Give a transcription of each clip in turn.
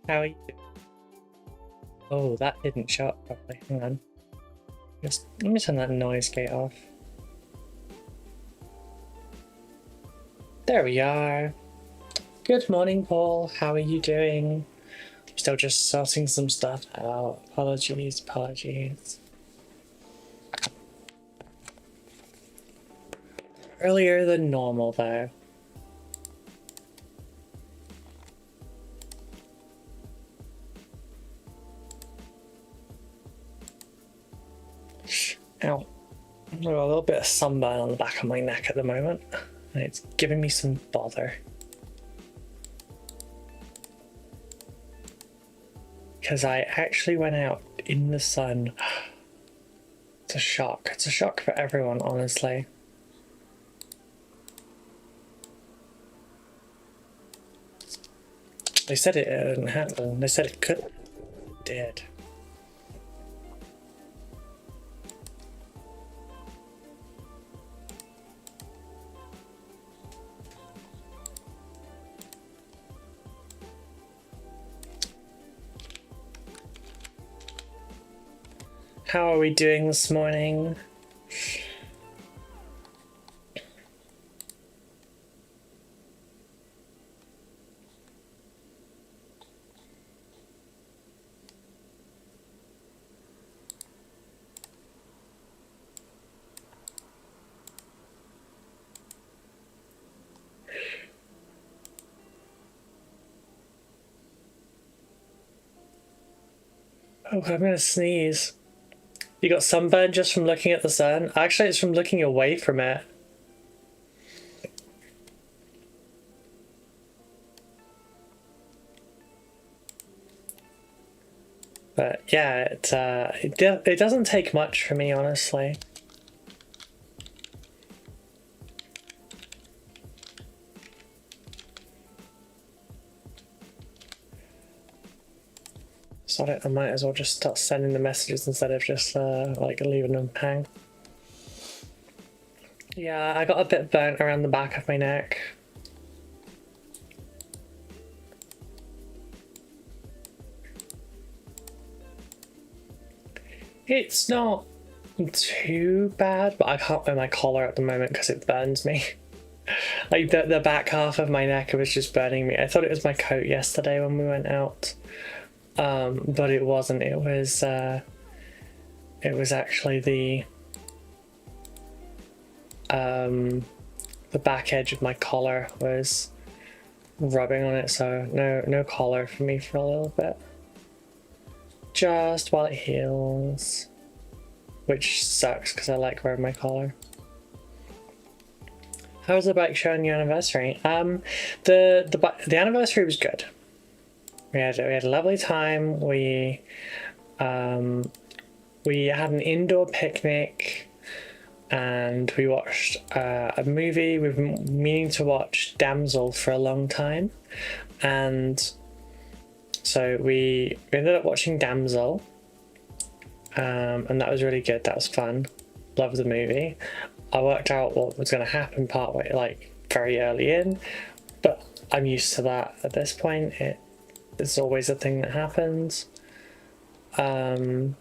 How are you doing? Oh, that didn't show up properly. Hang on. Just let me turn that noise gate off. There we are. Good morning, Paul. How are you doing? Still just sorting some stuff out. Apologies. Earlier than normal, though. Ow. I've got a little bit of sunburn on the back of my neck at the moment, and it's giving me some bother. Because I actually went out in the sun. It's a shock. It's a shock for everyone, honestly. They said it didn't happen. They said it could. It did. How are we doing this morning? Oh, I'm gonna sneeze. You got sunburn just from looking at the sun? Actually, it's from looking away from it. But yeah, it doesn't take much for me, honestly. So I might as well just start sending the messages instead of just like leaving them hang. Yeah, I got a bit burnt around the back of my neck. It's not too bad, but I can't wear my collar at the moment because it burns me. Like the back half of my neck was just burning me. I thought it was my coat yesterday when we went out. But it wasn't. It was actually the back edge of my collar was rubbing on it, so no collar for me for a little bit. Just while it heals, which sucks because I like wearing my collar. How was the bike show on your anniversary? The anniversary was good. We had a lovely time. We had an indoor picnic, and we watched a movie. We've been meaning to watch Damsel for a long time, and so we ended up watching Damsel, and that was really good. That was fun. Loved the movie. I worked out what was going to happen partway, like very early in, but I'm used to that at this point. It's always a thing that happens. Then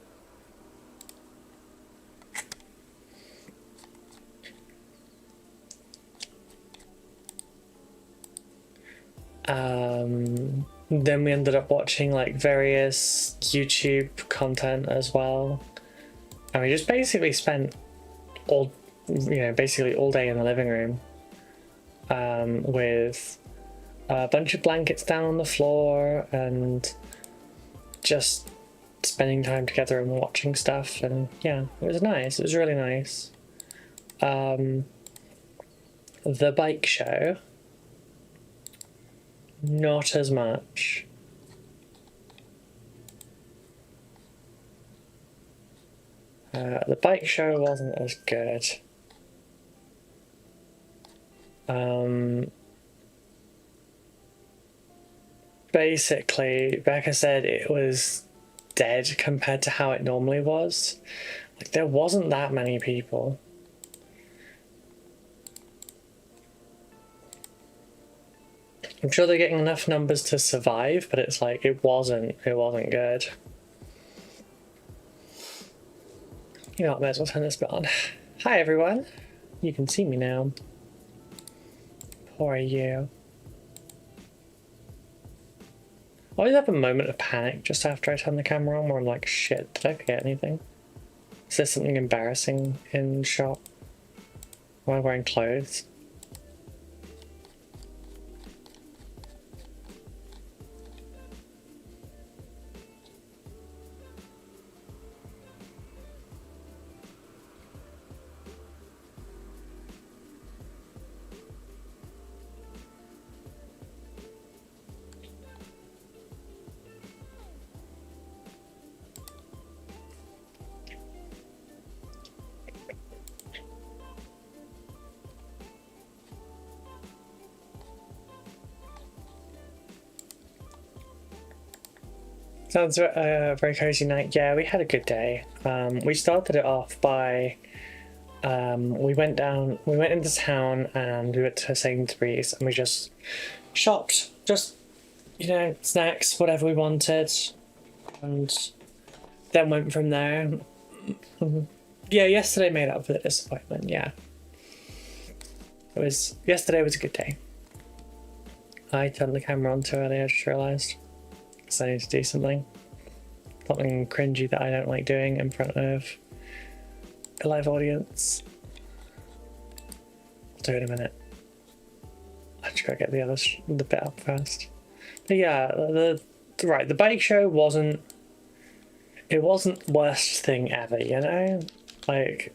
we ended up watching like various YouTube content as well, and we just basically spent basically all day in the living room, with a bunch of blankets down on the floor and just spending time together and watching stuff. And yeah, it was nice. It was really nice. The bike show, not as much. The bike show wasn't as good. Basically, Becca said it was dead compared to how it normally was. Like, there wasn't that many people. I'm sure they're getting enough numbers to survive, but it's like it wasn't good. You know what, I may as well turn this bit on. Hi everyone. You can see me now. Poor you. I always have a moment of panic just after I turn the camera on where I'm like, shit, did I forget anything? Is there something embarrassing in shop? Am I wearing clothes? Sounds a very cozy night. Yeah, we had a good day. We started it off by we went into town and we went to Sainsbury's and we just shopped, just, you know, snacks, whatever we wanted, and then went from there. Yeah, yesterday made up for the disappointment. Yeah, yesterday was a good day. I turned the camera on too early, I just realised. Because I need to do something cringy that I don't like doing in front of a live audience. I'll do it in a minute. I just gotta get the bit up first. But yeah, the bike show wasn't worst thing ever, you know? Like,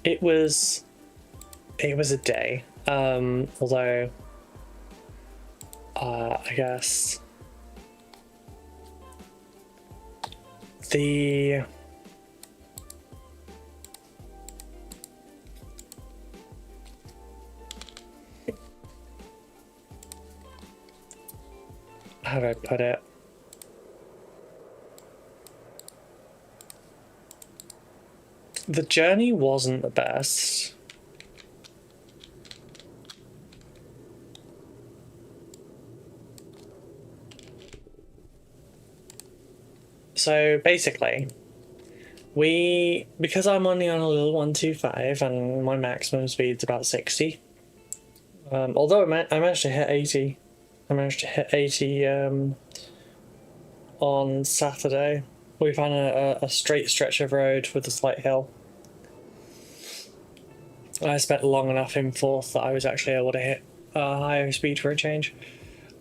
it was a day. Although I guess how do I put it? The journey wasn't the best. So basically, because I'm only on a little 125 and my maximum speed's about 60. Although I managed to hit 80. I managed to hit 80 on Saturday. We found a straight stretch of road with a slight hill. I spent long enough in fourth that I was actually able to hit a higher speed for a change.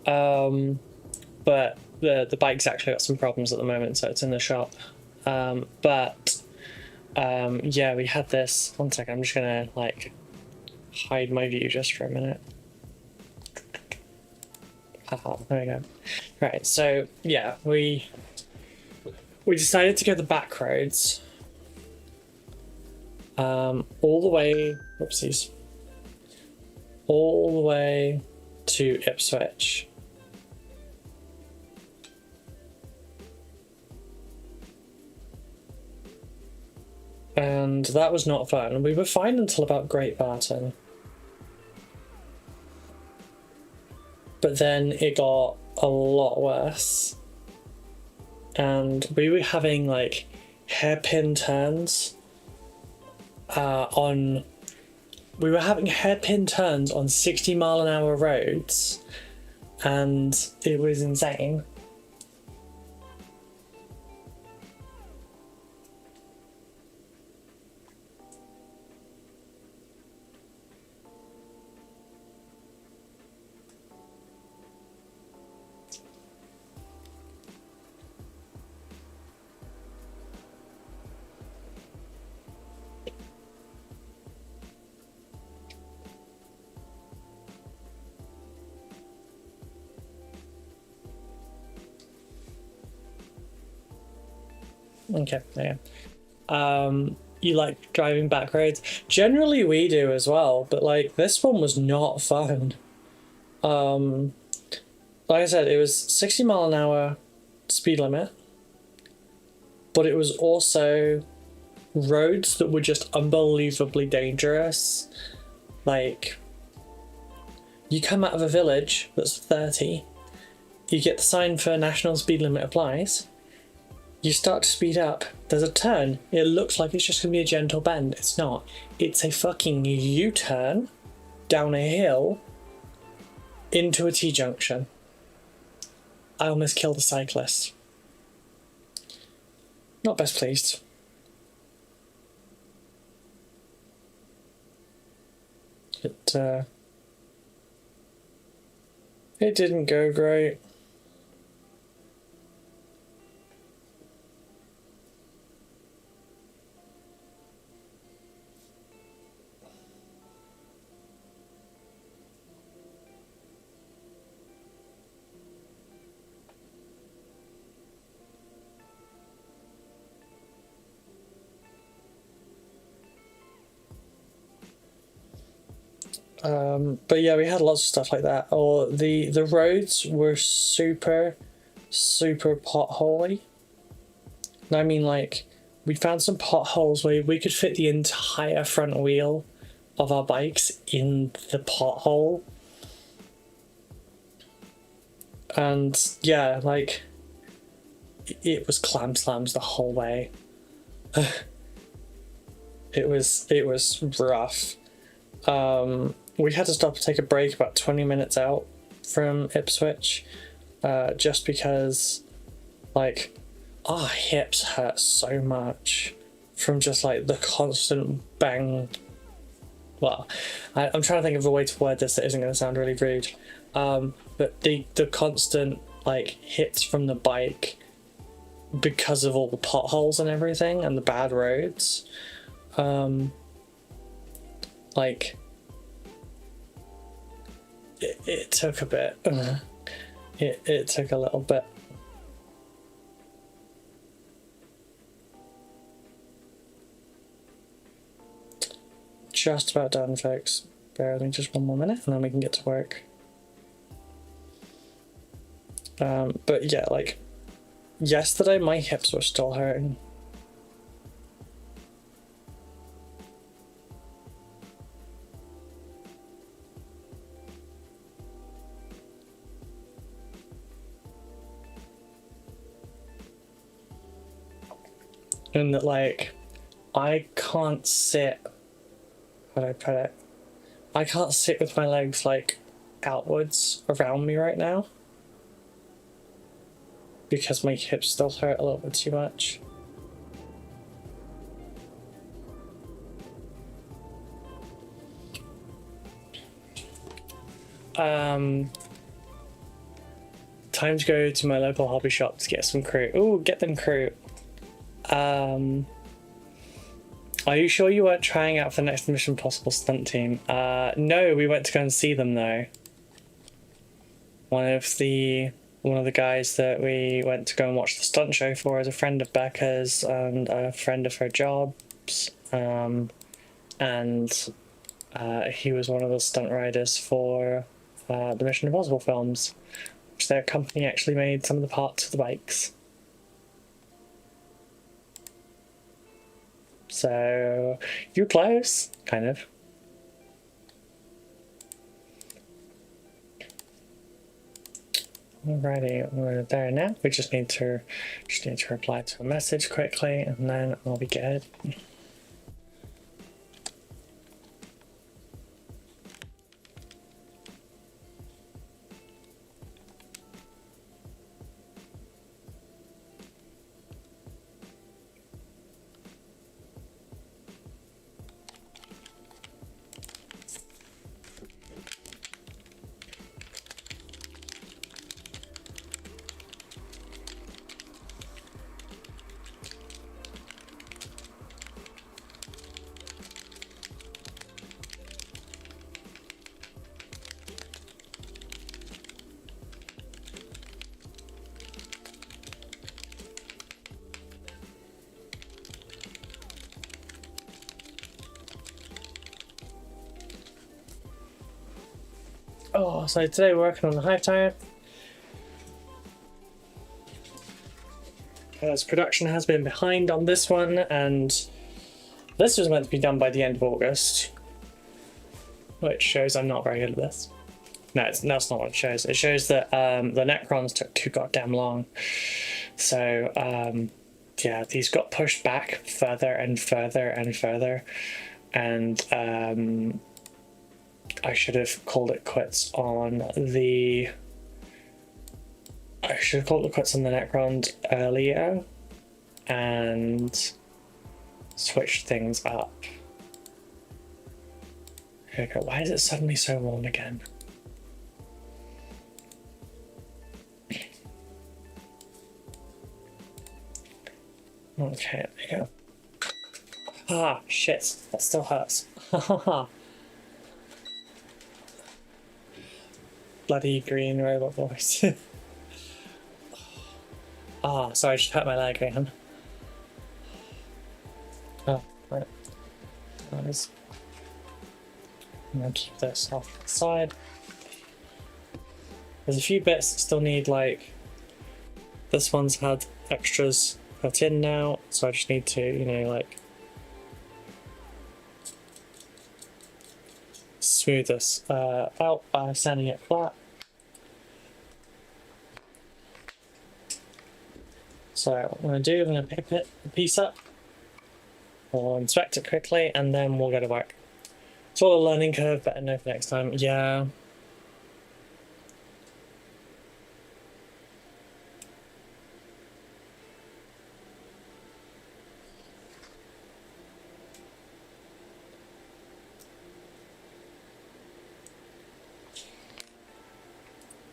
But the bike's actually got some problems at the moment, so it's in the shop. Yeah, we had this. One second, I'm just gonna like hide my view just for a minute. Haha, there we go. Right, so yeah, we decided to go the back roads. All the way, whoopsies. All the way to Ipswich. And that was not fun. We were fine until about Great Barton. But then it got a lot worse. And we were having like hairpin turns on 60-mile-an-hour roads, and it was insane. Okay, yeah. You like driving back roads? Generally we do as well, but like this one was not fun. Like I said, it was 60-mile-an-hour speed limit, but it was also roads that were just unbelievably dangerous. Like, You come out of a village that's 30, you get the sign for national speed limit applies, you start to speed up, there's a turn, it looks like it's just going to be a gentle bend, it's not. It's a fucking U-turn down a hill into a T-junction. I almost killed a cyclist. Not best pleased. It didn't go great. But yeah, we had lots of stuff like that. Or the roads were super potholy. And I mean, like, we found some potholes where we could fit the entire front wheel of our bikes in the pothole. And yeah, like, it was clam slams the whole way. It was rough. We had to stop and take a break about 20 minutes out from Ipswich, just because, like, our hips hurt so much from just, like, the constant bang. Well, I'm trying to think of a way to word this that isn't going to sound really rude, but the constant, like, hits from the bike because of all the potholes and everything and the bad roads, like, it took a bit. It took a little bit. Just about done, folks. Bear with me just one more minute and then we can get to work. But yeah, like, yesterday my hips were still hurting. And that, like, I can't sit, how do I put it? I can't sit with my legs, like, outwards around me right now because my hips still hurt a little bit too much. Time to go to my local hobby shop to get some crew. Ooh, get them crew. Are you sure you weren't trying out for the next Mission Impossible stunt team? No, we went to go and see them though. One of the guys that we went to go and watch the stunt show for is a friend of Becca's and a friend of her jobs. And he was one of the stunt riders for the Mission Impossible films, which their company actually made some of the parts of the bikes. So, you're close, kind of. Alrighty, we're there now. We just need to reply to a message quickly, and then I'll be good. Oh, so today we're working on the hive tire. As production has been behind on this one, and this was meant to be done by the end of August, which shows I'm not very good at this. No, that's not what it shows. It shows that the Necrons took too goddamn long. So, yeah, these got pushed back further and further and further. And I should have called it quits on the... I should have called it quits on the Necrons earlier and switched things up. Here we go. Why is it suddenly so warm again? Okay, there you go. Ah, shit. That still hurts. Bloody green robot voice. Ah, sorry, I just hurt my leg again. Oh, right. Nice. I'm gonna keep this off the side. There's a few bits that still need, like, this one's had extras put in now, so I just need to, you know, like, smooth this out by sanding it flat. So what I'm going to do, I'm going to pick it a piece up, or inspect it quickly, and then we'll go to work. It's all a learning curve, better know for next time. Yeah.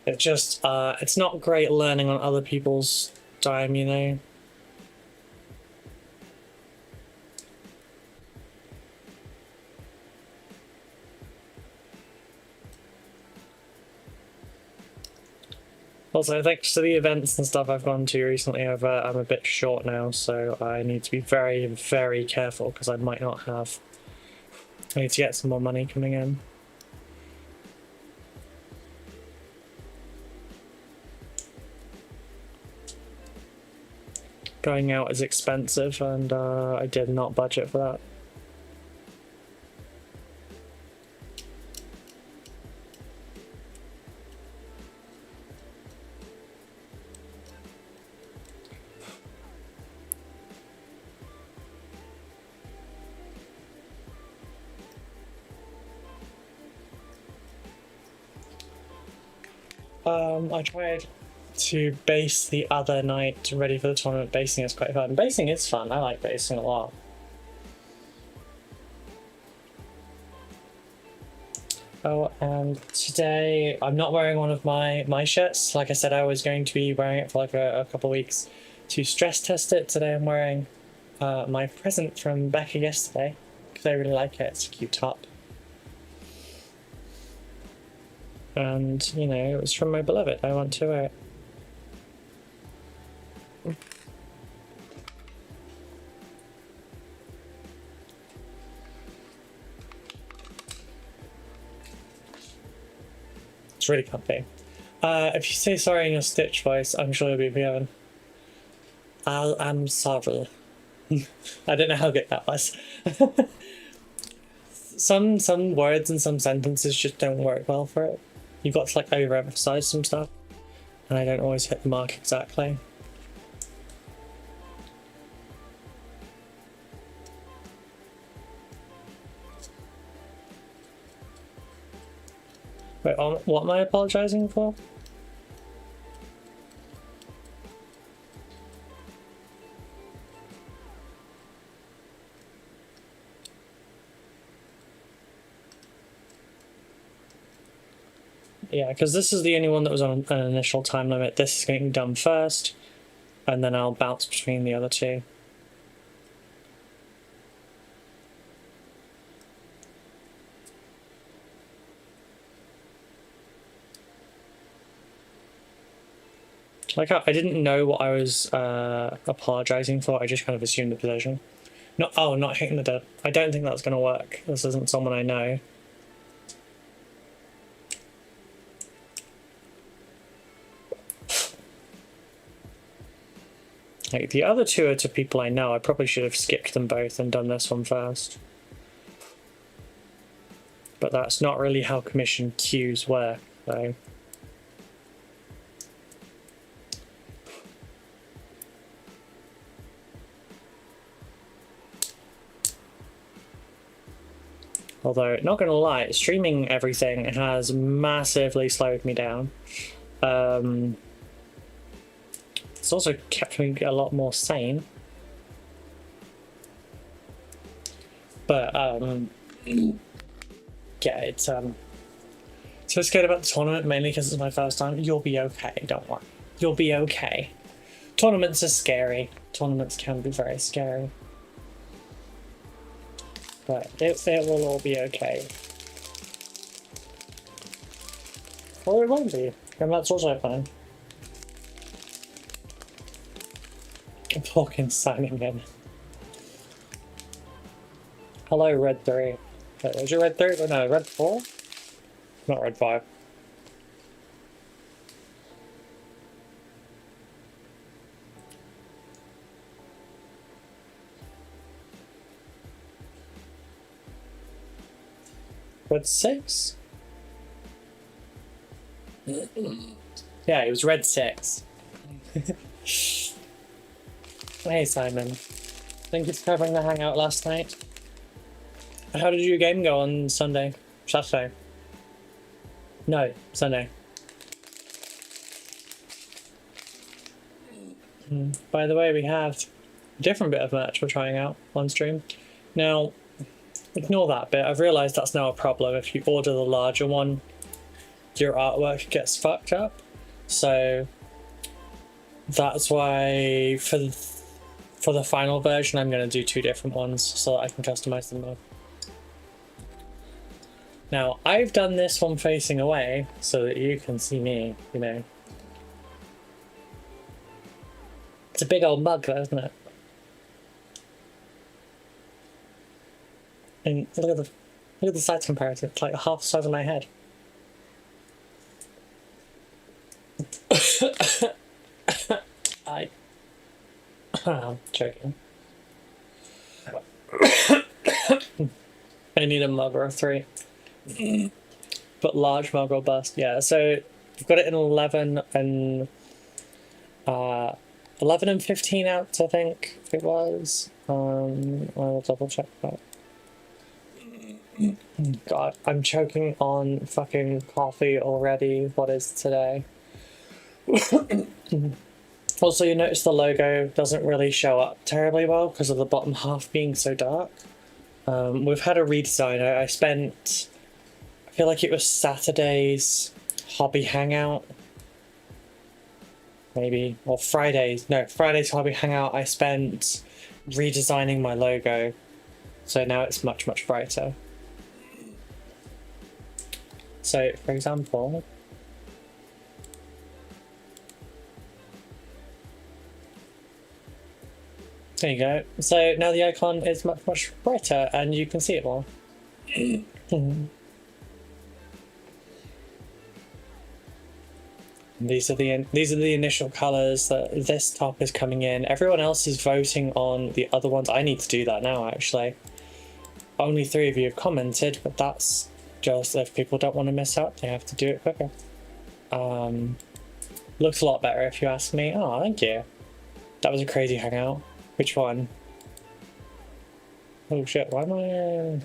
It just, it's not great learning on other people's time, you know? Also, thanks to the events and stuff I've gone to recently, I'm a bit short now, so I need to be very, very careful because I might not have... I need to get some more money coming in. Going out is expensive, and I did not budget for that. I tried to base the other night ready for the tournament. Basing is quite fun. Basing is fun. I like basing a lot. Oh, and today I'm not wearing one of my shirts. Like I said, I was going to be wearing it for like a couple of weeks to stress test it. Today I'm wearing my present from Becca yesterday because I really like it. It's a cute top. And, you know, it was from my beloved. I want to wear it. It's really comfy. If you say sorry in your Stitch voice, I'm sure you'll be forgiven. I'm sorry. I don't know how good that was. Some words and some sentences just don't work well for it. You've got to like overemphasize some stuff, and I don't always hit the mark exactly. Wait, what am I apologizing for? Yeah, because this is the only one that was on an initial time limit. This is getting done first, and then I'll bounce between the other two. Like, I didn't know what I was apologizing for. I just kind of assumed the position. Not hitting the dead. I don't think that's going to work. This isn't someone I know. Like, the other two are to people I know. I probably should have skipped them both and done this one first. But that's not really how commission queues work. So although, not gonna lie, streaming everything has massively slowed me down. It's also kept me a lot more sane. But yeah, it's so scared about the tournament mainly because it's my first time. You'll be okay, don't worry. You'll be okay. Tournaments are scary. Tournaments can be very scary. But it will all be okay. Or it won't be, and that's also fine. Fucking signing in. Hello, Red 3. Is it Red 3? No, Red 4? Not Red 5. Red 6? Yeah, it was Red 6. Hey Simon, thank you for covering the hangout last night. How did your game go on Sunday? Saturday? No, Sunday. By the way, we have a different bit of merch we're trying out on stream. Now, ignore that bit. I've realised that's now a problem. If you order the larger one, your artwork gets fucked up. So that's why for the final version, I'm going to do 2 different ones so that I can customize them more. Now, I've done this one facing away so that you can see me, you know. It's a big old mug though, isn't it? And look at the size comparison. It's like half the size of my head. I'm joking. I need a mug or a 3. But large mug or bust, yeah. So we've got it in 11 and 15 ounce, I think it was. I'll double check that. God, I'm choking on fucking coffee already. What is today? Also, you notice the logo doesn't really show up terribly well because of the bottom half being so dark. We've had a redesign. I feel like it was Saturday's hobby hangout. Maybe, or Friday's hobby hangout. I spent redesigning my logo. So now it's much, much brighter. So, for example, there you go. So now the icon is much, much brighter and you can see it more. These are the initial colors that this top is coming in. Everyone else is voting on the other ones. I need to do that now, actually. Only 3 of you have commented, but that's just if people don't want to miss out, they have to do it quicker. Looks a lot better if you ask me. Oh, thank you. That was a crazy hangout. Which one? Oh shit, why am I...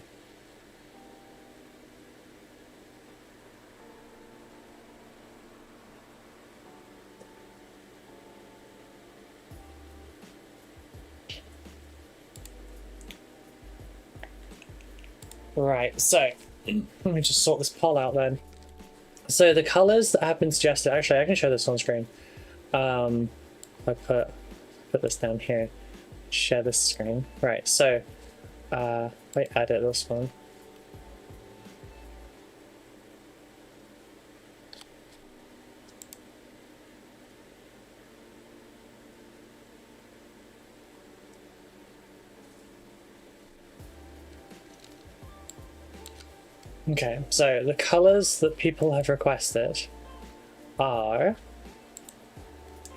Right, so let me just sort this poll out then. So the colours that have been suggested, actually I can show this on screen. I put this down here. Share this screen. Right, so wait, edit this one. Okay, so the colours that people have requested are,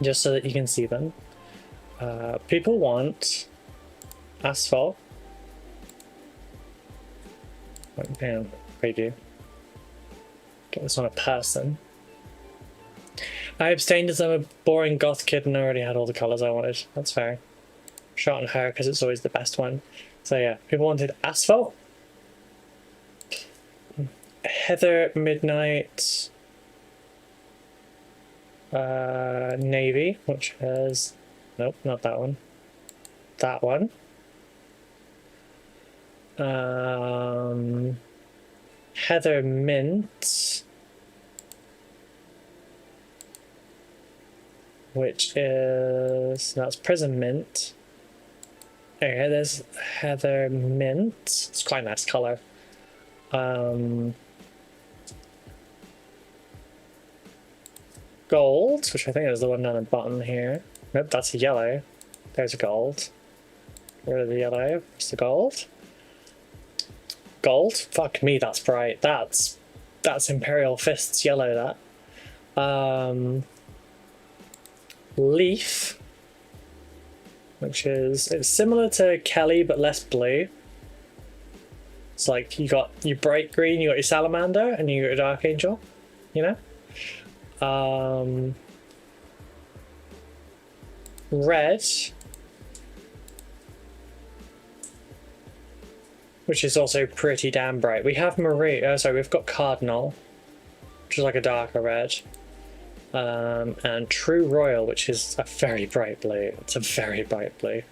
just so that you can see them, people want asphalt. Oh, damn, preview. Get this on a person. I abstained as I'm a boring goth kid and I already had all the colours I wanted. That's fair. Shot on her because it's always the best one. So yeah, people wanted asphalt. Heather Midnight. Navy, which has... Nope, not that one. That one. Heather Mint, which is... That's Prism Mint. Okay, there's Heather Mint. It's quite a nice colour. Gold, which I think is the one down the bottom here. Nope, that's a yellow. There's a gold. Get rid of the yellow. It's the gold. Gold? Fuck me, that's bright. That's Imperial Fists yellow, that. Leaf, which is... It's similar to Kelly, but less blue. It's like you got your bright green, you got your Salamander, and you got your Dark Angel, you know? Red, which is also pretty damn bright. We have Marie, sorry, we've got Cardinal, which is like a darker red. And True Royal, which is a very bright blue. It's a very bright blue.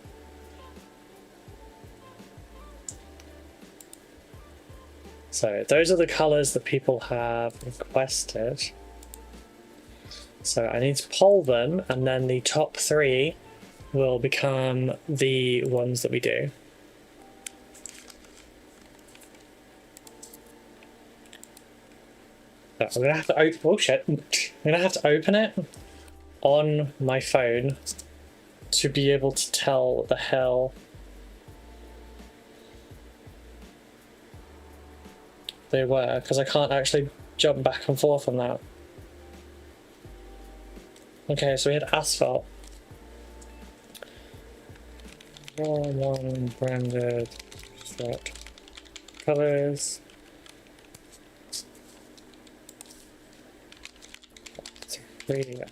So those are the colours that people have requested. So I need to poll them, and then the top 3 will become the ones that we do. So I'm gonna have to open. Oh shit! I'm gonna have to open it on my phone to be able to tell what the hell they were, because I can't actually jump back and forth on that. Okay, so we had asphalt. One branded set colors. Three are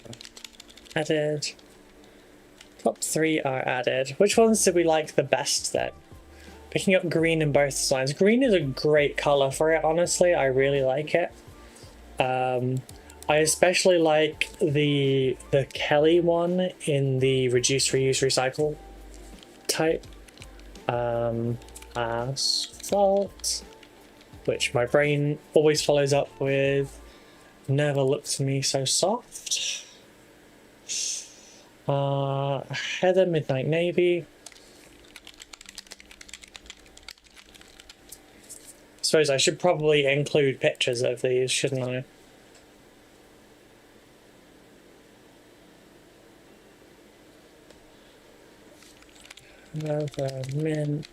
added. Top 3 are added. Which ones did we like the best then? Picking up green in both designs. Green is a great color for it, honestly. I really like it. I especially like the Kelly one in the reduce, reuse, recycle type. Asphalt, which my brain always follows up with never looked to me so soft. Heather Midnight Navy. I suppose I should probably include pictures of these, shouldn't I? Heather Mint.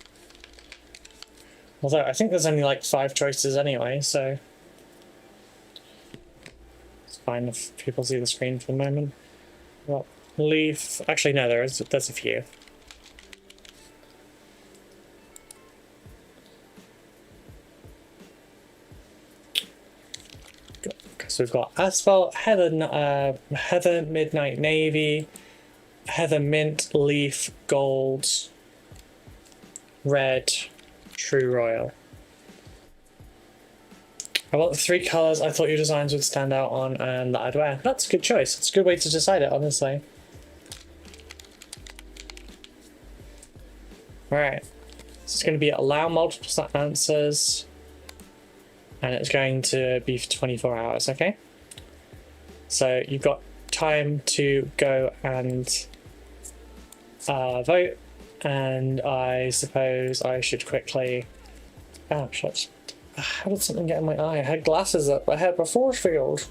Although I think there's only like 5 choices anyway, so it's fine if people see the screen for the moment. Well, Leaf. Actually, no, there's a few. So we've got Asphalt, Heather Midnight Navy, Heather Mint, Leaf, Gold, Red, True Royal. I want the 3 colours I thought your designs would stand out on and that I'd wear. That's a good choice. It's a good way to decide it, honestly. Alright. This is going to be allow multiple answers. And it's going to be for 24 hours, okay? So you've got time to go and vote. And I suppose I should quickly... Oh, shit. How did something get in my eye? I had glasses up. I had a force field.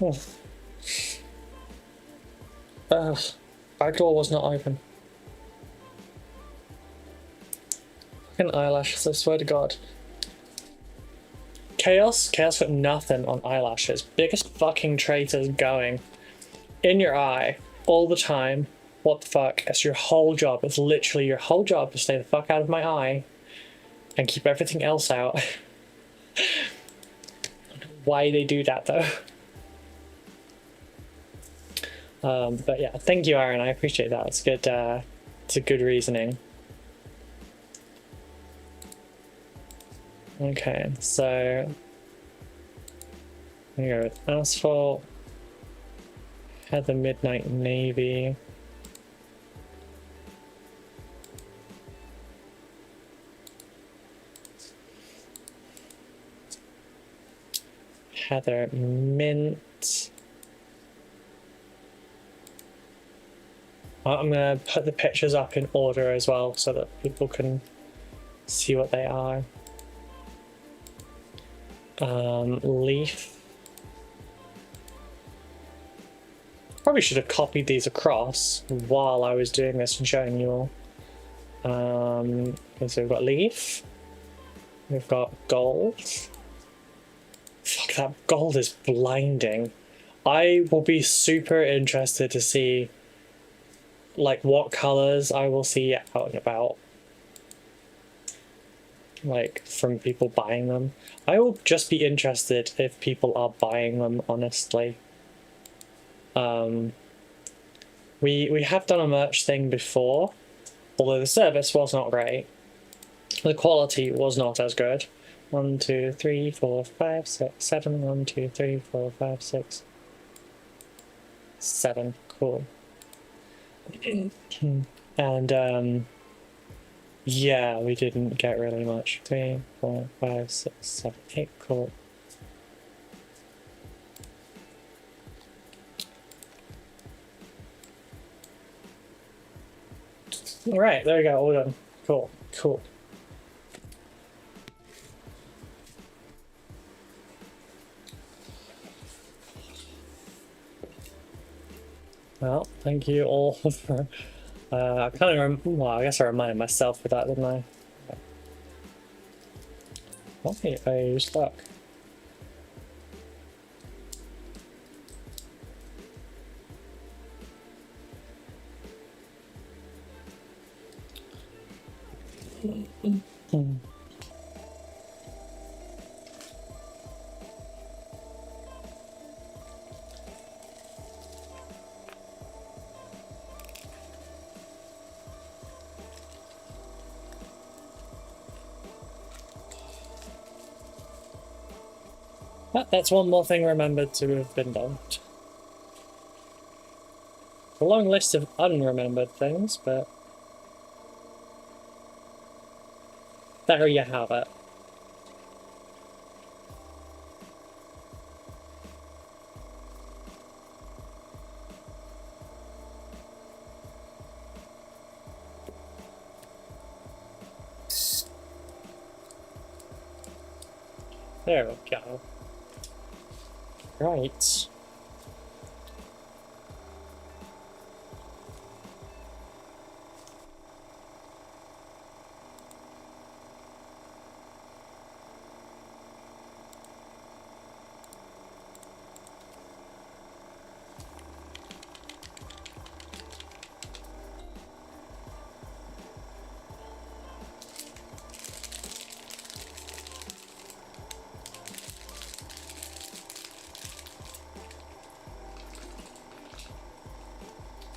Back door was not open. Fucking eyelashes, I swear to God. Chaos put nothing on eyelashes. Biggest fucking traitors going. In your eye. All the time. What the fuck? It's your whole job. It's literally your whole job to stay the fuck out of my eye. And keep everything else out. Why they do that though. But yeah, thank you, Aaron. I appreciate that. It's good. It's a good reasoning. Okay, so I'm gonna go with asphalt. Heather Midnight Navy. Heather Mint. I'm gonna put the pictures up in order as well so that people can see what they are. Leaf. Probably should have copied these across while I was doing this and showing you all. Okay, so we've got leaf. We've got gold. Fuck, that gold is blinding. I will be super interested to see like what colors I will see out and about, like from people buying them. I will just be interested if people are buying them, honestly. We have done a merch thing before, although the service was not great. The quality was not as good. 1, 2, 3, 4, 5, 6, 7. 1, 2, 3, 4, 5, 6, 7. Cool. And yeah, we didn't get really much. 3, 4, 5, 6, 7, 8. Cool. All right, there we go. All done. Cool. Cool. Well, thank you all for. I kind of well, I guess I reminded myself of that, didn't I? Okay, I stuck. That's one more thing remembered to have been done. A long list of unremembered things, but there you have it. There we go. Right.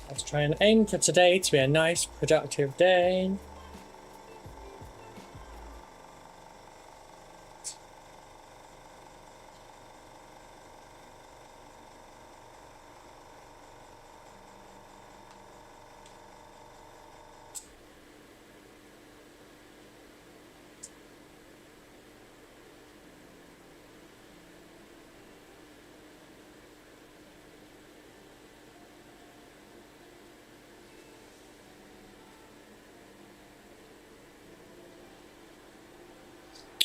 Let's try and aim for today to be a nice, productive day.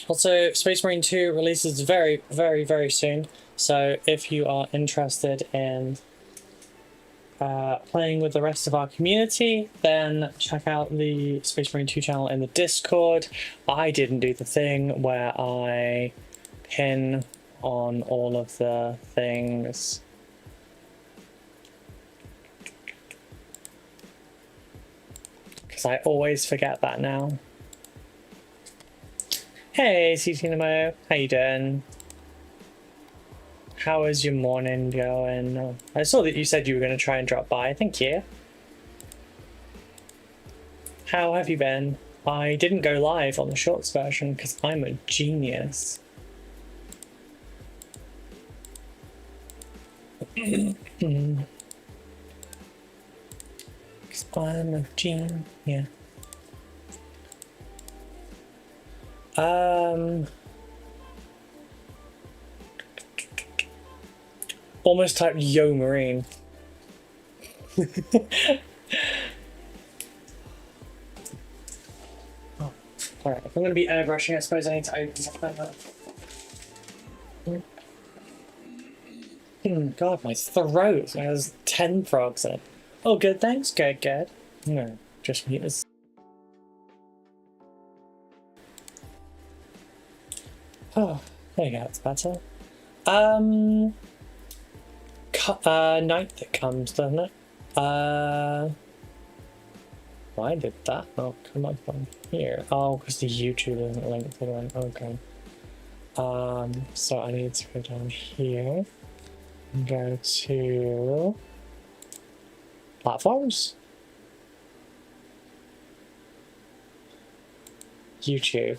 Also, Space Marine 2 releases very, very, very soon. So if you are interested in playing with the rest of our community, then check out the Space Marine 2 channel in the Discord. I didn't do the thing where I pin on all of the things. Because I always forget that now. Hey, CT Nemo, how you doing? How is your morning going? Oh, I saw that you said you were going to try and drop by. Thank you. How have you been? I didn't go live on the shorts version because I'm a genius. Because I'm a genius. Almost typed Yo Marine. Oh, alright, if I'm gonna be airbrushing, I suppose I need to open up that. God, my throat has 10 frogs in it. Oh, good, thanks, good. No, just mute this. Oh, there you go, it's better. Night that comes, doesn't it? Why did that not come up on here? Oh, because the YouTube isn't linked to the one. Okay. So I need to go down here and go to platforms. YouTube.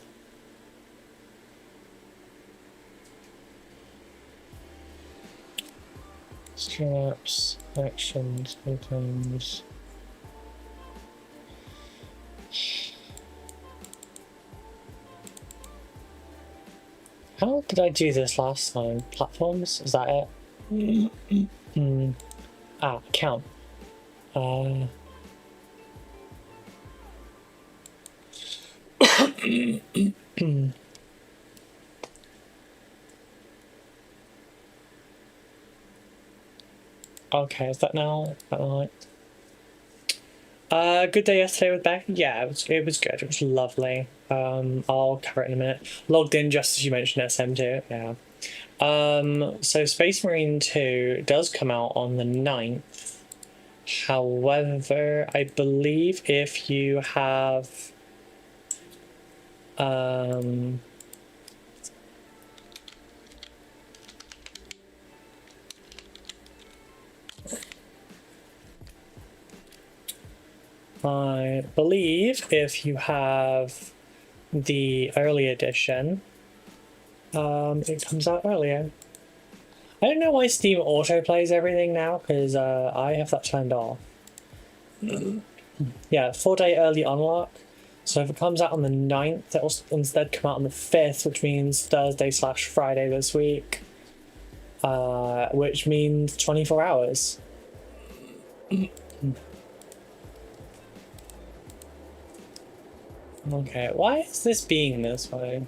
Straps, actions, items. How did I do this last time? Platforms? Is that it? Account. Okay, is that now? Good day yesterday with Beck. Yeah, it was good. It was lovely. I'll cover it in a minute. Logged in just as you mentioned SM2. Yeah. So Space Marine 2 does come out on the 9th. However, I believe if you have I believe if you have the early edition, it comes out earlier. I don't know why Steam autoplays everything now, because I have that turned off. Yeah, 4-day early unlock. So if it comes out on the 9th, it'll instead come out on the 5th, which means Thursday/Friday this week. Which means 24 hours. Okay, why is this being this way?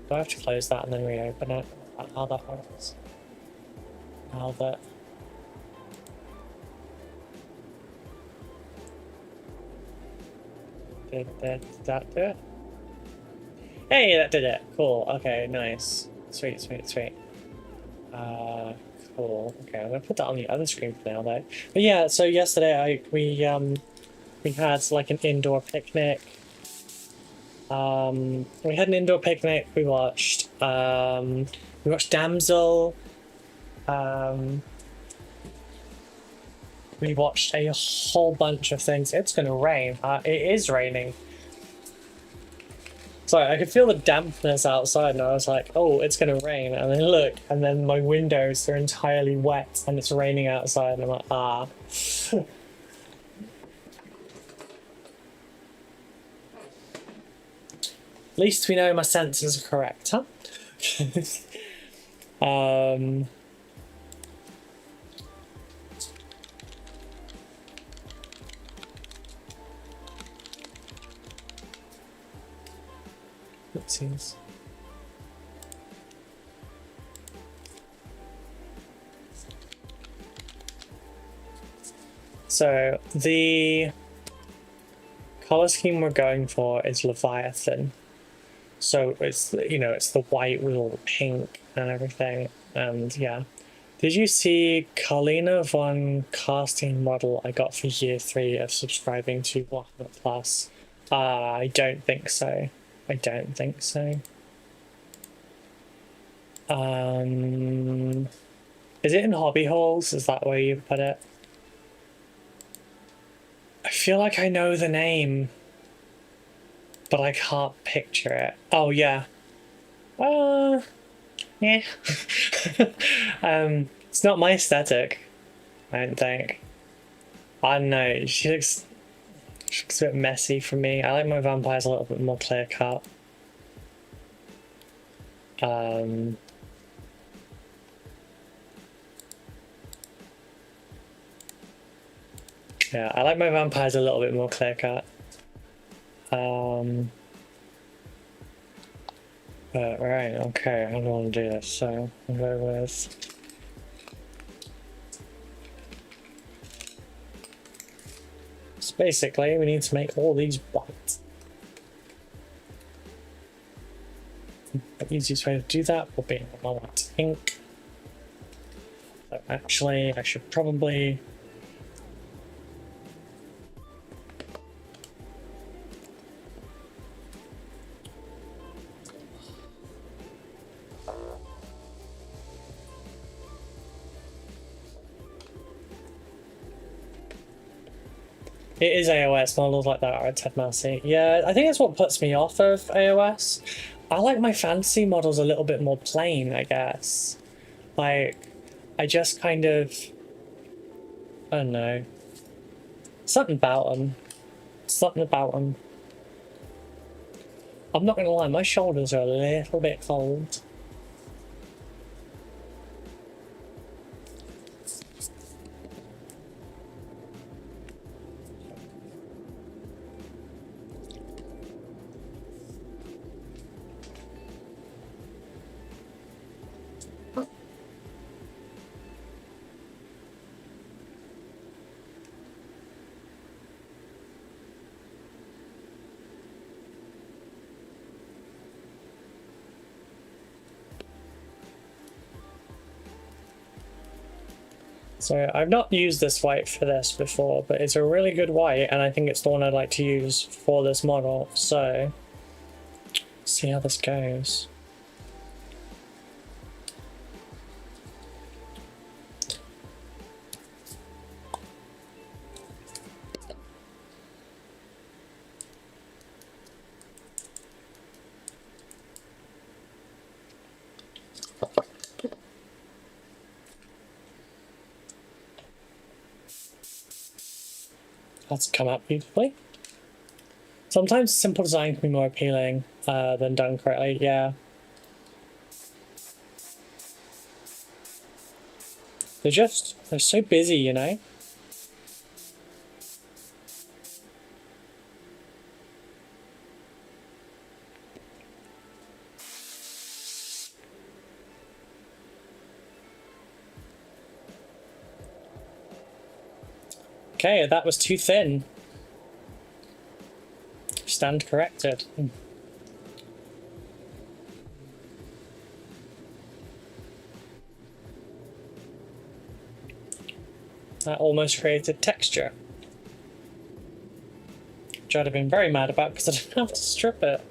Do I have to close that and then reopen it? How that works? How that... Did that do it? Hey, that did it. Cool. Okay, nice. Sweet. Cool. Okay, I'm gonna put that on the other screen for now, though. But yeah, so yesterday we had like an indoor picnic. We had an indoor picnic. We watched Damsel. We watched a whole bunch of things. It's gonna rain. It is raining. Sorry, I could feel the dampness outside and I was like, oh, it's gonna rain. And then look, and then my windows are entirely wet and it's raining outside and I'm like, ah. At least we know my senses are correct, huh? Oopsies. So the color scheme we're going for is Leviathan. So it's, you know, it's the white with all the pink and everything, and yeah, Did you see Carlina von casting model I got for year 3 of subscribing to Warhammer Plus? I don't think so. I don't think so. Is it in hobby holes? Is that where you put it? I feel like I know the name, but I can't picture it. Oh yeah. Yeah. It's not my aesthetic, I don't think. I don't know, she looks a bit messy for me. I like my vampires a little bit more clear cut. Yeah, I like my vampires a little bit more clear cut. But right, okay, I don't want to do this, so I'll go with so basically we need to make all these white. The easiest way to do that will be my white ink. So actually I should probably it is AOS, models like that are a Ted Massey. Yeah, I think that's what puts me off of AOS. I like my fantasy models a little bit more plain, I guess. Like, I just kind of, I don't know. Something about them. Something about them. I'm not gonna lie, my shoulders are a little bit cold. So I've not used this white for this before, but it's a really good white, and I think it's the one I'd like to use for this model. So, see how this goes. That's come out beautifully. Sometimes simple design can be more appealing than done correctly, yeah. They're so busy, you know? Okay, that was too thin. Stand corrected. That almost created texture. Which I'd have been very mad about because I didn't have to strip it.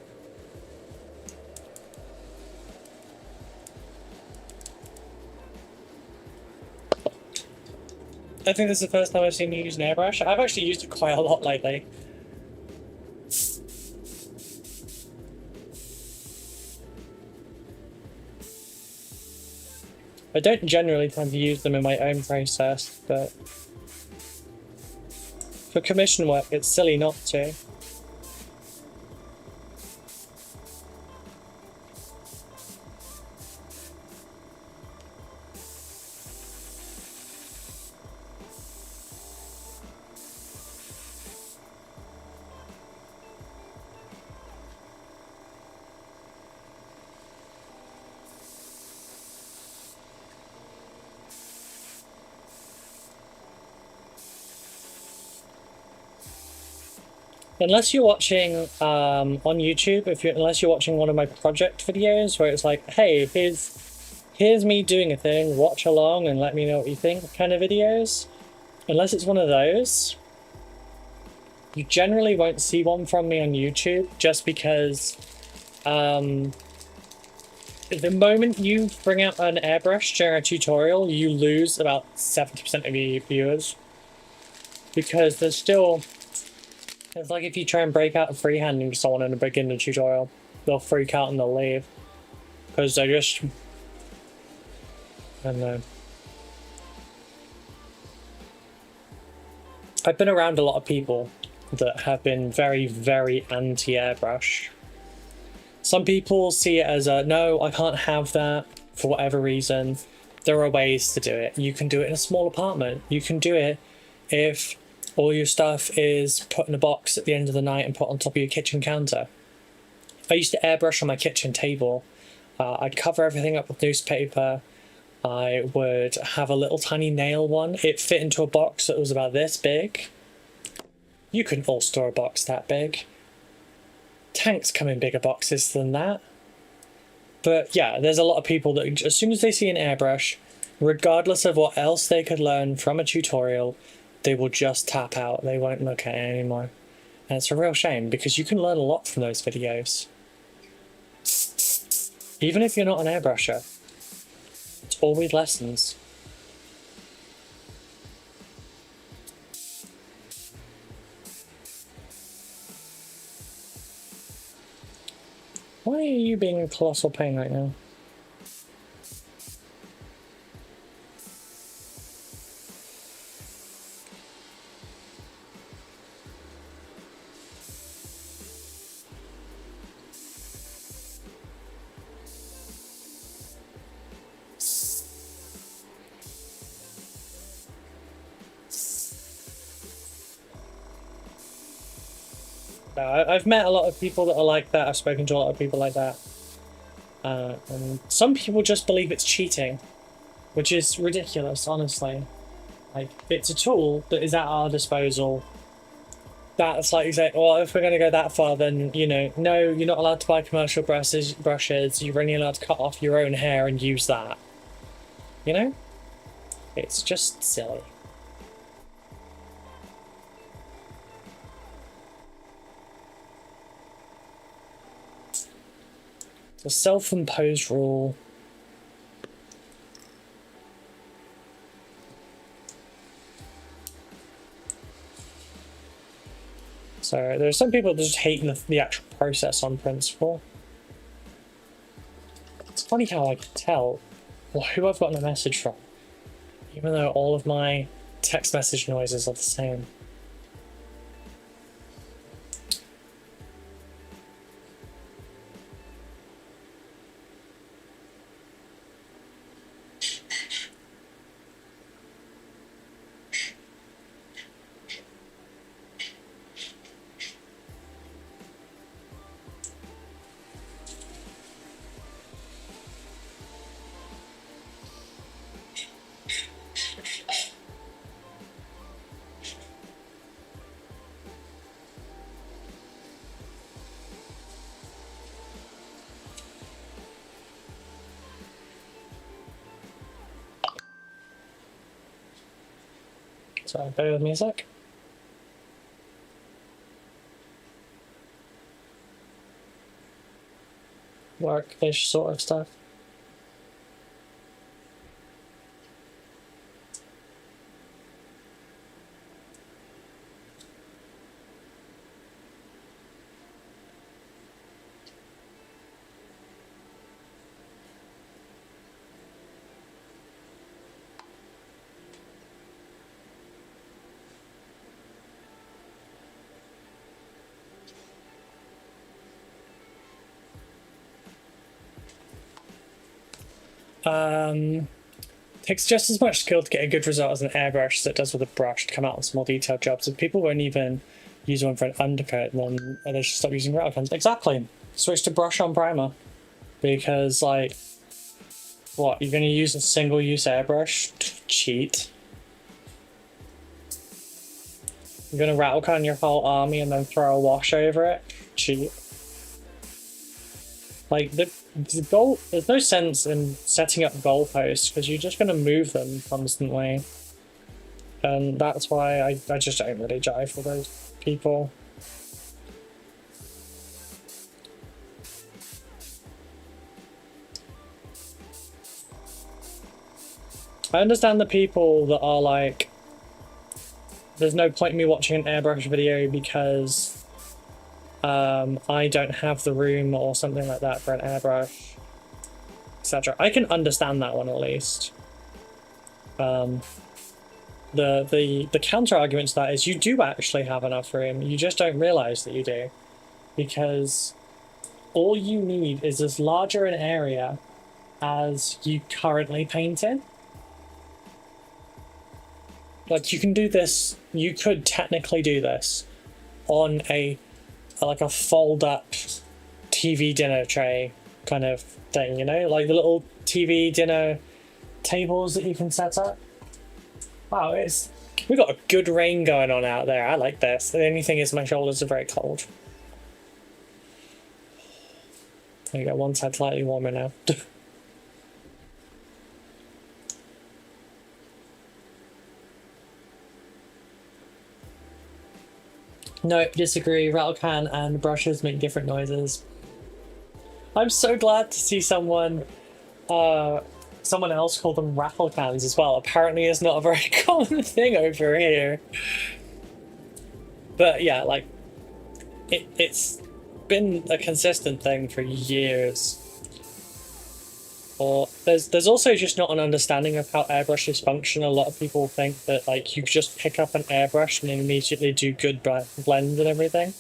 I think this is the first time I've seen you use an airbrush. I've actually used it quite a lot lately. I don't generally tend to use them in my own process, but for commission work it's silly not to. Unless you're watching on YouTube, unless you're watching one of my project videos where it's like, hey, here's here's me doing a thing, watch along and let me know what you think kind of videos, unless it's one of those, you generally won't see one from me on YouTube, just because the moment you bring out an airbrush during a tutorial, you lose about 70% of your viewers. Because there's still... It's like if you try and break out a freehanding to someone in a beginner tutorial, they'll freak out and they'll leave. Because they just... I don't know. I've been around a lot of people that have been very, very anti-airbrush. Some people see it as a, no, I can't have that for whatever reason. There are ways to do it. You can do it in a small apartment. You can do it if all your stuff is put in a box at the end of the night and put on top of your kitchen counter. I used to airbrush on my kitchen table. I'd cover everything up with newspaper. I would have a little tiny nail one. It fit into a box that was about this big. You couldn't all store a box that big. Tanks come in bigger boxes than that. But yeah, there's a lot of people that as soon as they see an airbrush, regardless of what else they could learn from a tutorial, they will just tap out. They won't look at it anymore. And it's a real shame, because you can learn a lot from those videos. Even if you're not an airbrusher. It's always lessons. Why are you being a colossal pain right now? No, I've met a lot of people that are like that. I've spoken to a lot of people like that. And some people just believe it's cheating, which is ridiculous, honestly. Like, it's a tool that is at our disposal. That's like you say, well, if we're going to go that far, then, you know, no, you're not allowed to buy commercial brushes. You're only allowed to cut off your own hair and use that. You know? It's just silly. It's a self-imposed rule. So there's some people that just hate the actual process on principle. It's funny how I can tell who I've gotten a message from, even though all of my text message noises are the same. So, bear with me a sec. Work-ish sort of stuff. Takes just as much skill to get a good result as an airbrush as it does with a brush to come out on small detailed jobs. If people won't even use one for an undercoat, then they should stop using rattle guns. Exactly. Switch to brush on primer. Because, like, what, you're going to use a single-use airbrush? Cheat. You're going to rattle gun your whole army and then throw a wash over it? Cheat. Like, there's no sense in setting up goalposts because you're just going to move them constantly. And that's why I just don't really jive with those people. I understand the people that are like, there's no point in me watching an airbrush video because I don't have the room or something like that for an airbrush, etc. I can understand that one at least. The counter argument to that is you do actually have enough room, you just don't realize that you do, because all you need is as larger an area as you currently paint in. Like, you can do this, you could technically do this on a fold up TV dinner tray kind of thing, you know, like the little TV dinner tables that you can set up. Wow, we've got a good rain going on out there. I like this. The only thing is my shoulders are very cold. There you go, one side slightly warmer now. No, disagree. Rattle can and brushes make different noises. I'm so glad to see someone else call them rattle cans as well. Apparently it's not a very common thing over here. But yeah, like, it's been a consistent thing for years. Or there's also just not an understanding of how airbrushes function. A lot of people think that like you just pick up an airbrush and immediately do good blends and everything.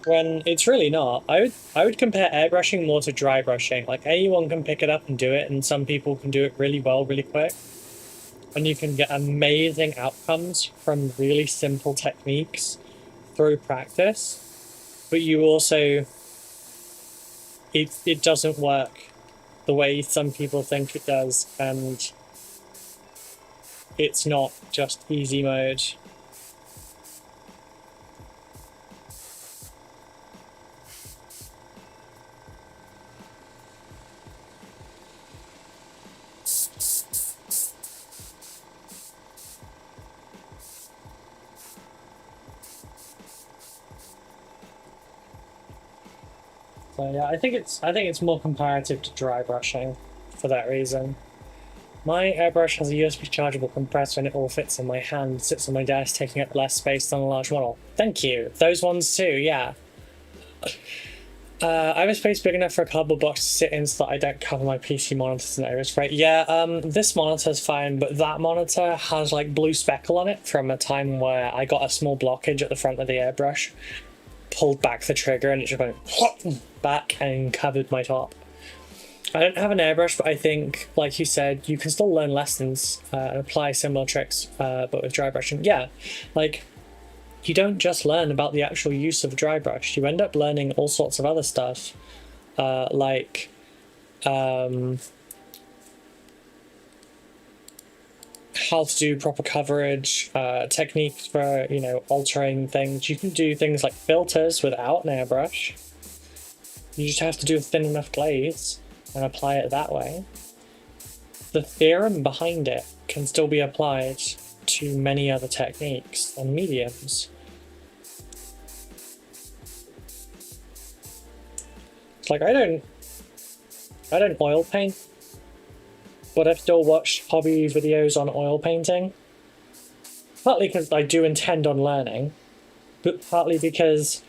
When it's really not. I would compare airbrushing more to dry brushing. Like, anyone can pick it up and do it, and some people can do it really well, really quick. And you can get amazing outcomes from really simple techniques through practice. But you also, it doesn't work the way some people think it does, and it's not just easy mode. So yeah, I think it's more comparative to dry brushing for that reason. My airbrush has a USB chargeable compressor and it all fits in my hand, sits on my desk, taking up less space than a large model. Thank you. Those ones too, yeah. I have a space big enough for a cardboard box to sit in so that I don't cover my PC monitors and areas, right? Yeah, this monitor's fine, but that monitor has like blue speckle on it from a time where I got a small blockage at the front of the airbrush, pulled back the trigger, and it just went back and covered my top. I don't have an airbrush, but I think, like you said, you can still learn lessons and apply similar tricks, but with dry brushing. Yeah, like, you don't just learn about the actual use of a dry brush. You end up learning all sorts of other stuff, like how to do proper coverage, techniques for, you know, altering things. You can do things like filters without an airbrush. You just have to do a thin enough glaze and apply it that way. The theorem behind it can still be applied to many other techniques and mediums. It's like, I don't oil paint, but I've still watched hobby videos on oil painting. Partly because I do intend on learning, but partly because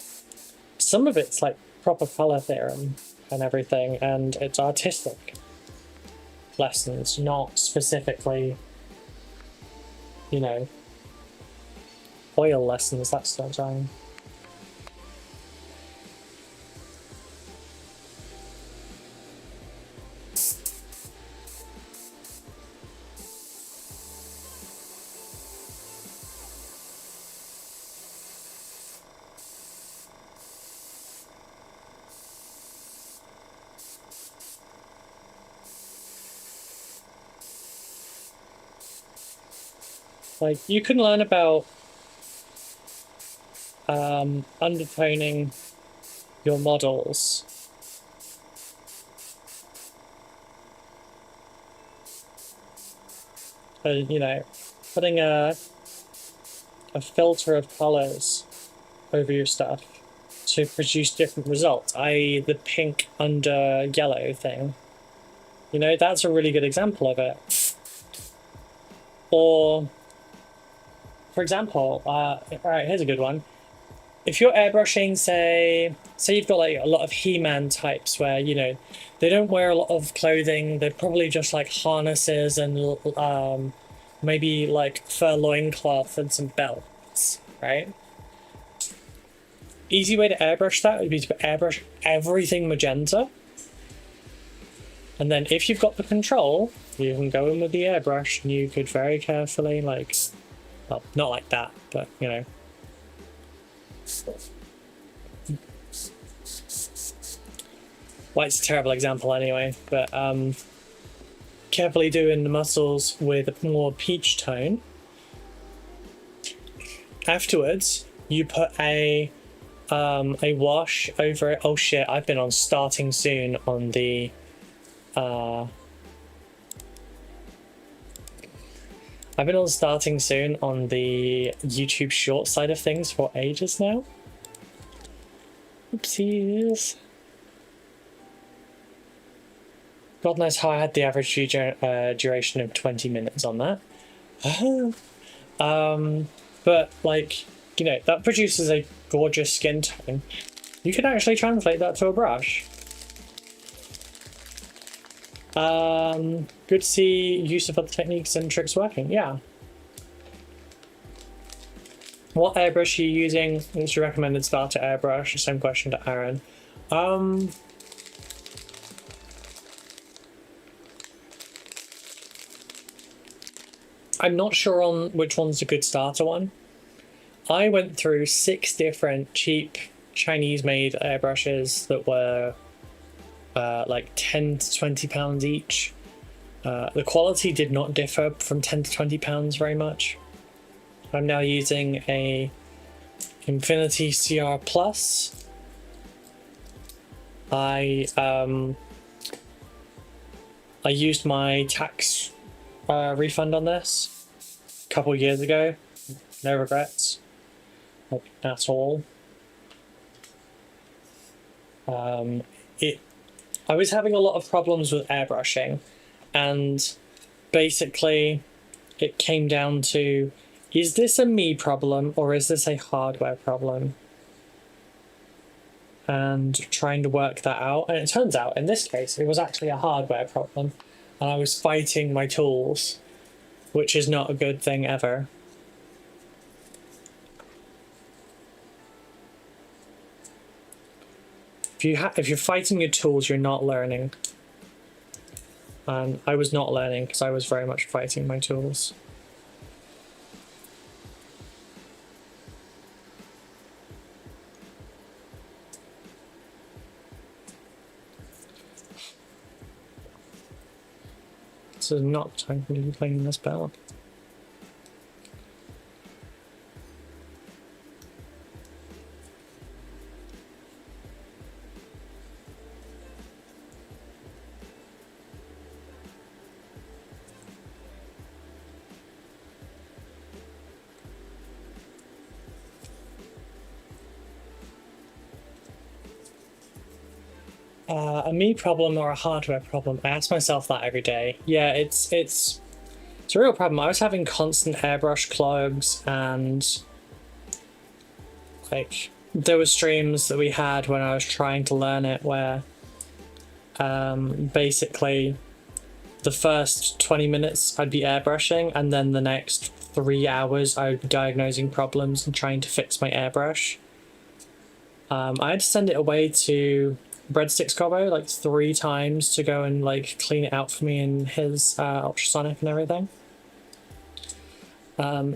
some of it's like proper color theorem and everything, and it's artistic lessons, not specifically, you know, oil lessons, that sort of thing. Like, you can learn about undertoning your models. You know, putting a filter of colors over your stuff to produce different results, i.e. the pink under yellow thing. You know, that's a really good example of it. Or, for example, alright, here's a good one. If you're airbrushing, say you've got like a lot of He-Man types where, you know, they don't wear a lot of clothing, they're probably just like harnesses and maybe like fur loincloth and some belts, right? Easy way to airbrush that would be to airbrush everything magenta. And then if you've got the control, you can go in with the airbrush and you could very carefully, like, well, not like that, but, you know. Well, it's a terrible example anyway, but carefully doing the muscles with a more peach tone. Afterwards, you put a wash over it. Oh shit, I've been on starting soon on the I've been on starting soon on the YouTube short side of things for ages now. Oopsies. God knows how I had the average duration of 20 minutes on that. But like, you know, that produces a gorgeous skin tone. You can actually translate that to a brush. Good to see use of other techniques and tricks working, yeah. What airbrush are you using? What's your recommended starter airbrush? Same question to Aaron. I'm not sure on which one's a good starter one. I went through 6 different cheap Chinese-made airbrushes that were like 10 to 20 pounds each. The quality did not differ from 10 to 20 pounds very much. I'm now using a Infinity CR Plus. I used my tax refund on this a couple years ago. No regrets, like, at all. I was having a lot of problems with airbrushing, and basically it came down to, is this a me problem or is this a hardware problem? And trying to work that out, and it turns out in this case it was actually a hardware problem, and I was fighting my tools, which is not a good thing ever. If you're fighting your tools, you're not learning. And I was not learning because I was very much fighting my tools. This is not time for me to be playing this bell. A me problem or a hardware problem? I ask myself that every day. Yeah, it's a real problem. I was having constant airbrush clogs, and like there were streams that we had when I was trying to learn it where basically the first 20 minutes I'd be airbrushing, and then the next 3 hours I would be diagnosing problems and trying to fix my airbrush. I had to send it away to Breadsticks Gobbo like 3 times to go and like clean it out for me in his ultrasonic and everything.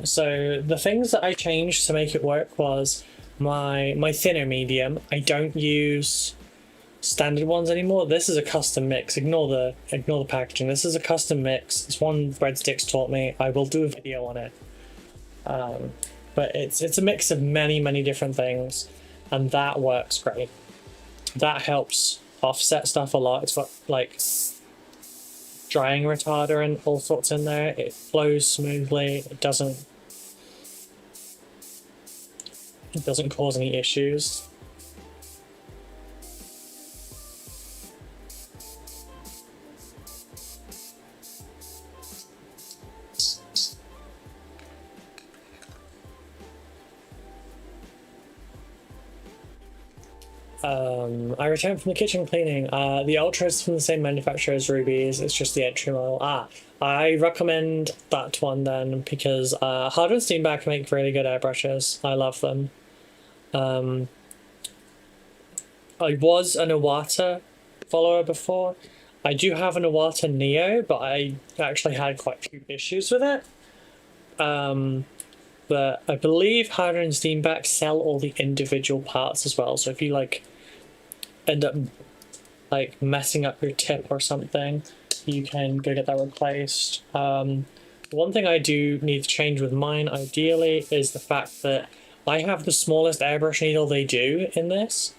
So the things that I changed to make it work was my thinner medium. I don't use standard ones anymore. This is a custom mix. Ignore the packaging. This is a custom mix. It's one Breadsticks taught me. I will do a video on it. but it's a mix of many different things, and that works great. That helps offset stuff a lot. It's got like drying retarder and all sorts in there. It flows smoothly. It doesn't cause any issues. I returned from the kitchen cleaning. The Ultra is from the same manufacturer as Ruby's. It's just the entry model. I recommend that one then because Harder and Steenbeck make really good airbrushes. I love them. I was an Iwata follower before. I do have an Iwata Neo, but I actually had quite a few issues with it. But I believe Harder and Steenbeck sell all the individual parts as well. So if you like end up like messing up your tip or something, you can go get that replaced. One thing I do need to change with mine ideally is the fact that I have the smallest airbrush needle they do in this,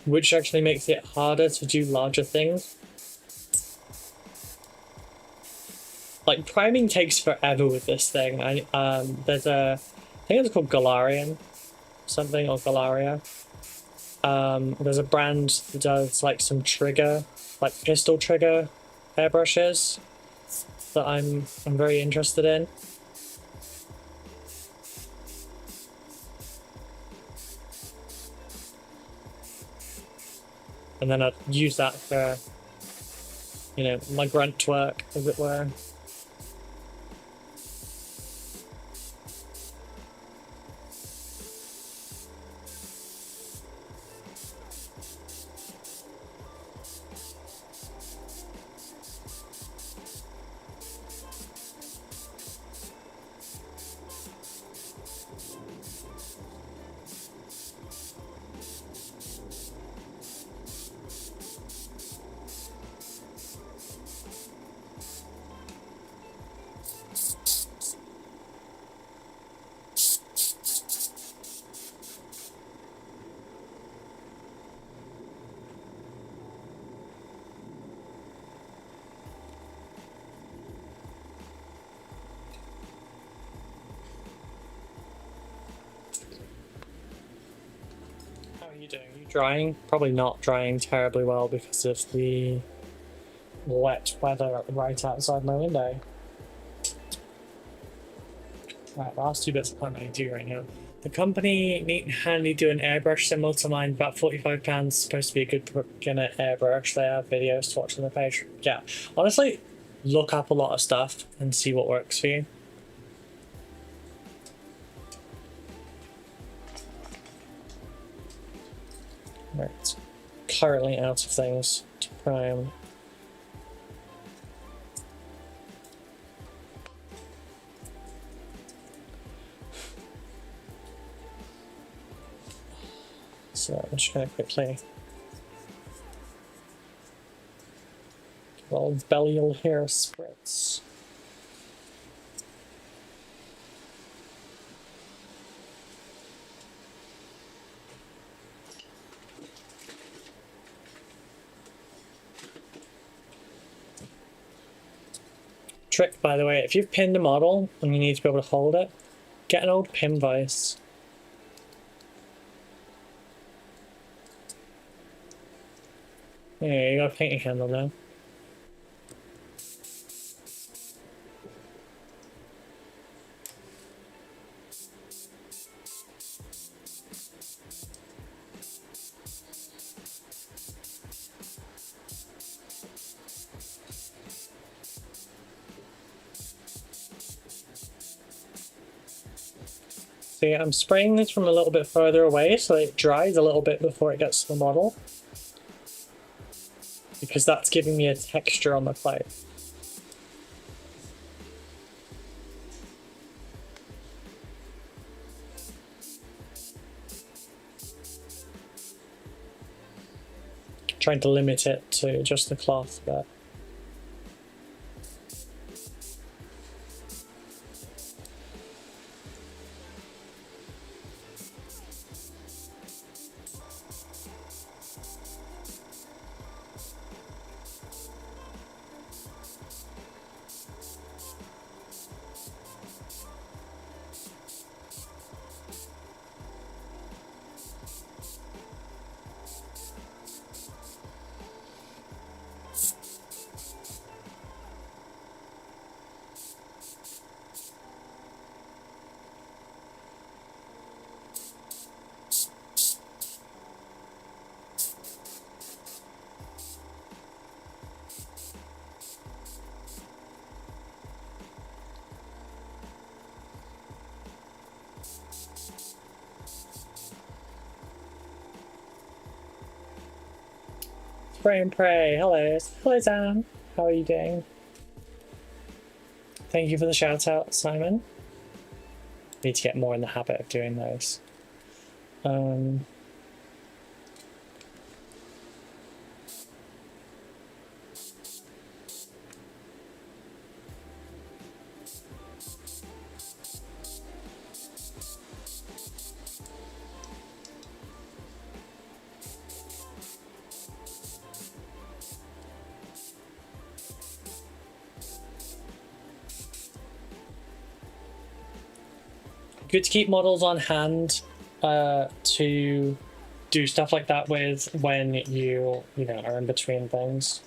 which actually makes it harder to do larger things. Like, priming takes forever with this thing. There's I think it's called Galarian something, or Galaria. There's a brand that does like some trigger, like pistol trigger airbrushes that I'm very interested in. And then I'd use that for, you know, my grunt work, as it were. Doing? Are you drying? Probably not drying terribly well because of the wet weather right outside my window. Right, last two bits I can't really do right now. The company neat and handy do an airbrush similar to mine, about £45, supposed to be a good beginner airbrush. They have videos to watch on the page. Yeah, honestly, look up a lot of stuff and see what works for you. Right, it's currently out of things to prime. So I'm just going to quickly give old Belial hair spritz. Trick, by the way, if you've pinned a model and you need to be able to hold it, get an old pin vise. Yeah, you got a painting handle now. See, I'm spraying this from a little bit further away so it dries a little bit before it gets to the model, because that's giving me a texture on the clay. Trying to limit it to just the cloth, but Spray and pray. Hello. Hello, Sam. How are you doing? Thank you for the shout out, Simon. Need to get more in the habit of doing those. Good to keep models on hand to do stuff like that with when you know, are in between things.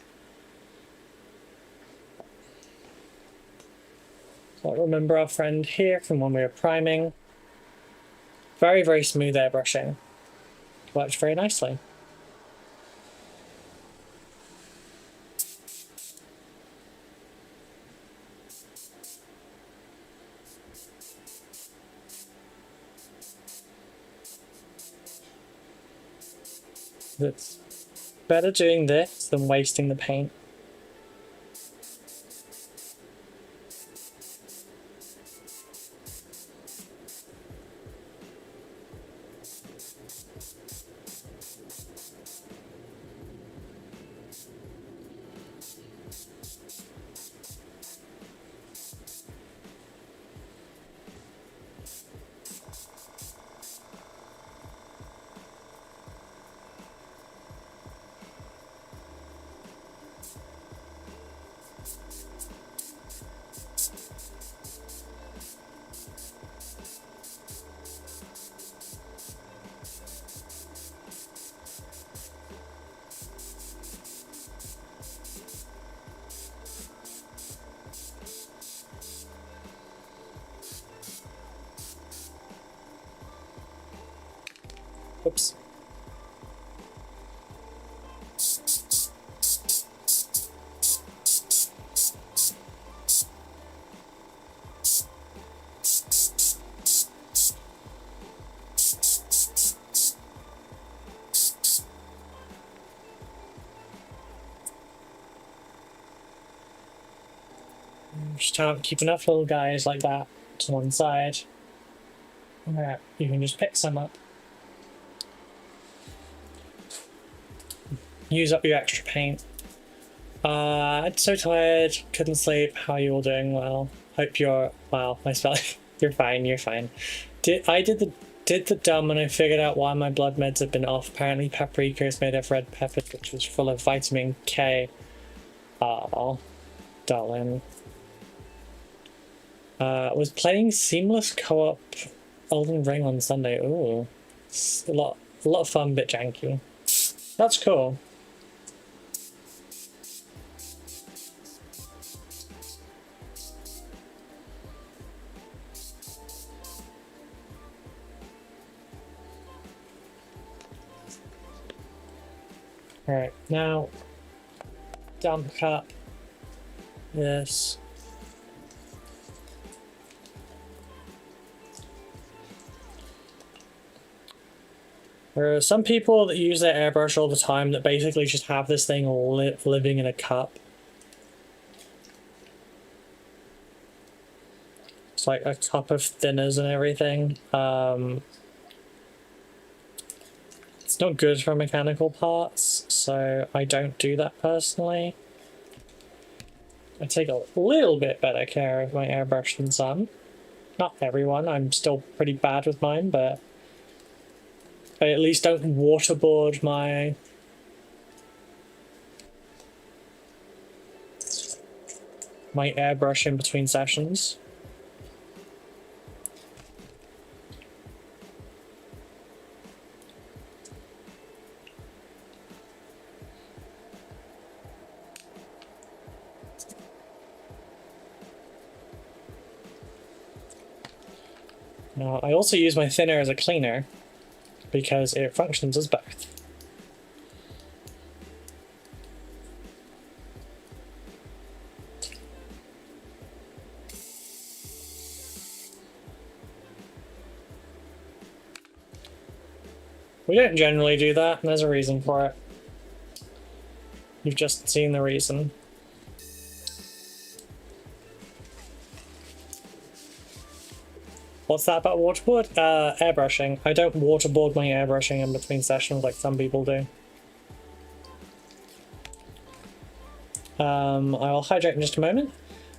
So remember our friend here from when we were priming. Very, very smooth airbrushing. Worked very nicely. It's better doing this than wasting the paint. Oops. Just can't keep enough little guys like that to one side. Yeah, you can just pick some up. Use up your extra paint. I'm so tired, couldn't sleep. How are you all doing? Well, hope you're well. My spell, you're fine. You're fine. Did the dumb and I figured out why my blood meds have been off. Apparently, paprika is made of red peppers, which is full of vitamin K. Oh, darling. Was playing seamless co-op Elden Ring on Sunday. Ooh, it's a lot of fun, bit janky. That's cool. Alright, now dump cup this. There are some people that use their airbrush all the time that basically just have this thing living in a cup. It's like a cup of thinners and everything. It's not good for mechanical parts, so I don't do that personally. I take a little bit better care of my airbrush than some. Not everyone, I'm still pretty bad with mine, but I at least don't waterboard my airbrush in between sessions. Now, I also use my thinner as a cleaner because it functions as both. We don't generally do that, and there's a reason for it. You've just seen the reason. What's that about waterboard? Airbrushing. I don't waterboard my airbrushing in between sessions like some people do. I will hydrate in just a moment.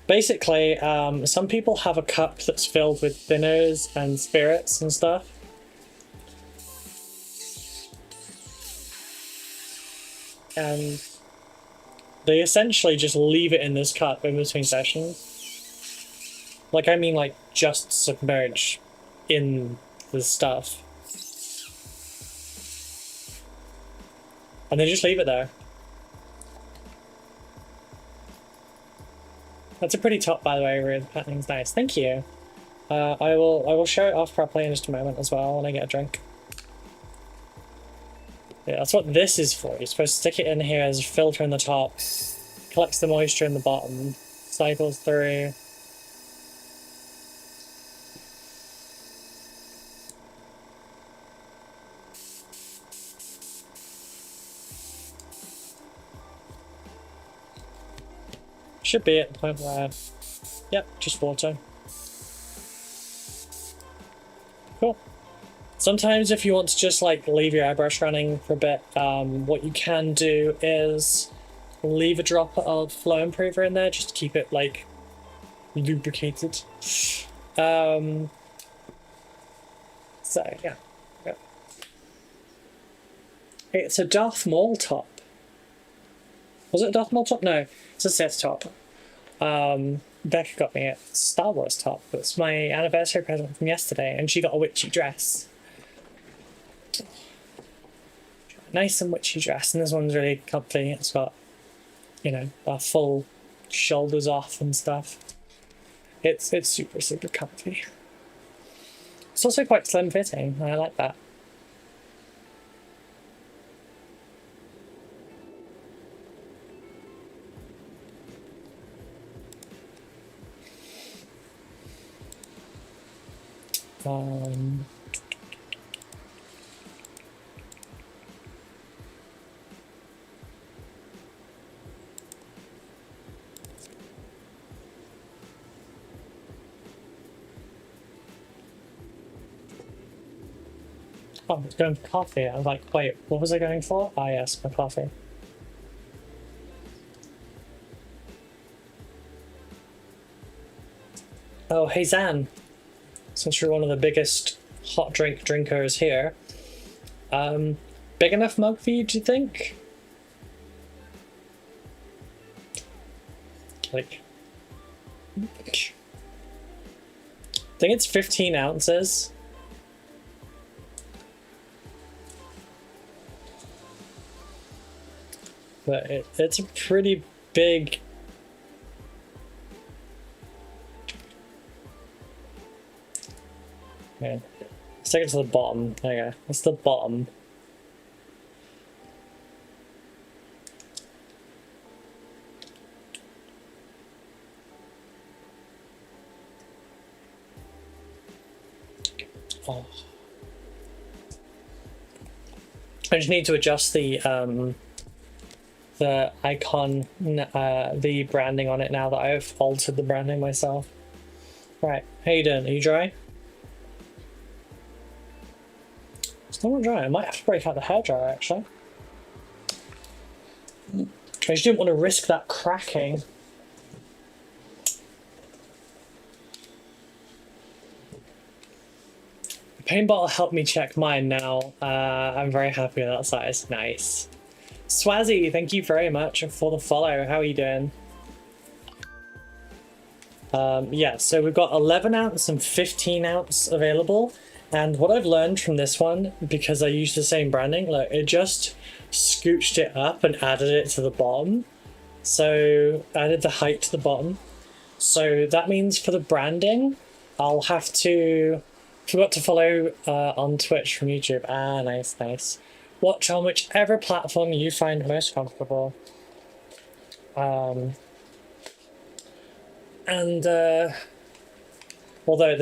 Basically, some people have a cup that's filled with thinners and spirits and stuff. And they essentially just leave it in this cup in between sessions. Like, I mean, like, just submerge in the stuff. And they just leave it there. That's a pretty top, by the way, Ruth. Patterning's nice. Thank you. I will show it off properly in just a moment as well when I get a drink. Yeah, that's what this is for. You're supposed to stick it in here as a filter in the top, collects the moisture in the bottom, cycles through. Should be at the point where, yep, just water. Cool. Sometimes if you want to just like leave your airbrush running for a bit, what you can do is leave a drop of flow improver in there just to keep it like lubricated. So yeah. It's a Darth Maul top. Was it a Darth Maul top? No, it's a Sith top. Becca got me a Star Wars top. It's my anniversary present from yesterday, and she got a witchy dress. Nice and witchy dress, and this one's really comfy. It's got, you know, full shoulders off and stuff. It's super, super comfy. It's also quite slim fitting, and I like that. Oh, I was going for coffee. I was like, wait, what was I going for? Ah, yes, my coffee. Oh, hey Zan. Since you're one of the biggest hot drink drinkers here, big enough mug for you, do you think? Like, I think it's 15 ounces. But it's a pretty big. Okay. Let's take it to the bottom. There you go. That's the bottom. Oh. I just need to adjust the icon, the branding on it now that I've altered the branding myself. Right, how you doing? Are you dry? It's not dry. I might have to break out the hairdryer actually. I just didn't want to risk that cracking. The paint bottle helped me check mine now. I'm very happy with that size. Nice. Swazzy, thank you very much for the follow. How are you doing? Yeah, so we've got 11 ounce and 15 ounce available. And what I've learned from this one, because I used the same branding, like it just scooched it up and added it to the bottom. So added the height to the bottom. So that means for the branding, I'll have to, forgot to follow on Twitch from YouTube. Ah, nice, nice. Watch on whichever platform you find most comfortable. Although there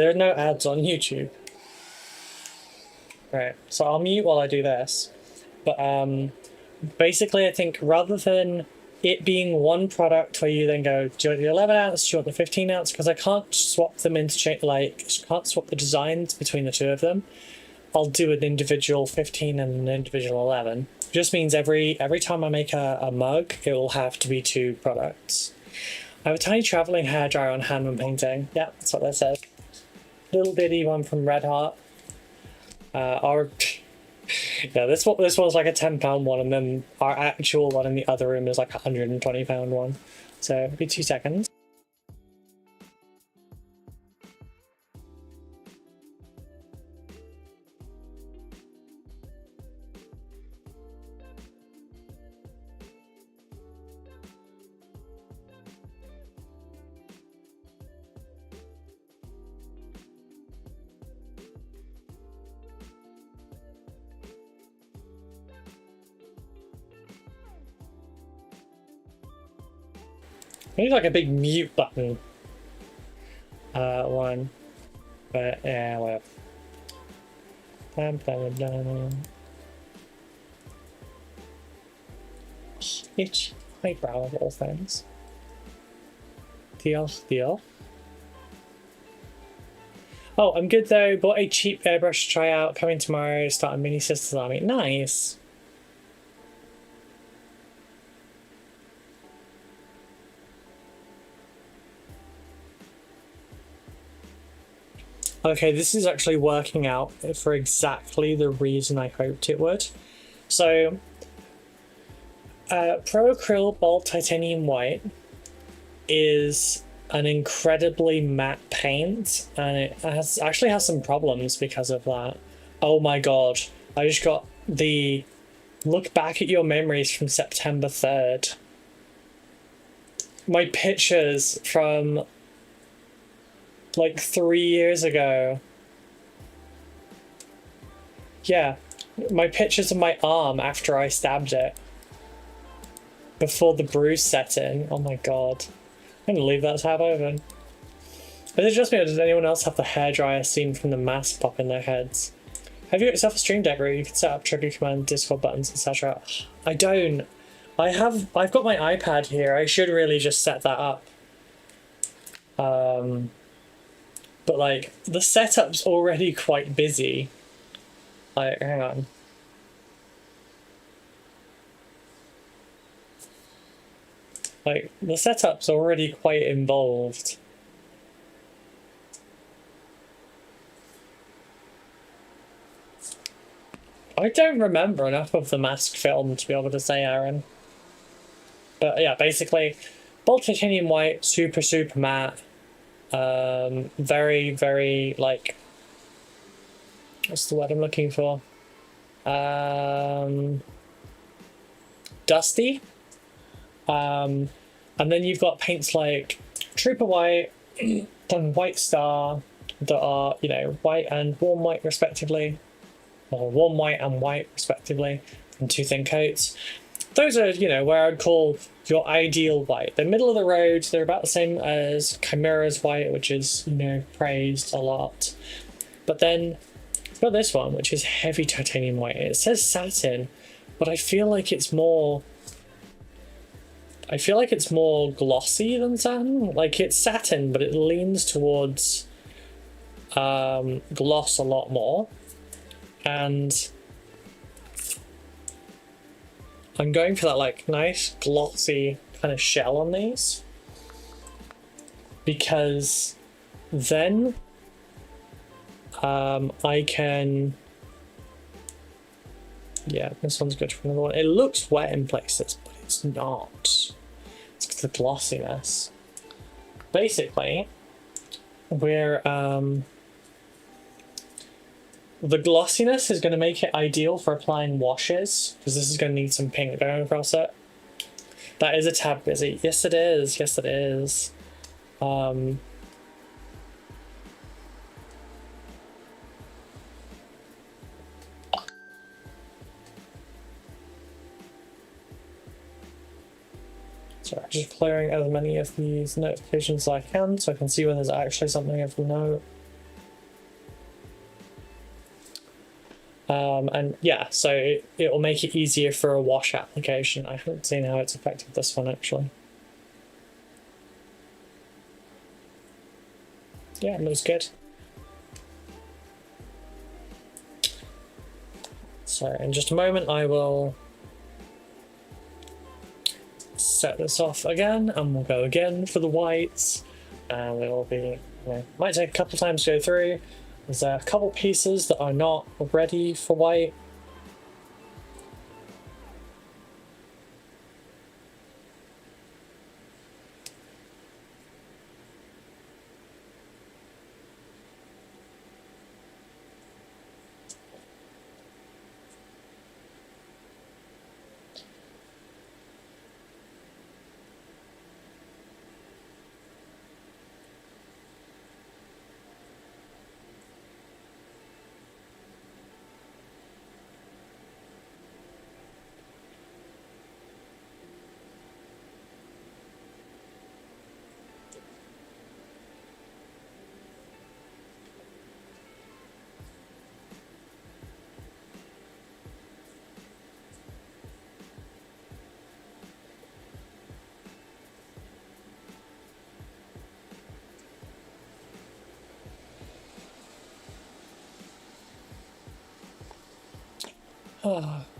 are no ads on YouTube. Right, so I'll mute while I do this. But basically I think rather than it being one product where you then go, do you want the 11 ounce, do you want the 15 ounce? Because I can't swap them interchange, like, can't swap the designs between the two of them. I'll do an individual 15 and an individual 11. It just means every time I make a mug, it will have to be two products. I have a tiny travelling hairdryer on hand when painting. Yeah, that's what that says. Little bitty one from Red Heart. Yeah, this one's like a £10 one, and then our actual one in the other room is like a £120 one. So it'll be 2 seconds. I need like a big mute button one, but yeah, whatever. It's eyebrow of all things. Deal. Oh, I'm good though. Bought a cheap airbrush to try out. Coming tomorrow. Start a mini Sisters Army. Nice. Okay, this is actually working out for exactly the reason I hoped it would. So, Pro Acryl Bold Titanium White is an incredibly matte paint, and it actually has some problems because of that. Oh my god, I just got the look back at your memories from September 3rd. My pictures from like 3 years ago. Yeah, my pictures of my arm after I stabbed it. Before the bruise set in. Oh my god. I'm gonna leave that tab open. Is it just me, or does anyone else have the hairdryer scene from the mask pop in their heads? Have you got yourself a stream deck where you can set up trigger command, Discord buttons, etc.? I don't. I've got my iPad here. I should really just set that up. But like, the setup's already quite busy. Like, hang on. Like, the setup's already quite involved. I don't remember enough of the mask film to be able to say, Aaron. But yeah, basically, Bold Titanium White, super matte. Very, very, like, what's the word I'm looking for? Dusty. And then you've got paints like Trooper White and White Star that are, you know, white and warm white respectively, or warm white and white respectively, and 2 thin coats. Those are, you know, where I'd call your ideal white. They're middle of the road. They're about the same as Chimera's white, which is, you know, praised a lot. But then you've got this one, which is heavy titanium white. It says satin, but I feel like it's more glossy than satin. Like, it's satin, but it leans towards gloss a lot more. And I'm going for that, like, nice glossy kind of shell on these, because then I can, yeah, this one's good for another one. It looks wet in places, but it's not. It's the glossiness. Basically, we're the glossiness is going to make it ideal for applying washes, because this is going to need some pink going across it. That is a tad busy. Yes, it is. Yes, it is. So I'm just clearing as many of these notifications as I can, so I can see when there's actually something of note. And yeah, so it will make it easier for a wash application. I haven't seen how it's affected this one actually. Yeah, it looks good. So in just a moment I will set this off again and we'll go again for the whites, and it will be, might take a couple of times to go through. There's a couple pieces that are not ready for white.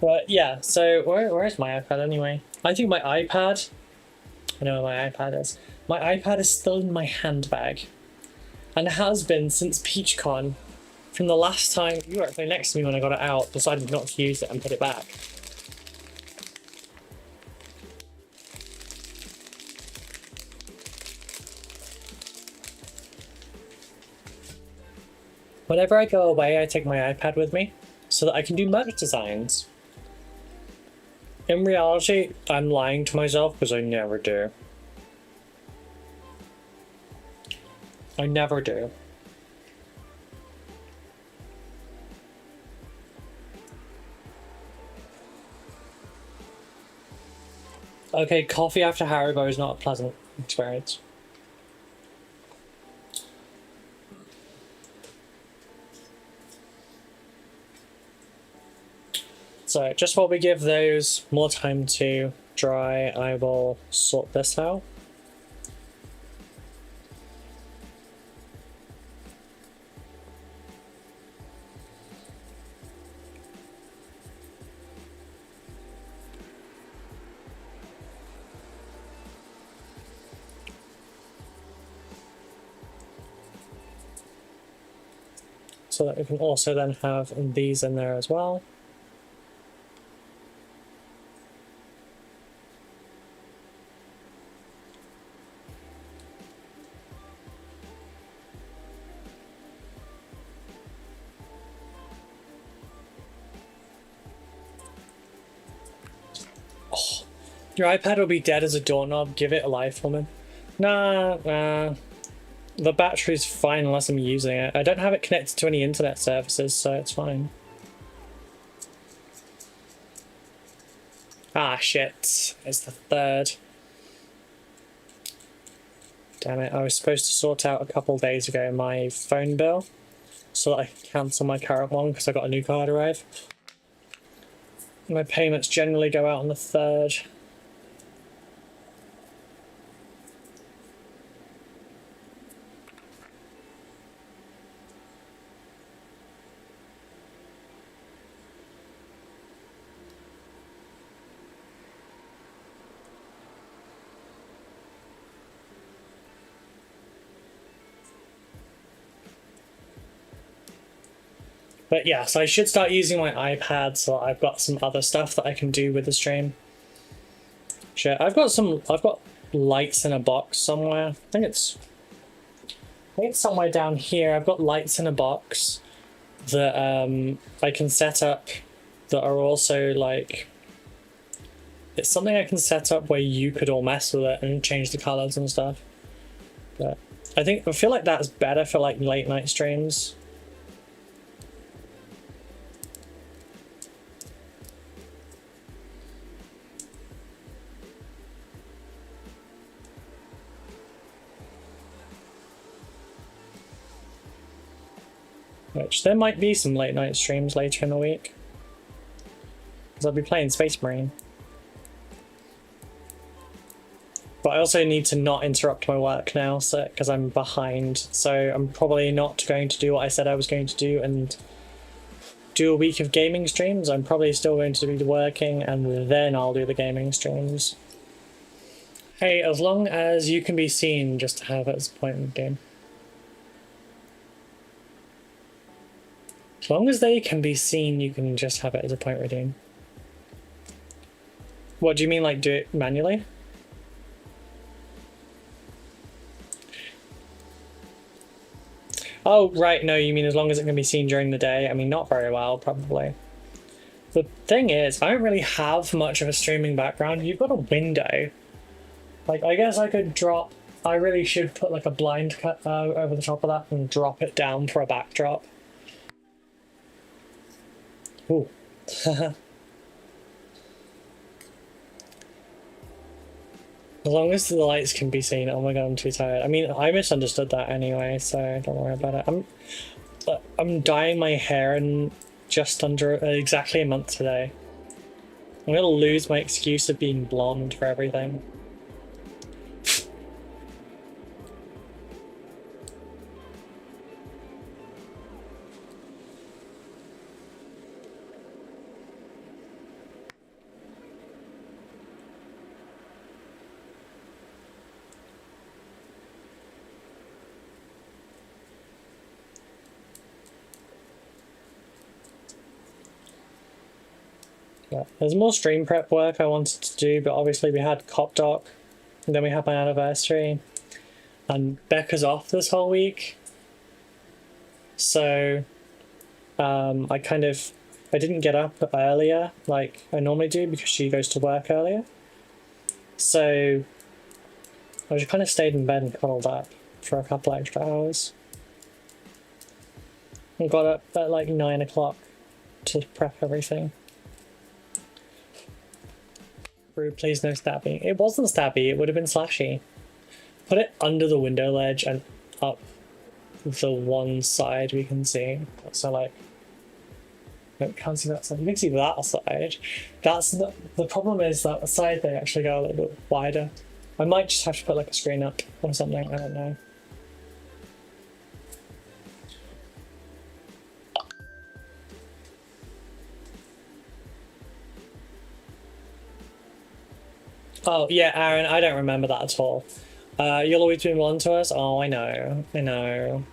But yeah, so where's my iPad anyway? I think my iPad, I know where my iPad is. My iPad is still in my handbag, and has been since PeachCon. From the last time you were actually next to me when I got it out, decided not to use it and put it back. Whenever I go away, I take my iPad with me so that I can do merch designs. In reality, I'm lying to myself because I never do. I never do. Okay, coffee after Haribo is not a pleasant experience. So just while we give those more time to dry, I will sort this out. So that we can also then have these in there as well. Oh, your iPad will be dead as a doorknob. Give it a life, woman. Nah. The battery's fine unless I'm using it. I don't have it connected to any internet services, so it's fine. Ah, shit. It's the 3rd. Damn it, I was supposed to sort out a couple days ago my phone bill so that I can cancel my current one because I got a new card arrive. My payments generally go out on the 3rd. But yeah, so I should start using my iPad so I've got some other stuff that I can do with the stream. Shit, I've got lights in a box somewhere. I think it's somewhere down here. I've got lights in a box that I can set up that are also like, it's something I can set up where you could all mess with it and change the colors and stuff. But I feel like that's better for like late night streams. which there might be some late night streams later in the week. Because I'll be playing Space Marine. But I also need to not interrupt my work now, so because I'm behind. So I'm probably not going to do what I said I was going to do and do a week of gaming streams. I'm probably still going to be working and then I'll do the gaming streams. Hey, as long as you can be seen, just to have it as a point in the game. As long as they can be seen, you can just have it as a point redeem. What do you mean, like do it manually? Oh, right, no, you mean as long as it can be seen during the day? I mean, not very well, probably. The thing is, I don't really have much of a streaming background. You've got a window. Like, I guess I could drop... I really should put, like, a blind cut over the top of that and drop it down for a backdrop. Ooh. As long as the lights can be seen. Oh my god, I'm too tired. I mean, I misunderstood that anyway, so don't worry about it. I'm dyeing my hair in just under exactly a month today. I'm gonna lose my excuse of being blonde for everything. Yeah. There's more stream prep work I wanted to do, but obviously we had Cop Doc, and then we had my anniversary, and Becca's off this whole week. So, I didn't get up earlier like I normally do because she goes to work earlier. So, I just kind of stayed in bed and cuddled up for a couple extra hours. And got up at like 9 o'clock to prep everything. Please no stabby. It wasn't stabby, it would have been slashy. Put it under the window ledge and up the one side we can see. So like, no, can't see that side. You can see that side. That's the problem is that side they actually go a little bit wider. I might just have to put like a screen up or something, I don't know. Oh, yeah, Aaron, I don't remember that at all. You'll always be one to us? Oh, I know. I know.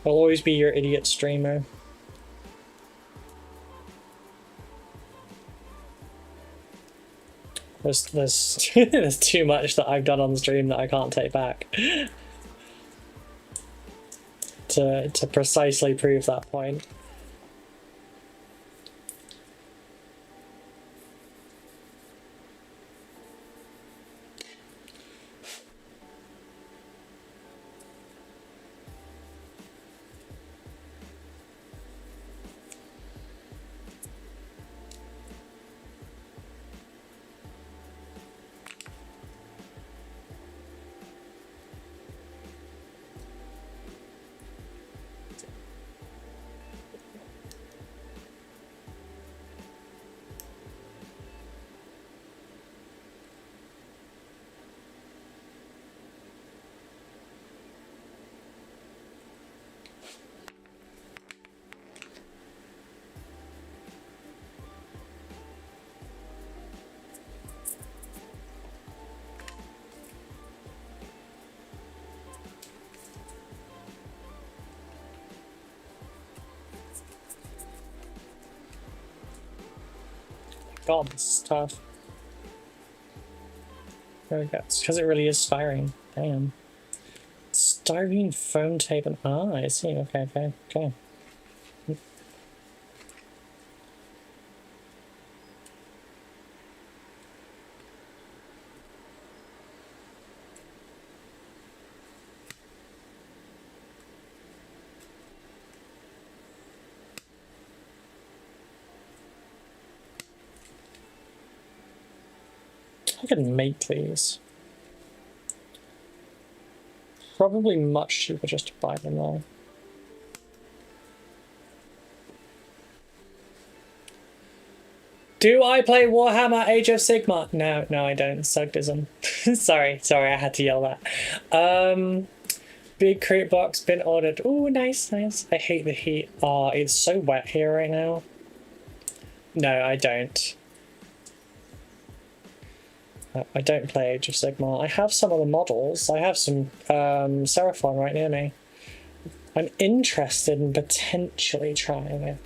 I'll always be your idiot streamer. There's there's too much that I've done on the stream that I can't take back. to precisely prove that point. God, this is tough. There we go. It's because it really is firing. Damn. Styrene foam tape and I see. Okay. I can make these. Probably much cheaper just to buy them all. Do I play Warhammer Age of Sigmar? No, I don't. Sugdism. sorry, I had to yell that. Big crate box been ordered. Ooh, nice. I hate the heat. Oh, it's so wet here right now. No, I don't. I don't play Age of Sigmar. I have some of the models. I have some Seraphon right near me. I'm interested in potentially trying it.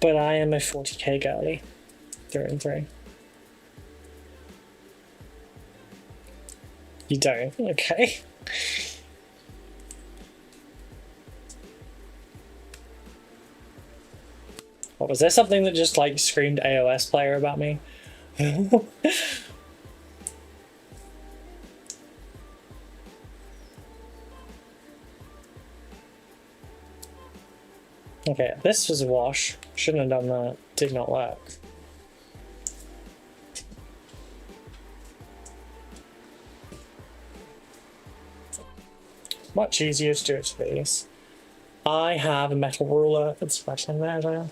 But I am a 40k girly, through and through. You don't? Okay. What was there something that just like screamed AOS player about me? Okay, this was a wash. Shouldn't have done that. Did not work. Much easier to do it to these. I have a metal ruler that's right in there now.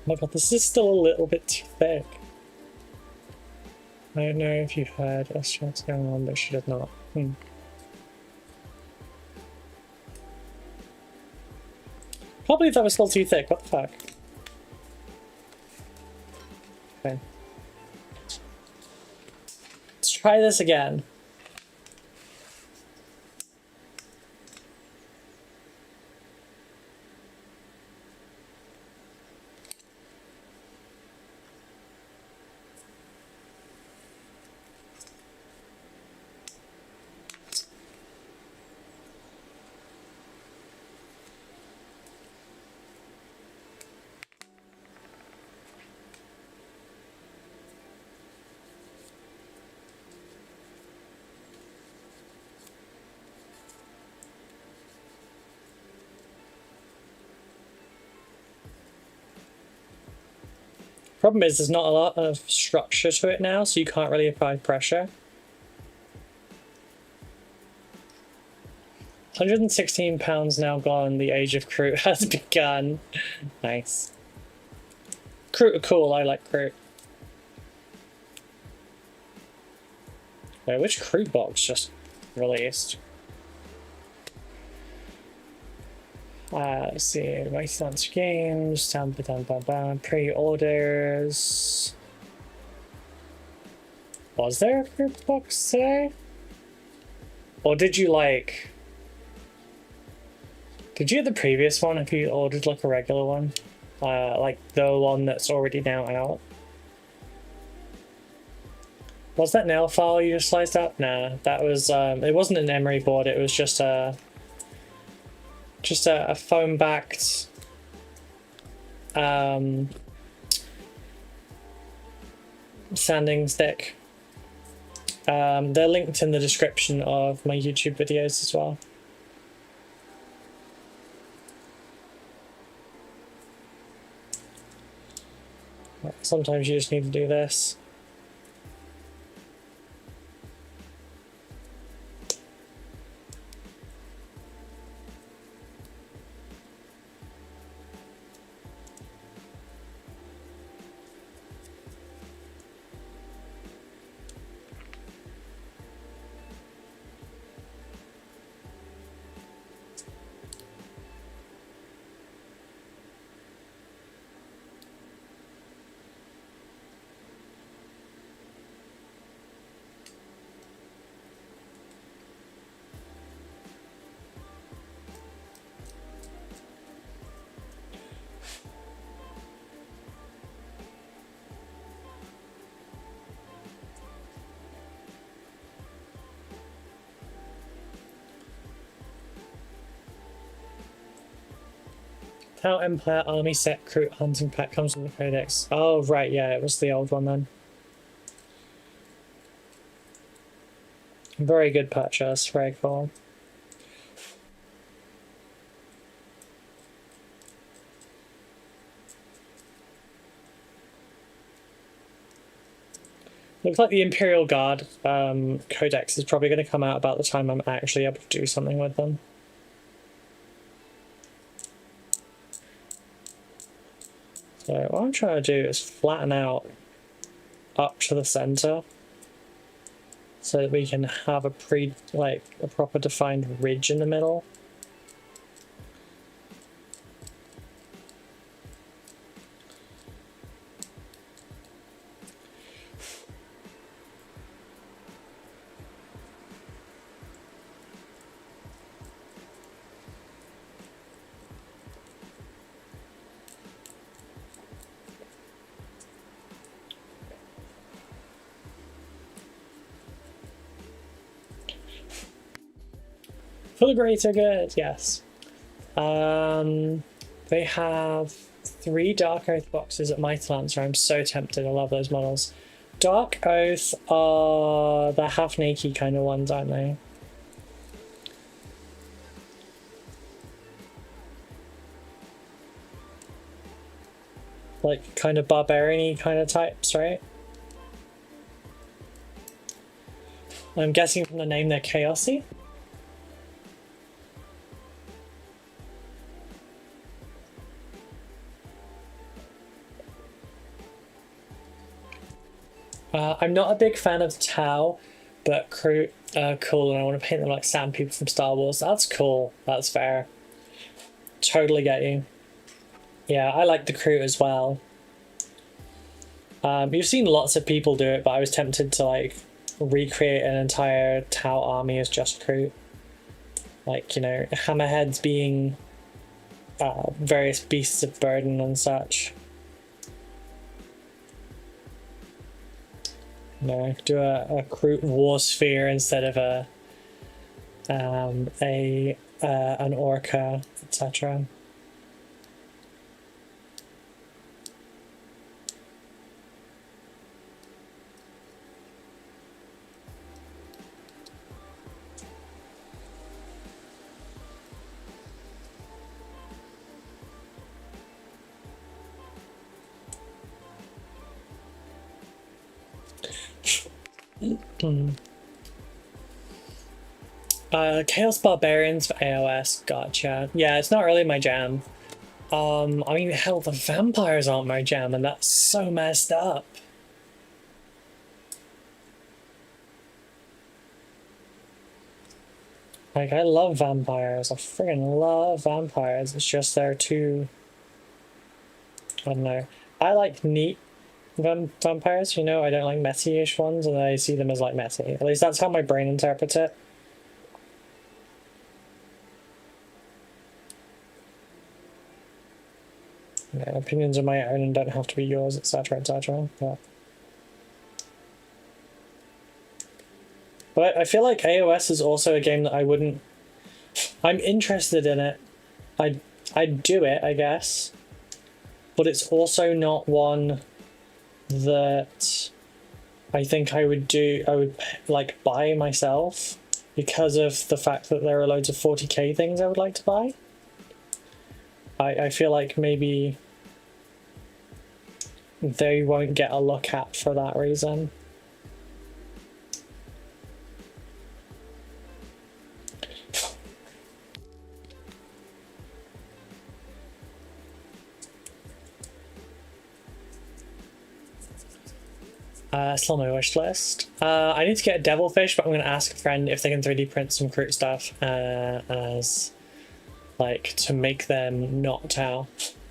Oh my god, this is still a little bit too thick. I don't know if you heard us what's going on, but she did not. Can't believe that was still too thick, what the fuck? Okay. Let's try this again. Problem is, there's not a lot of structure to it now, so you can't really apply pressure. 116 pounds now gone, the age of Kroot has begun. Nice. Kroot are cool, I like Kroot. Wait, which Kroot box just released? Let's see, Redgrass Games, pre-orders. Was there a Kroot box today? Or did you like... Did you get the previous one if you ordered like a regular one? Like the one that's already now out? Was that nail file you just sliced up? Nah, that was, it wasn't an emery board, it was just a foam-backed sanding stick. They're linked in the description of my YouTube videos as well. Sometimes you just need to do this. How Empire Army set Recruit Hunting Pack comes in the Codex. Oh, right, yeah, it was the old one then. Very good purchase, very cool. Looks like the Imperial Guard Codex is probably going to come out about the time I'm actually able to do something with them. So what I'm trying to do is flatten out up to the center so that we can have a proper defined ridge in the middle. For the greater good, yes. They have 3 Dark Oath boxes at Mighty Lancer. I'm so tempted. I love those models. Dark Oath are the half-naked kind of ones, aren't they? Like, kind of barbarian-y kind of types, right? I'm guessing from the name they're chaosy. I'm not a big fan of Tau, but Crew cool, and I want to paint them like sand people from Star Wars. That's cool. That's fair. Totally get you. Yeah, I like the Crew as well. You've seen lots of people do it, but I was tempted to like recreate an entire Tau army as just Crew. Like, you know, hammerheads being various beasts of burden and such. No, do a Crew war sphere instead of an orca, etc. Chaos Barbarians for AOS, gotcha. Yeah, it's not really my jam. I mean, hell, the vampires aren't my jam, and that's so messed up. Like, I love vampires. I friggin' love vampires. It's just they're too... I don't know. I like neat vampires, you know? I don't like messy-ish ones, and I see them as, like, messy. At least that's how my brain interprets it. Yeah, opinions are my own and don't have to be yours, etc., etc. But I feel like AOS is also a game that I wouldn't... I'm interested in it. I'd do it, I guess. But it's also not one that I think I would like buy myself because of the fact that there are loads of 40k things I would like to buy. I feel like maybe they won't get a look at for that reason. Still on my wish list. I need to get a devilfish, but I'm going to ask a friend if they can 3D print some Crew stuff as like to make them not Tau.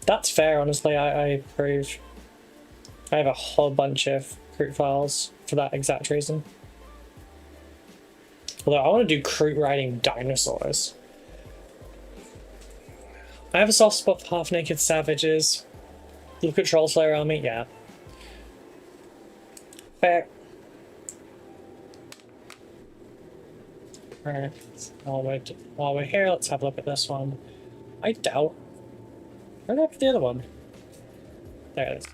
That's fair, honestly. I approve. I have a whole bunch of Crew files for that exact reason. Although I want to do Crew riding dinosaurs. I have a soft spot for half-naked savages. Look at Troll Slayer army, yeah. Fair. Alright, while we're here, let's have a look at this one. I doubt Where did I put the other one? There it is.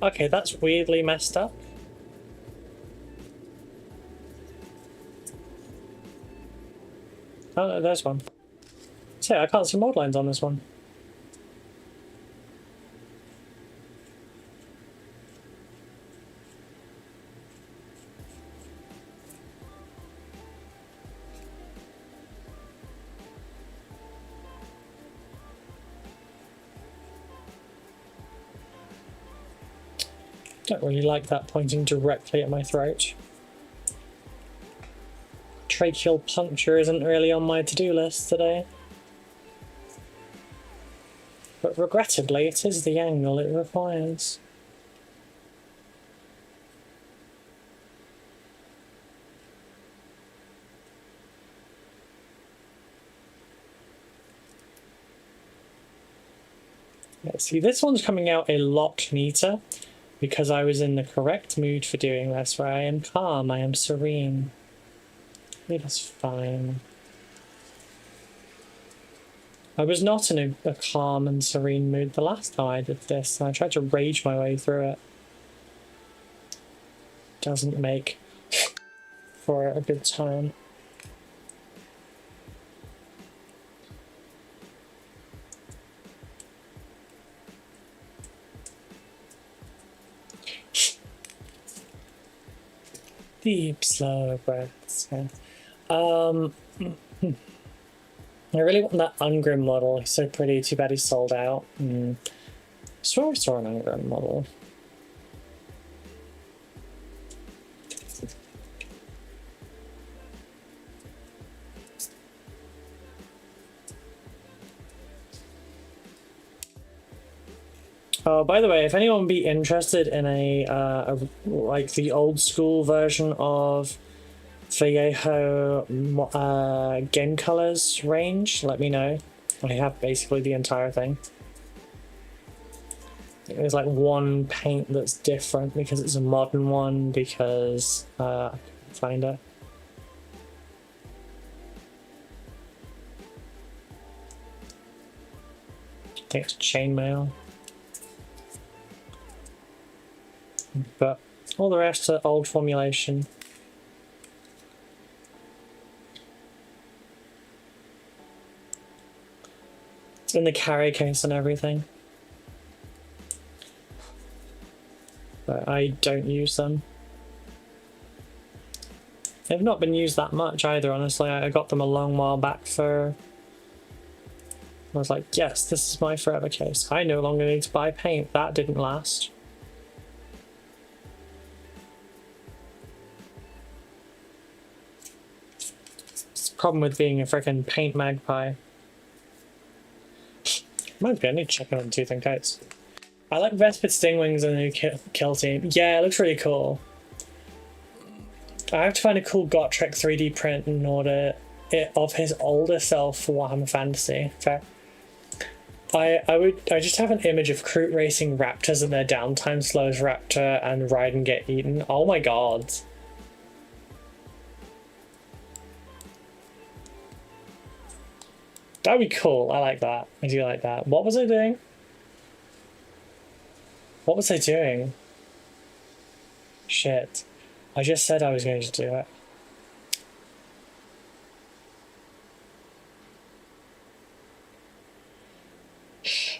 Okay, that's weirdly messed up. Oh, no, there's one. So I can't see mod lines on this one. Don't really like that pointing directly at my throat. Tracheal puncture isn't really on my to-do list today. But regrettably, it is the angle it requires. Let's see, this one's coming out a lot neater because I was in the correct mood for doing this, where I am calm, I am serene. It is fine. I was not in a calm and serene mood the last time I did this, and I tried to rage my way through it. Doesn't make for a good time. Deep, slow breaths. Yeah. I really want that Ungrim model. He's so pretty. Too bad he's sold out. Swear I saw an Ungrim model. Oh, by the way, if anyone would be interested in a like the old school version of Vallejo game colors range, let me know. I have basically the entire thing. There's like one paint that's different because it's a modern one, because I can't find it. I think it's chainmail. But all the rest are old formulation. It's in the carry case and everything. But I don't use them. They've not been used that much either, honestly. I got them a long while back for... I was like, yes, this is my forever case. I no longer need to buy paint. That didn't last. Problem with being a freaking paint magpie. Might be, I need to check on Tooth and Coats. I like Vespid Stingwings and the new kill team. Yeah, it looks really cool. I have to find a cool Gotrek 3D print in order of his older self for Warhammer Fantasy. Fair. I just have an image of Kroot racing raptors and their downtime slows raptor and ride and get eaten. Oh my god. That'd be cool. I like that. I do like that. What was I doing? What was I doing? Shit. I just said I was going to do it.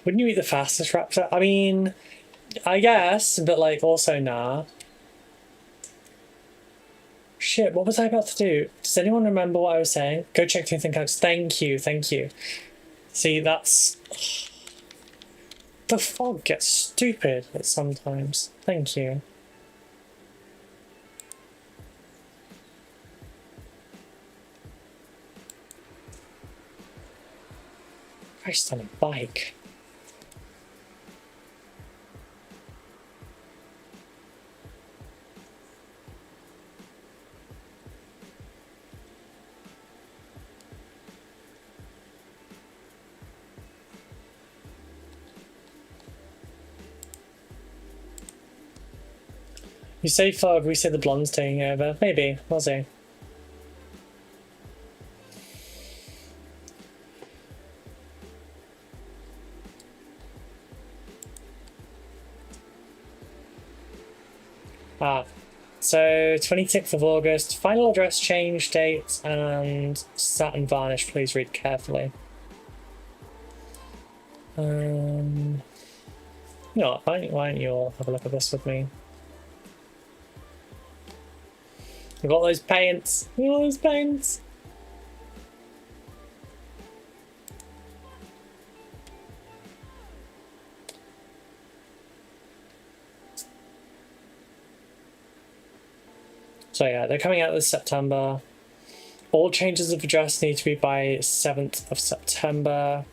Wouldn't you eat the fastest raptor? I mean, I guess, but like also nah. Shit, what was I about to do? Does anyone remember what I was saying? Go check Tooth and Coats. Thank you, thank you. See, that's... The fog gets stupid sometimes. Thank you. Christ on a bike. You say fog, we say the blonde's taking over. Maybe, we'll see. So 26th of August, final address change date and satin varnish, please read carefully. You know what, why don't you all have a look at this with me? We've got those paints, So yeah, they're coming out this September. All changes of address need to be by 7th of September.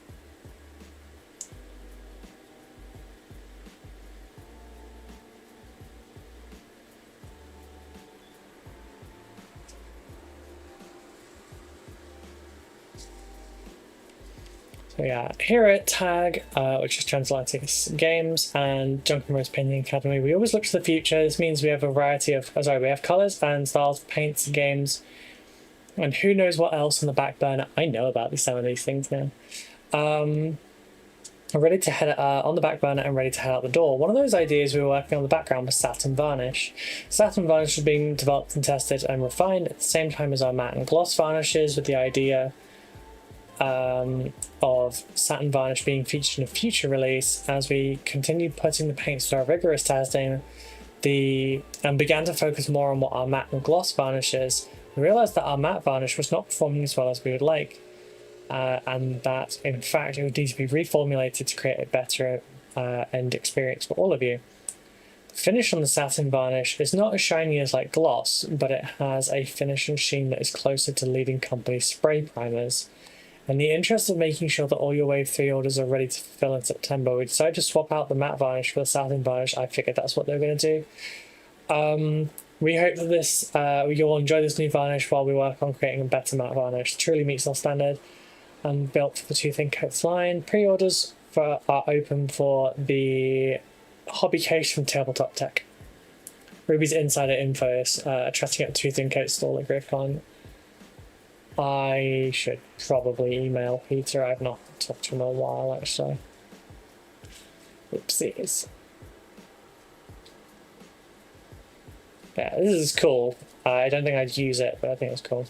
So yeah, here at TAG, which is Transatlantic Games, and Junk and Rose Painting Academy, we always look to the future. This means we have a variety of, we have colours and styles, paints, games, and who knows what else on the back burner. I know about some of these things now. I'm ready to head on the back burner and ready to head out the door. One of those ideas we were working on in the background was satin varnish. Satin varnish is being developed and tested and refined at the same time as our matte and gloss varnishes, with the idea of satin varnish being featured in a future release. As we continued putting the paints through our rigorous testing and began to focus more on what our matte and gloss varnish is, we realized that our matte varnish was not performing as well as we would like, and that in fact it would need to be reformulated to create a better end experience for all of you. The finish on the satin varnish is not as shiny as like gloss, but it has a finish and sheen that is closer to leading company spray primers. In the interest of making sure that all your Wave 3 orders are ready to fulfill in September, we decided to swap out the matte varnish for the satin varnish. I figured that's what they were going to do. We hope that you'll enjoy this new varnish while we work on creating a better matte varnish. It truly meets our standard and built for the Two Thin Coats line. Pre-orders are open for the hobby case from Tabletop Tech. Ruby's insider info is chatting at Two Thin Coats stall at GriffCon. I should probably email Peter. I've not talked to him in a while, actually. Oopsies. Yeah, this is cool. I don't think I'd use it, but I think it's cool.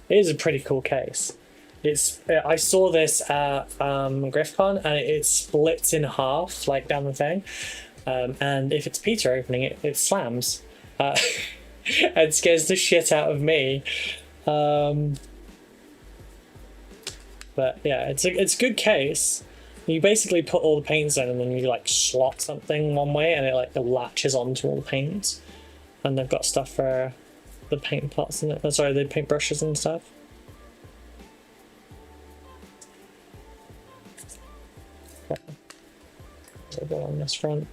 It is a pretty cool case. I saw this at GriffCon, and it splits in half, like down the thing. And if it's Peter opening it, it slams. And scares the shit out of me. But yeah, it's a good case. You basically put all the paints in and then you like slot something one way and it like latches onto all the paints. And they've got stuff for the paint pots in it. Sorry, the paint brushes and stuff. Okay. A bit on this front.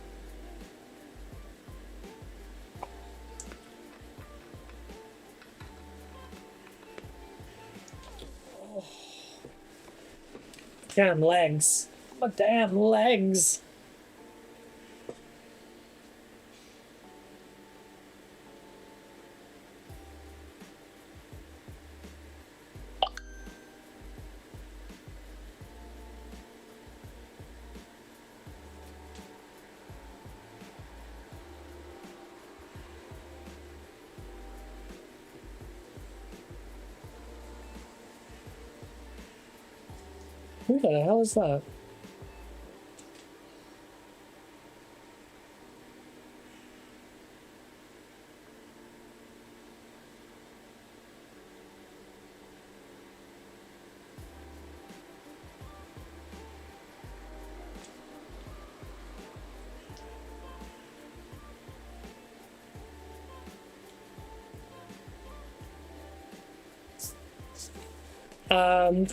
Damn legs. My damn legs. Who the hell is that?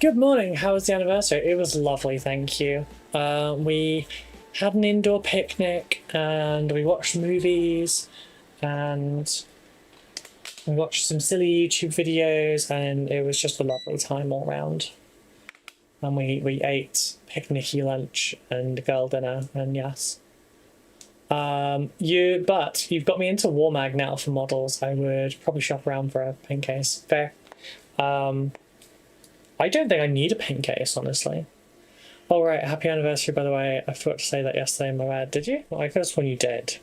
Good morning. How was the anniversary? It was lovely, thank you. We had an indoor picnic and we watched movies and we watched some silly YouTube videos, and it was just a lovely time all round. And we ate picnicky lunch and girl dinner, and yes. But you've got me into War Mag now for models. I would probably shop around for a paint case. Fair. I don't think I need a paint case, honestly. Oh, right, happy anniversary, by the way. I forgot to say that yesterday in my bad. Did you? Well, I guess when you did.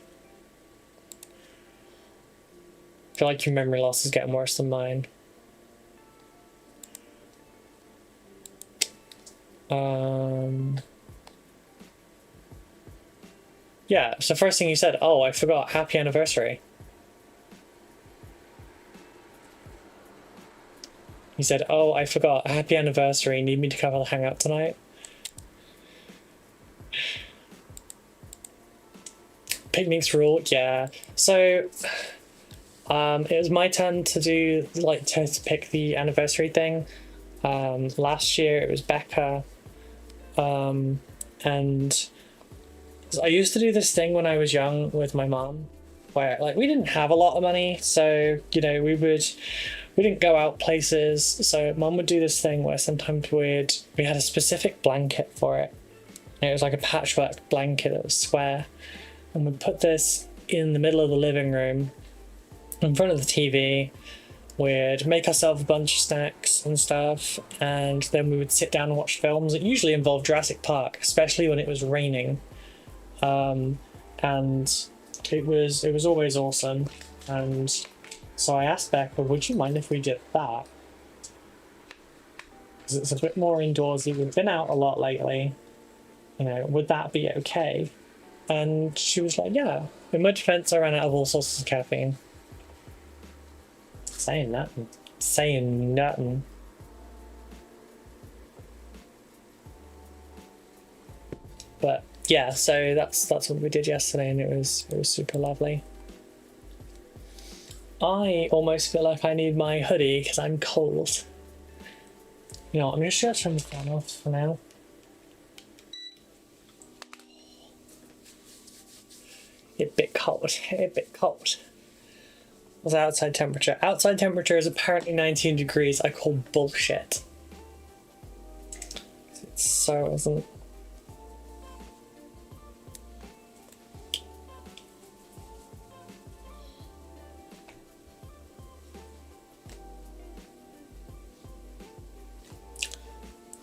I feel like your memory loss is getting worse than mine. Yeah, so first thing you said, oh, I forgot, happy anniversary. He said, oh, I forgot, happy anniversary, need me to cover the hangout tonight? Picnics rule, yeah. So, it was my turn to do, like, to pick the anniversary thing. Last year it was Becca, and I used to do this thing when I was young with my mom, where, like, we didn't have a lot of money, so, you know, we didn't go out places, so mom would do this thing where sometimes we had a specific blanket for it. And it was like a patchwork blanket that was square, and we'd put this in the middle of the living room in front of the TV. We'd make ourselves a bunch of snacks and stuff, and then we would sit down and watch films. It usually involved Jurassic Park, especially when it was raining. And it was always awesome. And so I asked Becca, would you mind if we did that? Because it's a bit more indoorsy. We've been out a lot lately. You know, would that be okay? And she was like, yeah. In my defense, I ran out of all sources of caffeine. Saying nothing. But yeah, so that's what we did yesterday, and it was super lovely. I almost feel like I need my hoodie because I'm cold. You know, I'm just gonna turn the fan off for now. It's a bit cold. What's the outside temperature? Outside temperature is apparently 19 degrees. I call bullshit. It so isn't.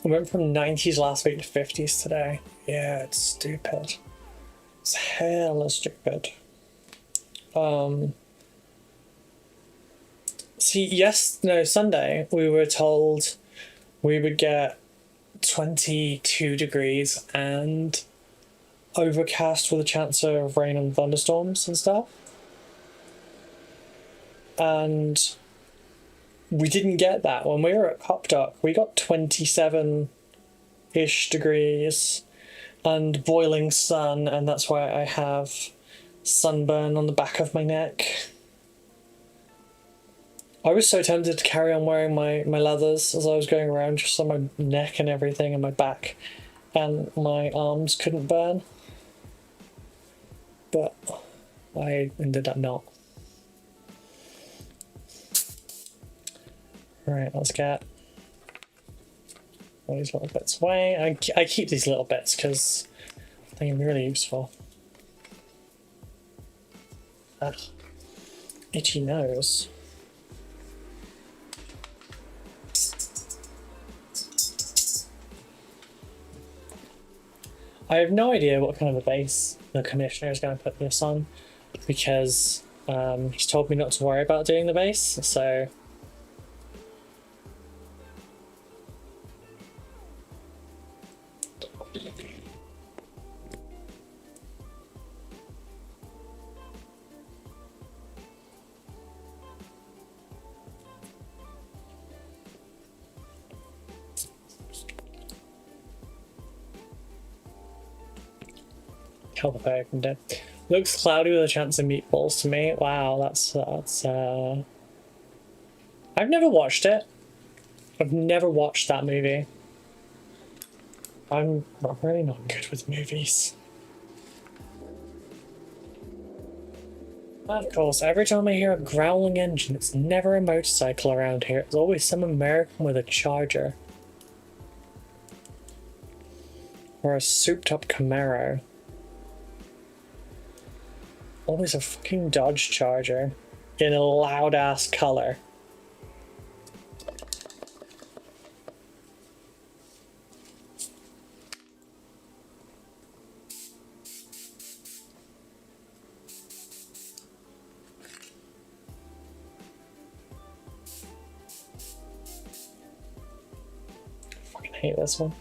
I went from 90s last week to 50s today. Yeah, it's stupid. It's hella stupid. Sunday we were told we would get 22 degrees and overcast with a chance of rain and thunderstorms and stuff. And we didn't get that. When we were at Copdock, we got 27-ish degrees and boiling sun, and that's why I have sunburn on the back of my neck. I was so tempted to carry on wearing my leathers as I was going around, just on my neck and everything and my back, and my arms couldn't burn. But I ended up not. Right, let's get all these little bits away. I keep these little bits because I think they're really useful. Ugh. Itchy nose. I have no idea what kind of a base the commissioner is going to put this on, because he's told me not to worry about doing the base, so looks cloudy with a chance of meatballs to me. Wow, that's I've never watched it. I've never watched that movie. I'm really not good with movies. Of course, every time I hear a growling engine, it's never a motorcycle around here. It's always some American with a Charger. Or a souped up Camaro. Always a fucking Dodge Charger in a loud ass color. Fucking hate this one.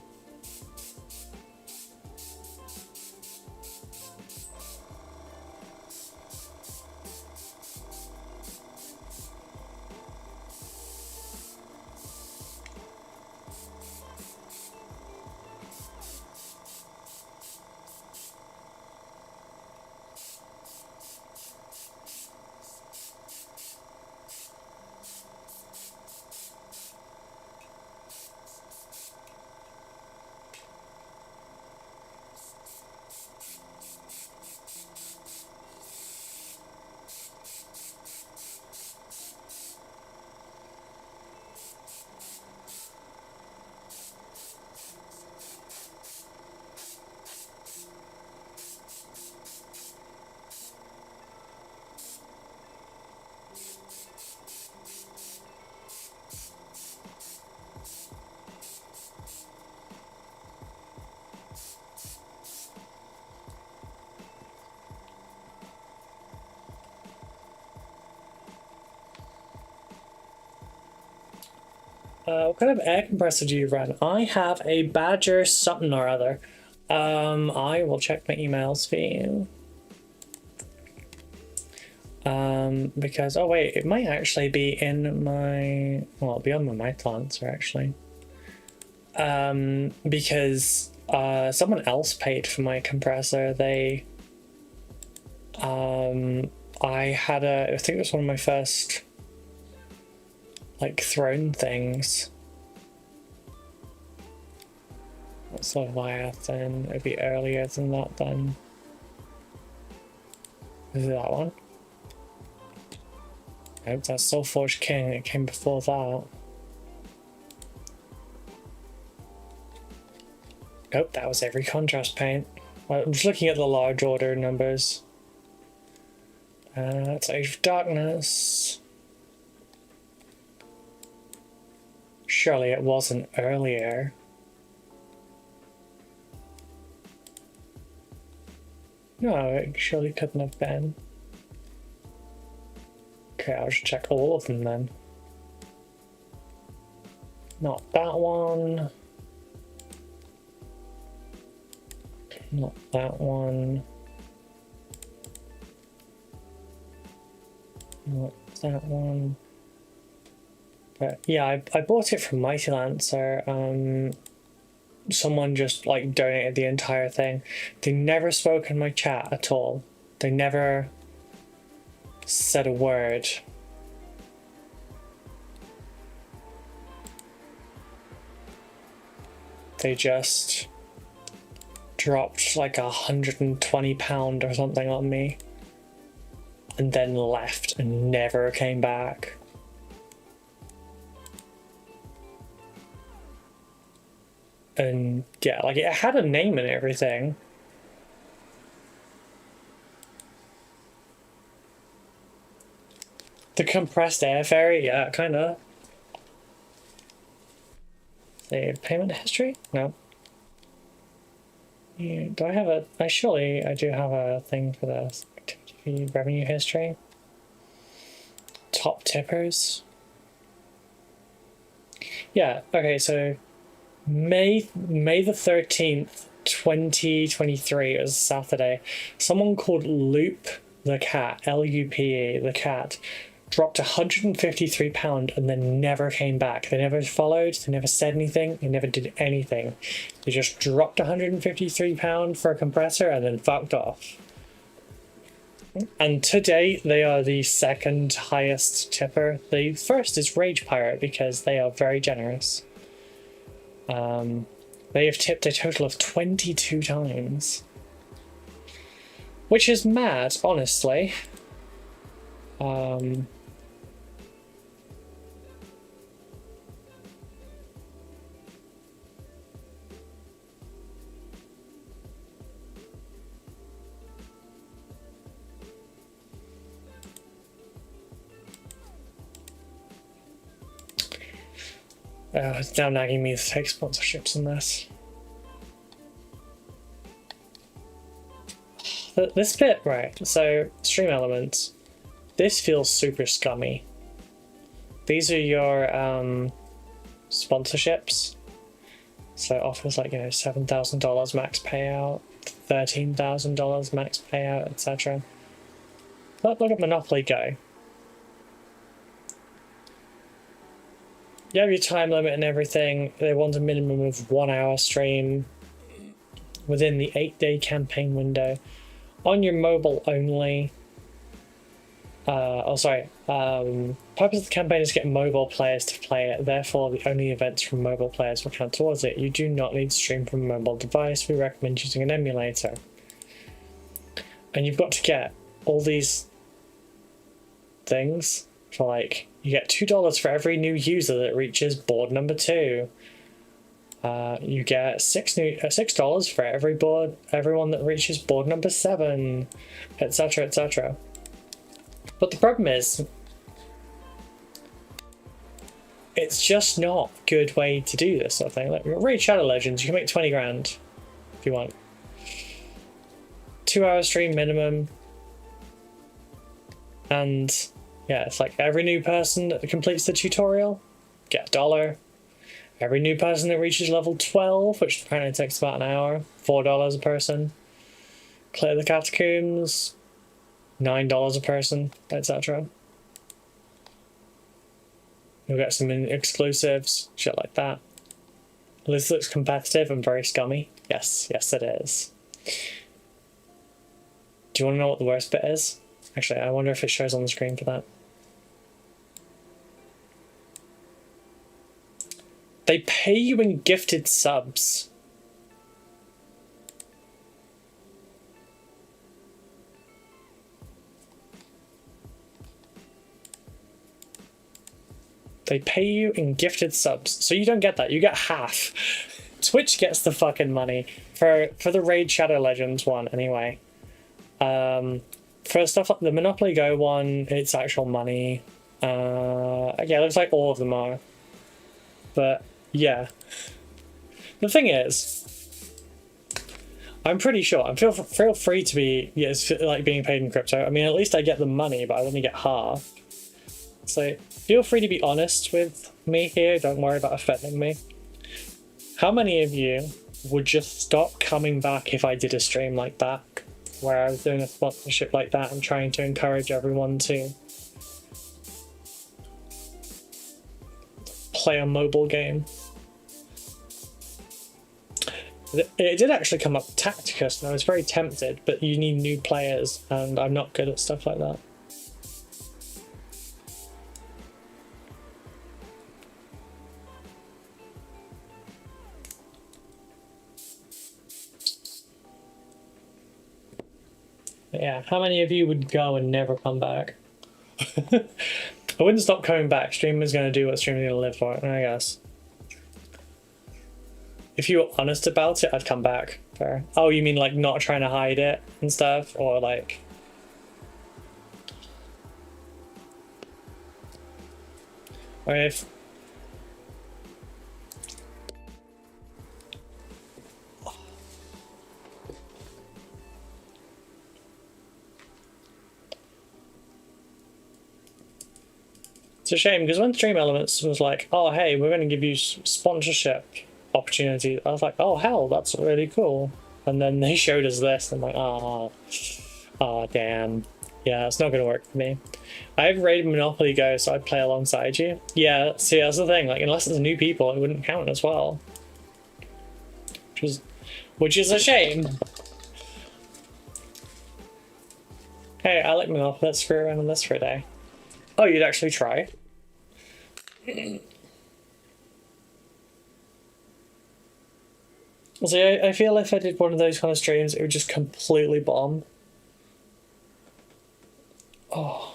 What kind of air compressor do you run? I have a Badger something or other. I will check my emails for you. Because, oh wait, it might actually be in my, well, it'll be on my Planter actually. Because someone else paid for my compressor. They, I had a, I think it was one of my first like throne things. What's Leviathan? It'd be earlier than that then. Is it that one? Nope, that's Soulforged King. It came before that. Nope, that was every contrast paint. I'm just looking at the large order numbers. That's Age of Darkness. Surely it wasn't earlier. No, it surely couldn't have been. Okay, I'll just check all of them then. Not that one. Not that one. Not that one. But yeah, I bought it from Mighty Lancer. Someone just like donated the entire thing. They never spoke in my chat at all. They never said a word. They just dropped like £120 or something on me and then left and never came back. And yeah, like it had a name and everything. The compressed air fairy, yeah, kinda. The payment history? No. Yeah, do I have a? I do have a thing for this. Revenue history. Top tippers. Yeah. Okay. So May the 13th, 2023. It was Saturday. Someone called Loop the cat, Lupe the cat, dropped £153 and then never came back. They never followed, they never said anything, they never did anything. They just dropped £153 for a compressor and then fucked off. And to date, they are the second highest tipper. The first is Rage Pirate because they are very generous. They have tipped a total of 22 times. Which is mad, honestly. It's now nagging me to take sponsorships on this. This bit, right, so stream elements. This feels super scummy. These are your sponsorships. So it offers like, you know, $7,000 max payout, $13,000 max payout, etc. But look at Monopoly Go. You have your time limit and everything. They want a minimum of 1 hour stream within the 8-day campaign window. On your mobile only. Purpose of the campaign is to get mobile players to play it. Therefore, the only events from mobile players will count towards it. You do not need to stream from a mobile device. We recommend using an emulator. And you've got to get all these things for like, you get $2 for every new user that reaches board number 2. You get $6 for everyone that reaches board number 7, etc., etc. But the problem is, it's just not a good way to do this sort of thing. Like Raid Shadow Legends, you can make 20 grand if you want. 2 hour stream minimum, and yeah, it's like every new person that completes the tutorial get $1. Every new person that reaches level 12, which apparently takes about an hour, $4 a person. Clear the catacombs, $9 a person, etc. You'll get some exclusives, shit like that. This looks competitive and very scummy. Yes, yes it is. Do you want to know what the worst bit is? Actually, I wonder if it shows on the screen for that. They pay you in gifted subs. They pay you in gifted subs. So you don't get that. You get half. Twitch gets the fucking money. For the Raid Shadow Legends one, anyway. For stuff like the Monopoly Go one, it's actual money. Yeah, it looks like all of them are. But yeah, the thing is, I'm pretty sure. I feel free to be, yeah, it's like being paid in crypto. I mean, at least I get the money, but I only get half. So feel free to be honest with me here. Don't worry about offending me. How many of you would just stop coming back if I did a stream like that, where I was doing a sponsorship like that and trying to encourage everyone to play a mobile game? It did actually come up Tacticus, and I was very tempted, but you need new players, and I'm not good at stuff like that. But yeah, how many of you would go and never come back? I wouldn't stop coming back. Streamer's going to do what streamer's going to live for, I guess. If you were honest about it, I'd come back. Fair. Oh, you mean like not trying to hide it and stuff? Or like... Or if... It's a shame, because when Stream Elements was like, oh hey, we're going to give you sponsorship opportunity, I was like, oh hell, that's really cool. And then they showed us this, and I'm like, oh damn. Yeah, it's not going to work for me. I've raided Monopoly Go, so I'd play alongside you. Yeah, see, that's the thing, like, unless it's new people, it wouldn't count as well. Which is a shame. Hey, I like Monopoly, let's screw around on this for a day. Oh, you'd actually try? See, I feel if I did one of those kind of streams, it would just completely bomb. Oh.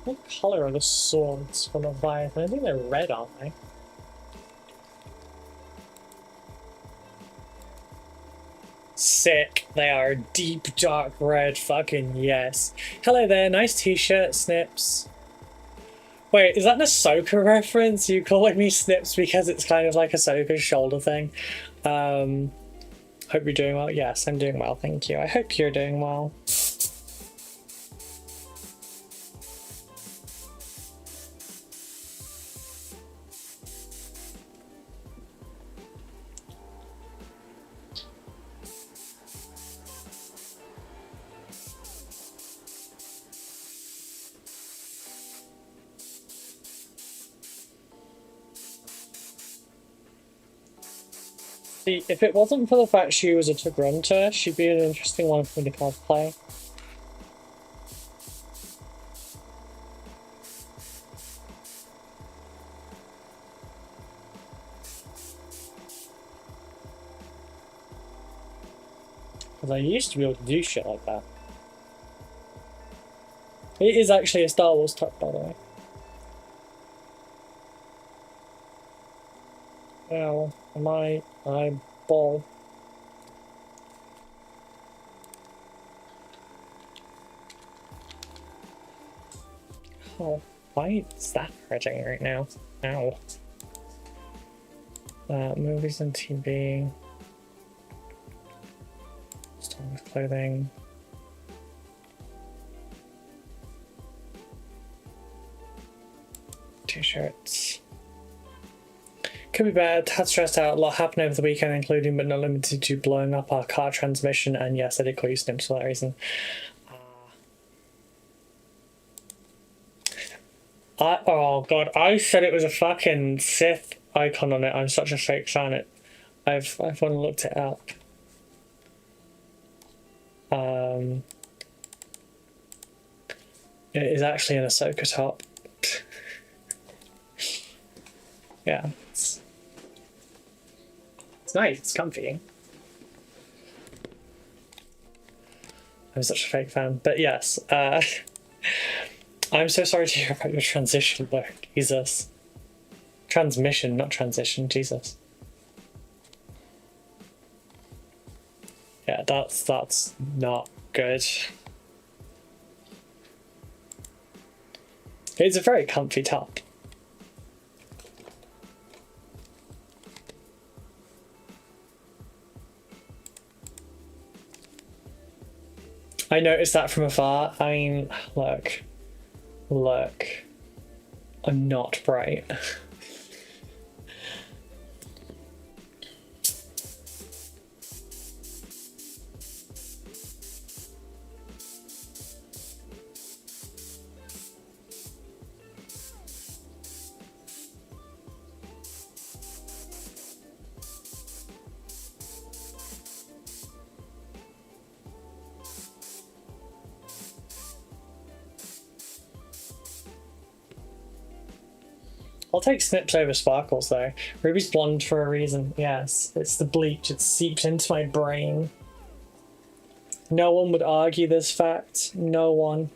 What colour are the swords from Leviathan? I think they're red, aren't they? Sick. They are deep dark red. Fucking yes. Hello there. Nice t-shirt, Snips. Wait, is that an Ahsoka reference? You calling me Snips because it's kind of like Ahsoka's shoulder thing? Hope you're doing well. Yes, I'm doing well, thank you. I hope you're doing well. See, if it wasn't for the fact she was a Tigrunta, she'd be an interesting one for me to cosplay. Because I used to be able to do shit like that. It is actually a Star Wars tuck, by the way. Ow, my eyeball. Oh, why is that hurting right now? Ow. Movies and TV. Star Wars clothing. T-shirts. Could be bad. Had stressed out. A lot happened over the weekend, including but not limited to blowing up our car transmission. And yes, I did call you Snips for that reason. Oh god, I said it was a fucking Sith icon on it. I'm such a fake fan. I've gone and looked it up. It is actually an Ahsoka top. Yeah. It's nice, it's comfy. I'm such a fake fan. But yes, I'm so sorry to hear about your transition though. Jesus. Transmission, not transition, Jesus. Yeah, that's not good. It's a very comfy top. I noticed that from afar. I mean, look. I'm not bright. I'll take Snips over Sparkles though. Ruby's blonde for a reason. Yes, it's the bleach. It's seeped into my brain. No one would argue this fact. No one.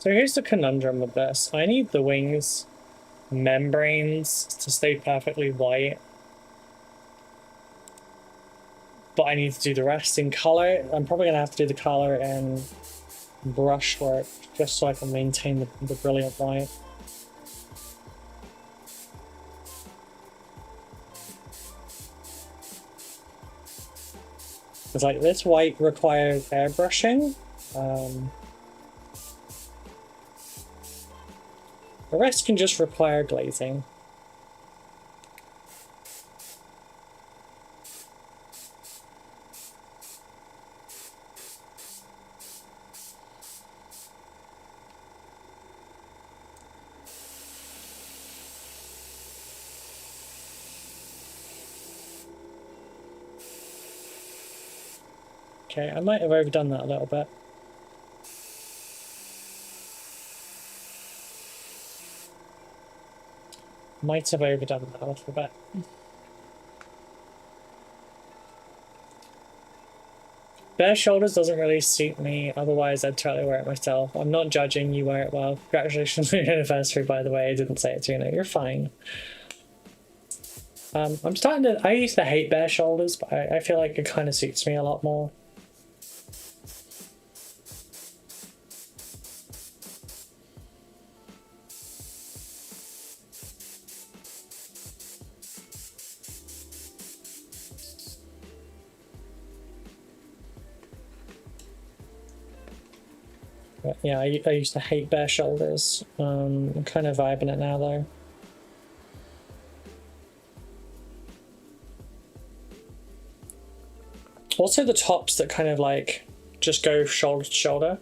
So here's the conundrum with this. I need the wings membranes to stay perfectly white. But I need to do the rest in color. I'm probably going to have to do the color in brushwork just so I can maintain the brilliant white. It's like this white requires airbrushing. The rest can just require glazing. Okay, I might have overdone that a little bit. Might have overdone that a little bit. Bare shoulders doesn't really suit me, otherwise I'd totally wear it myself. I'm not judging, you wear it well. Congratulations on your anniversary, by the way. I didn't say it to you, you're fine. I'm starting to... I used to hate bare shoulders, but I feel like it kind of suits me a lot more. But yeah, I used to hate bare shoulders. I'm kind of vibing it now, though. Also the tops that kind of like just go shoulder to shoulder.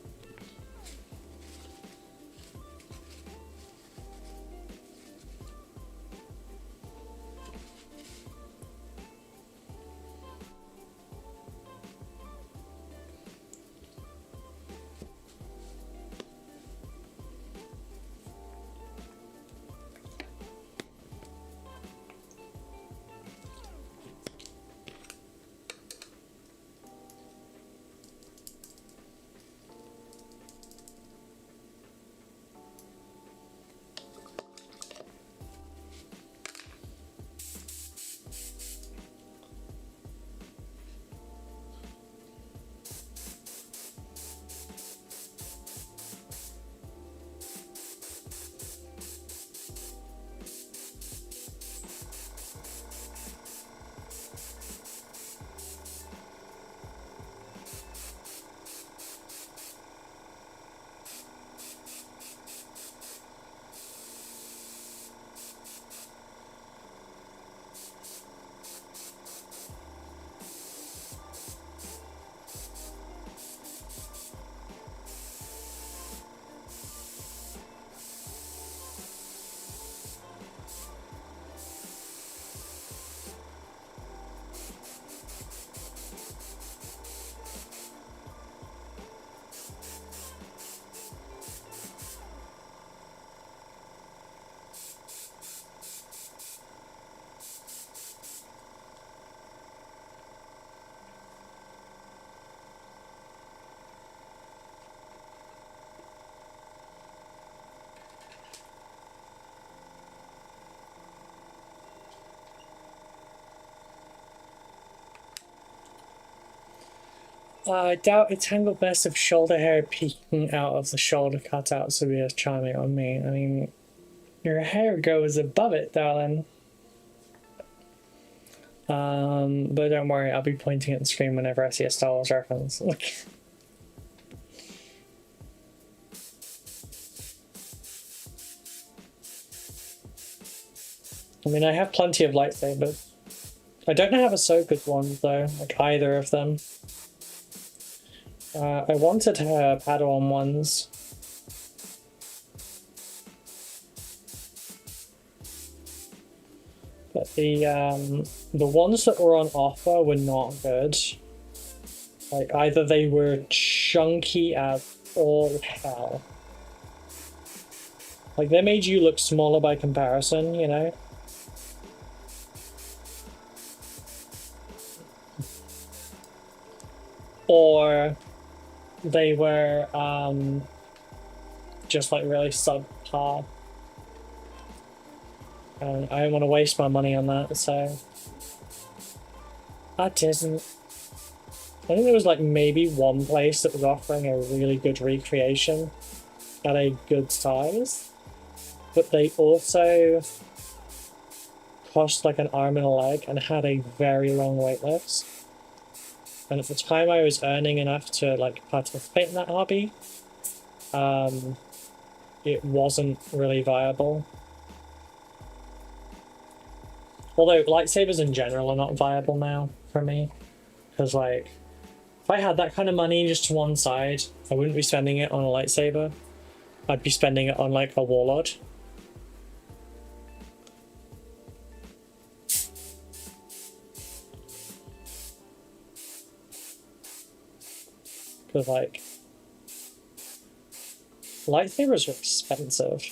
I doubt a tangled mess of shoulder hair peeking out of the shoulder cutouts would be as charming on me. I mean, your hair goes above it, darling. But don't worry, I'll be pointing at the screen whenever I see a Star Wars reference. I mean, I have plenty of lightsabers. I don't have Ahsoka's ones though, like either of them. I wanted her Padawan ones. But the ones that were on offer were not good. Like either they were chunky as all hell. Like they made you look smaller by comparison, you know? Or they were just like really subpar. And I don't want to waste my money on that, so I didn't. I think there was like maybe one place that was offering a really good recreation at a good size, but they also cost like an arm and a leg and had a very long wait list. And at the time I was earning enough to like participate in that hobby, it wasn't really viable. Although lightsabers in general are not viable now for me, because like if I had that kind of money just to one side, I wouldn't be spending it on a lightsaber. I'd be spending it on like a warlord. with like lightsabers are expensive.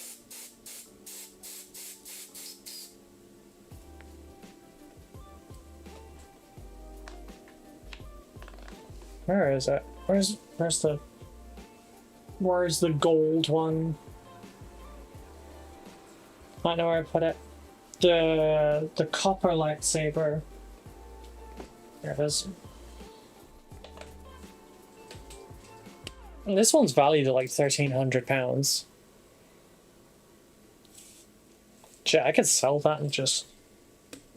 Where is it? Where's the gold one? I know where I put it. The copper lightsaber. There it is. And this one's valued at like £1,300. Shit, I could sell that and just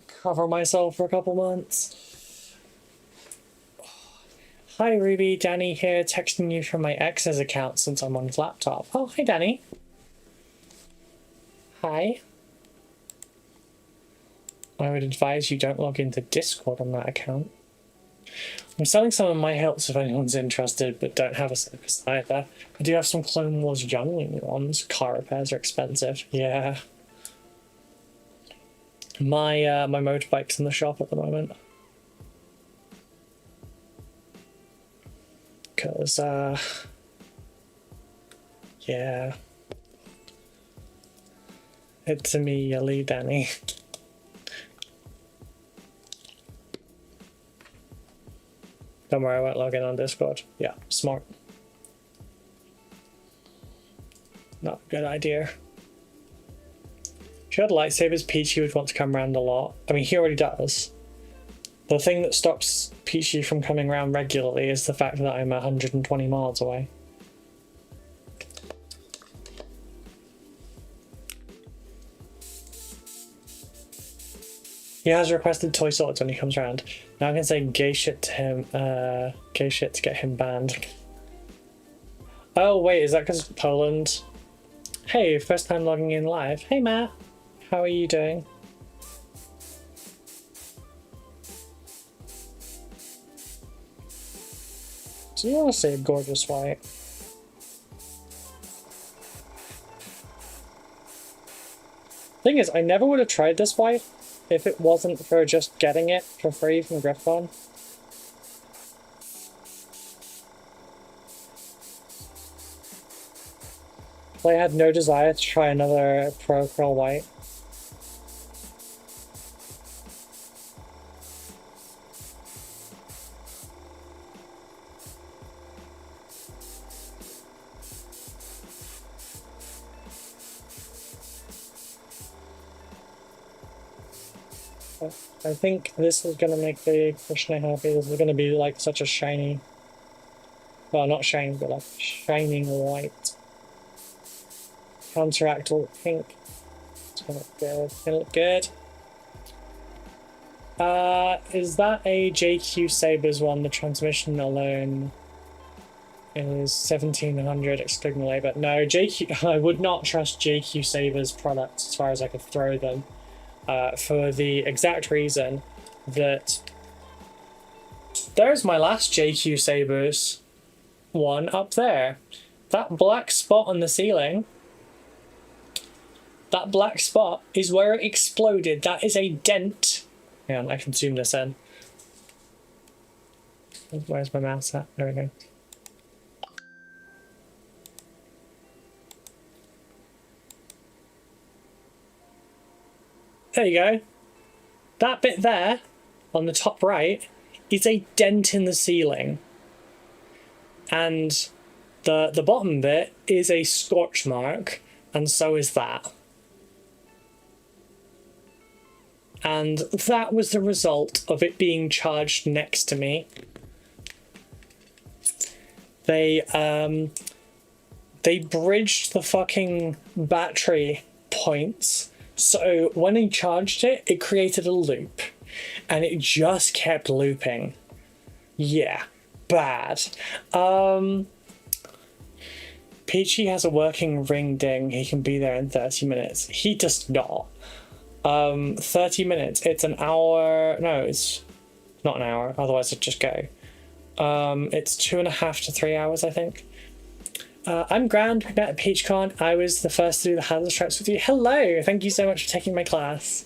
cover myself for a couple months. Hi Ruby, Danny here, texting you from my ex's account since I'm on his laptop. Oh, hi Danny. Hi. I would advise you don't log into Discord on that account. I'm selling some of my helps if anyone's interested, but don't have a service either. I do have some Clone Wars Youngling ones. Car repairs are expensive. Yeah. My motorbike's in the shop at the moment. Cause yeah. It's me, Lee Danny. Don't worry, I won't log in on Discord. Yeah, smart. Not a good idea. If you had lightsabers, Peachy would want to come around a lot. I mean, he already does. The thing that stops Peachy from coming around regularly is the fact that I'm 120 miles away. He has requested toy swords when he comes around. Now I can say gay shit to him, gay shit to get him banned. Oh wait, is that because it's Poland? Hey, first time logging in live. Hey Matt, how are you doing? Do you want to say a gorgeous white? Thing is, I never would have tried this white if it wasn't for just getting it for free from Griffon. I had no desire to try another Pro Curl white. I think this is going to make the Krishna happy. This is going to be like such a shiny, well, not shiny, but like shining white. Counteract all pink. It's going to look good. It's going to look good. Is that a JQ Sabres one? The transmission alone is 1700 excluding the labor. No, JQ. I would not trust JQ Sabres products as far as I could throw them. For the exact reason that there's my last JQ Sabres one up there. That black spot on the ceiling, that black spot is where it exploded. That is a dent. Yeah, I can zoom this in. Where's my mouse at? There we go. There you go. That bit there, on the top right, is a dent in the ceiling. And the bottom bit is a scorch mark, and so is that. And that was the result of it being charged next to me. They bridged the fucking battery points. So when he charged it, it created a loop, and it just kept looping. Yeah, bad. Peachy has a working ring ding. He can be there in 30 minutes. He does not. 30 minutes. It's an hour. No, it's not an hour. Otherwise, it'd just go. It's 2.5 to 3 hours, I think. I'm Grand. We met at PeachCon. I was the first to do the handle stripes with you. Hello! Thank you so much for taking my class.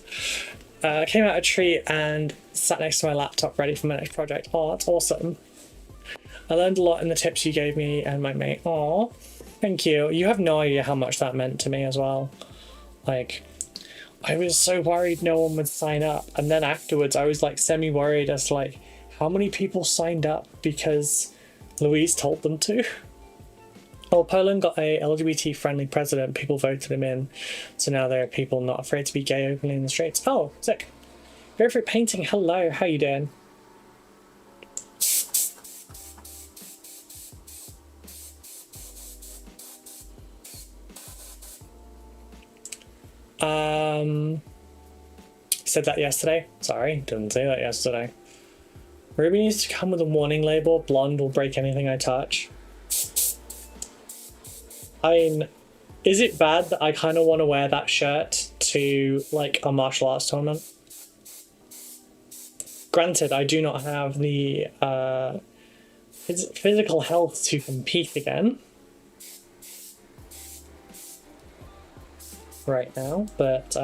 Came out a treat and sat next to my laptop ready for my next project. Oh, that's awesome. I learned a lot in the tips you gave me and my mate. Aw, thank you. You have no idea how much that meant to me as well. Like, I was so worried no one would sign up, and then afterwards I was like semi-worried as to like how many people signed up because Louise told them to. Well, Poland got a LGBT-friendly president. People voted him in, so now there are people not afraid to be gay openly in the streets. Oh, sick. Favorite painting. Hello, how you doing? Said that yesterday. Sorry, didn't say that yesterday. Ruby needs to come with a warning label. Blonde will break anything I touch. I mean, is it bad that I kind of want to wear that shirt to like a martial arts tournament? Granted, I do not have the physical health to compete again right now, but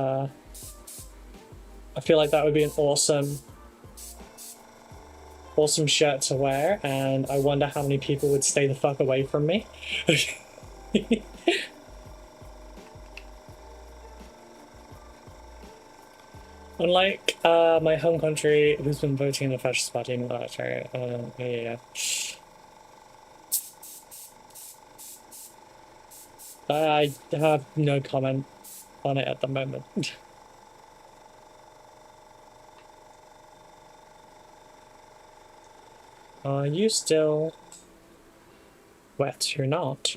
I feel like that would be an awesome shirt to wear, and I wonder how many people would stay the fuck away from me. Unlike my home country, who's been voting in the fascist party in the military. Yeah. I have no comment on it at the moment. Are you still wet? You're not.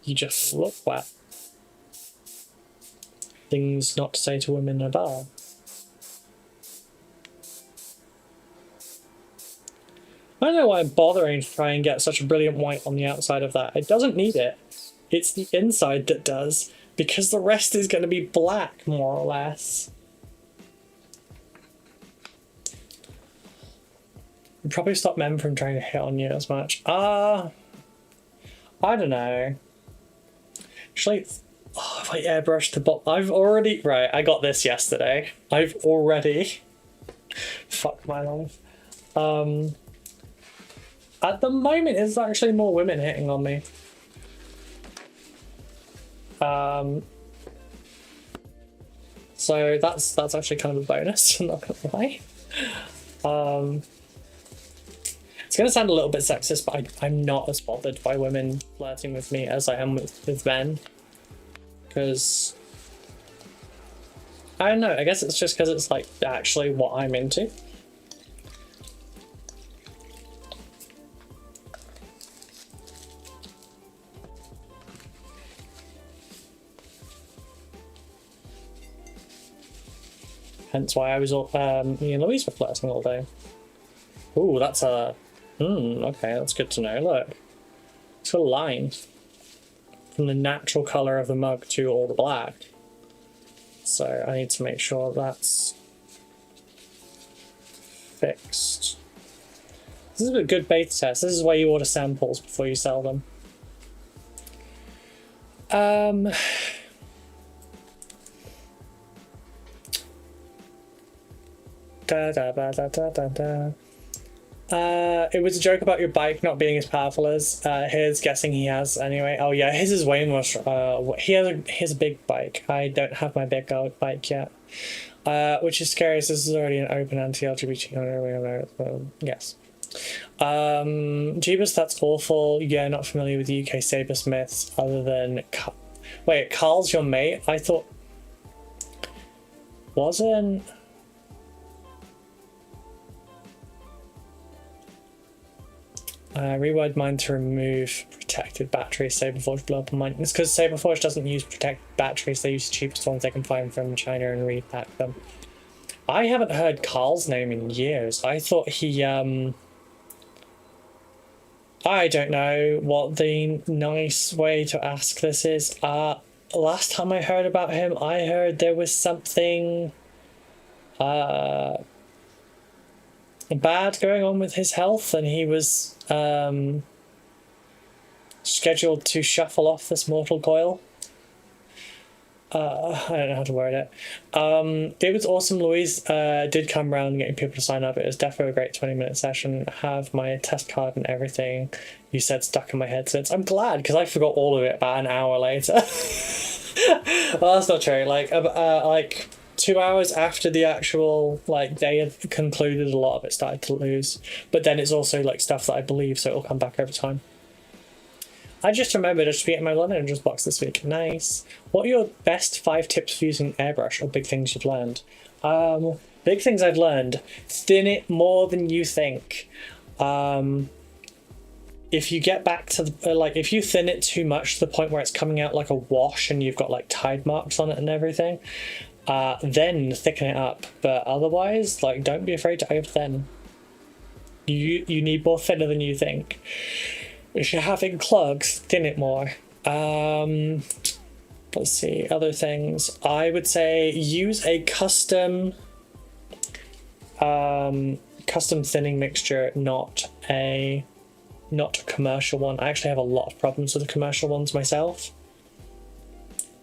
You just look wet. Things not to say to women in a bar. I don't know why I'm bothering to try and get such a brilliant white on the outside of that. It doesn't need it. It's the inside that does, because the rest is going to be black, more or less. You'd probably stop men from trying to hit on you as much. I don't know. Actually, if I airbrush the bottom, right, I got this yesterday. I've already, fuck my life. At the moment, it's actually more women hitting on me. So that's actually kind of a bonus, I'm not gonna lie. It's gonna sound a little bit sexist, but I'm not as bothered by women flirting with me as I am with men. Because, I don't know, I guess it's just because it's like actually what I'm into. Hence why I was me and Louise were flirting all day. Ooh, that's a okay, that's good to know. Look, it's got a line from the natural color of the mug to all the black. So I need to make sure that's fixed. This is a good beta test. This is why you order samples before you sell them. It was a joke about your bike not being as powerful as his. Guessing he has anyway. Oh yeah, his is way more. He has a big bike. I don't have my big bike yet, which is scary. As this is already an open anti-LGBT. Yes. Jeebus, that's awful. Yeah, not familiar with the UK sabersmiths other than. Wait, Carl's your mate? I thought. Wasn't. Reword mine to remove protected batteries. Saberforge blow up on mine. It's because Saberforge doesn't use protected batteries. They use the cheapest ones they can find from China and repack them. I haven't heard Carl's name in years. I thought he I don't know what the nice way to ask this is. Last time I heard about him, I heard there was something bad going on with his health, and he was scheduled to shuffle off this mortal coil. I don't know how to word it. It was awesome. Louise did come around getting people to sign up. It was definitely a great 20-minute session. Have my test card and everything you said stuck in my head since. I'm glad, because I forgot all of it about an hour later. Well, that's not true. Like 2 hours after the actual day had concluded, a lot of it started to lose. But then it's also stuff that I believe, so it'll come back over time. I just remembered I should be getting my London Angels box this week. Nice. What are your best 5 tips for using airbrush, or big things you've learned? Big things I've learned. Thin it more than you think. If you get back to if you thin it too much to the point where it's coming out like a wash and you've got tide marks on it and everything, then thicken it up. But otherwise, don't be afraid to over thin. You need more thinner than you think. If you're having clogs, thin it more. Let's see, other things. I would say use a custom thinning mixture, not a commercial one. I actually have a lot of problems with the commercial ones myself.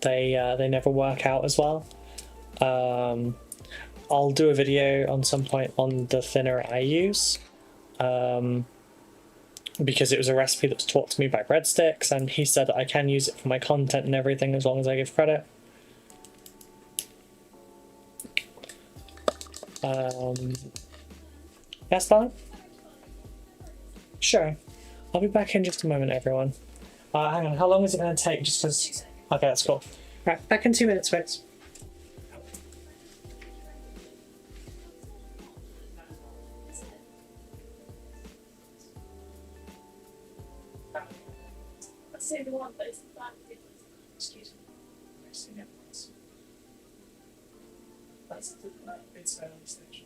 They never work out as well. I'll do a video on some point on the thinner I use. Because it was a recipe that was taught to me by Breadsticks, and he said that I can use it for my content and everything as long as I give credit. Yes, darling? Sure. I'll be back in just a moment, everyone. Hang on, how long is it going to take? Just because... Okay, that's cool. Right, back in 2 minutes, folks. Say the one, but it's not. Excuse me. It's early stage.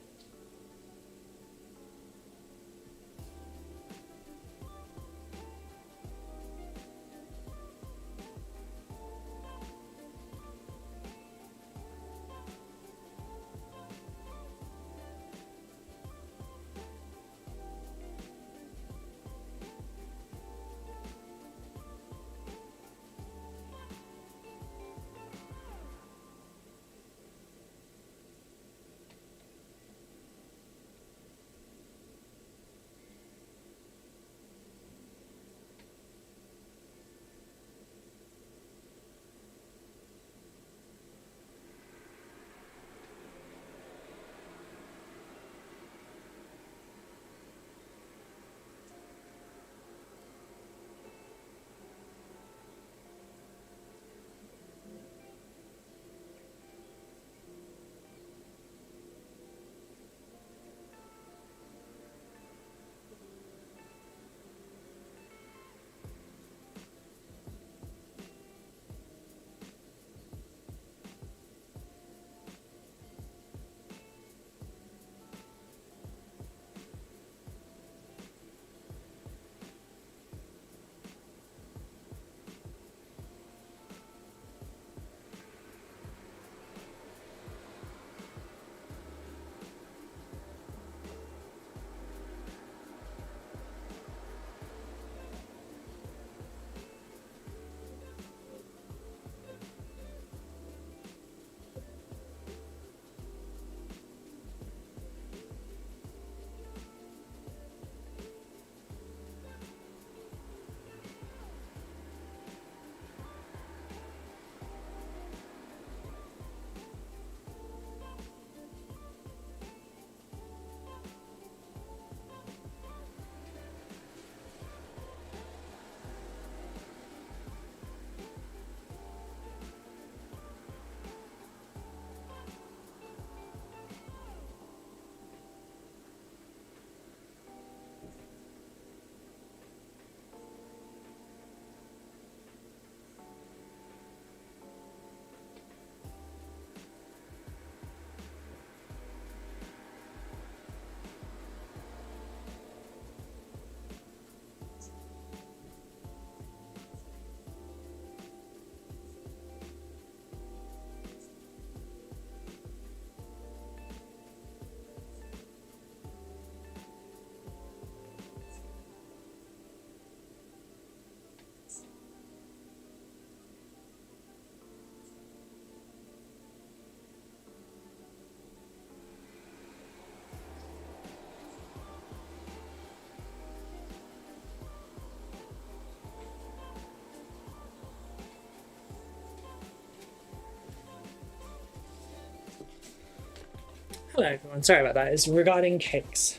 Hello everyone, sorry about that. It's regarding cakes.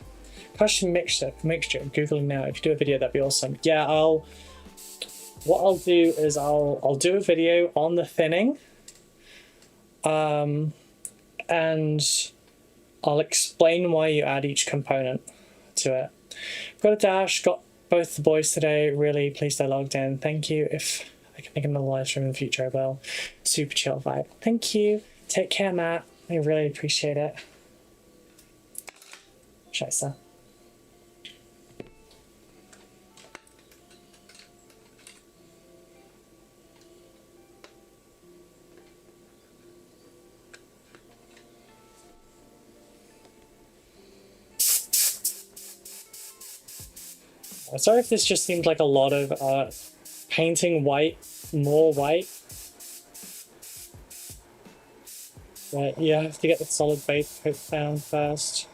Question mixture, Googling now. If you do a video, that'd be awesome. Yeah, what I'll do is I'll do a video on the thinning. And I'll explain why you add each component to it. Got a dash, got both the boys today. Really pleased I logged in. Thank you. If I can make another live stream in the future, I will. Super chill vibe. Thank you. Take care, Matt. I really appreciate it. Scheiße. Sorry if this just seemed like a lot of painting white, more white. But you have to get the solid base coat down first,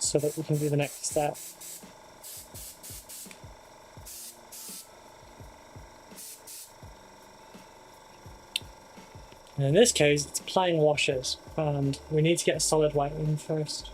so that we can do the next step. And in this case, it's applying washes, and we need to get a solid white in first.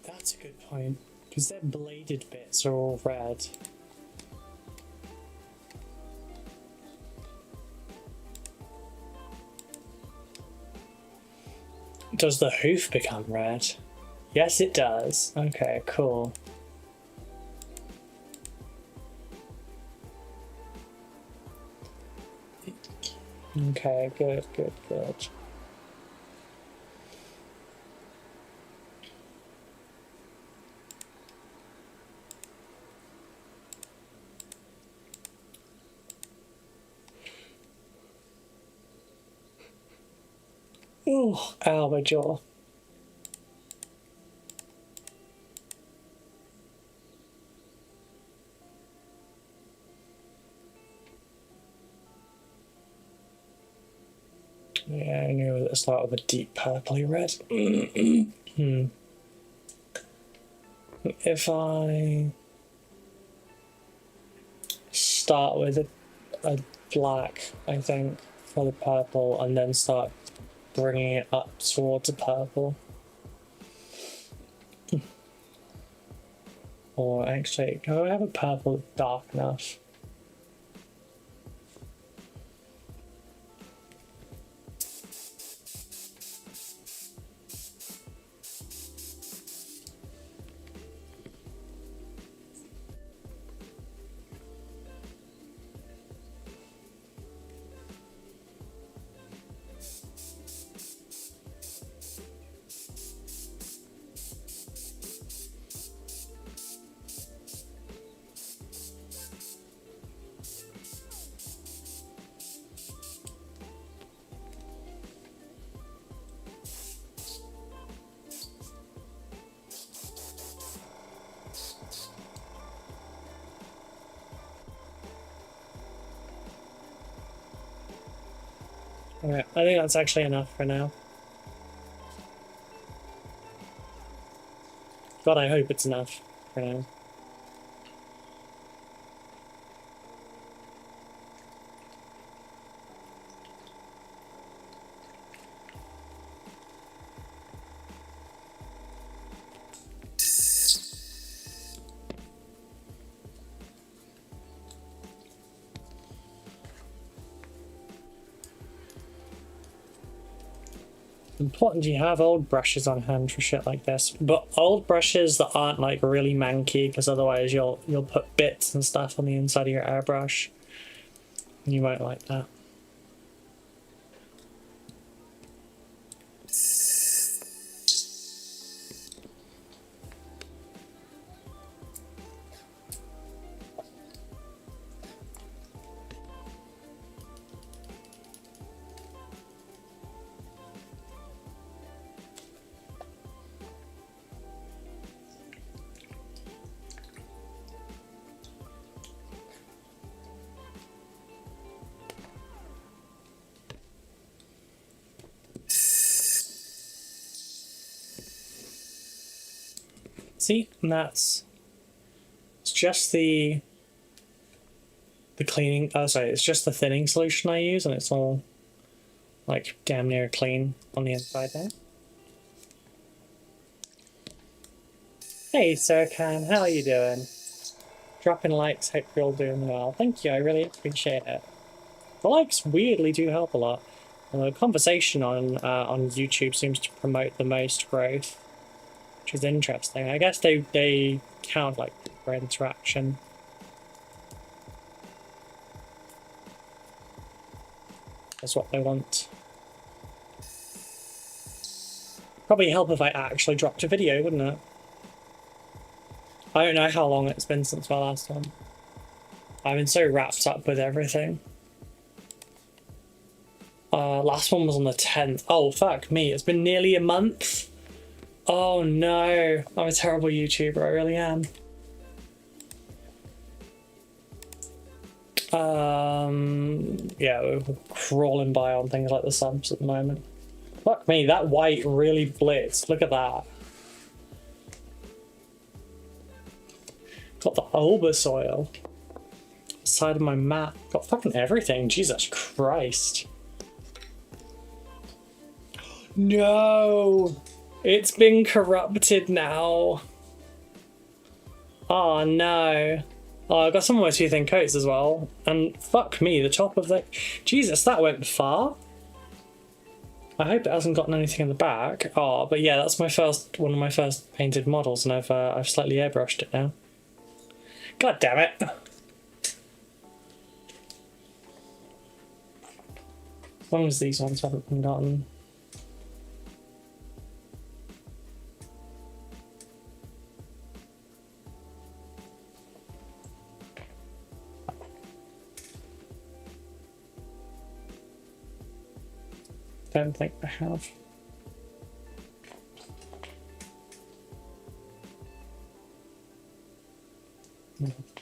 That's a good point, because their bladed bits are all red. Does the hoof become red? Yes, it does. Okay, cool. Okay, good, good, good. Ooh, ow, my jaw. Yeah, I knew it start with a deep purpley red. If I start with a black, I think, for the purple, and then start bringing it up towards the purple. Or actually, do I have a purple dark enough? Alright, I think that's actually enough for now. God, I hope it's enough for now. Important you have old brushes on hand for shit like this, but old brushes that aren't like really manky, because otherwise you'll put bits and stuff on the inside of your airbrush. And you won't like that. See, and it's just the cleaning, oh sorry, it's just the thinning solution I use, and it's all like damn near clean on the inside there. Hey Sirkan, how are you doing? Dropping likes, hope you're all doing well. Thank you, I really appreciate it. The likes weirdly do help a lot. The conversation on YouTube seems to promote the most growth, which is interesting. I guess they count like for interaction. That's what they want. Probably help if I actually dropped a video, wouldn't it? I don't know how long it's been since my last one. I've been so wrapped up with everything. Last one was on the 10th. Oh, fuck me. It's been nearly a month. Oh no. I'm a terrible YouTuber. I really am. Yeah, we're crawling by on things like the subs at the moment. Fuck me. That white really blitzed. Look at that. Got the Olber soil. Side of my map. Got fucking everything. Jesus Christ. No! It's been corrupted now. Oh no. Oh, I got some of my two thin coats as well. And fuck me, the top of the... Jesus, that went far. I hope it hasn't gotten anything in the back. Oh, but yeah, that's one of my first painted models, and I've slightly airbrushed it now. God damn it. As long as these ones haven't been gotten. Don't think I have.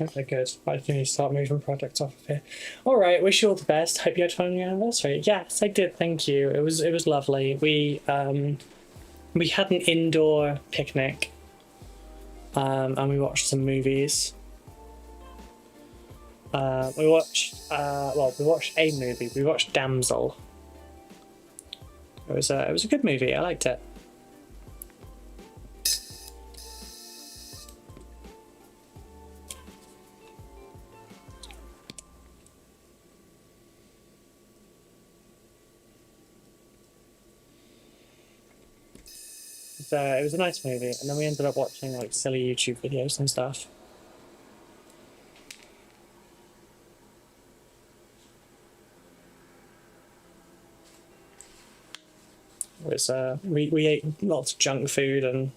Okay, good. I think you start moving projects off of here. All right, wish you all the best. Hope you had fun on your anniversary. Yes, I did. Thank you. It was lovely. We had an indoor picnic, and we watched some movies. We watched a movie. We watched Damsel. It was a good movie. I liked it. It was a nice movie, and then we ended up watching like silly YouTube videos and stuff. It was we ate lots of junk food, and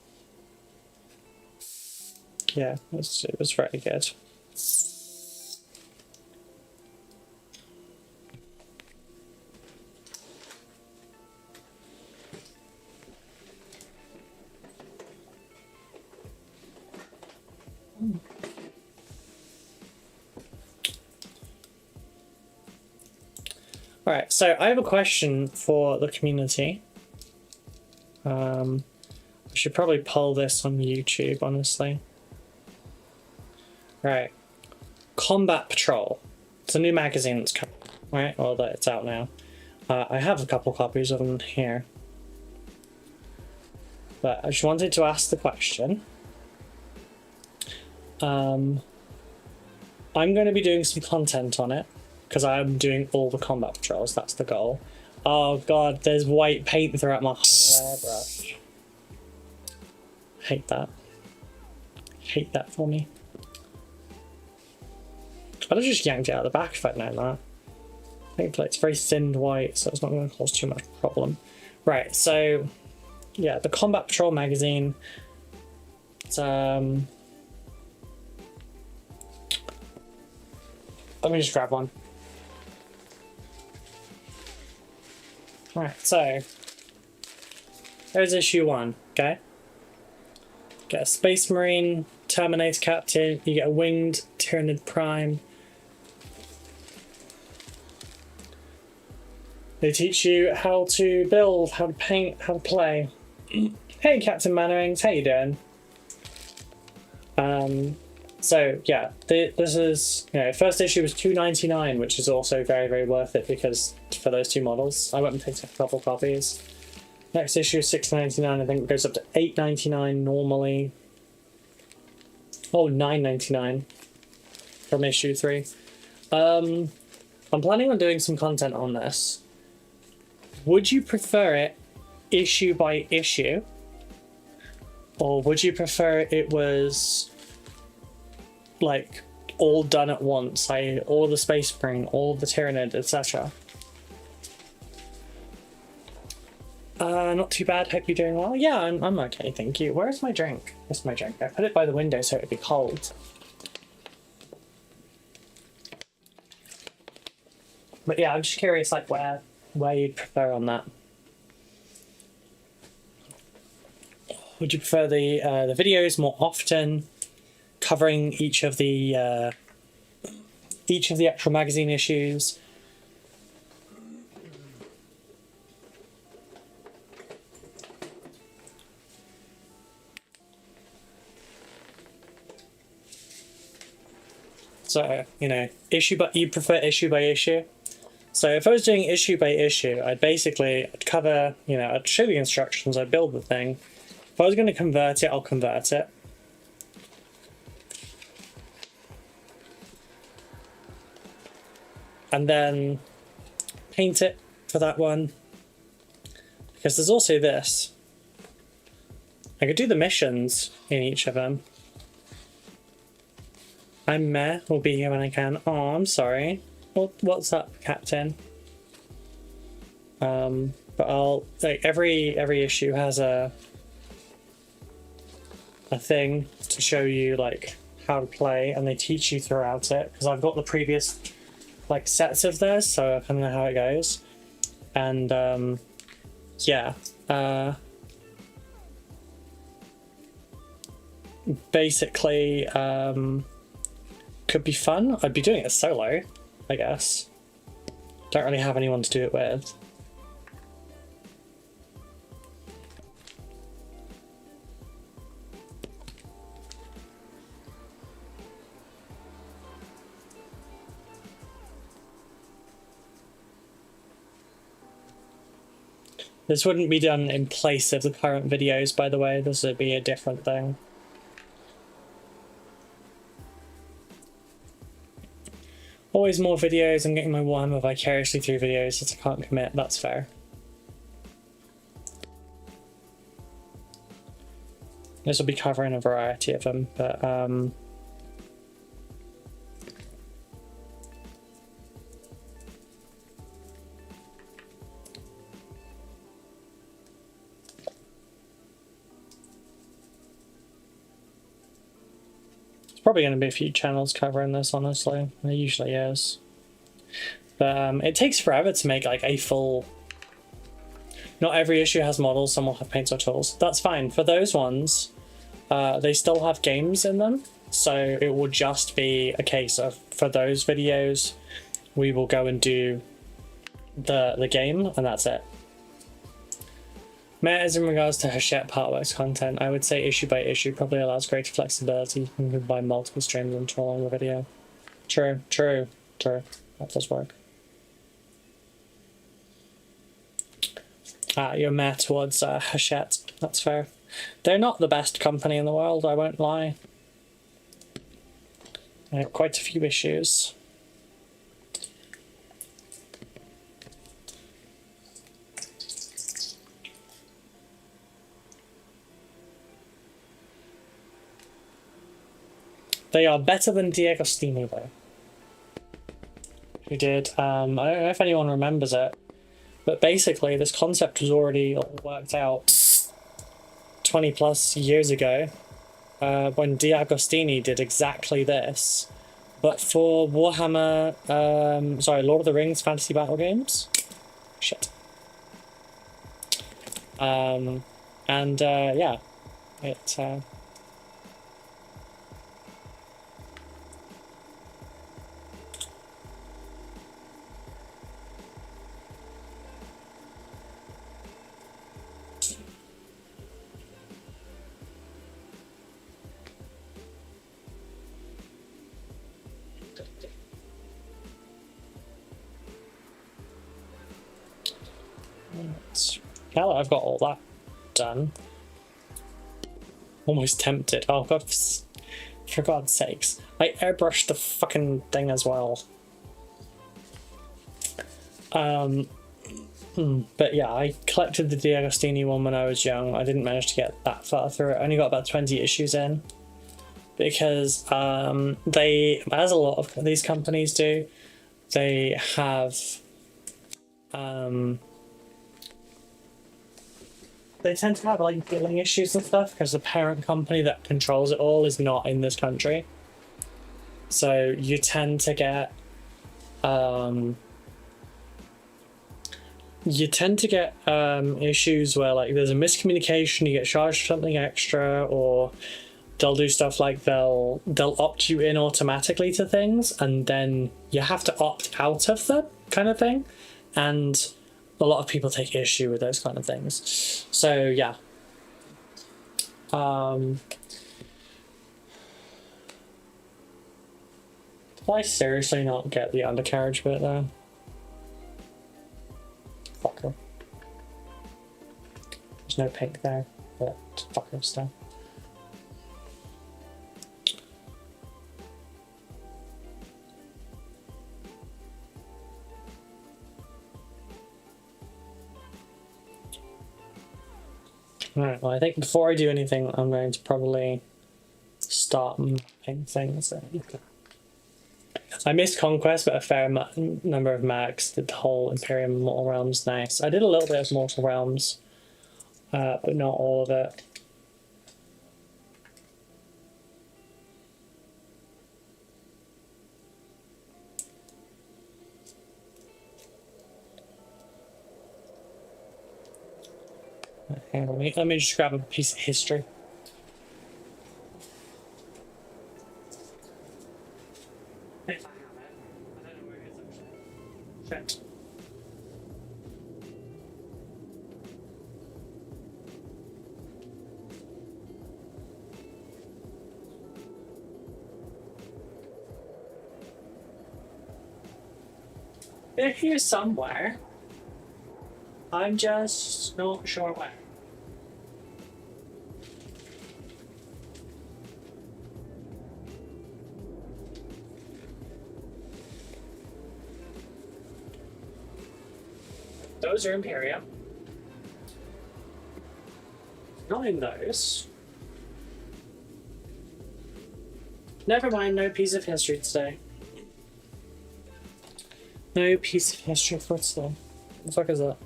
yeah, it was very good. Alright, so I have a question for the community. I should probably poll this on YouTube, honestly. Right. Combat Patrol. It's a new magazine that's coming, right? Well, it's out now. I have a couple copies of them here. But I just wanted to ask the question. I'm going to be doing some content on it, because I'm doing all the combat patrols, that's the goal. Oh god, there's white paint throughout my whole airbrush. Hate that. Hate that for me. I'd have just yanked it out of the back if I'd known that. Thankfully it's very thinned white, so it's not going to cause too much problem. Right, so yeah, the Combat Patrol magazine. It's, let me just grab one. Right, so there's issue 1, okay? Get a Space Marine, Terminator Captain, you get a Winged Tyranid Prime. They teach you how to build, how to paint, how to play. Hey Captain Mannerings, how you doing? So yeah, this is, you know, first issue was $2.99, which is also very, very worth it because for those 2 models, I went and picked up a couple copies. Next issue is $6.99. I think it goes up to $8.99 normally. Oh, $9.99 from issue 3. I'm planning on doing some content on this. Would you prefer it issue by issue, or would you prefer it was like all done at once, like all the Space Marine, all the Tyranid, etc.? Not too bad. Hope you're doing well. Yeah, I'm okay, thank you. Where's my drink? Where's my drink? I put it by the window so it'd be cold. But yeah, I'm just curious, like where you'd prefer on that. Would you prefer the videos more often, covering each of the actual magazine issues? So, you know, you prefer issue by issue? So if I was doing issue by issue, I'd cover, you know, I'd show the instructions, I'd build the thing. If I was going to convert it, I'll convert it. And then paint it for that one. Because there's also this. I could do the missions in each of them. I'm meh, will be here when I can. Oh, I'm sorry. What's up, Captain? But I'll, like, every issue has a thing to show you like how to play, and they teach you throughout it, because I've got the previous like sets of theirs, so I kind of know how it goes. And yeah, basically could be fun. I'd be doing it solo, I guess. Don't really have anyone to do it with. This wouldn't be done in place of the current videos, by the way. This would be a different thing. Always more videos. I'm getting my Warhammer vicariously through videos, since I can't commit. That's fair. This will be covering a variety of them, but probably going to be a few channels covering this, honestly. There usually is. But it takes forever to make like a full... Not every issue has models, some will have paints or tools. That's fine. For those ones, they still have games in them. So it will just be a case of, for those videos, we will go and do the game, and that's it. As in regards to Hachette Partworks content, I would say issue by issue probably allows greater flexibility. You can combine multiple streams into a longer video. True. That does work. You're meh towards Hachette. That's fair. They're not the best company in the world, I won't lie. I have quite a few issues. They are better than D'Agostini though. Who did, I don't know if anyone remembers it, but basically this concept was already worked out 20 plus years ago when D'Agostini did exactly this, but for Warhammer, Lord of the Rings fantasy battle games. Shit. Yeah, it, now that I've got all that done, almost tempted. Oh god, for God's sakes. I airbrushed the fucking thing as well. But yeah, I collected the D'Agostini one when I was young. I didn't manage to get that far through it. I only got about 20 issues in. Because they, as a lot of these companies do, they have they tend to have like billing issues and stuff because the parent company that controls it all is not in this country. So you tend to get issues where like there's a miscommunication, you get charged for something extra, or they'll do stuff like they'll opt you in automatically to things and then you have to opt out of them kind of thing, and a lot of people take issue with those kind of things. So yeah, did I seriously not get the undercarriage bit there? Fucker. There's no pink there, but fucker still. Alright, well I think before I do anything I'm going to probably start mapping things. I missed Conquest, but a fair number of max. Did the whole Imperium and Mortal Realms nice. I did a little bit of Mortal Realms, but not all of it. Hang on, let me just grab a piece of history. If I have it. I don't know where it is actually. Shit. They're here somewhere. I'm just not sure where. Those are Imperium. Not in those. Never mind, no piece of history today. No piece of history for today. What the fuck is that?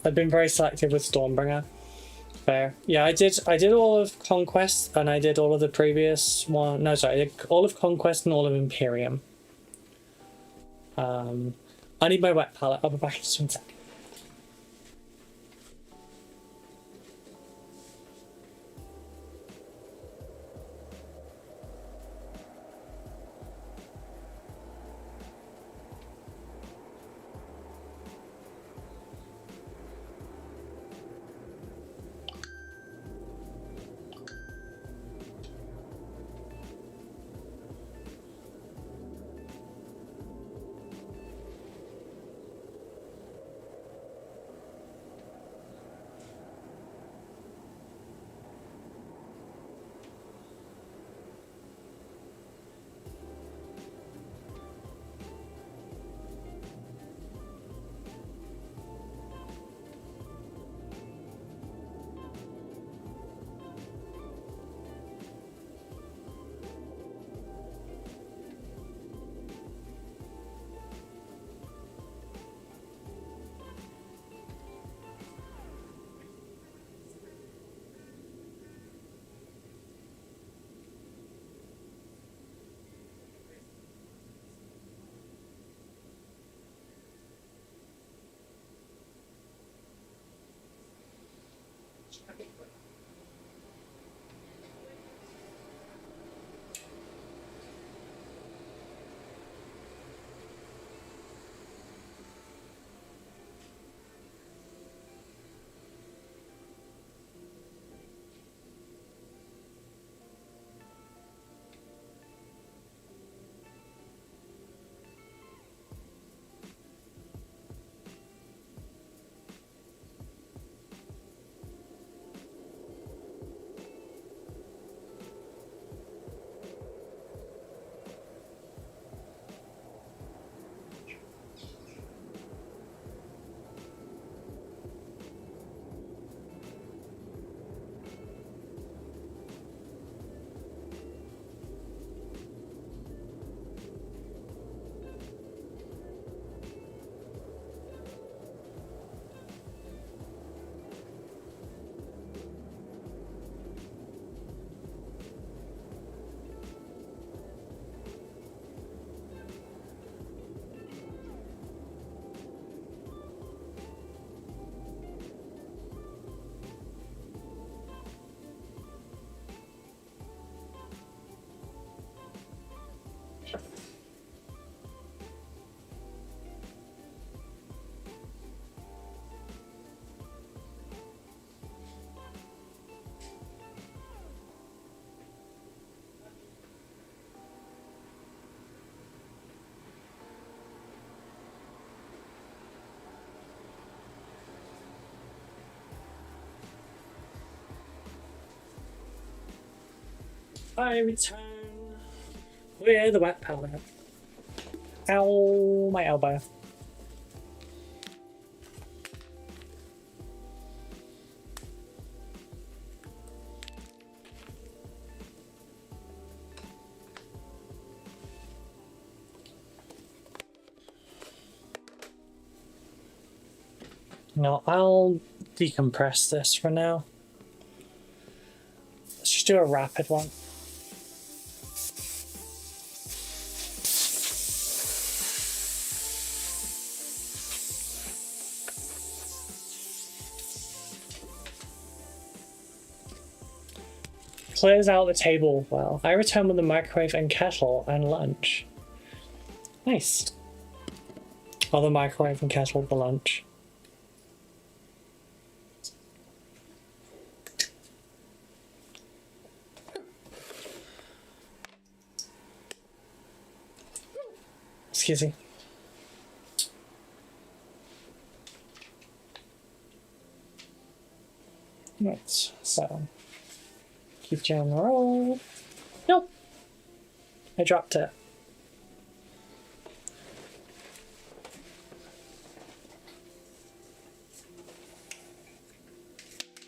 I've been very selective with Stormbringer. Fair. Yeah, I did all of Conquest and I did all of the previous one. No, sorry, I did all of Conquest and all of Imperium. I need my wet palette. I'll be back in just 1 second. I return with the wet powder. Ow, my elbow. No, I'll decompress this for now. Let's just do a rapid one. Clears out the table well. I return with the microwave and kettle and lunch. Nice. Oh, the microwave and kettle for lunch. Excuse me. Right, so keep you on the roll. Nope. I dropped it.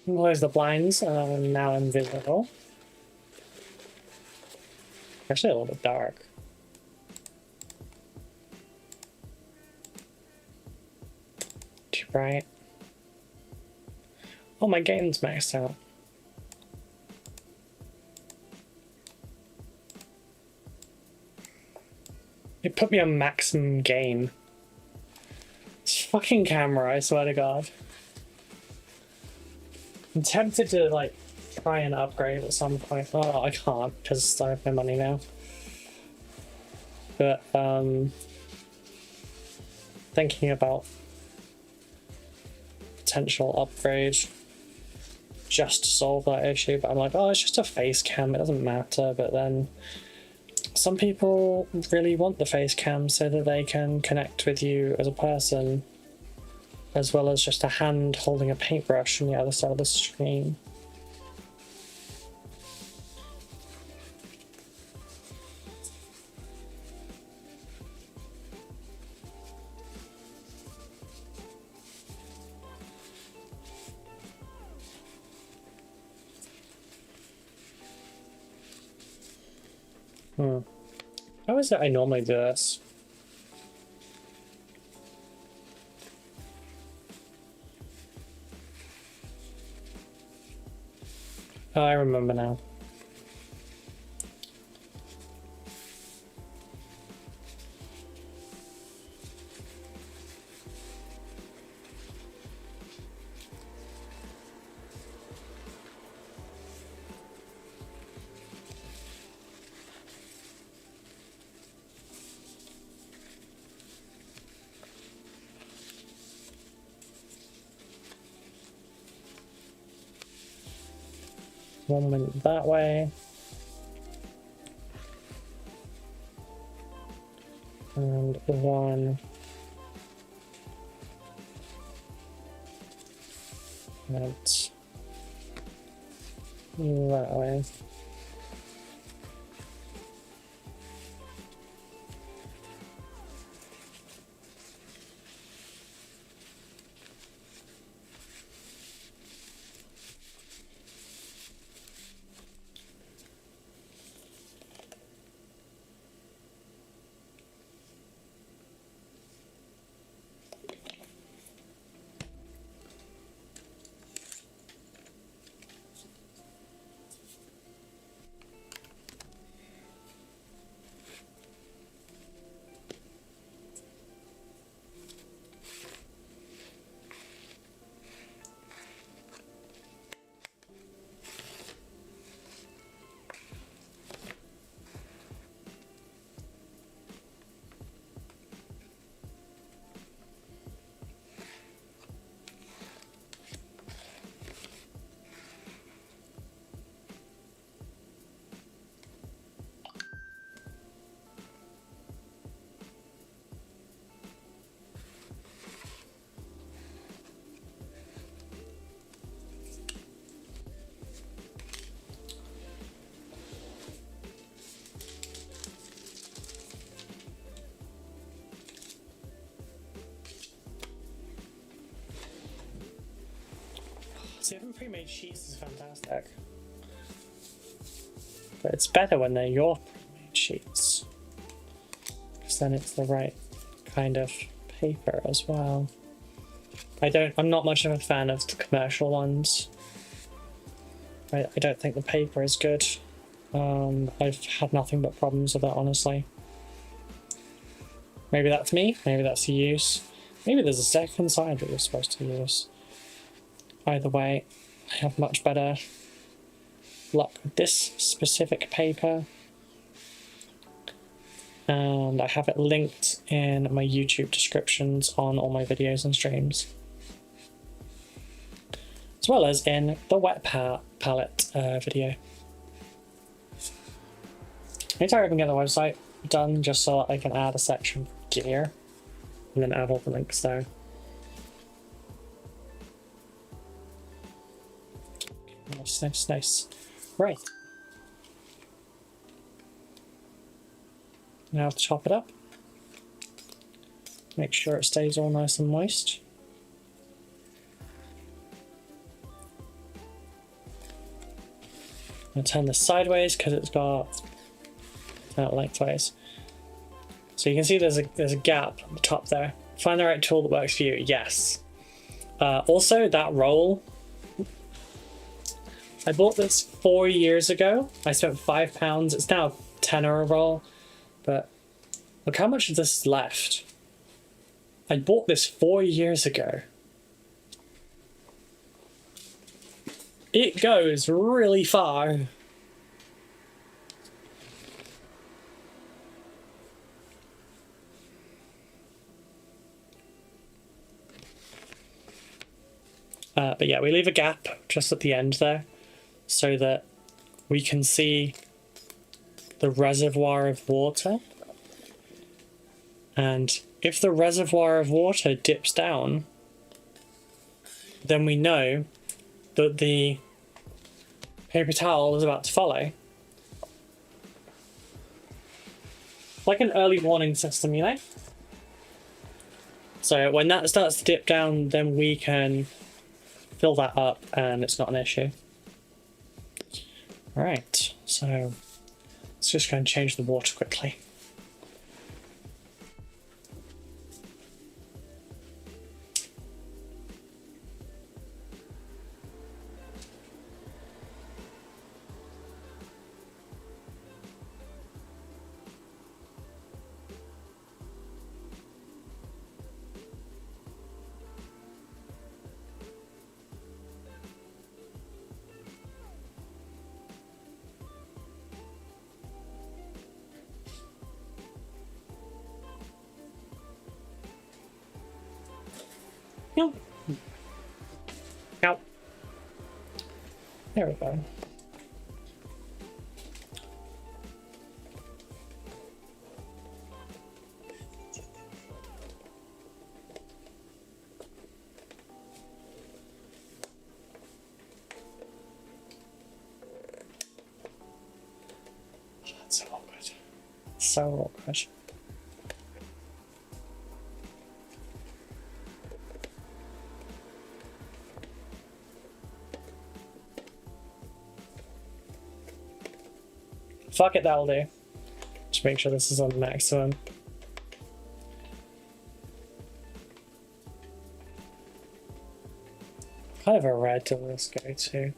Close the blinds, now invisible. Actually a little bit dark. Too bright. Oh, my game's maxed out. It put me on maximum gain. This fucking camera, I swear to God. I'm tempted to, like, try and upgrade at some point. Oh, I can't, because I have no money now. But, thinking about potential upgrade just to solve that issue, but I'm like, oh, it's just a face cam, it doesn't matter. But then some people really want the face cam so that they can connect with you as a person, as well as just a hand holding a paintbrush on the other side of the screen. How is it I normally do this? Oh, I remember now. One went that way. And one went that way. 7 pre-made sheets is fantastic. But it's better when they're your pre-made sheets. Because then it's the right kind of paper as well. I'm not much of a fan of the commercial ones. I don't think the paper is good. I've had nothing but problems with it, honestly. Maybe that's me, maybe that's the use. Maybe there's a second side that you're supposed to use. Either way, I have much better luck with this specific paper. And I have it linked in my YouTube descriptions on all my videos and streams. As well as in the wet palette video. Maybe I can get the website done just so I can add a section for gear and then add all the links there. Nice, nice, nice. Right. Now chop it up. Make sure it stays all nice and moist. I'm going to turn this sideways because it's got turn it lengthways. So you can see there's a gap at the top there. Find the right tool that works for you. Yes. Also, that roll. I bought this 4 years ago. I spent £5. It's now a tenner a roll. But look how much of this is left. I bought this 4 years ago. It goes really far. But yeah, we leave a gap just at the end there so that we can see the reservoir of water. And if the reservoir of water dips down, then we know that the paper towel is about to follow. Like an early warning system, you know? So when that starts to dip down, then we can fill that up and it's not an issue. Alright, so let's just go and change the water quickly. Nope. Nope. There we go. That's so awkward. So awkward. Fuck it, that'll do. Just make sure this is on maximum. Kind of a red to this go to.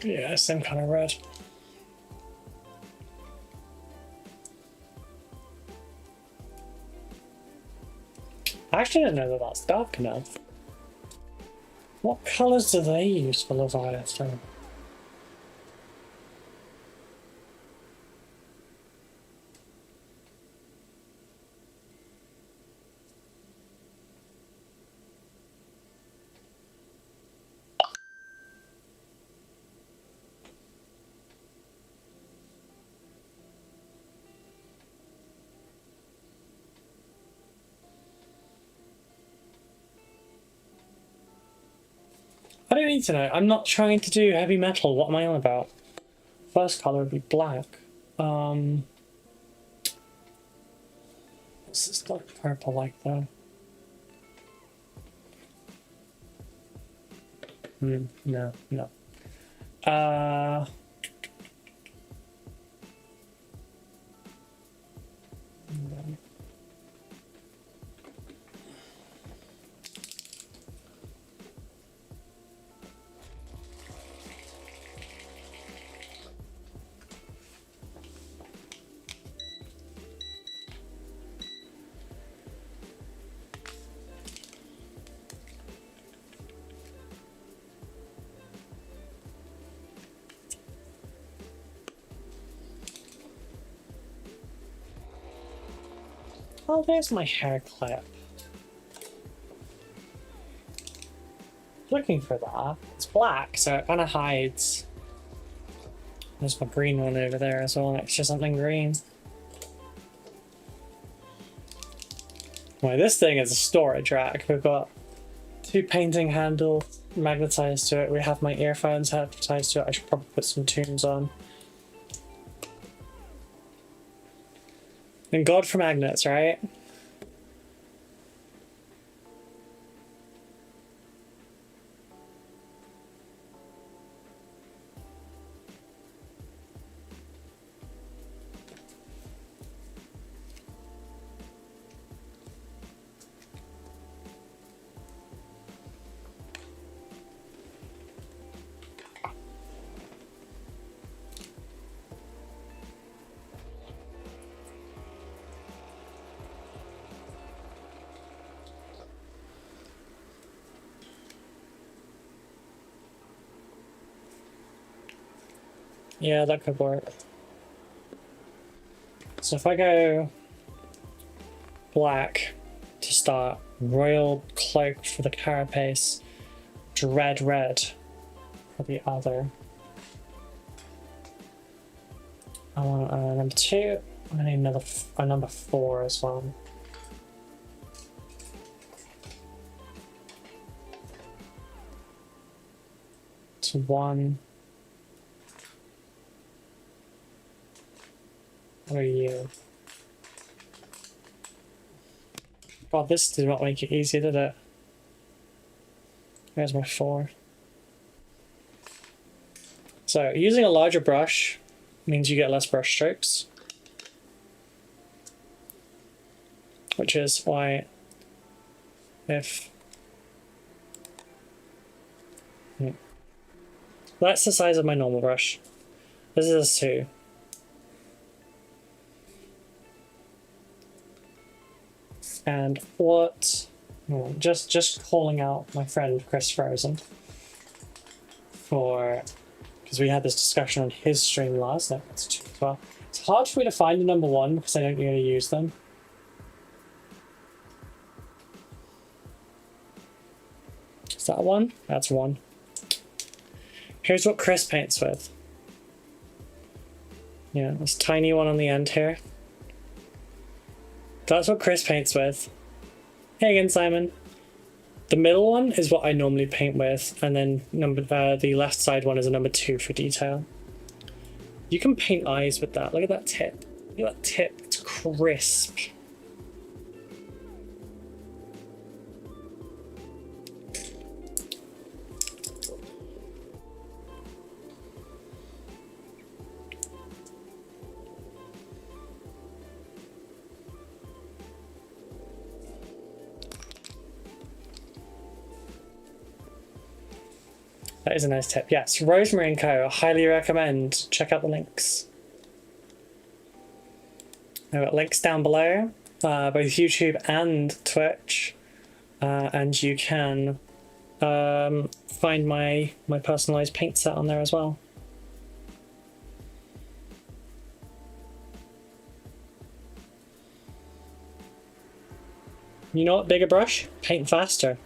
Yeah, same kind of red. I actually didn't know that that's dark enough. What colours do they use for Leviathan? I don't need to know. I'm not trying to do heavy metal. What am I on about? First color would be black. What's this dark purple like though? No. Oh, there's my hair clip. Looking for that. It's black, so it kind of hides. There's my green one over there as well, next to something green. Well, this thing is a storage rack. We've got 2 painting handles magnetized to it. We have my earphones magnetized to it. I should probably put some tunes on. And God for magnets, right? Yeah, that could work. So if I go black to start, royal cloak for the carapace, dread red for the other. I want number 2. I need another a number 4 as well. To 1. What are you? God, this did not make it easy, did it? There's my 4. So, using a larger brush means you get less brush strokes. Which is why if... That's the size of my normal brush. This is a 2. And what, just calling out my friend Chris Frozen for, because we had this discussion on his stream last night. That's 2 as well. It's hard for me to find a number 1 because I don't really use them. Is that 1? That's 1. Here's what Chris paints with. Yeah, this tiny one on the end here. That's what Chris paints with. Hey again, Simon. The middle one is what I normally paint with, and then the left side one is a number 2 for detail. You can paint eyes with that. Look at that tip. Look at that tip. It's crisp. That is a nice tip. Yes, Rosemary Co. Highly recommend. Check out the links. I've got links down below, both YouTube and Twitch, and you can find my personalized paint set on there as well. You know what? Bigger brush, paint faster.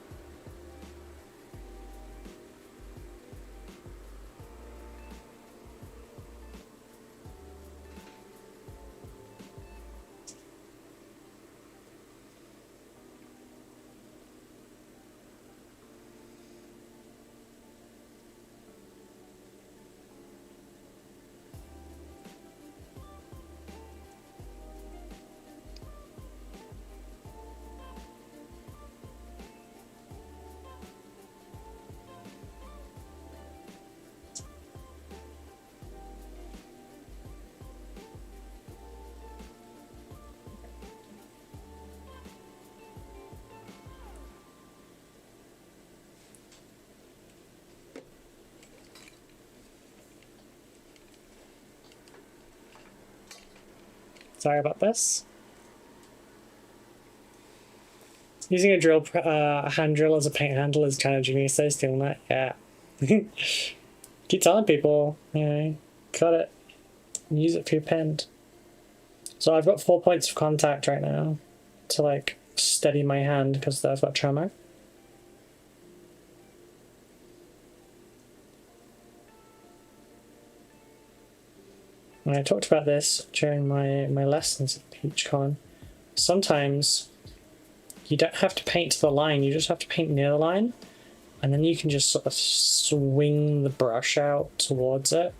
Sorry about this. Using a drill, a hand drill as a paint handle is kind of genius. Though, stealing that, yeah. Keep telling people, you know, cut it, and use it for your paint. So I've got 4 points of contact right now to like steady my hand because I've got tremor. And I talked about this during my lessons at PeachCon. Sometimes you don't have to paint to the line, you just have to paint near the line, and then you can just sort of swing the brush out towards it.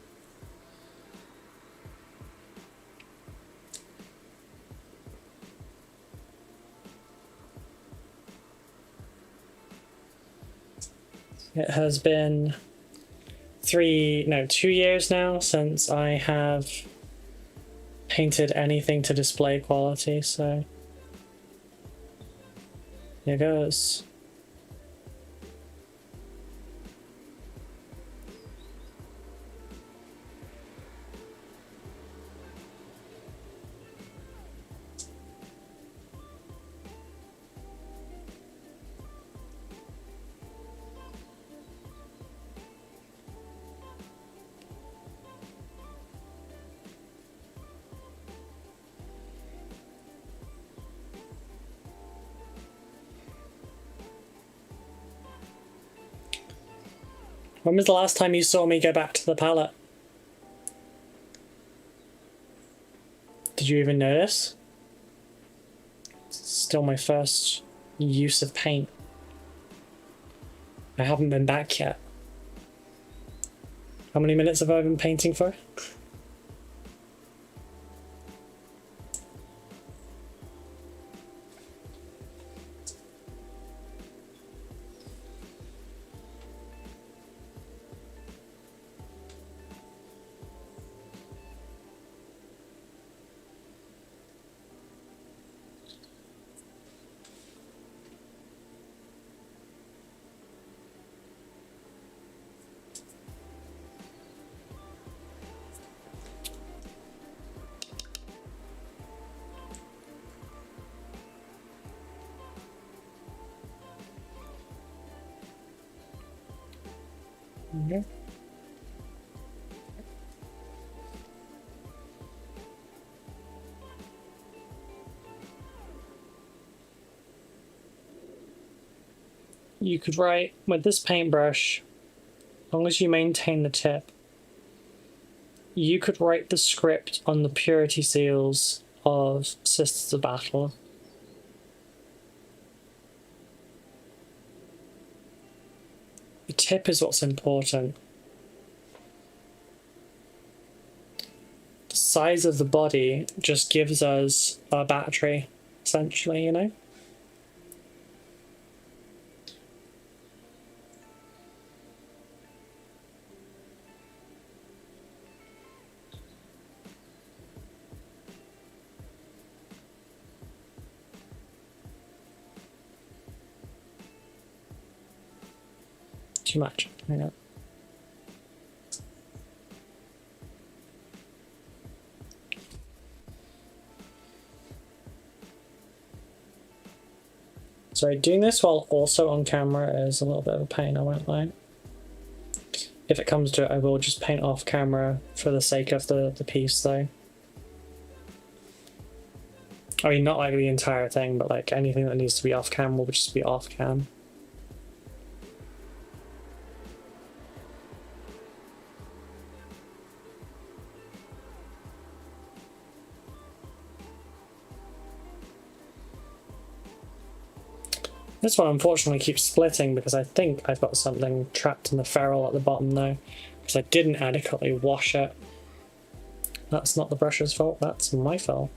It has been 2 years now since I have painted anything to display quality, so here goes. When was the last time you saw me go back to the palette? Did you even notice? It's still my first use of paint. I haven't been back yet. How many minutes have I been painting for? Okay. You could write with this paintbrush, as long as you maintain the tip, you could write the script on the purity seals of Sisters of Battle. The tip is what's important. The size of the body just gives us our battery, essentially, you know? Too much. Hang on. Sorry, doing this while also on camera is a little bit of a pain, I won't lie. If it comes to it, I will just paint off camera for the sake of the piece, though. I mean, not like the entire thing, but like anything that needs to be off cam will just be off cam. This one unfortunately keeps splitting because I think I've got something trapped in the ferrule at the bottom though, because I didn't adequately wash it. That's not the brush's fault, that's my fault.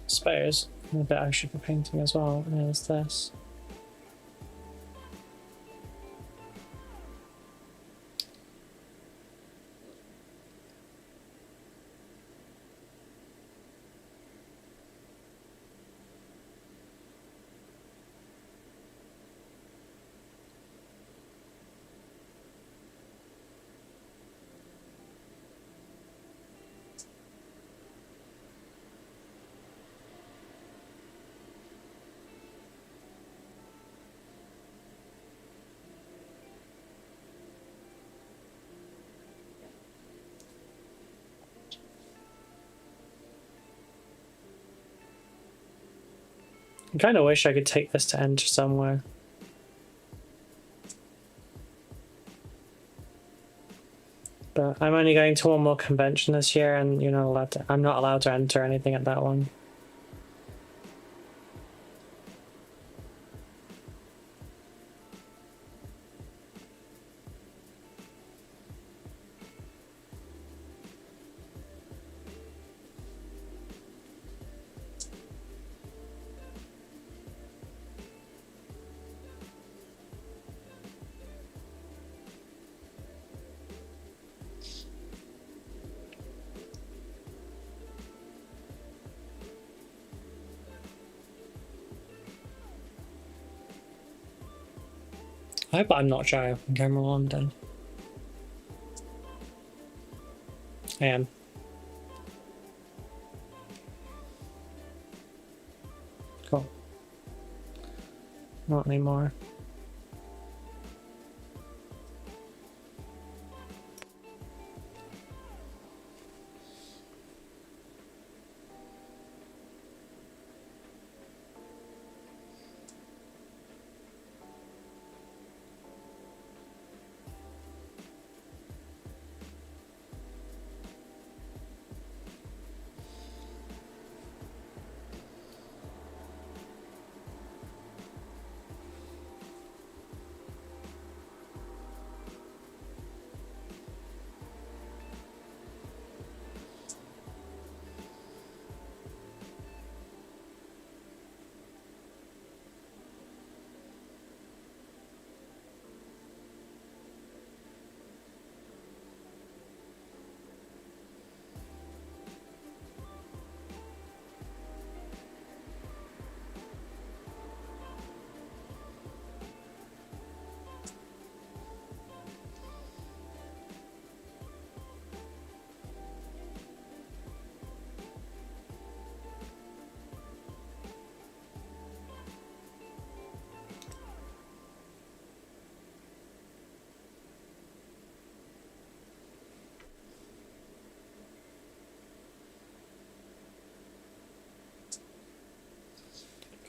suppose. And the bit I should be painting as well is this. I kind of wish I could take this to enter somewhere. But I'm only going to one more convention this year, and you're not allowed to. I'm not allowed to enter anything at that one. I hope I'm not shy on camera while I'm done. I am. Cool. Not anymore.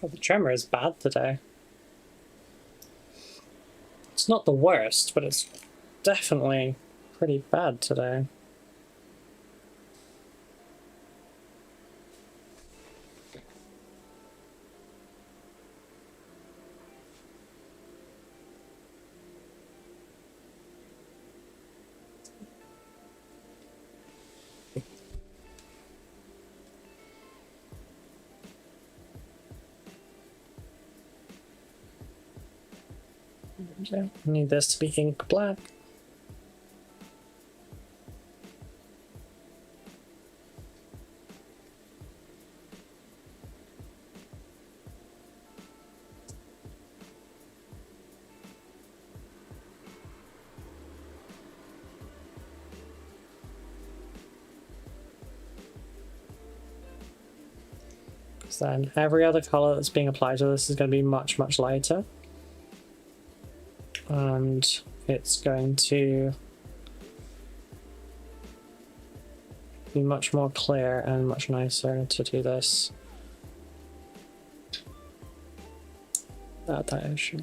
God, the tremor is bad today. It's not the worst, but it's definitely pretty bad today. Yeah, I need this to be ink black. Because then every other color that's being applied to this is going to be much, much lighter. And it's going to be much more clear and much nicer to do this without that issue.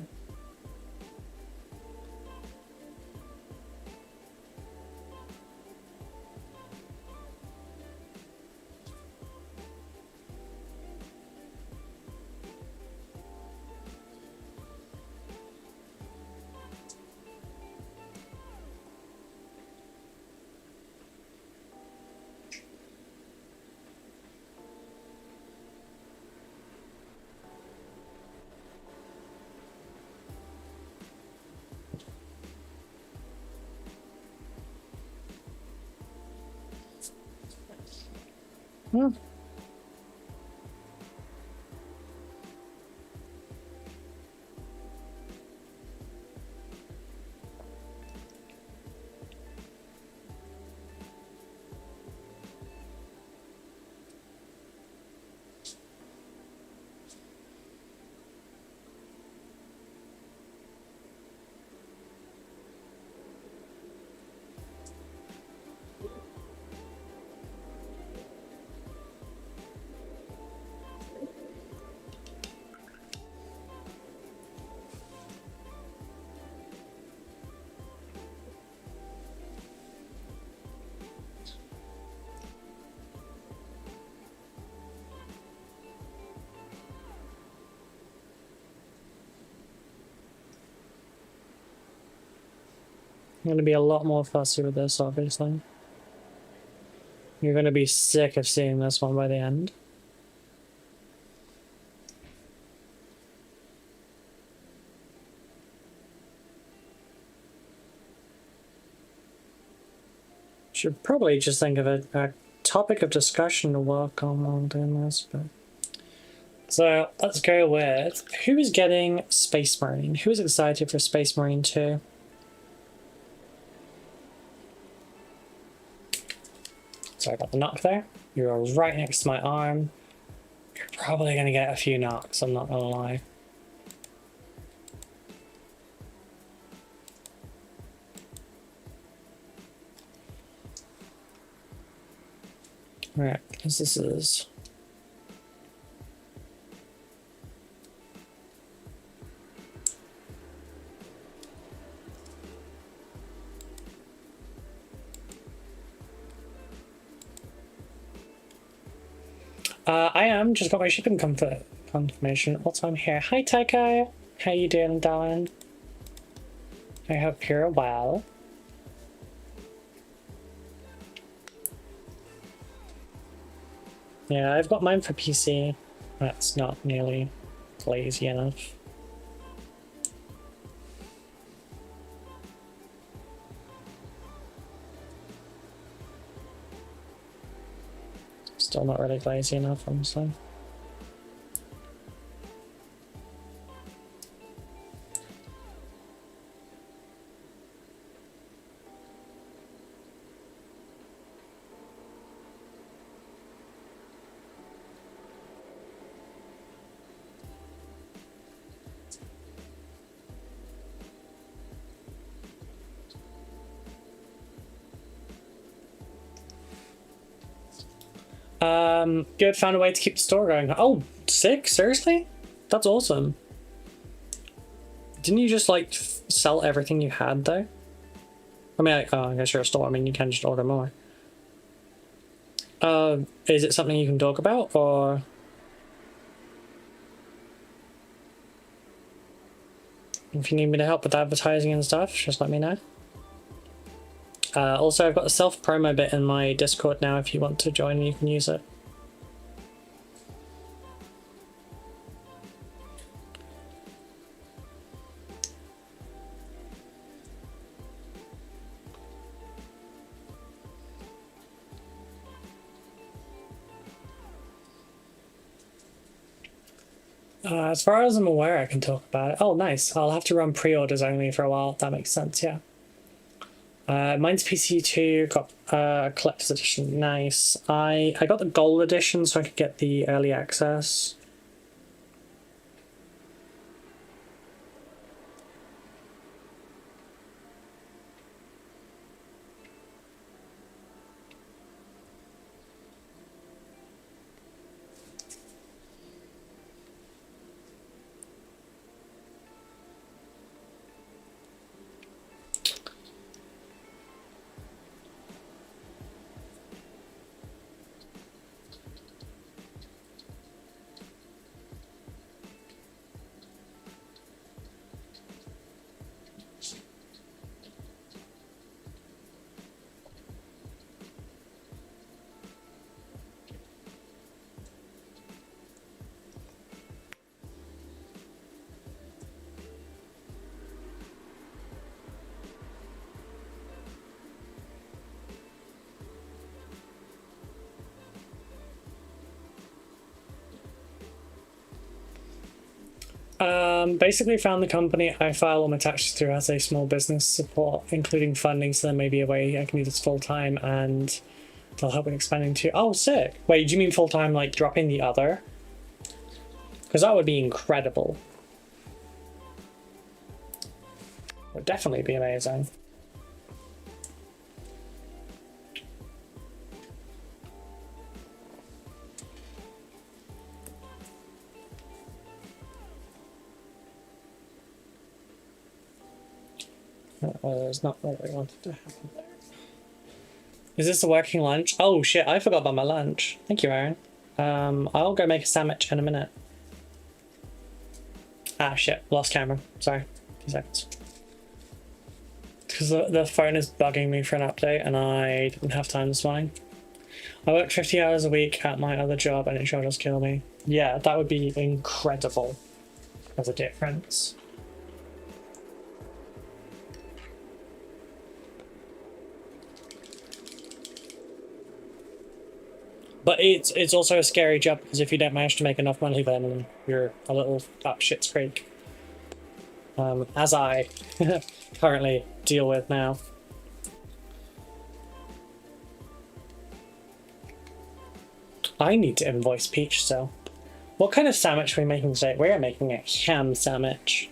Hmm. I'm going to be a lot more fussy with this, obviously. You're going to be sick of seeing this one by the end. Should probably just think of a topic of discussion to work on while doing this. But so let's go with who is getting Space Marine? Who is excited for Space Marine 2? Sorry about the knock there. You're right next to my arm. You're probably going to get a few knocks, I'm not going to lie. Alright, because this is... I am. Just got my shipping confirmation. What's on here? Hi, Taiko. How you doing, darling? I hope you're well. Yeah, I've got mine for PC. That's not nearly lazy enough. Still not really lazy enough, honestly. Good, found a way to keep the store going. Oh, sick? Seriously? That's awesome. Didn't you just, like, sell everything you had, though? I mean, I guess you're a store. I mean, you can just order more. Is it something you can talk about, or...? If you need me to help with advertising and stuff, just let me know. Also, I've got a self-promo bit in my Discord now. If you want to join, you can use it. As far as I'm aware, I can talk about it. Oh, nice. I'll have to run pre-orders only for a while. That makes sense, yeah. Mine's PC2, got collector's edition. Nice. I got the gold edition so I could get the early access. Basically found the company I file all my taxes through has a small business support, including funding, so there may be a way I can do this full time and they'll help with expanding too. Oh, sick. Wait, do you mean full time like dropping the other? Because that would be incredible. Would definitely be amazing. It's not what I wanted to happen there. Is this a working lunch? Oh shit, I forgot about my lunch. Thank you, Aaron. I'll go make a sandwich in a minute. Ah shit, lost camera. Sorry, 2 seconds. Because the phone is bugging me for an update and I didn't have time this morning. I work 50 hours a week at my other job and it sure does kill me. Yeah, that would be incredible as a difference. But it's also a scary job because if you don't manage to make enough money, then you're a little up shit's creek. As I currently deal with now. I need to invoice Peach still. What kind of sandwich are we making today? We're making a ham sandwich.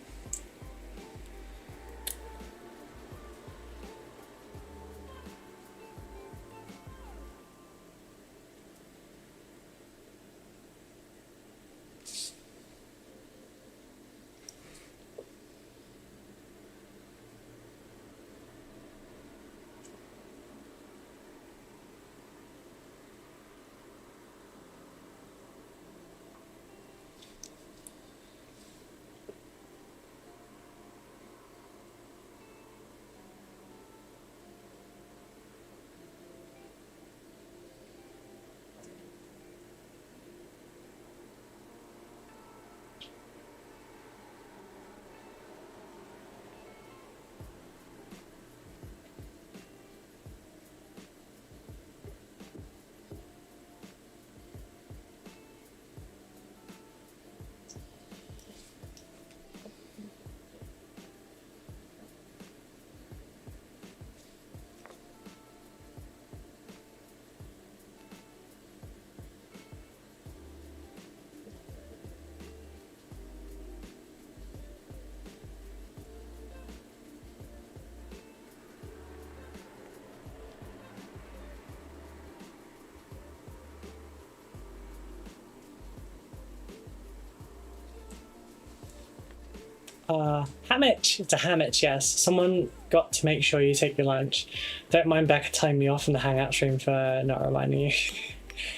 Hammich! It's a hammich, yes. Someone got to make sure you take your lunch. Don't mind Becca telling me off in the hangout stream for not reminding you.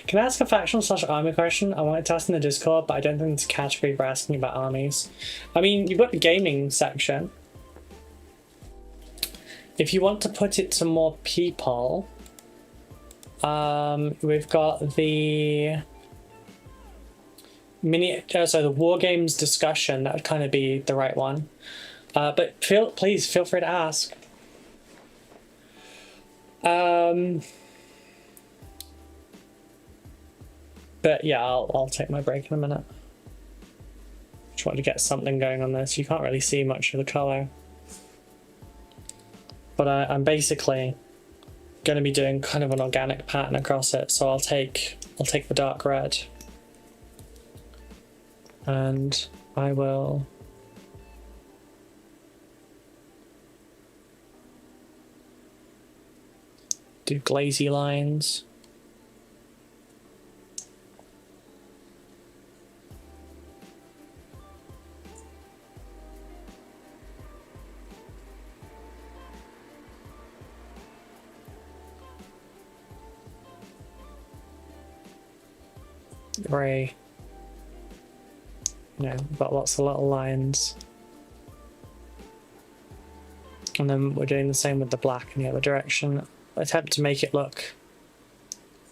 Can I ask a factional/army question? I wanted to ask in the Discord, but I don't think it's a category for asking about armies. I mean, you've got the gaming section. If you want to put it to more people, we've got the the war games discussion. That would kind of be the right one. But please feel free to ask. But yeah, I'll take my break in a minute. Just want to get something going on this. You can't really see much of the color, but I'm basically going to be doing kind of an organic pattern across it. So I'll take the dark red, and I will do glazy lines. Gray. You know, got lots of little lines. And then we're doing the same with the black in the other direction. Attempt to make it look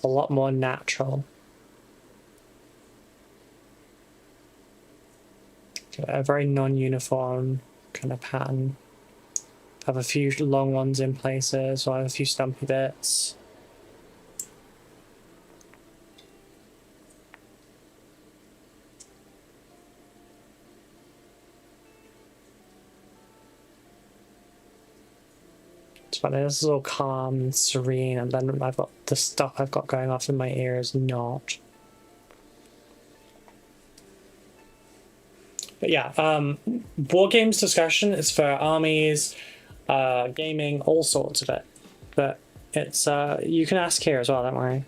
a lot more natural. A very non-uniform kind of pattern. Have a few long ones in places, or have a few stumpy bits. It's funny, this is all calm and serene, and then I've got the stuff I've got going off in my ears not. But yeah, board games discussion is for armies, gaming, all sorts of it. But it's you can ask here as well, don't worry.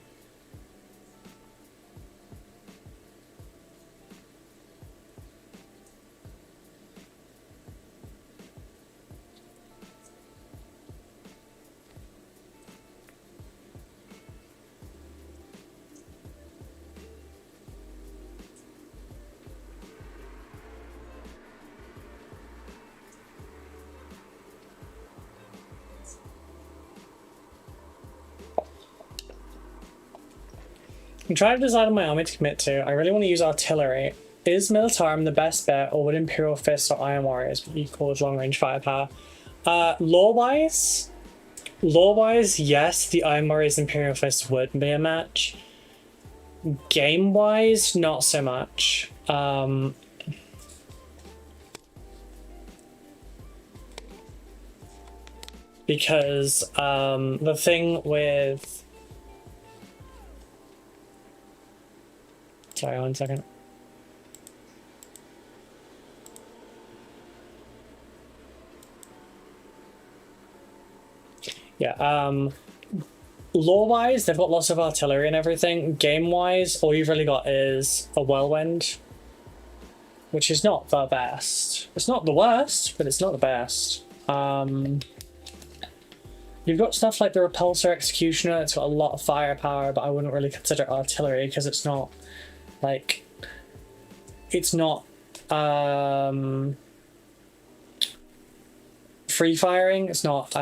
I'm trying to decide on my army to commit to. I really want to use artillery. Is Militarum the best bet, or would Imperial Fists or Iron Warriors be equal with long-range firepower? Lore-wise, yes, the Iron Warriors Imperial Fists would be a match. Game-wise, not so much. Because the thing with... Sorry, 1 second. Yeah, lore-wise, they've got lots of artillery and everything. Game-wise, all you've really got is a whirlwind, which is not the best. It's not the worst, but it's not the best. You've got stuff like the Repulsor Executioner. It's got a lot of firepower, but I wouldn't really consider artillery because it's not, like, it's not free firing. It's not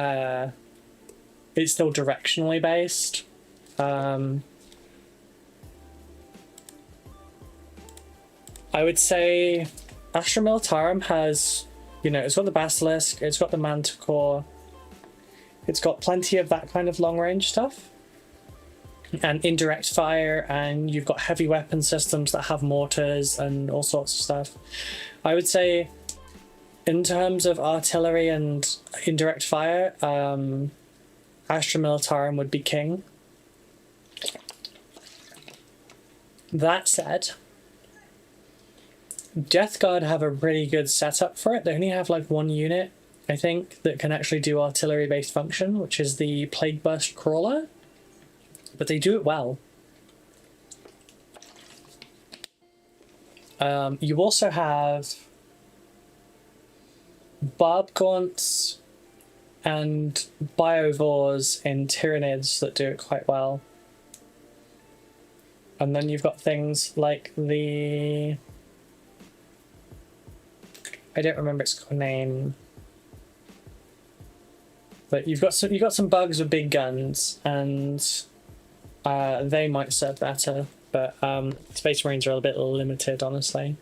it's still directionally based. I would say Astra Militarum has, you know, it's got the Basilisk, it's got the Manticore, it's got plenty of that kind of long range stuff. And indirect fire, and you've got heavy weapon systems that have mortars and all sorts of stuff. I would say, in terms of artillery and indirect fire, Astra Militarum would be king. That said, Death Guard have a really good setup for it. They only have like one unit, I think, that can actually do artillery-based function, which is the Plague Burst Crawler. But they do it well. You also have Barb Gaunts and Biovores in Tyranids that do it quite well. And then you've got things like the... I don't remember its name. But you've got some bugs with big guns, and they might serve better, but Space Marines are a bit limited, honestly.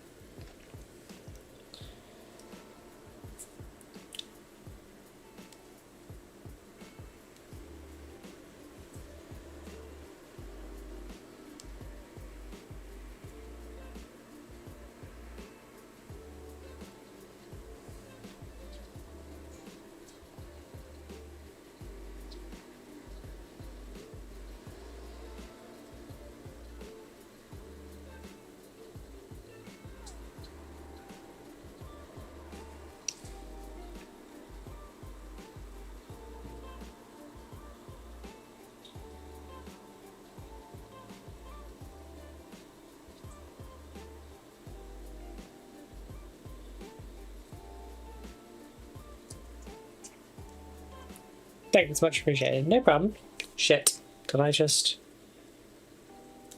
Thanks, much appreciated. No problem. Shit. Did I just...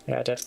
Yeah, I did.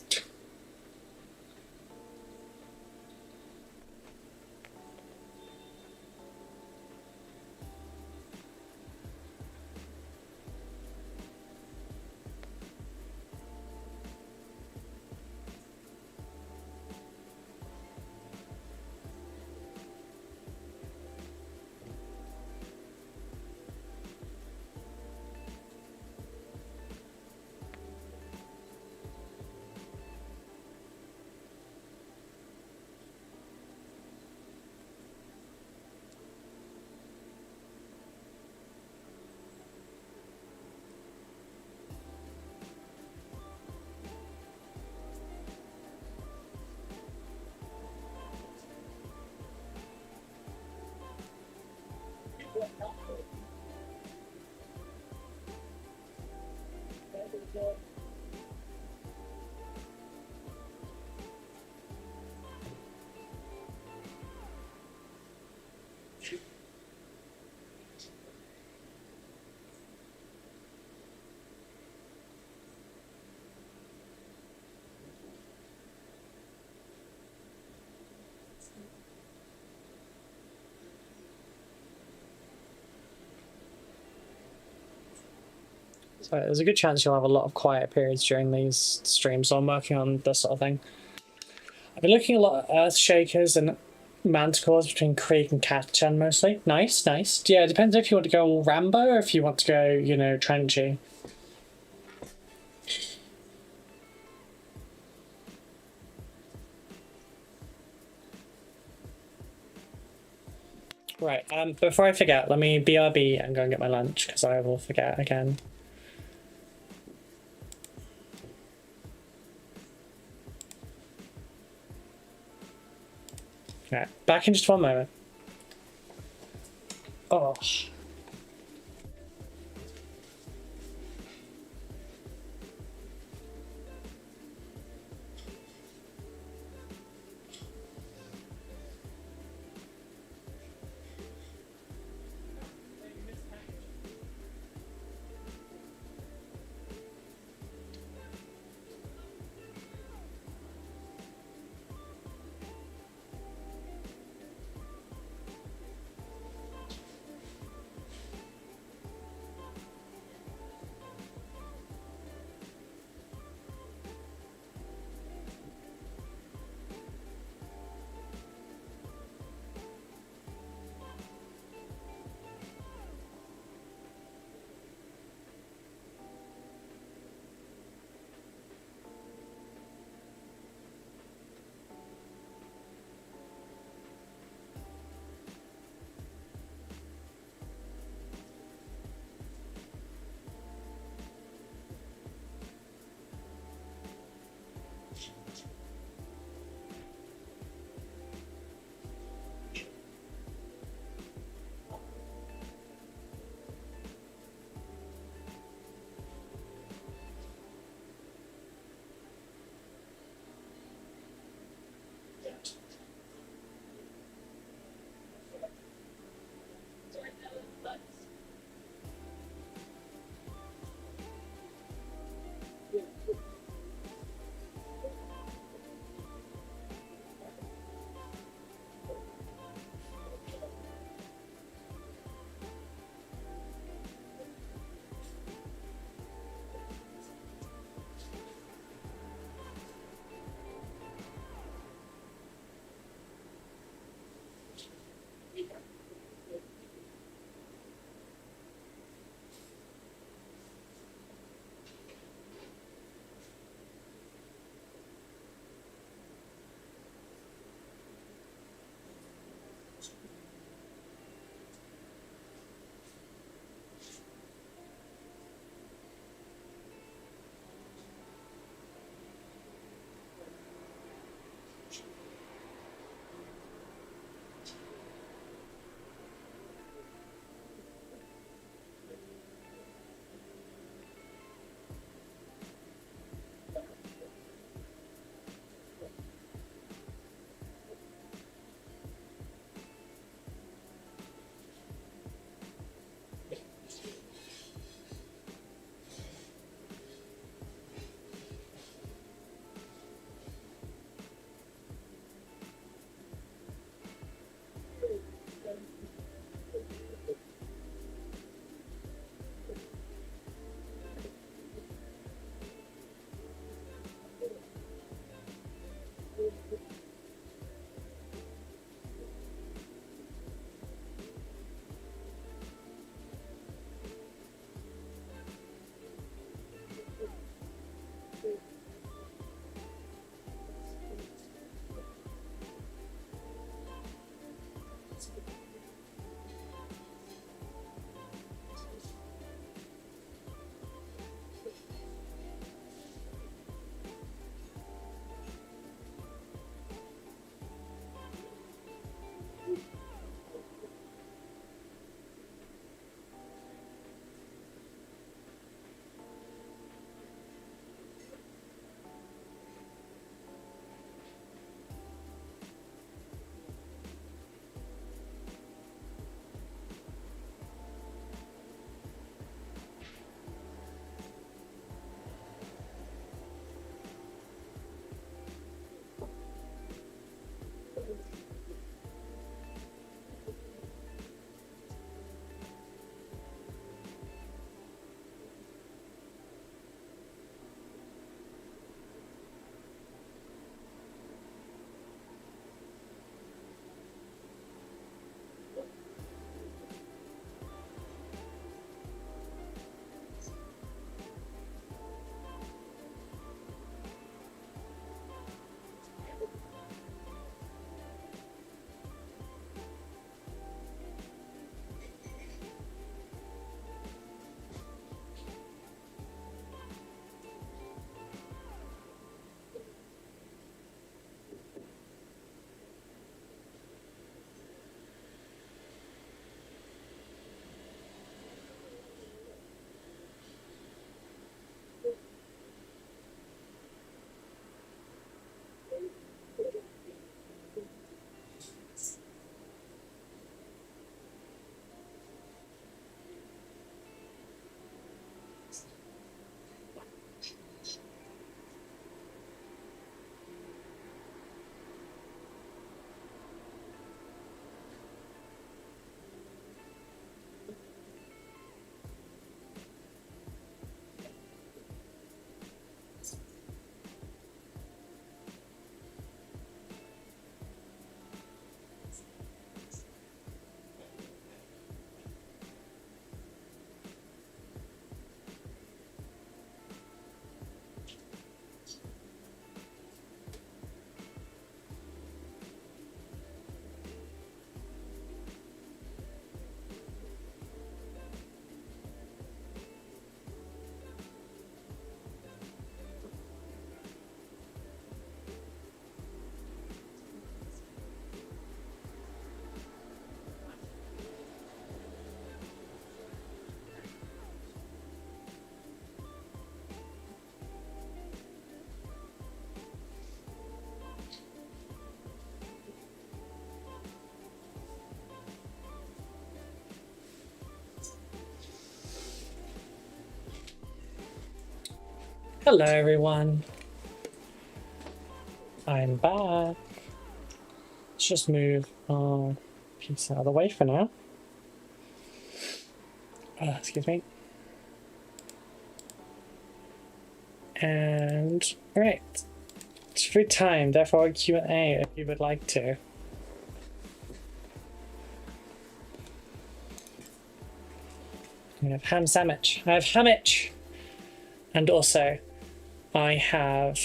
So there's a good chance you'll have a lot of quiet periods during these streams. So I'm working on this sort of thing. I've been looking at a lot of Earth Shakers and Manticores between Creek and Catchen mostly. Nice, nice. Yeah, it depends if you want to go all Rambo or if you want to go, you know, Trenchy. Right, before I forget, let me BRB and go and get my lunch, because I will forget again. Right, back in just one moment. Oh. Hello everyone. I'm back. Let's just move our piece out of the way for now. Excuse me. And right, it's food time. Therefore, Q&A if you would like to. I have ham sandwich. I have hammich, and also I have.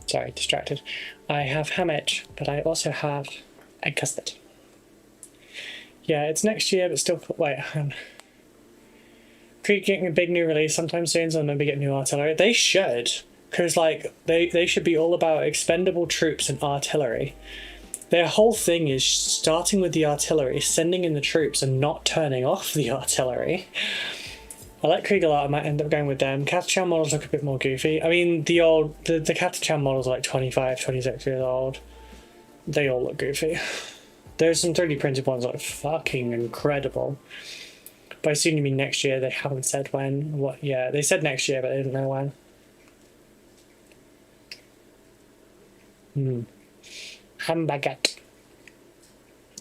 Sorry, distracted. I have hammich, but I also have egg custard. Yeah, it's next year, but still. Wait, hang on. Creed getting a big new release sometime soon, so maybe get new artillery. They should, because like they should be all about expendable troops and artillery. Their whole thing is starting with the artillery, sending in the troops, and not turning off the artillery. I like Krieg a lot. I might end up going with them. Catachan models look a bit more goofy. I mean, the Catachan models are like 25, 26 years old. They all look goofy. There's some 3D printed ones that are fucking incredible. By soon you mean next year. They haven't said when. What? Yeah, they said next year, but they didn't know when. Ham baguette.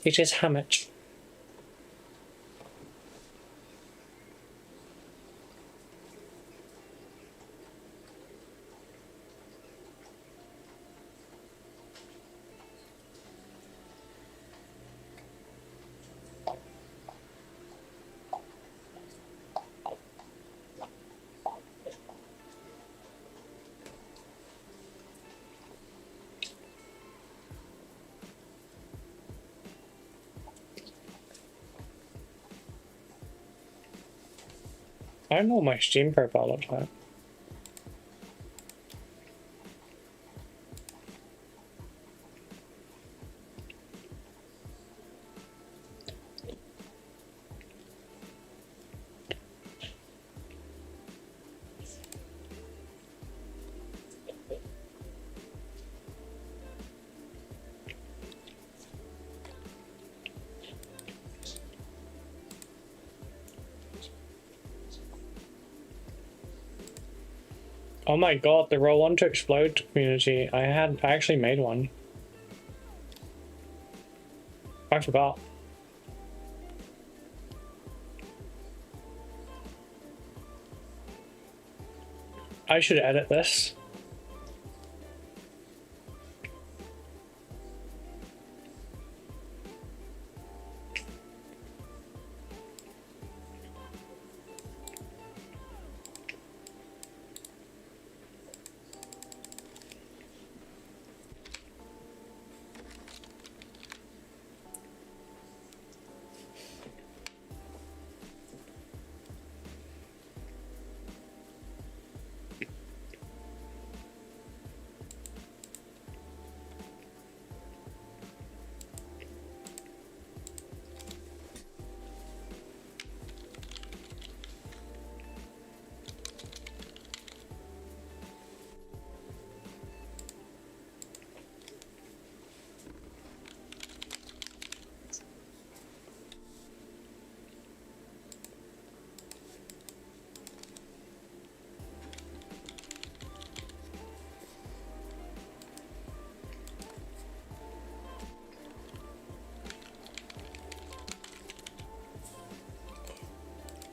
It is hammich. I don't know what my Steam profile looks like. Oh my god, the Roll On to Explode community. I actually made one. I forgot. I should edit this.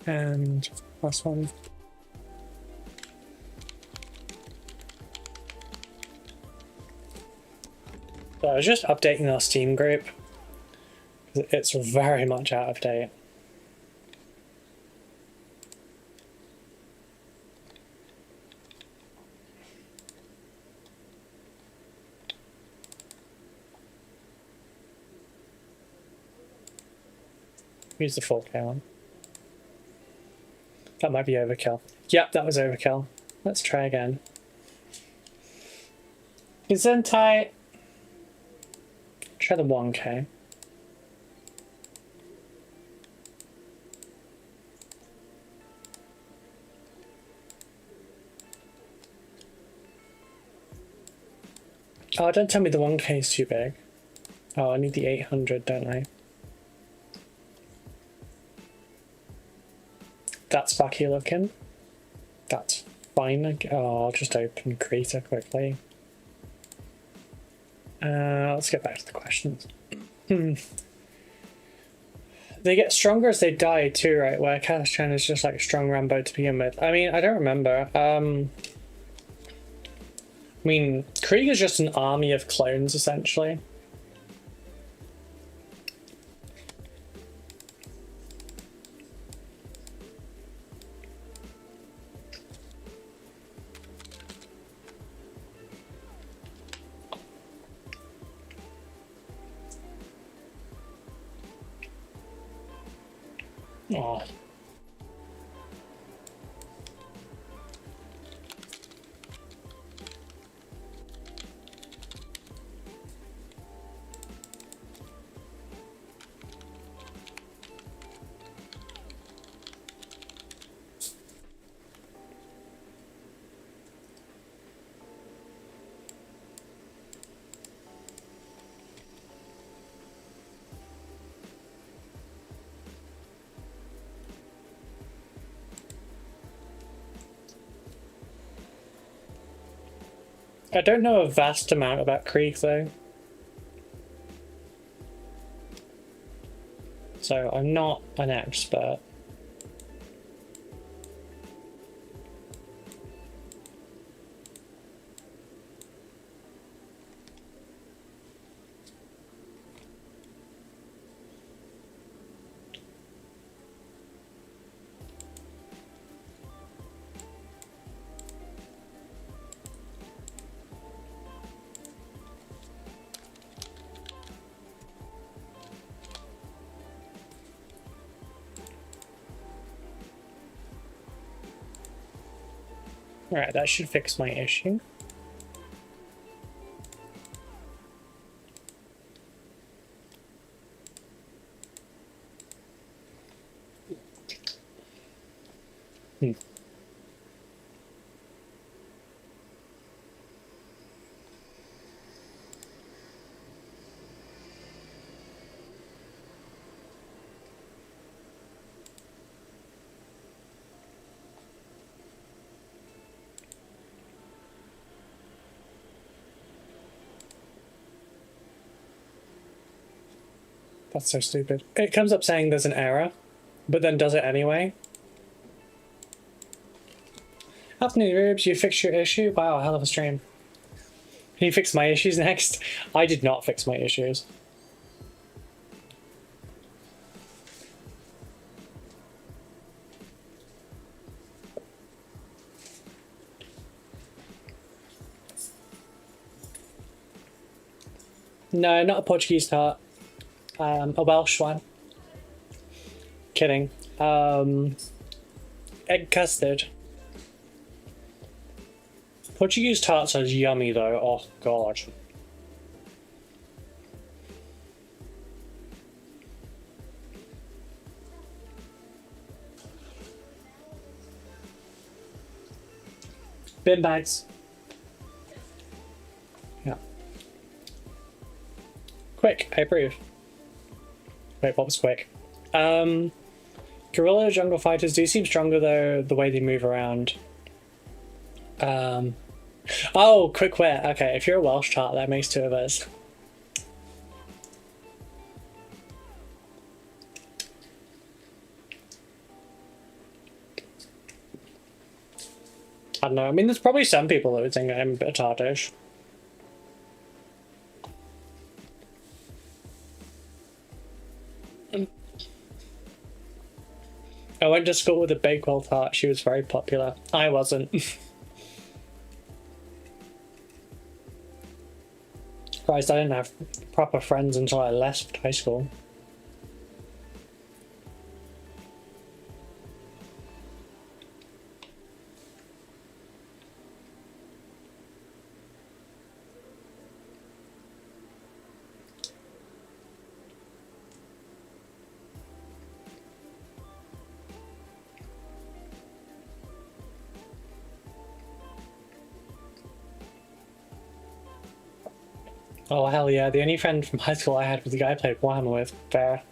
And last one. So I was just updating our Steam group. It's very much out of date. Use the 4K one. That might be overkill. Yep, that was overkill. Let's try again. Gesundheit. Try the 1K. Oh, don't tell me the 1K is too big. Oh, I need the 800, don't I? That's fucky looking. That's fine. Oh, I'll just open Creator quickly. Let's get back to the questions. They get stronger as they die too, right? Where Catachan is just like a strong Rambo to begin with. I mean, I don't remember. I mean, Krieg is just an army of clones, essentially. Oh. I don't know a vast amount about Krieg though. So I'm not an expert. Alright, that should fix my issue. That's so stupid. It comes up saying there's an error, but then does it anyway. Afternoon, Rubes, you fixed your issue? Wow, hell of a stream. Can you fix my issues next? I did not fix my issues. No, not a Portuguese tart. A Welsh one. Kidding. Egg custard. Portuguese tarts are yummy though. Oh god. Bin bags. Yeah. Quick, I approve. Wait, what was quick? Guerrilla jungle fighters do seem stronger though, the way they move around. Oh, quick wit. Okay, if you're a Welsh tart, that makes two of us. I don't know. I mean, there's probably some people that would think I'm a bit tartish. I went to school with a Bakewell tart. She was very popular. I wasn't. Christ, I didn't have proper friends until I left high school. Oh hell yeah, the only friend from high school I had was the guy I played Warhammer with. Fair.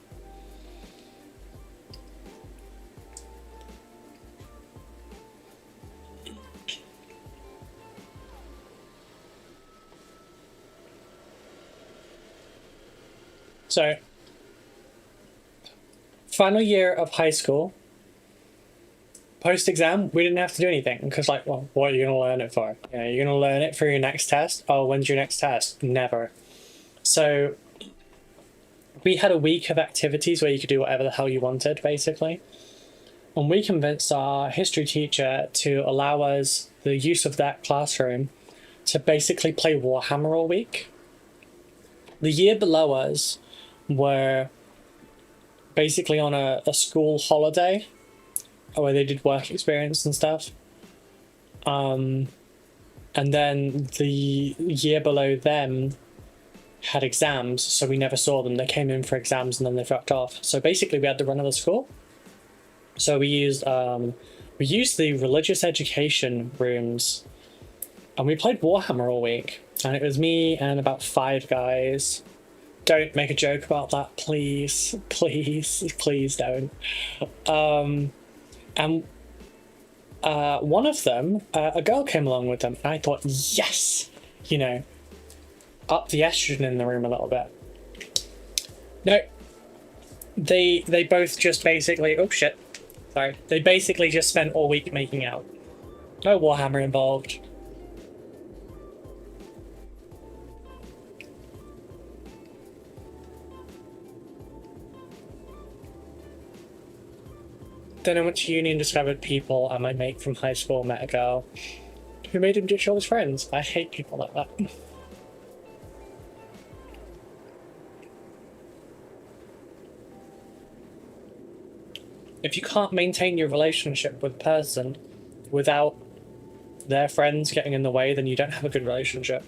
So, final year of high school, post-exam, we didn't have to do anything because, like, well, what are you going to learn it for? You know, you're going to learn it for your next test. Oh, when's your next test? Never. So we had a week of activities where you could do whatever the hell you wanted, basically. And we convinced our history teacher to allow us the use of that classroom to basically play Warhammer all week. The year below us were basically on a school holiday where they did work experience and stuff. And then the year below them had exams, so we never saw them. They came in for exams and then they fucked off. So basically we had the run of the school. So we used the religious education rooms and we played Warhammer all week. And it was me and about 5 guys. Don't make a joke about that, please. Please, please don't. And one of them, a girl came along with them, and I thought, yes, you know, up the estrogen in the room a little bit. No, they both just basically, oh shit, sorry, they basically just spent all week making out. No Warhammer involved. Then I went to uni and discovered people, and my mate from high school met a girl who made him ditch all his friends. I hate people like that. If you can't maintain your relationship with a person without their friends getting in the way, then you don't have a good relationship.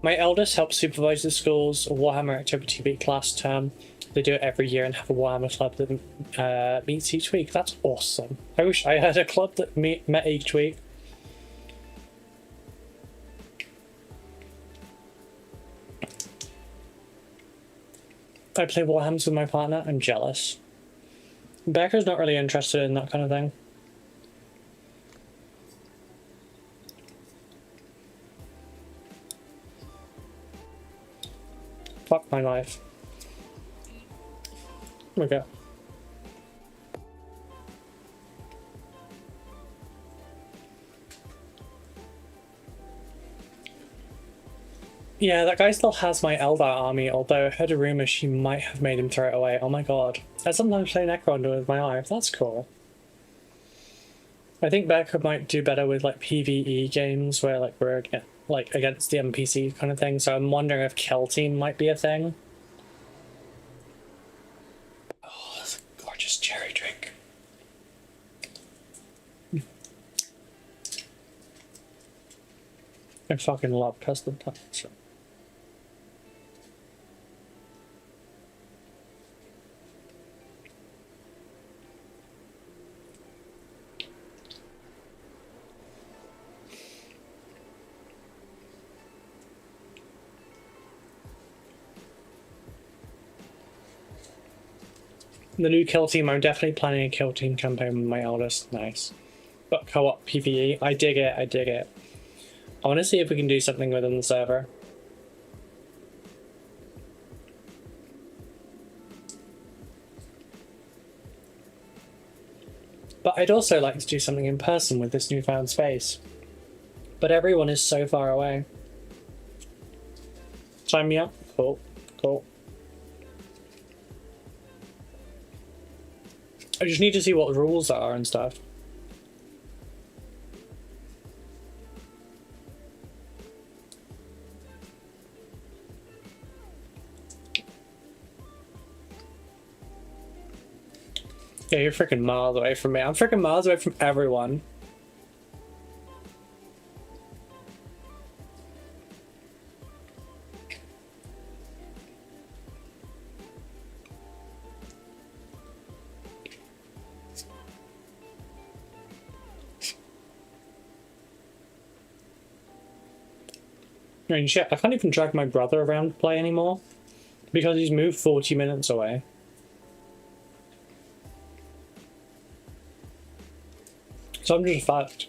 My eldest helps supervise the school's Warhammer Activity Week last term. They do it every year and have a Warhammer club that meets each week. That's awesome. I wish I had a club that met each week. I play Warhammers with my partner. I'm jealous. Becca's not really interested in that kind of thing. Fuck my life. Okay. Yeah, that guy still has my Eldar army, although I heard a rumor she might have made him throw it away. Oh my god. I sometimes play Necron with my eye. That's cool. I think Becca might do better with like PvE games where like we're like against the NPC kind of thing, so I'm wondering if Kill Team might be a thing. Oh, that's a gorgeous cherry drink. I fucking love custard tarts. The new Kill Team, I'm definitely planning a Kill Team campaign with my eldest. Nice. But co-op PvE, I dig it, I dig it. I want to see if we can do something within the server. But I'd also like to do something in person with this newfound space. But everyone is so far away. Sign me up? Cool, cool. I just need to see what the rules are and stuff. Yeah, you're freaking miles away from me. I'm freaking miles away from everyone. I mean, shit, I can't even drag my brother around to play anymore because he's moved 40 minutes away. So I'm just fucked.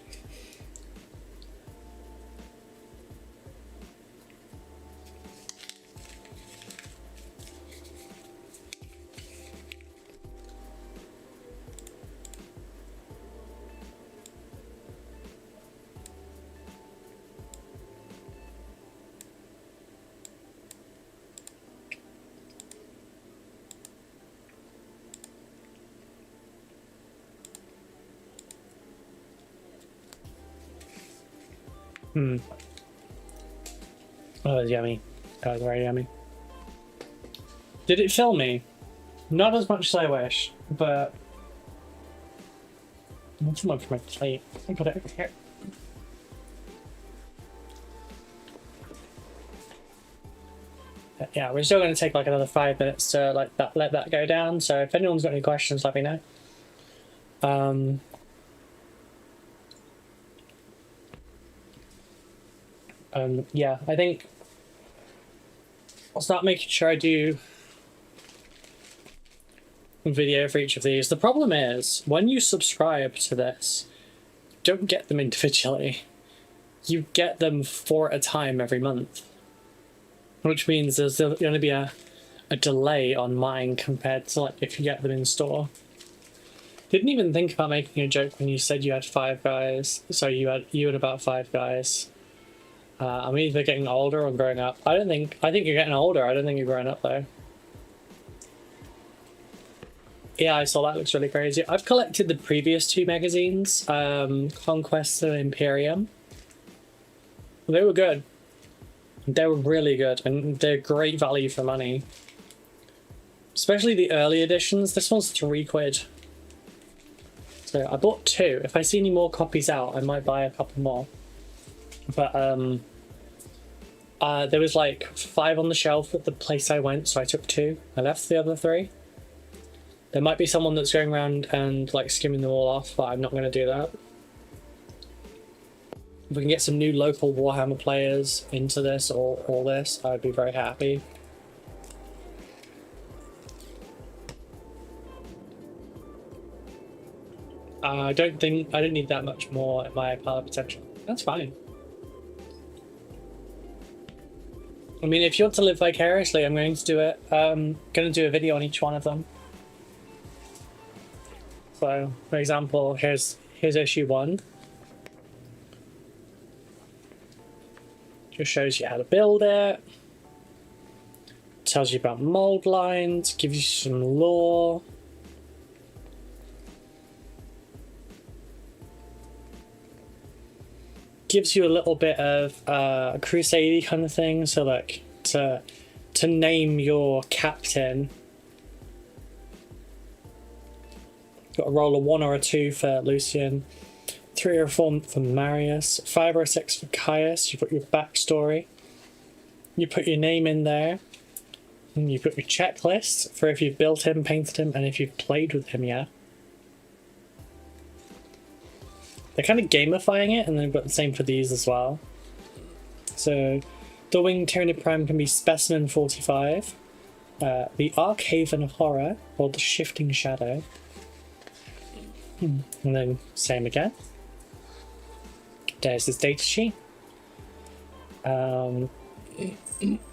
Oh, it was yummy. That was very yummy. Did it fill me? Not as much as I wish, but not too much for my plate. I put it over here. But yeah, we're still going to take like another 5 minutes to like let that go down. So if anyone's got any questions, let me know. Yeah, I think I'll start making sure I do a video for each of these. The problem is, when you subscribe to this, you don't get them individually. You get them 4 at a time every month. Which means there's going to be a delay on mine compared to like if you get them in store. Didn't even think about making a joke when you said you had 5 guys. So you had about 5 guys. I'm either getting older or growing up. I think you're getting older. I don't think you're growing up though. Yeah, I saw that. Looks really crazy. I've collected the previous 2 magazines, Conquest and Imperium. They were good. They were really good, and they're great value for money. Especially the early editions. This one's £3. So I bought 2. If I see any more copies out, I might buy a couple more. But there was like 5 on the shelf at the place I went, so I took 2. I left the other 3. There might be someone that's going around and like skimming them all off, but I'm not going to do that. If we can get some new local Warhammer players into this or all this, I'd be very happy. I don't need that much more at my power potential. That's fine. I mean, if you want to live vicariously, I'm going to do it. I'm going to do a video on each one of them. So, for example, here's issue 1. Just shows you how to build it. Tells you about mold lines, gives you some lore. Gives you a little bit of a crusade kind of thing, so like to name your captain. Got a roll of 1 or a 2 for Lucian, 3 or 4 for Marius, 5 or 6 for Caius. You put your backstory, you put your name in there, and you put your checklist for if you've built him, painted him, and if you've played with him yet. They're kind of gamifying it, and they've got the same for these as well. So, the Winged Tyranid Prime can be Specimen 45, the Archaven Horror, or the Shifting Shadow, and then same again. There's his data sheet.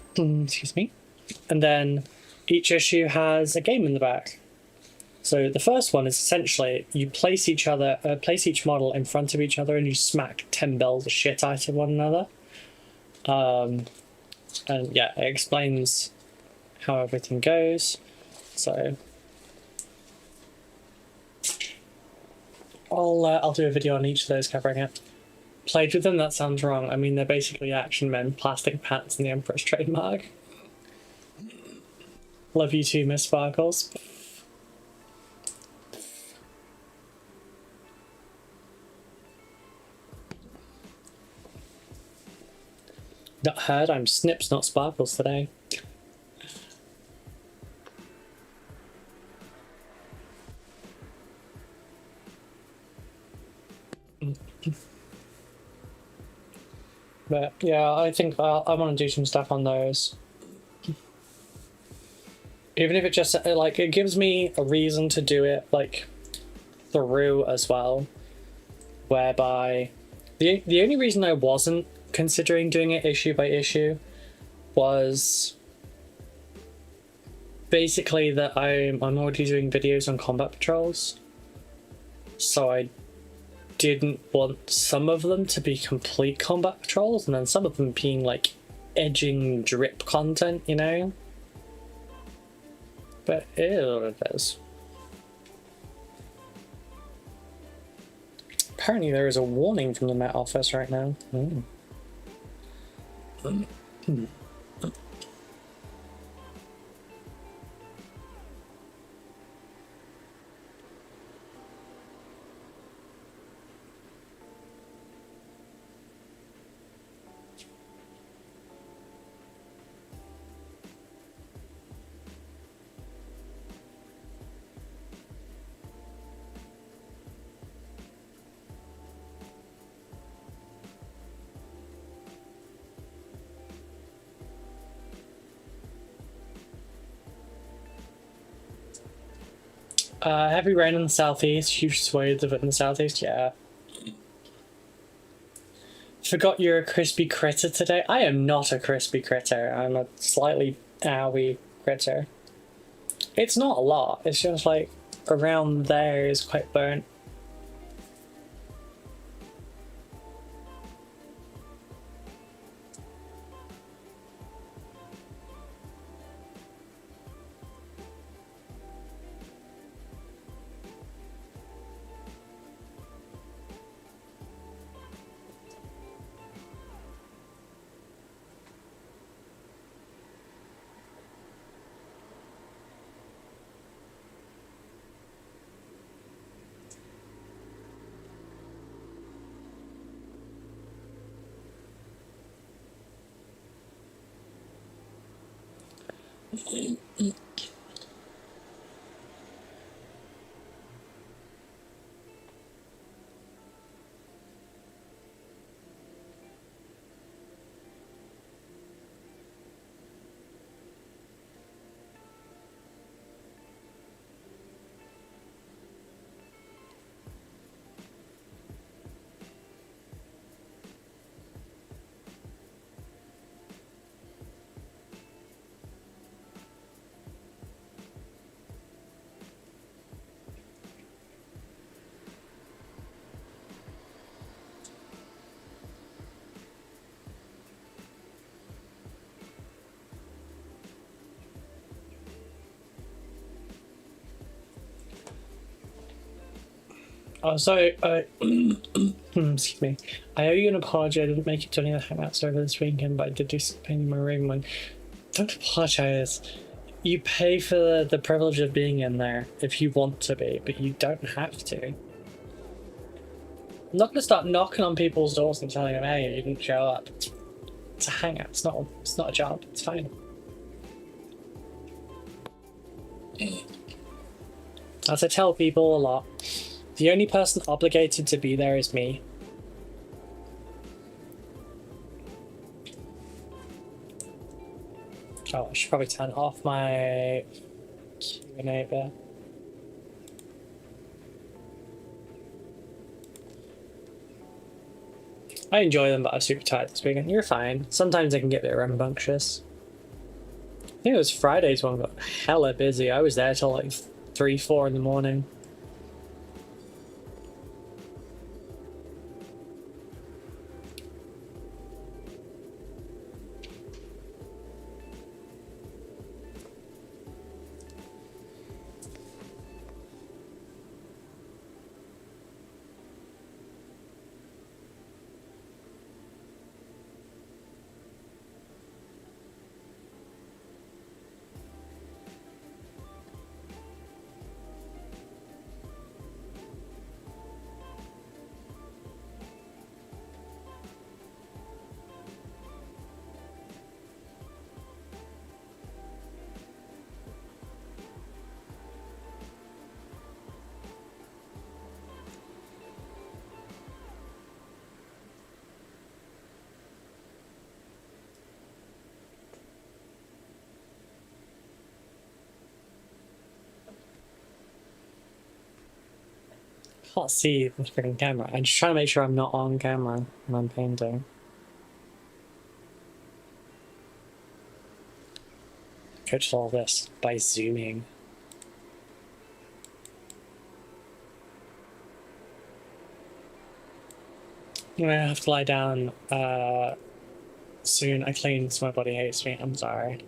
Excuse me. And then each issue has a game in the back. So the first one is essentially you place each model in front of each other and you smack 10 bells of shit out of one another. And yeah, it explains how everything goes. So I'll do a video on each of those covering it. Played with them? That sounds wrong. I mean, they're basically action men, plastic pants, and the Emperor's trademark. Love you too, Miss Sparkles. Not heard, I'm Snips, not Sparkles today. But yeah, I think I want to do some stuff on those. Even if it just, like, it gives me a reason to do it, like, through as well. Whereby, the only reason I wasn't considering doing it issue by issue was basically that I'm already doing videos on combat patrols. So I didn't want some of them to be complete combat patrols and then some of them being like edging drip content, you know? But it is what it is. Apparently there is a warning from the Met Office right now. Heavy rain in the southeast, huge swathes of it in the southeast, yeah. Forgot you're a crispy critter today. I am not a crispy critter. I'm a slightly owie critter. It's not a lot, it's just like around there is quite burnt. Oh, sorry, excuse me. I owe you an apology. I didn't make it to any of the hangouts over this weekend, but I did do some painting my room one. Don't apologize. You pay for the privilege of being in there if you want to be, but you don't have to. I'm not going to start knocking on people's doors and telling them, hey, you didn't show up. It's a hangout. It's not a job. It's fine. As I tell people a lot, the only person obligated to be there is me. Oh, I should probably turn off my Q&A there. I enjoy them, but I'm super tired this weekend. You're fine. Sometimes they can get a bit rambunctious. I think it was Friday's one got hella busy. I was there till like 3, 4 in the morning. Can't see the freaking camera. I'm just trying to make sure I'm not on camera when I'm painting. Coach all this by zooming. I'm gonna have to lie down soon. I clean so my body hates me. I'm sorry.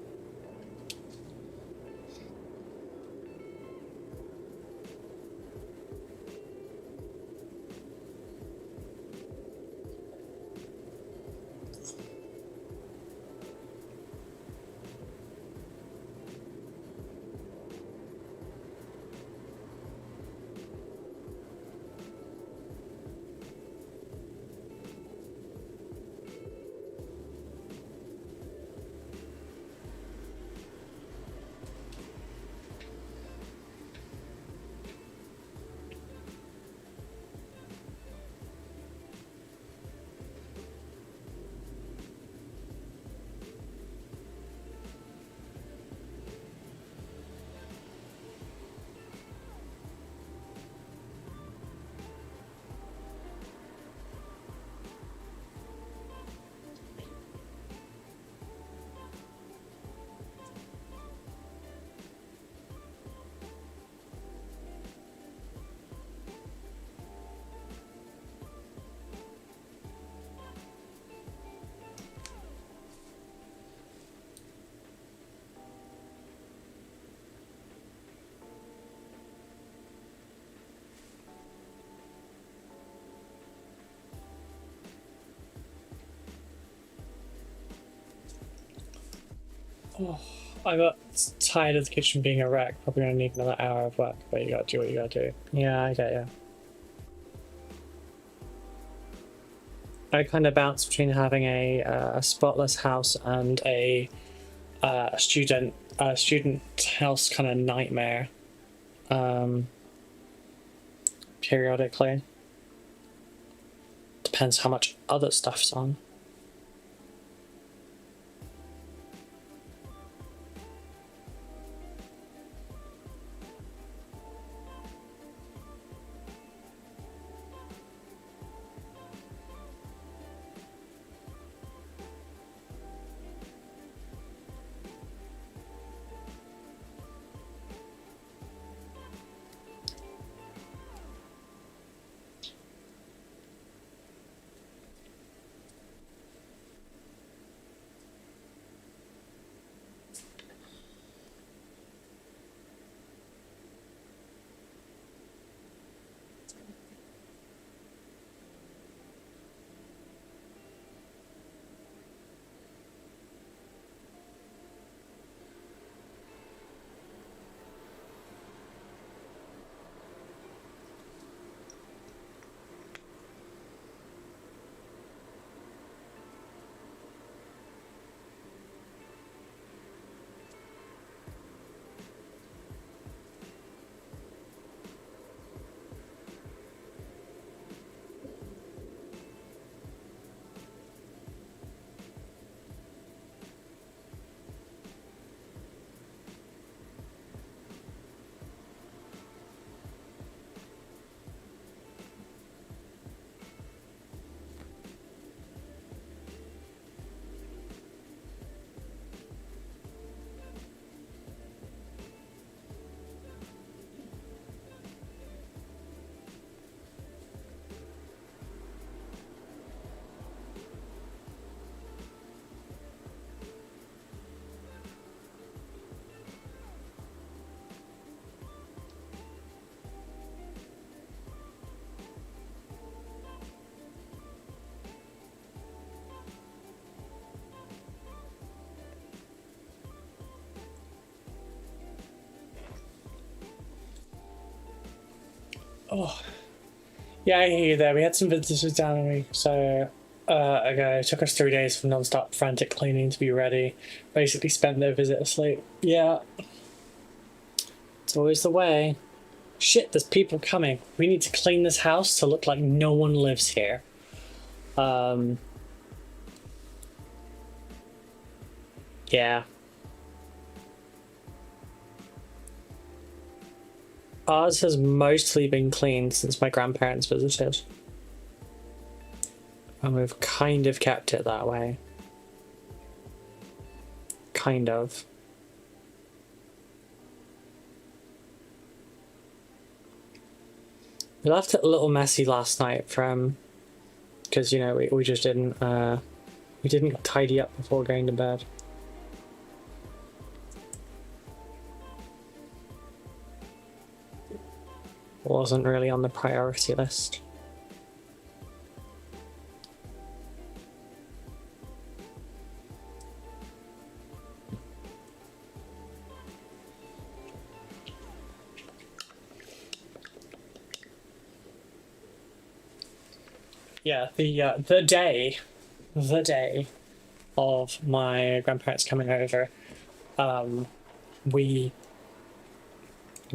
Oh, I got tired of the kitchen being a wreck. Probably gonna need another hour of work, but you gotta do what you gotta do. Yeah, I get you. I kind of bounce between having a spotless house and a student house kind of nightmare. Periodically. Depends how much other stuff's on. Oh, yeah, I hear you there. We had some visitors down a week so ago. It took us 3 days for non-stop frantic cleaning to be ready. Basically spent their visit asleep. Yeah. It's always the way. Shit, there's people coming. We need to clean this house to look like no one lives here. Yeah. Ours has mostly been cleaned since my grandparents visited. And we've kind of kept it that way. Kind of. We left it a little messy last night because you know we just didn't tidy up before going to bed. Wasn't really on the priority list. Yeah, the day of my grandparents coming over, we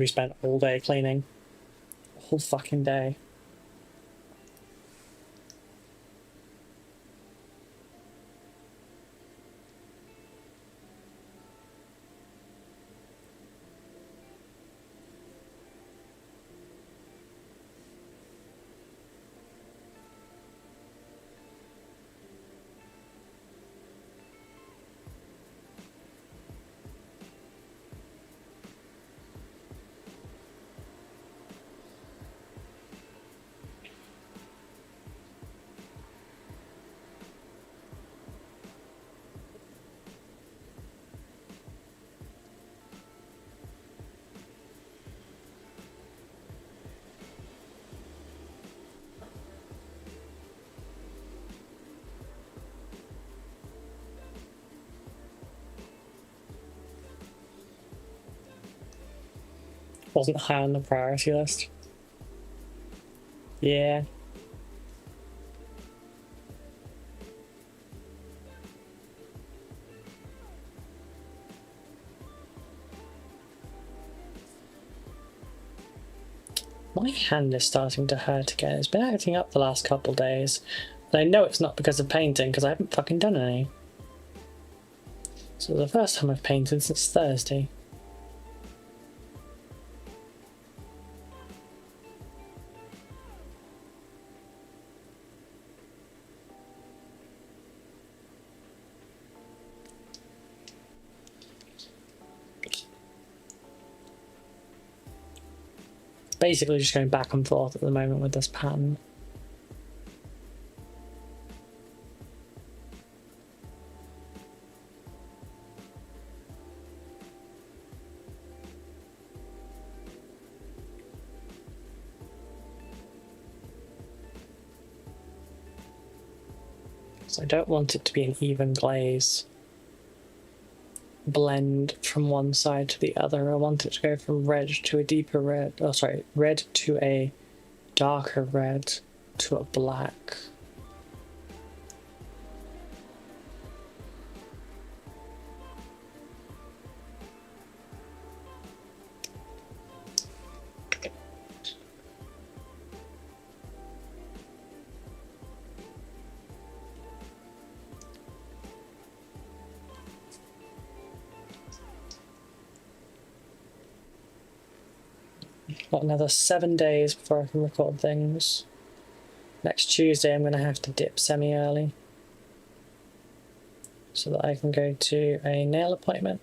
spent all day cleaning. Whole fucking day. Wasn't high on the priority list. Yeah. My hand is starting to hurt again. It's been acting up the last couple days. And I know it's not because of painting, because I haven't fucking done any. So the first time I've painted since Thursday. Basically just going back and forth at the moment with this pattern. So I don't want it to be an even glaze blend from one side to the other. I want it to go from red to a deeper red. Oh, sorry, red to a darker red to a black. Got another 7 days before I can record things. Next Tuesday I'm going to have to dip semi-early so that I can go to a nail appointment.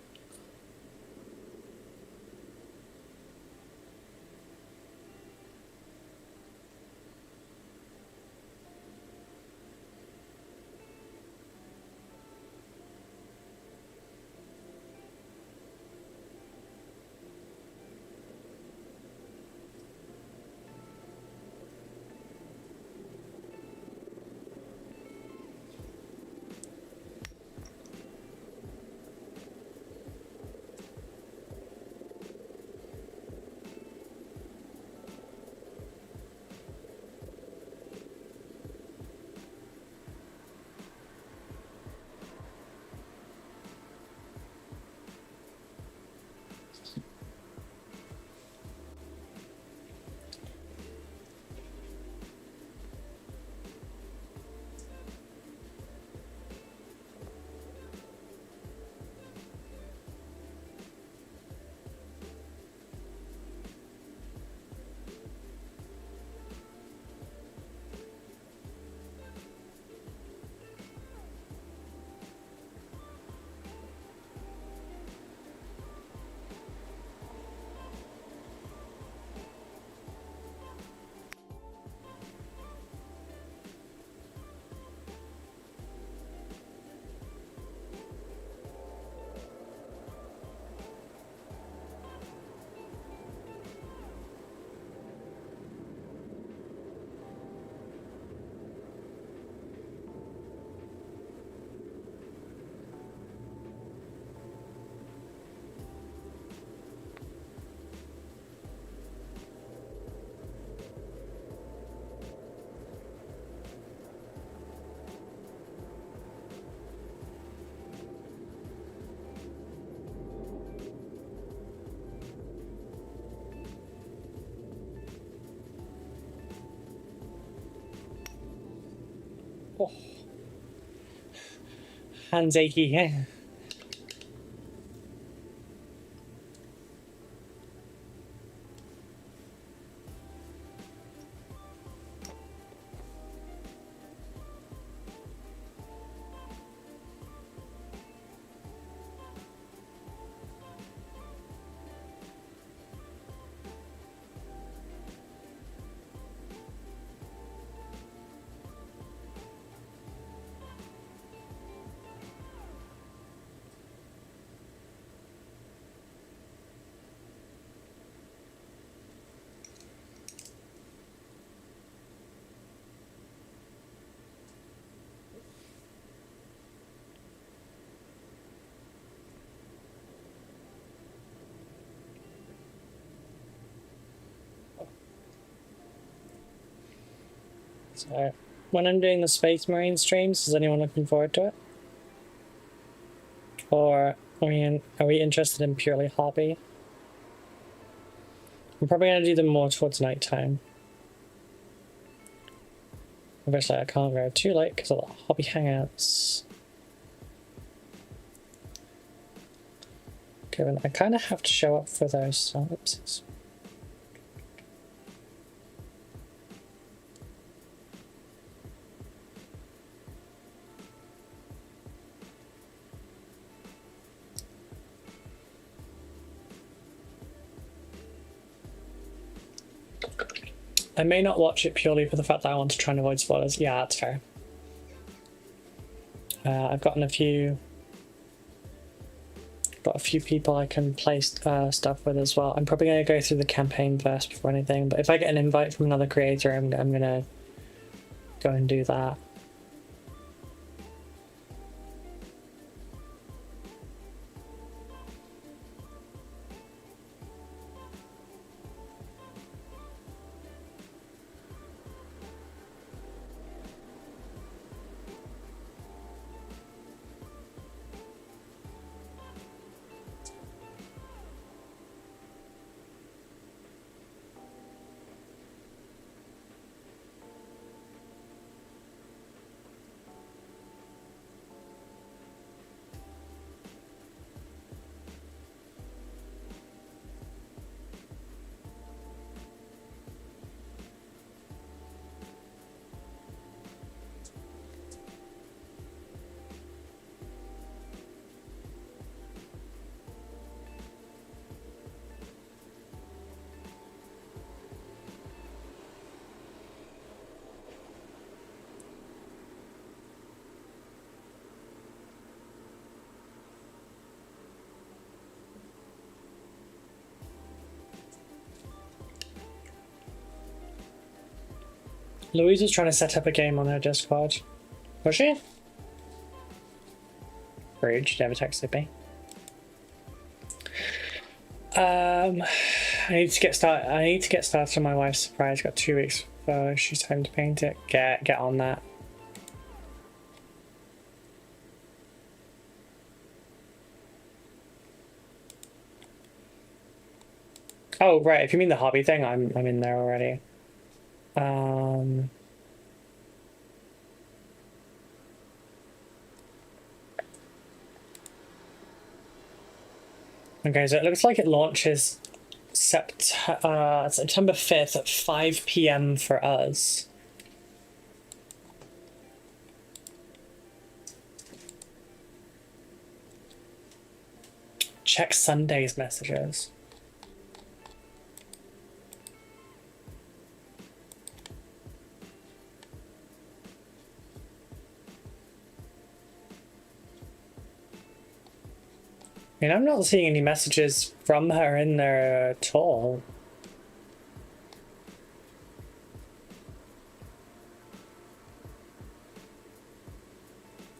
Oh. Hands achy, yeah. So, when I'm doing the Space Marine streams, is anyone looking forward to it? Or, I mean, are we interested in purely hobby? I'm probably going to do them more towards night time. Obviously, I can't go too late because of the hobby hangouts. Given I kind of have to show up for those, so oopsies. I may not watch it purely for the fact that I want to try and avoid spoilers. Yeah, that's fair. I've gotten a few people I can play stuff with as well. I'm probably going to go through the campaign first before anything, but if I get an invite from another creator, I'm going to go and do that. Louise was trying to set up a game on her Discord. Was she? Rude, she never texted me. I need to get started on my wife's surprise. Got 2 weeks before she's home to paint it. Get on that. Oh right, if you mean the hobby thing, I'm in there already. Okay, so it looks like it launches September 5th at 5 PM for us. Check Sunday's messages. I mean, I'm not seeing any messages from her in there at all.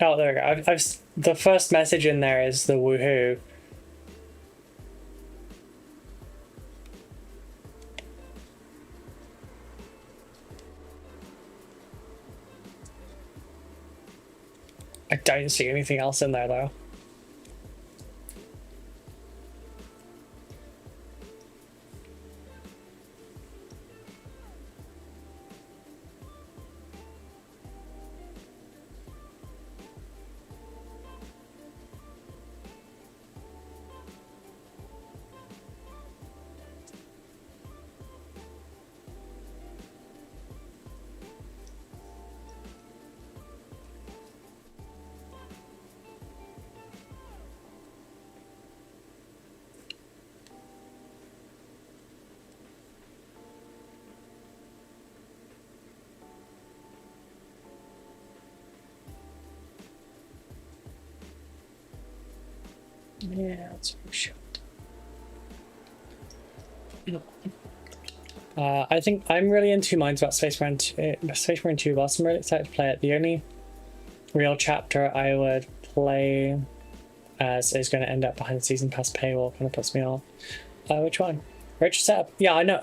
Oh, there we go. The first message in there is the woohoo. I don't see anything else in there though. Yeah, that's for sure. I think I'm really in two minds about Space Marine 2, whilst I'm really excited to play it. The only real chapter I would play as is going to end up behind the season pass paywall kind of puts me off. Which one? Rich setup? Yeah, I know.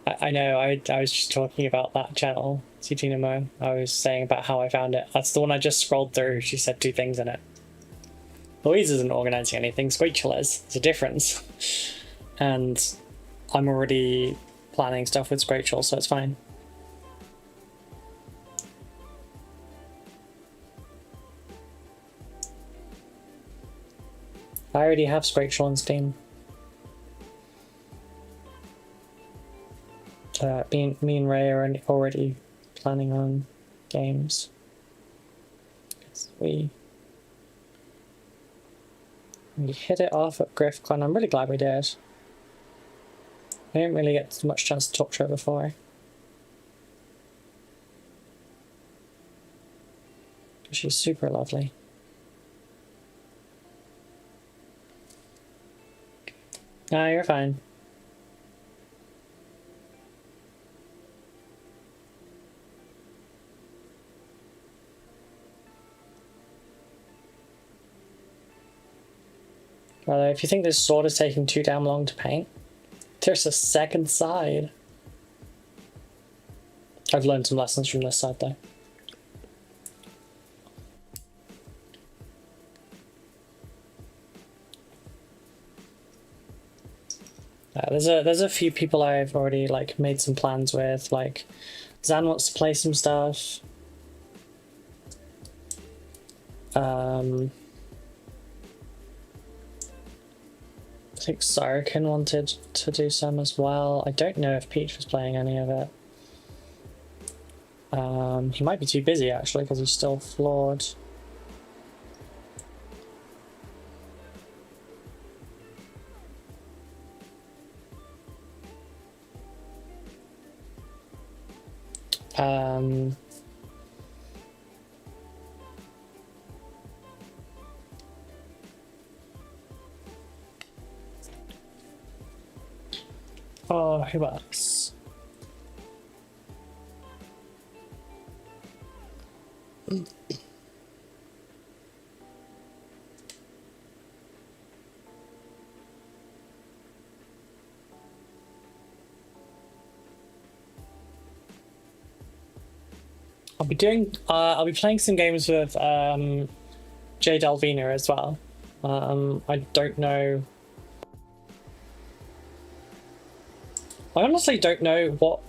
I know, I was just talking about that channel, Eugenia Mo. I was saying about how I found it. That's the one I just scrolled through. She said 2 things in it. Louise isn't organising anything, Squeakchel is. There's a difference. And I'm already planning stuff with Squeakchel, so it's fine. I already have Squeakchel on Steam. Me and Ray are already planning on games. We hit it off at GriffCon. I'm really glad we did. I didn't really get much chance to talk to her before. She's super lovely. Ah, you're fine. Although, if you think this sword is taking too damn long to paint, there's a second side. I've learned some lessons from this side, though. There's a few people I've already like made some plans with. Like, Zan wants to play some stuff. I think Sarakin wanted to do some as well. I don't know if Peach was playing any of it. He might be too busy actually because he's still flawed. Oh, who else? I'll be playing some games with Jay Dalvina as well. I don't know. I honestly don't know what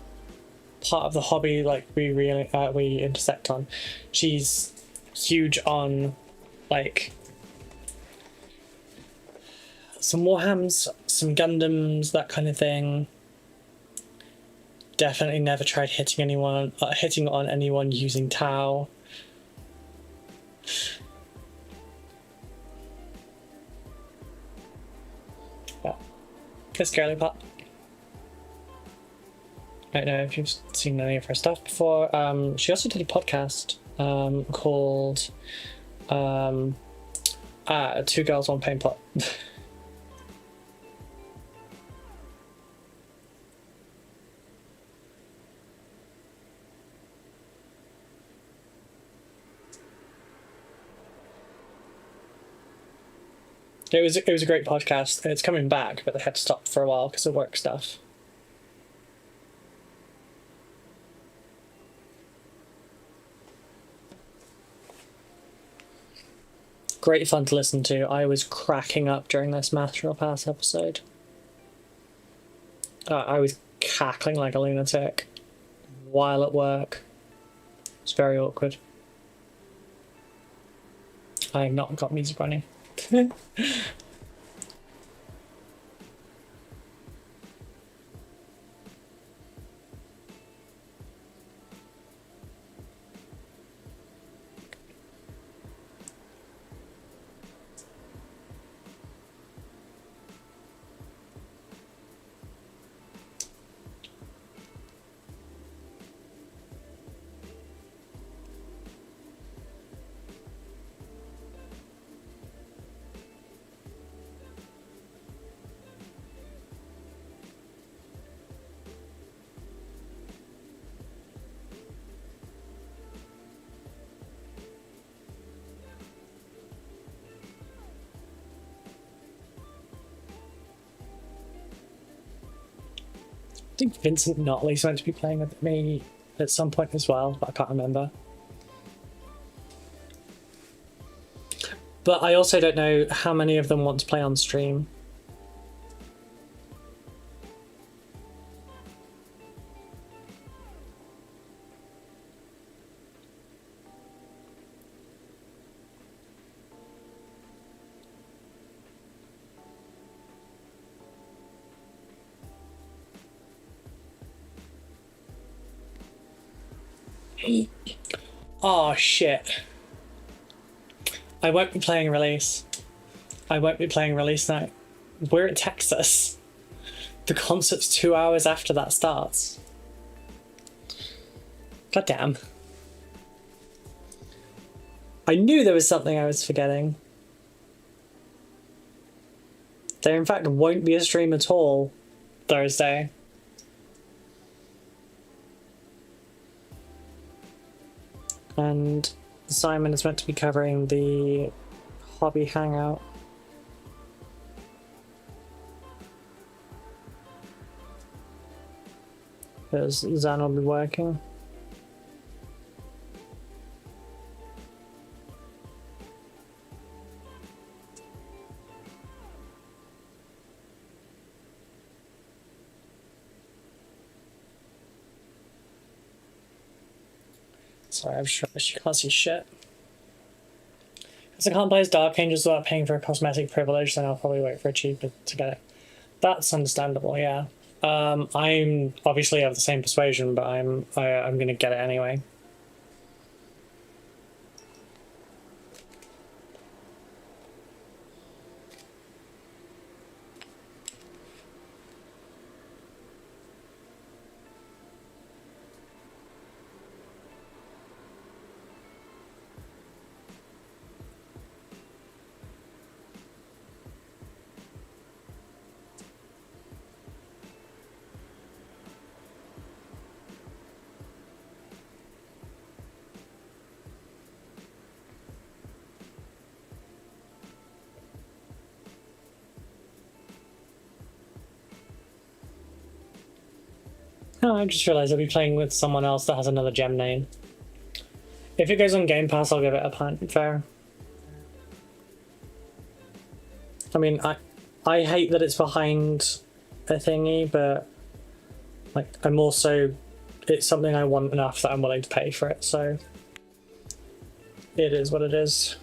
part of the hobby like we intersect on. She's huge on like some Warhams, some Gundams, that kind of thing. Definitely never tried hitting on anyone using Tau. Yeah. Kiss Girly Pop. I don't know if you've seen any of her stuff before. She also did a podcast called Two Girls, One Paint Pot. It was a great podcast. It's coming back, but they had to stop for a while because of work stuff. Great fun to listen to. I was cracking up during this Master of Pass episode. I was cackling like a lunatic while at work. It's very awkward. I have not got music running. think Vincent Notley's meant to be playing with me at some point as well, but I can't remember. But I also don't know how many of them want to play on stream. Oh shit. I won't be playing release. I won't be playing release night. We're at Texas. The concert's 2 hours after that starts. God damn. I knew there was something I was forgetting. There in fact won't be a stream at all Thursday. And Simon is meant to be covering the hobby hangout. Because Zan will be working. Sorry, I'm sure she can't see shit. Because I can't play as Dark Angels without paying for a cosmetic privilege, then I'll probably wait for a cheaper to get it. That's understandable, yeah. I'm obviously of the same persuasion, but I'm gonna get it anyway. Oh, I just realised I'll be playing with someone else that has another gem name. If it goes on Game Pass, I'll give it a punt. Fair. I mean, I hate that it's behind a thingy, but like I'm also, it's something I want enough that I'm willing to pay for it, so it is what it is.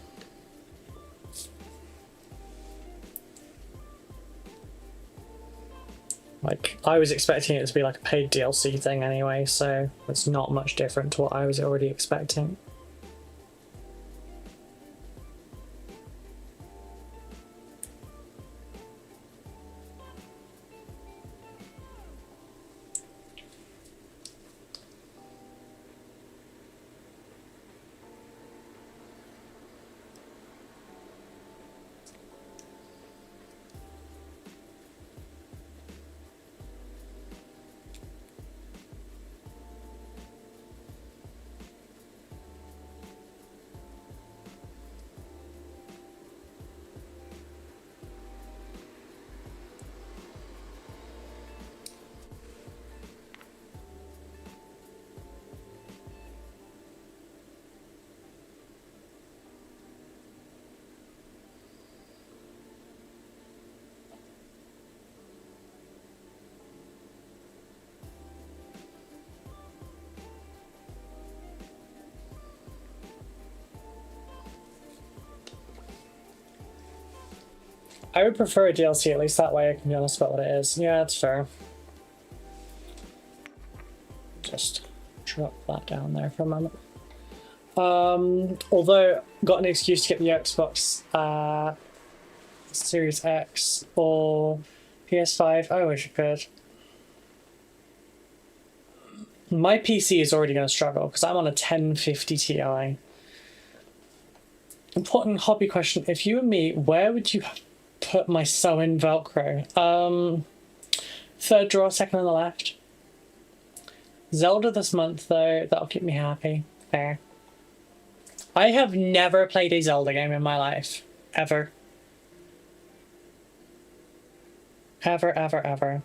Like, I was expecting it to be like a paid DLC thing anyway, so it's not much different to what I was already expecting. I would prefer a DLC, at least that way I can be honest about what it is. Yeah, that's fair. Just drop that down there for a moment. Although, got an excuse to get the Xbox Series X or PS5. I wish I could. My PC is already going to struggle because I'm on a 1050 Ti. Important hobby question. If you were me, where would you put my sew-in Velcro? Third drawer, second on the left. Zelda this month, though. That'll keep me happy. Fair. I have never played a Zelda game in my life. Ever. Ever, ever, ever.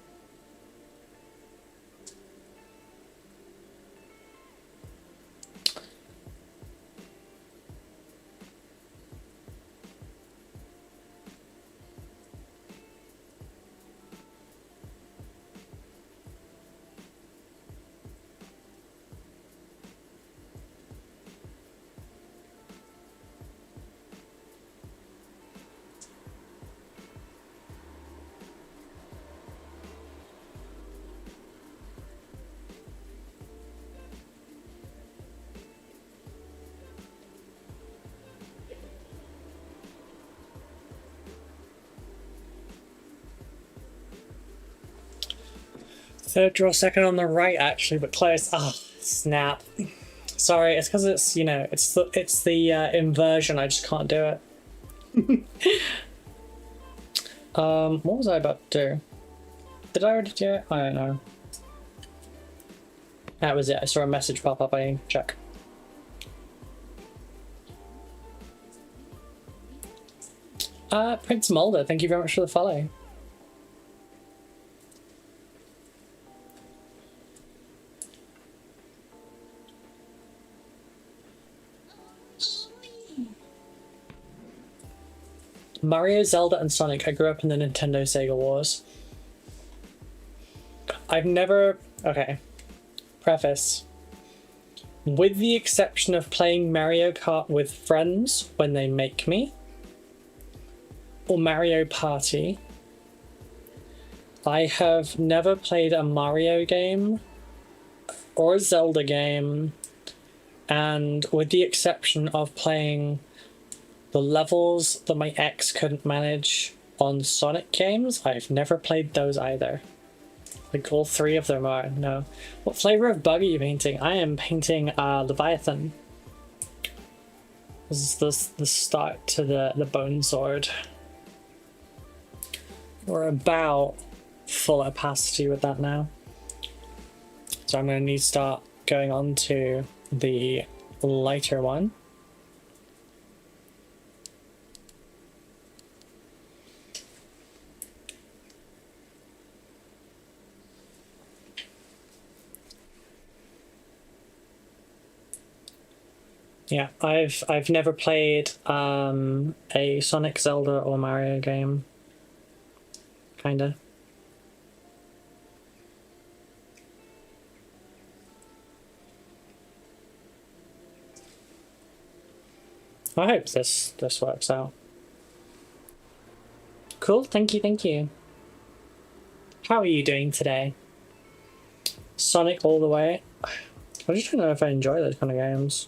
Third draw, second on the right, actually, but close. Ah, snap. Sorry, it's because it's, you know, it's the inversion. I just can't do it. What was I about to do? Did I already do it? I don't know. That was it. I saw a message pop up. I need to check. Prince Mulder, thank you very much for the follow. Mario, Zelda, and Sonic. I grew up in the Nintendo Sega Wars. I've never... Okay. Preface. With the exception of playing Mario Kart with friends when they make me, or Mario Party, I have never played a Mario game or a Zelda game, and with the exception of playing the levels that my ex couldn't manage on Sonic games, I've never played those either. Like all three of them are, no. What flavor of bug are you painting? I am painting Leviathan. This is the start to the bone sword. We're about full opacity with that now. So I'm going to need to start going on to the lighter one. Yeah, I've never played a Sonic, Zelda, or Mario game. Kinda. I hope this works out. Cool, thank you, thank you. How are you doing today? Sonic all the way. I just don't know if I enjoy those kind of games.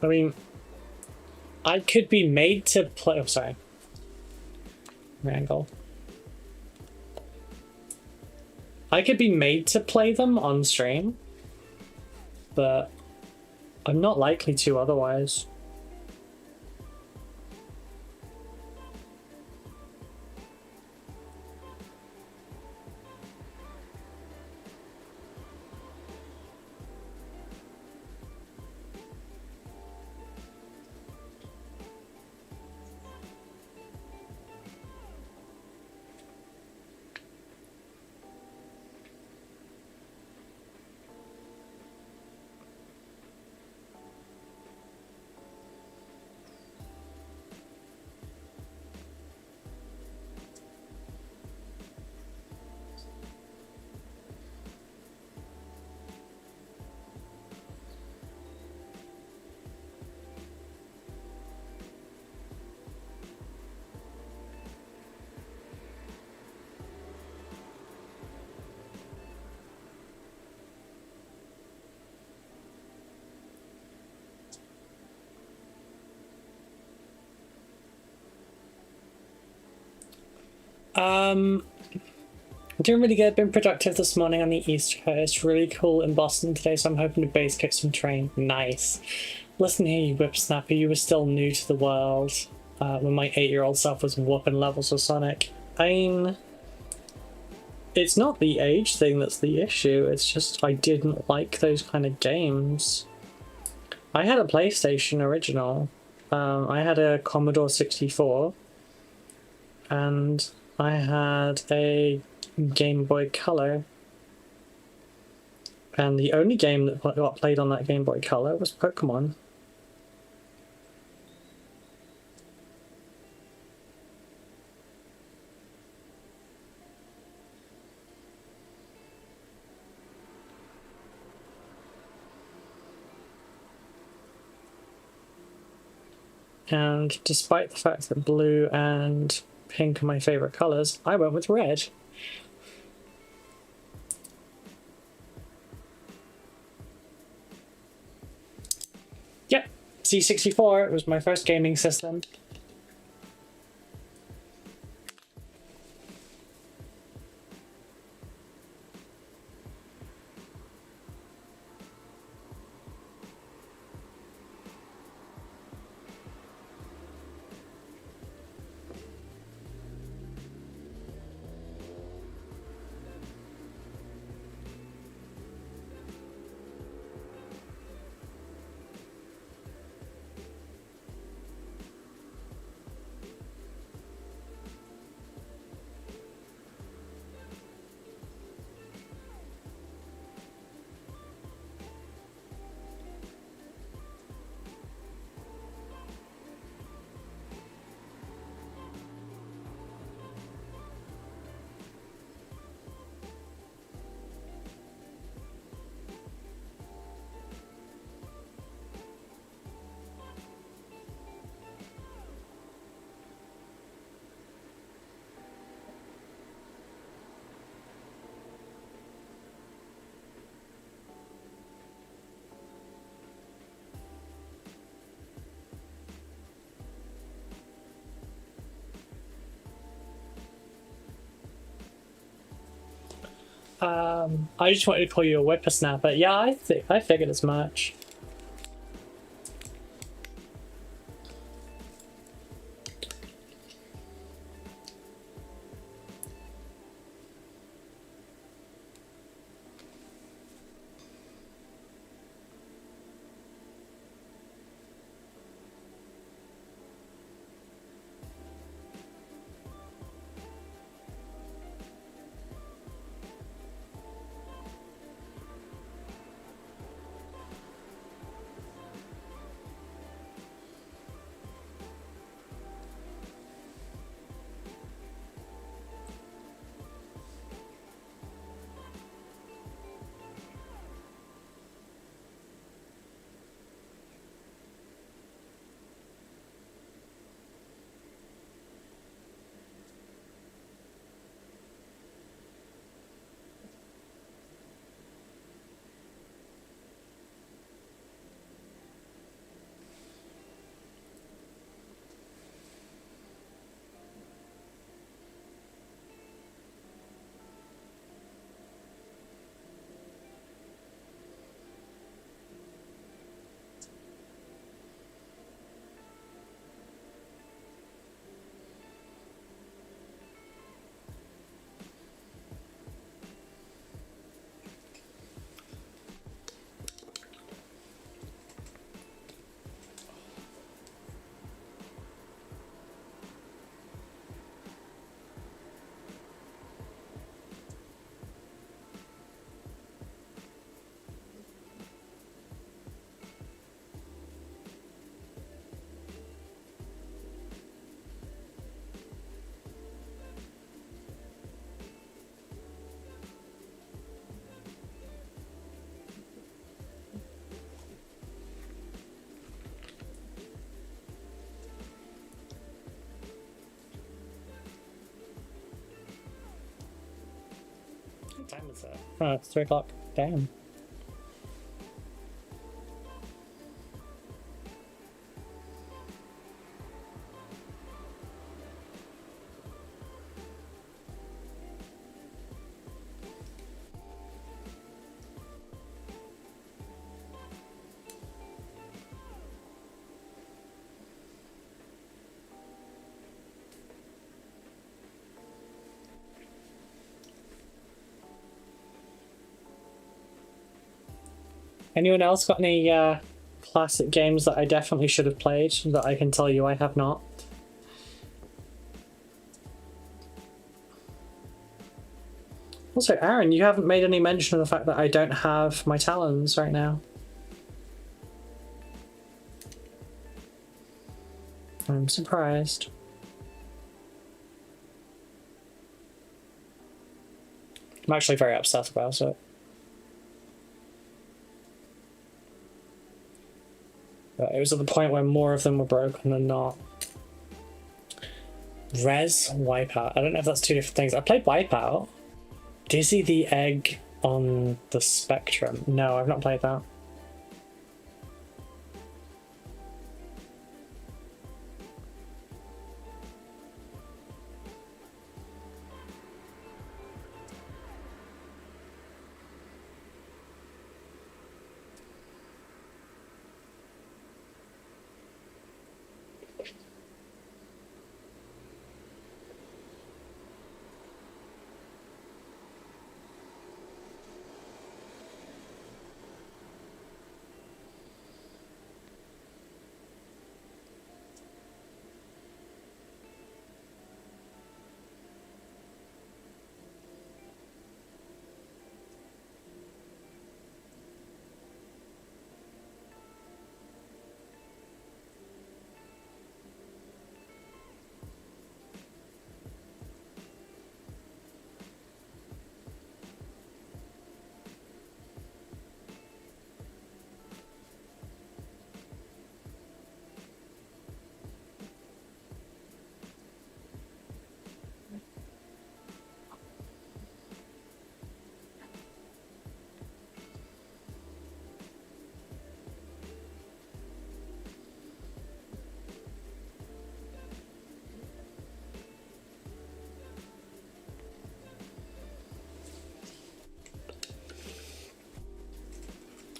I mean, I could be made to play. Oh, sorry. Wrangle. I could be made to play them on stream, but I'm not likely to otherwise. Doing really good, been productive this morning on the East Coast. Really cool in Boston today, so I'm hoping to base kick some train. Nice. Listen here, you whipsnapper, you were still new to the world when my 8-year-old self was whooping levels of Sonic. I mean, it's not the age thing that's the issue, it's just I didn't like those kind of games. I had a PlayStation original. I had a Commodore 64. And I had a Game Boy Color, and the only game that got played on that Game Boy Color was Pokemon. And despite the fact that blue and pink are my favourite colours, I went with red. Yep, C64 was my first gaming system. I just wanted to call you a whippersnapper. Yeah, I figured as much. What time is it? Oh, it's 3 o'clock. Damn. Anyone else got any classic games that I definitely should have played that I can tell you I have not? Also, Aaron, you haven't made any mention of the fact that I don't have my talons right now. I'm surprised. I'm actually very upset about it. But it was at the point where more of them were broken than not. Wipeout. I don't know if that's two different things. I played Wipeout. Dizzy the Egg on the Spectrum. No, I've not played that.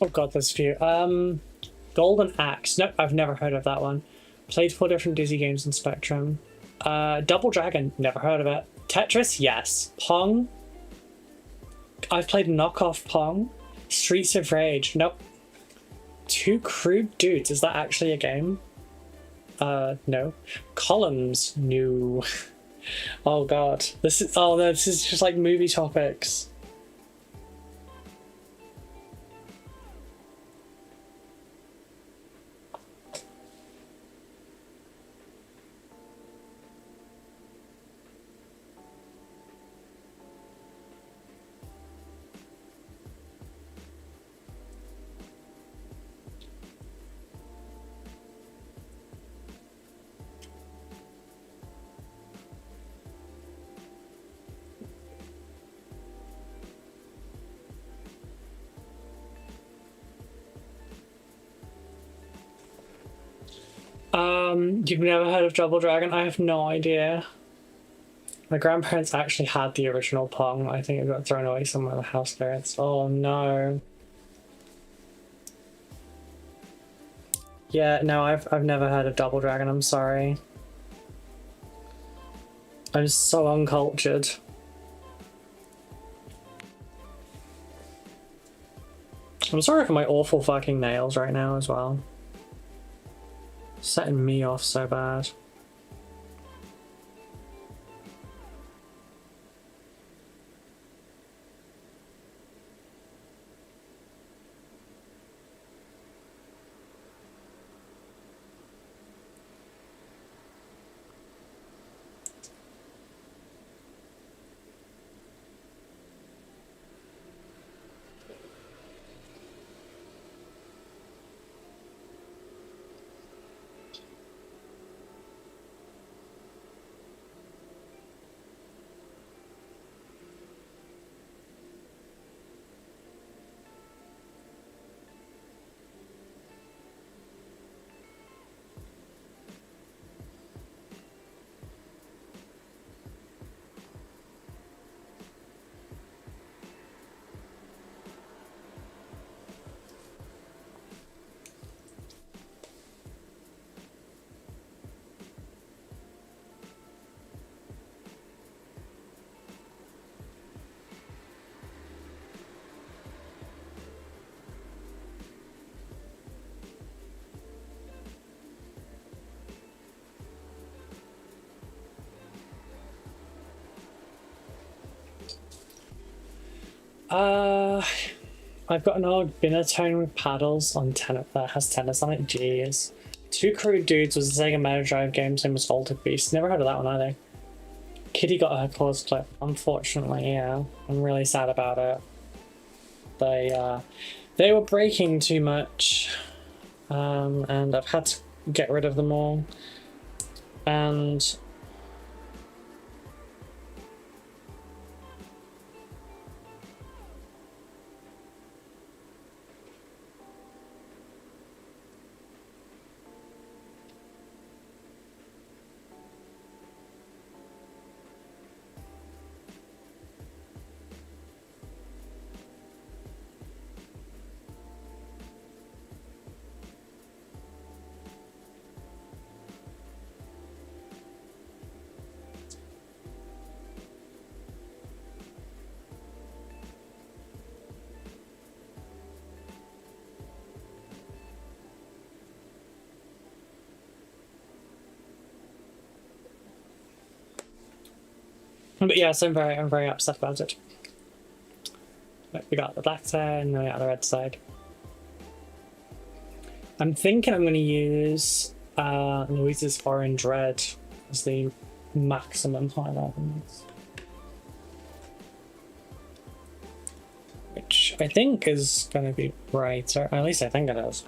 Oh god, there's a few. Golden Axe. Nope, I've never heard of that one. Played 4 different Dizzy games on Spectrum. Double Dragon. Never heard of it. Tetris. Yes. Pong. I've played knockoff Pong. Streets of Rage. Nope. Two Crude Dudes. Is that actually a game? No. Columns. No. Oh god. This is. Oh no. This is just like movie topics. You've never heard of Double Dragon? I have no idea. My grandparents actually had the original Pong. I think it got thrown away somewhere in the house there. It's, oh no. Yeah, no, I've never heard of Double Dragon, I'm sorry. I'm so uncultured. I'm sorry for my awful fucking nails right now as well. Setting me off so bad. I've got an old Binatone with paddles on tennis that has tennis on it. Jeez. Two Crude Dudes was a Sega Mega Drive game, same as Altered Beast. Never heard of that one either. Kitty got her claws clipped. Unfortunately, yeah. I'm really sad about it. They were breaking too much. and I've had to get rid of them all. And but yes, I'm very upset about it. But we got the black side and then we got the red side. I'm thinking I'm going to use Louise's orange red as the maximum highlight on this. Which I think is going to be right, or at least I think it is.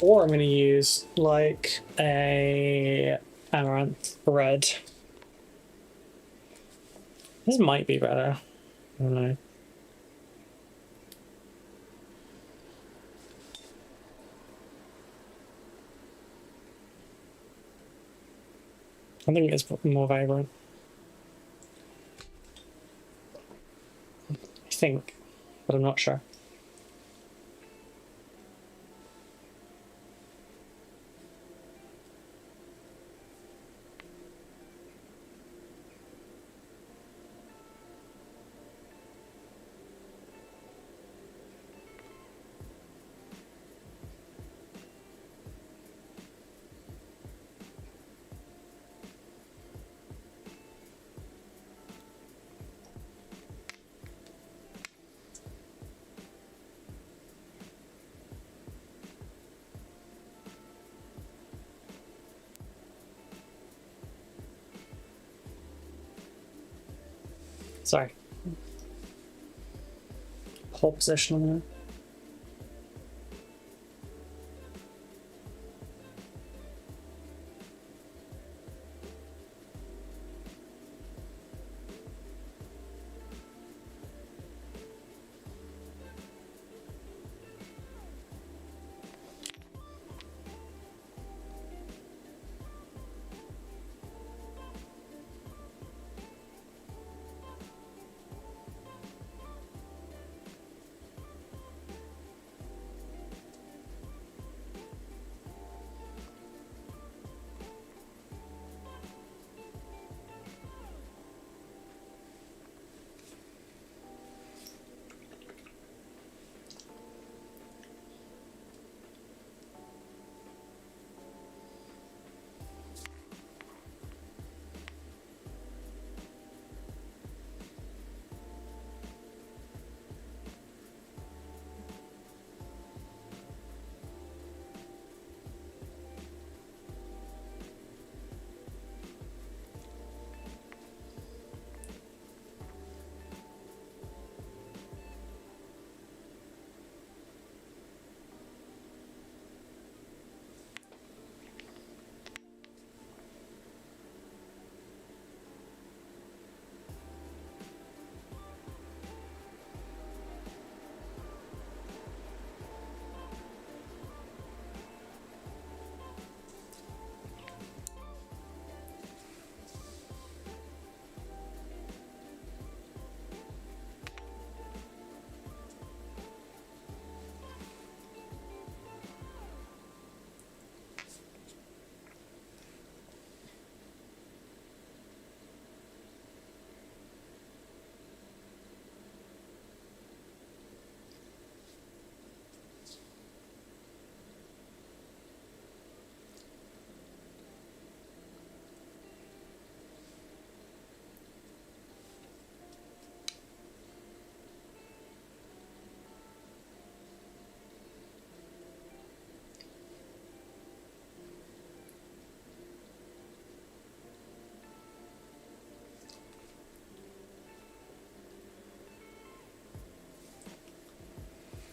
Or I'm going to use like a amaranth red. This might be better. I don't know. I think it's more vibrant. I think, but I'm not sure. Sorry. Whole position on there.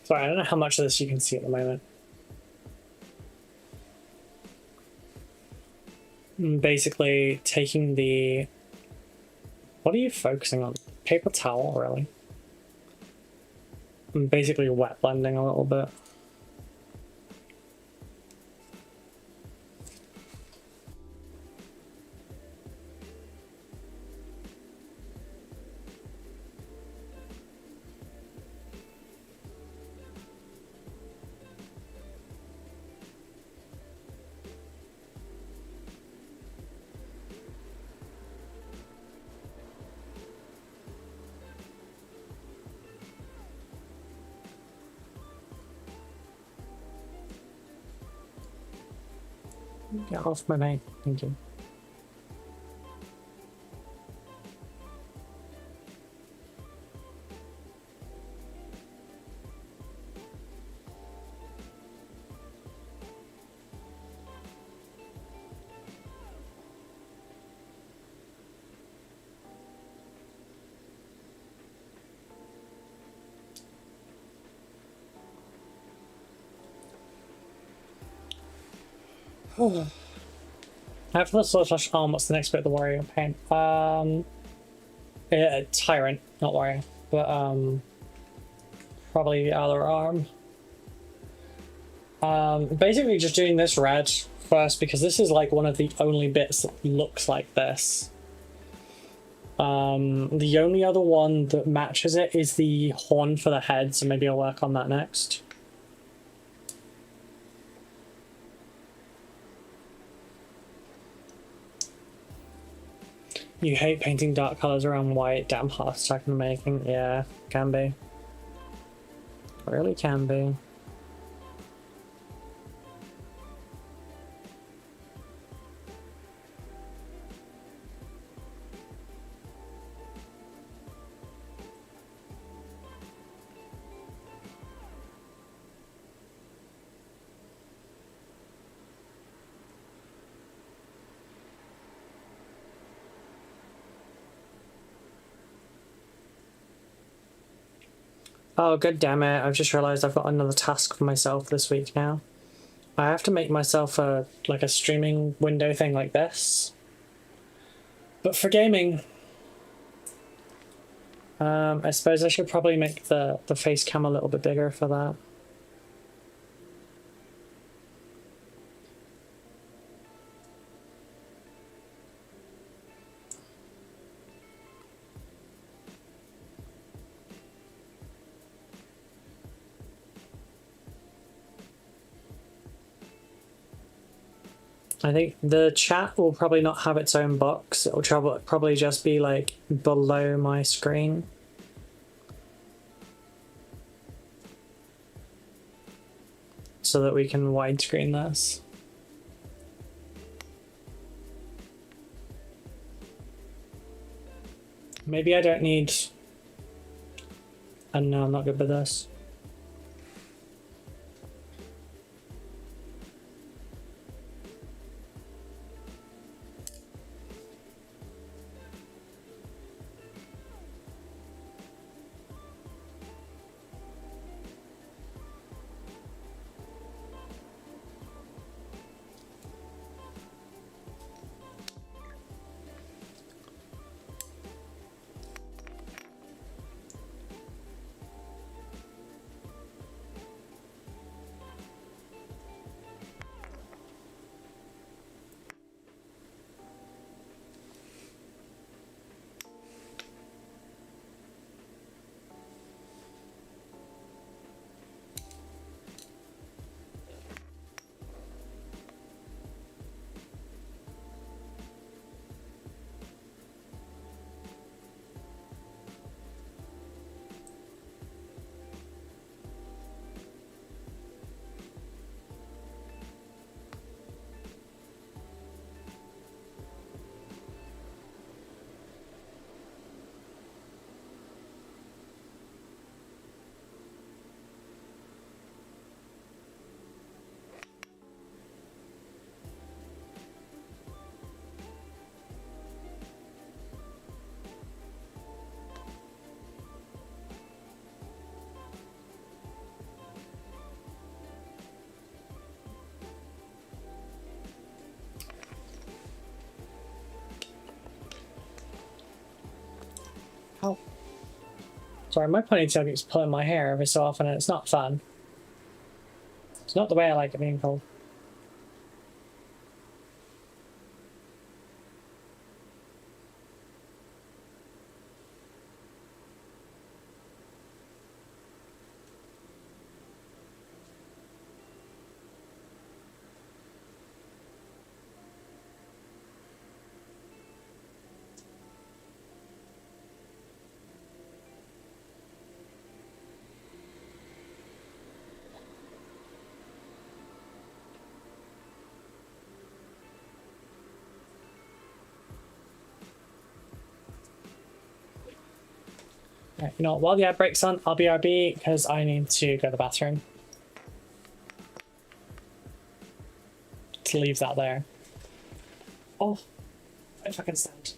Sorry, I don't know how much of this you can see at the moment. Basically taking the... What are you focusing on? Paper towel, really? I'm basically wet blending a little bit. Get off my mate. Thank you. After the sword slash arm, what's the next bit of the warrior paint? Yeah, tyrant, not warrior, but probably the other arm. Basically just doing this red first because this is like one of the only bits that looks like this. The only other one that matches it is the horn for the head, so maybe I'll work on that next. You hate painting dark colors around white, damn heart attack in the making. Yeah, can be. Really can be. Oh, god damn it, I've just realised I've got another task for myself this week now. I have to make myself a streaming window thing like this. But for gaming. I suppose I should probably make the face cam a little bit bigger for that. I think the chat will probably not have its own box. It will probably just be like below my screen. So that we can widescreen this. Maybe I don't need... I don't know, I'm not good with this. Oh. Sorry, my ponytail keeps pulling my hair every so often and it's not fun. It's not the way I like it being pulled. Right, you know what, while the ad break's on, I'll BRB because I need to go to the bathroom. To leave that there. Oh, if I can stand.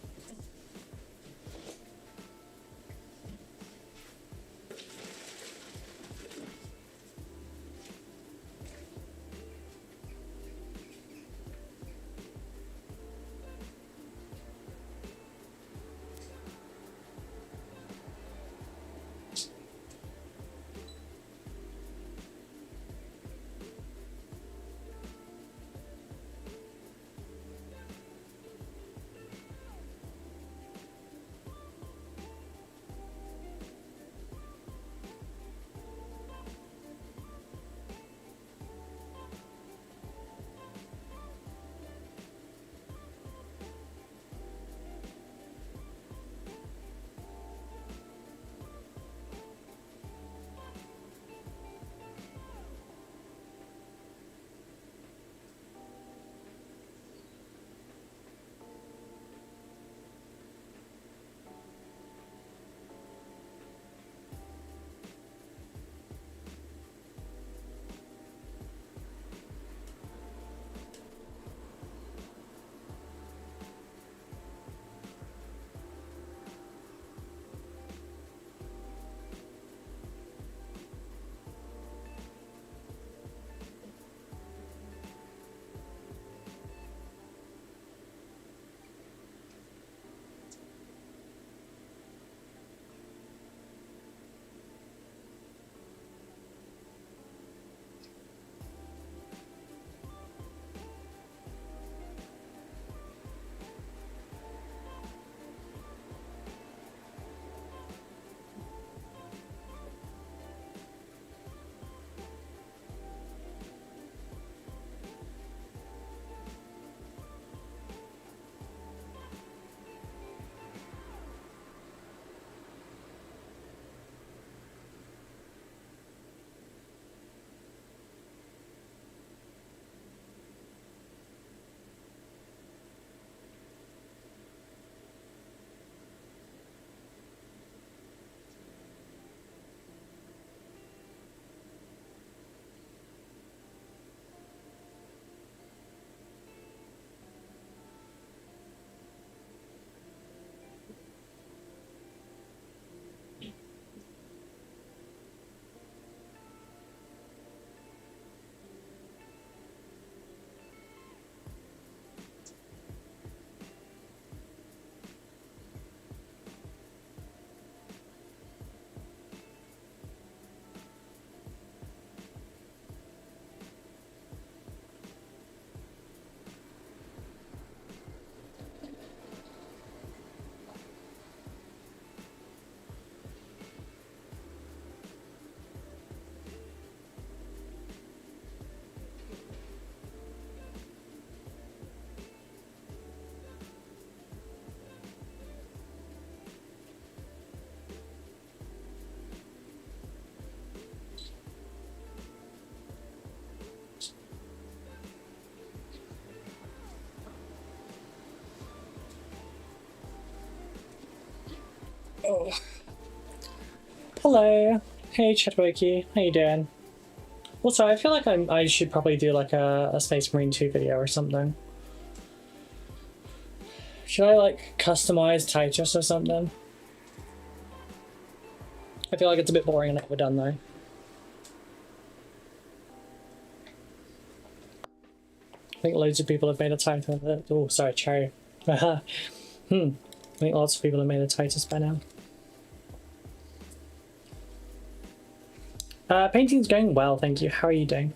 Oh. Hello. Hey, Chatwiki. How you doing? Also, I feel like I should probably do like a Space Marine 2 video or something. Should I like customize Titus or something? I feel like it's a bit boring and overdone though. I think loads of people have made a Titus. Oh, sorry, cherry. I think lots of people have made a Titus by now. Painting's going well, thank you. How are you doing?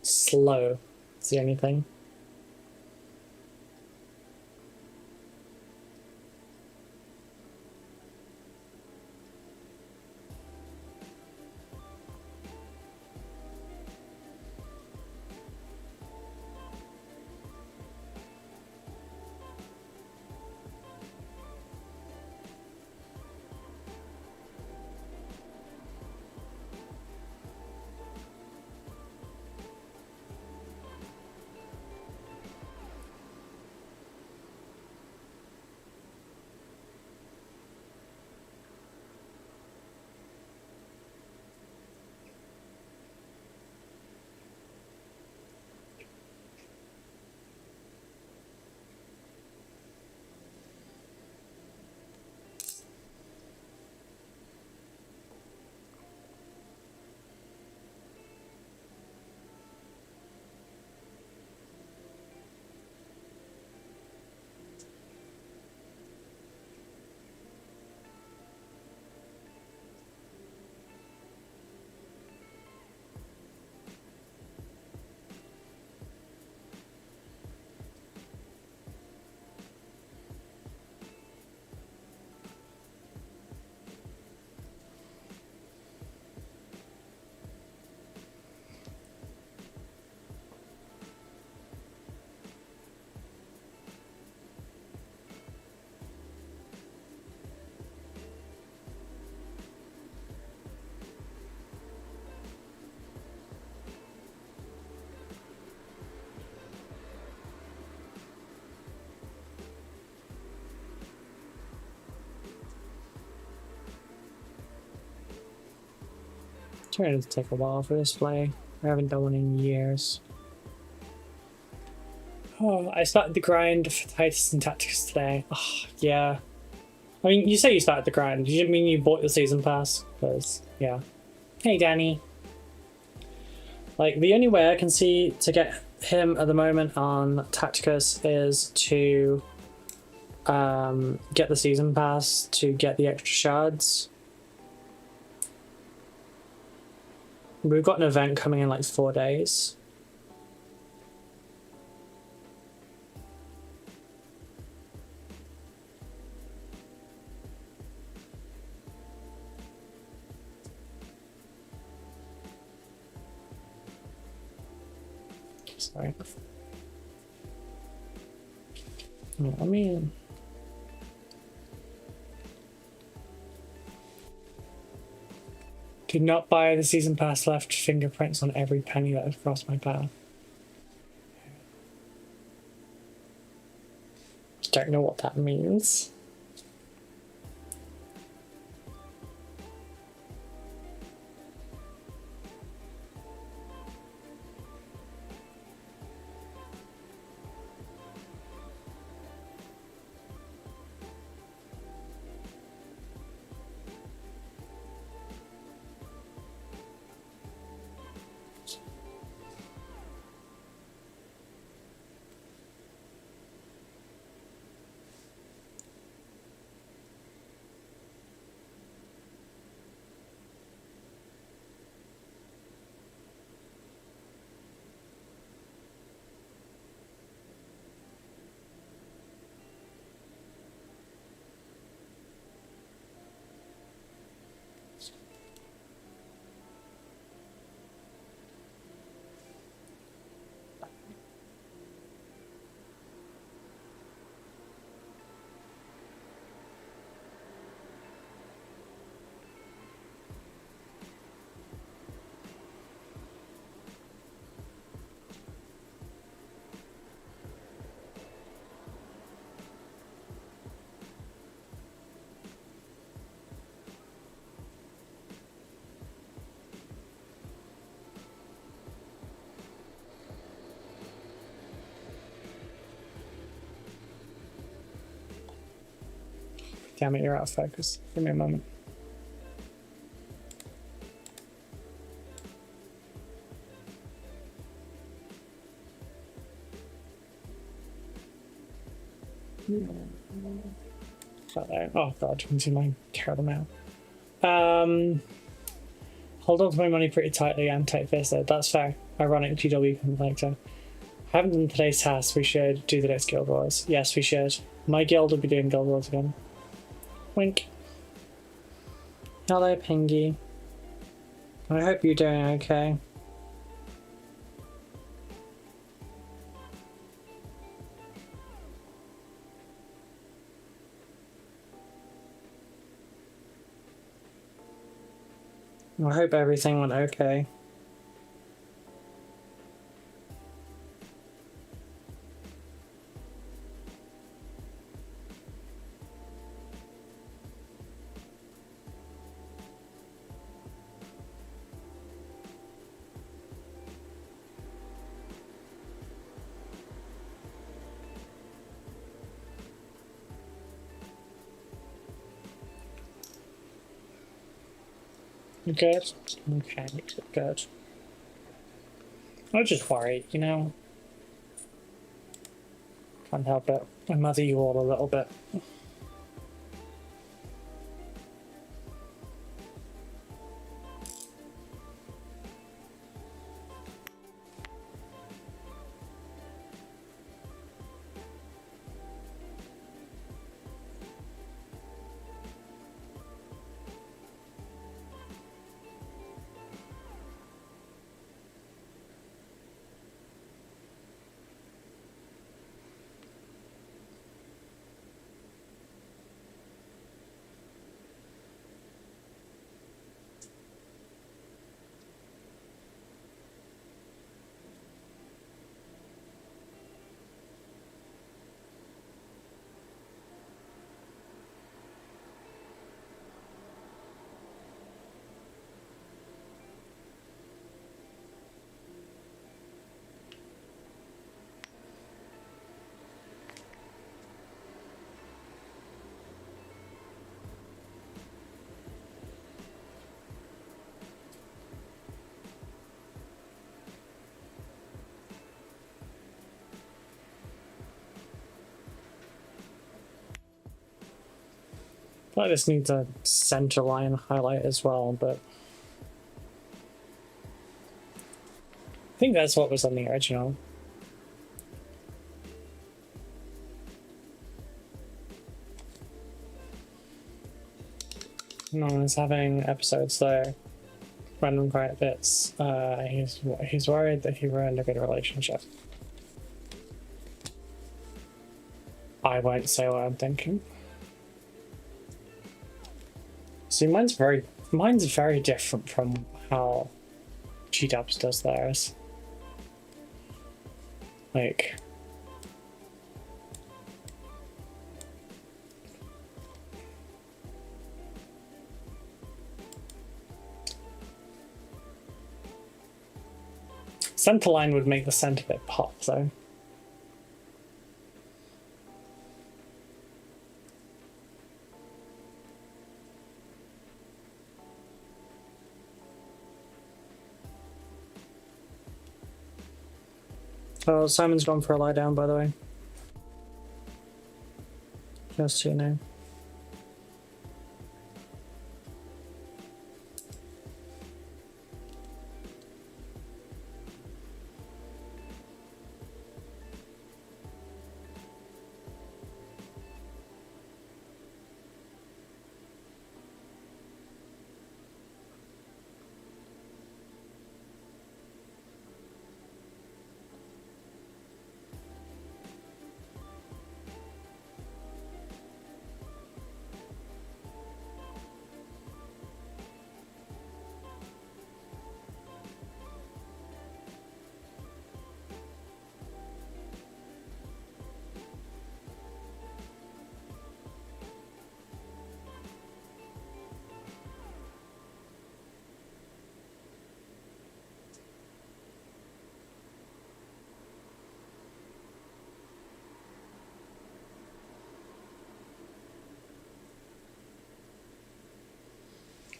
Slow is the only thing. It's going to take a while for this play. I haven't done one in years. Oh, I started the grind for Titus and Tactics today. Oh, yeah. I mean, you say you started the grind. You didn't mean you bought the season pass? Because, yeah. Hey, Danny. Like, the only way I can see to get him at the moment on Tacticus is to get the season pass to get the extra shards. We've got an event coming in like 4 days. Sorry. I mean... Do not buy the season pass, left fingerprints on every penny that has crossed my path. Don't know what that means. Damn it, you're out of focus. Give me a moment. Oh god, you can see my terrible mail. Hold on to my money pretty tightly and take this though. That's fair. Ironic GW collector. Haven't done today's task. We should do the next Guild Wars. Yes, we should. My guild will be doing Guild Wars again. Wink. Hello, Pingy. I hope you're doing okay. I hope everything went okay. Good? Okay, good. I was just worried, you know? Can't help it. I mother you all a little bit. I just need a center line highlight as well, but I think that's what was on the original. No one's having episodes there. Random quiet bits. He's worried that he ruined a good relationship. I won't say what I'm thinking. See, mine's very different from how G-Dubs does theirs. Like, center line would make the center bit pop though. Oh, Simon's gone for a lie down, by the way. Just so you know.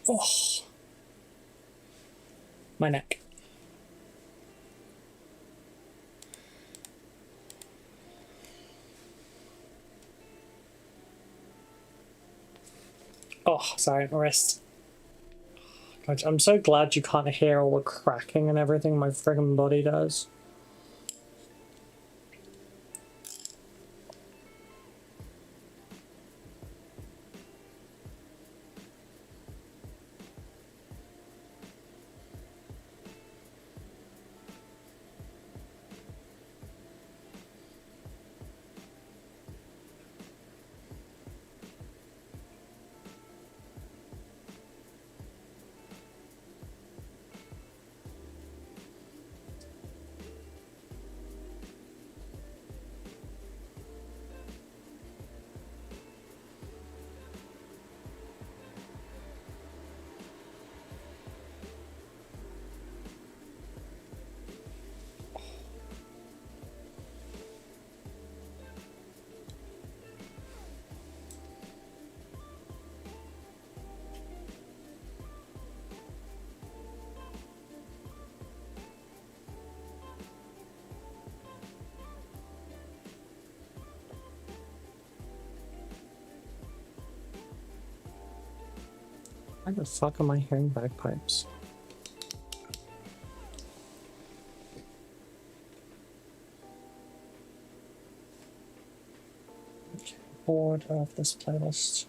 Oh, my neck. Oh, sorry, my wrist. God, I'm so glad you can't hear all the cracking and everything my friggin' body does. Why the fuck am I hearing bagpipes? Okay, bored of this playlist.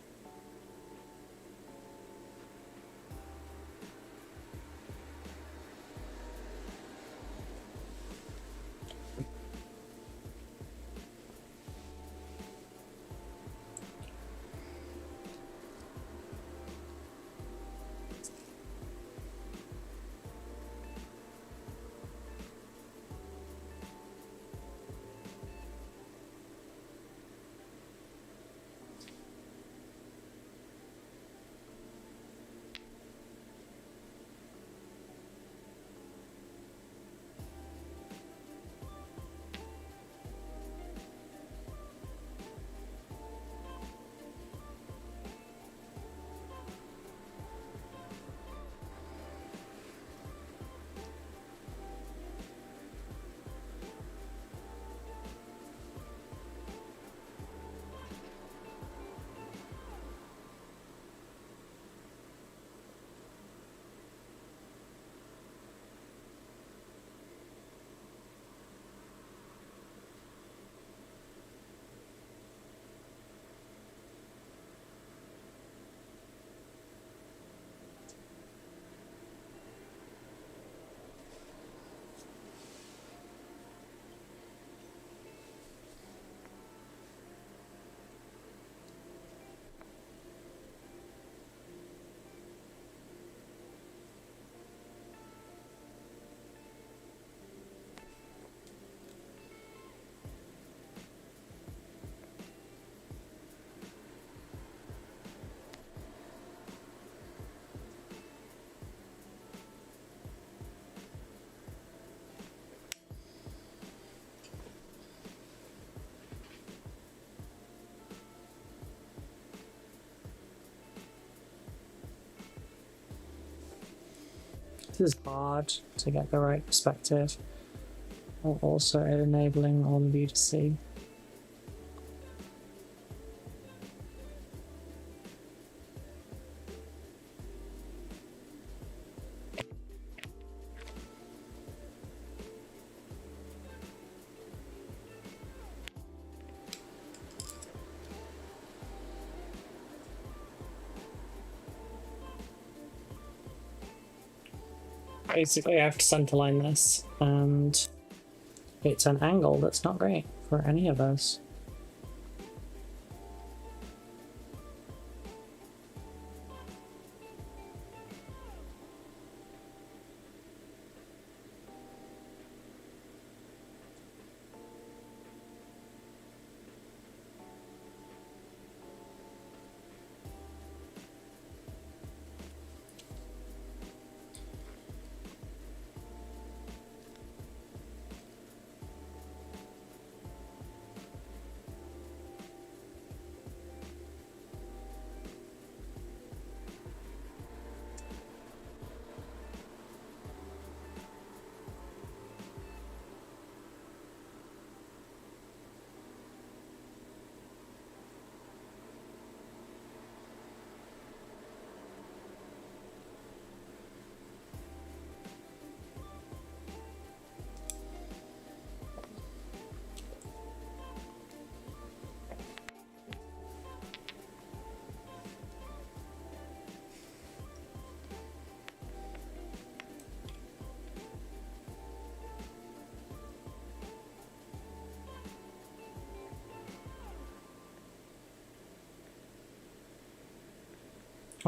This is hard to get the right perspective, while also enabling all of you to see. Basically, I have to centerline this, and it's an angle that's not great for any of us.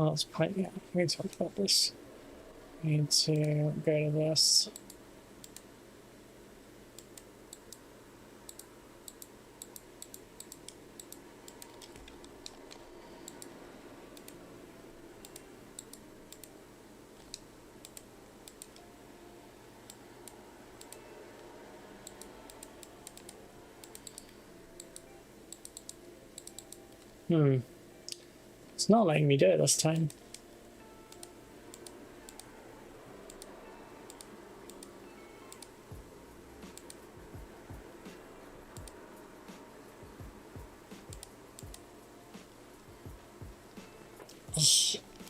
Oh, that's quite, yeah, we talked about this. We need to go to this. It's not letting me do it this time.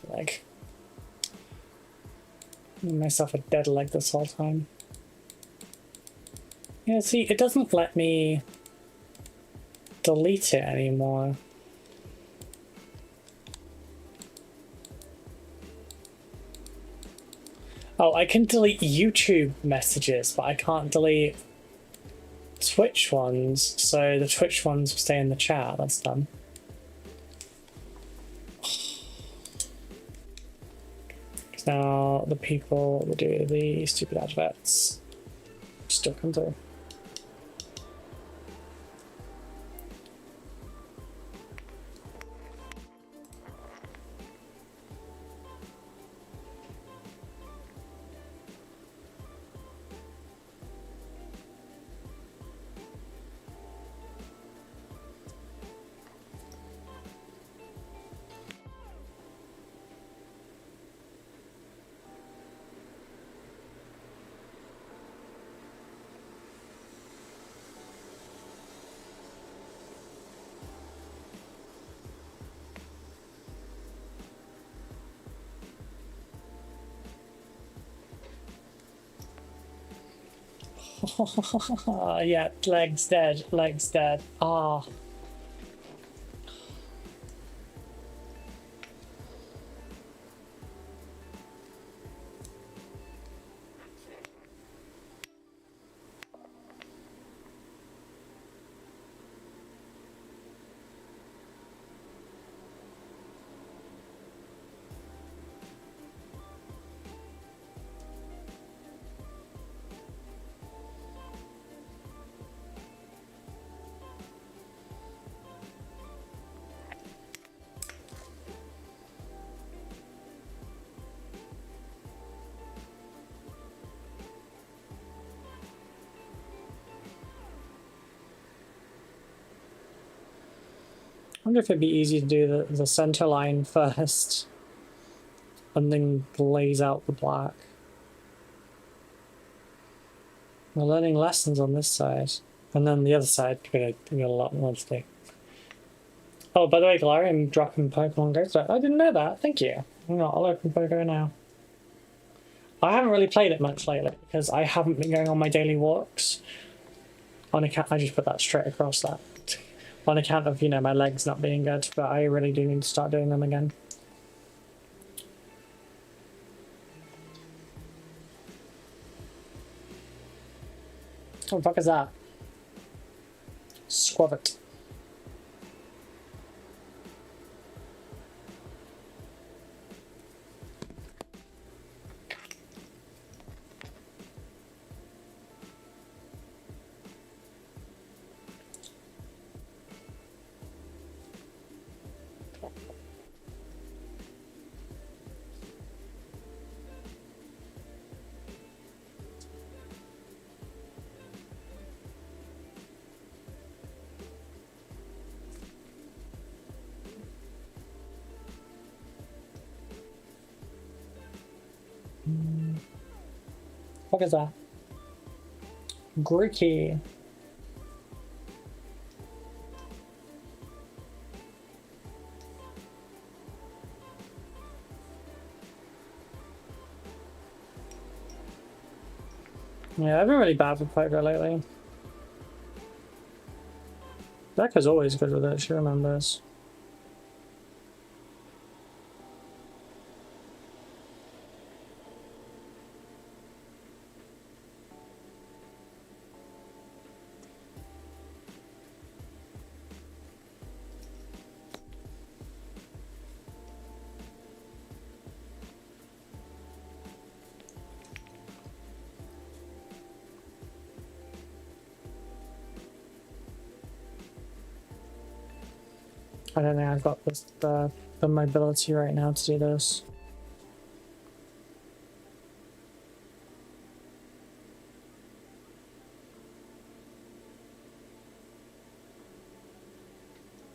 Leg. Give myself a dead leg this whole time. Yeah, see, it doesn't let me delete it anymore. Oh, I can delete YouTube messages, but I can't delete Twitch ones, so the Twitch ones stay in the chat. That's done. Because now the people that do the stupid adverts still come through. Yeah, leg's dead, leg's dead. Ah. I wonder if it'd be easy to do the center line first and then glaze out the black. We're learning lessons on this side, and then the other side, we got a lot more to do. Oh, by the way, Glory, I'm dropping Pokemon Go. So I didn't know that. Thank you. I'll open Pogo now. I haven't really played it much lately because I haven't been going on my daily walks. On account, I just put that straight across that. On account of, you know, my legs not being good, but I really do need to start doing them again. What the fuck is that? Squavit. What is that? Greeky. Yeah, I've been really bad with Pogo lately. Becca's always good with it, she remembers. I don't think I've got the mobility right now to do this.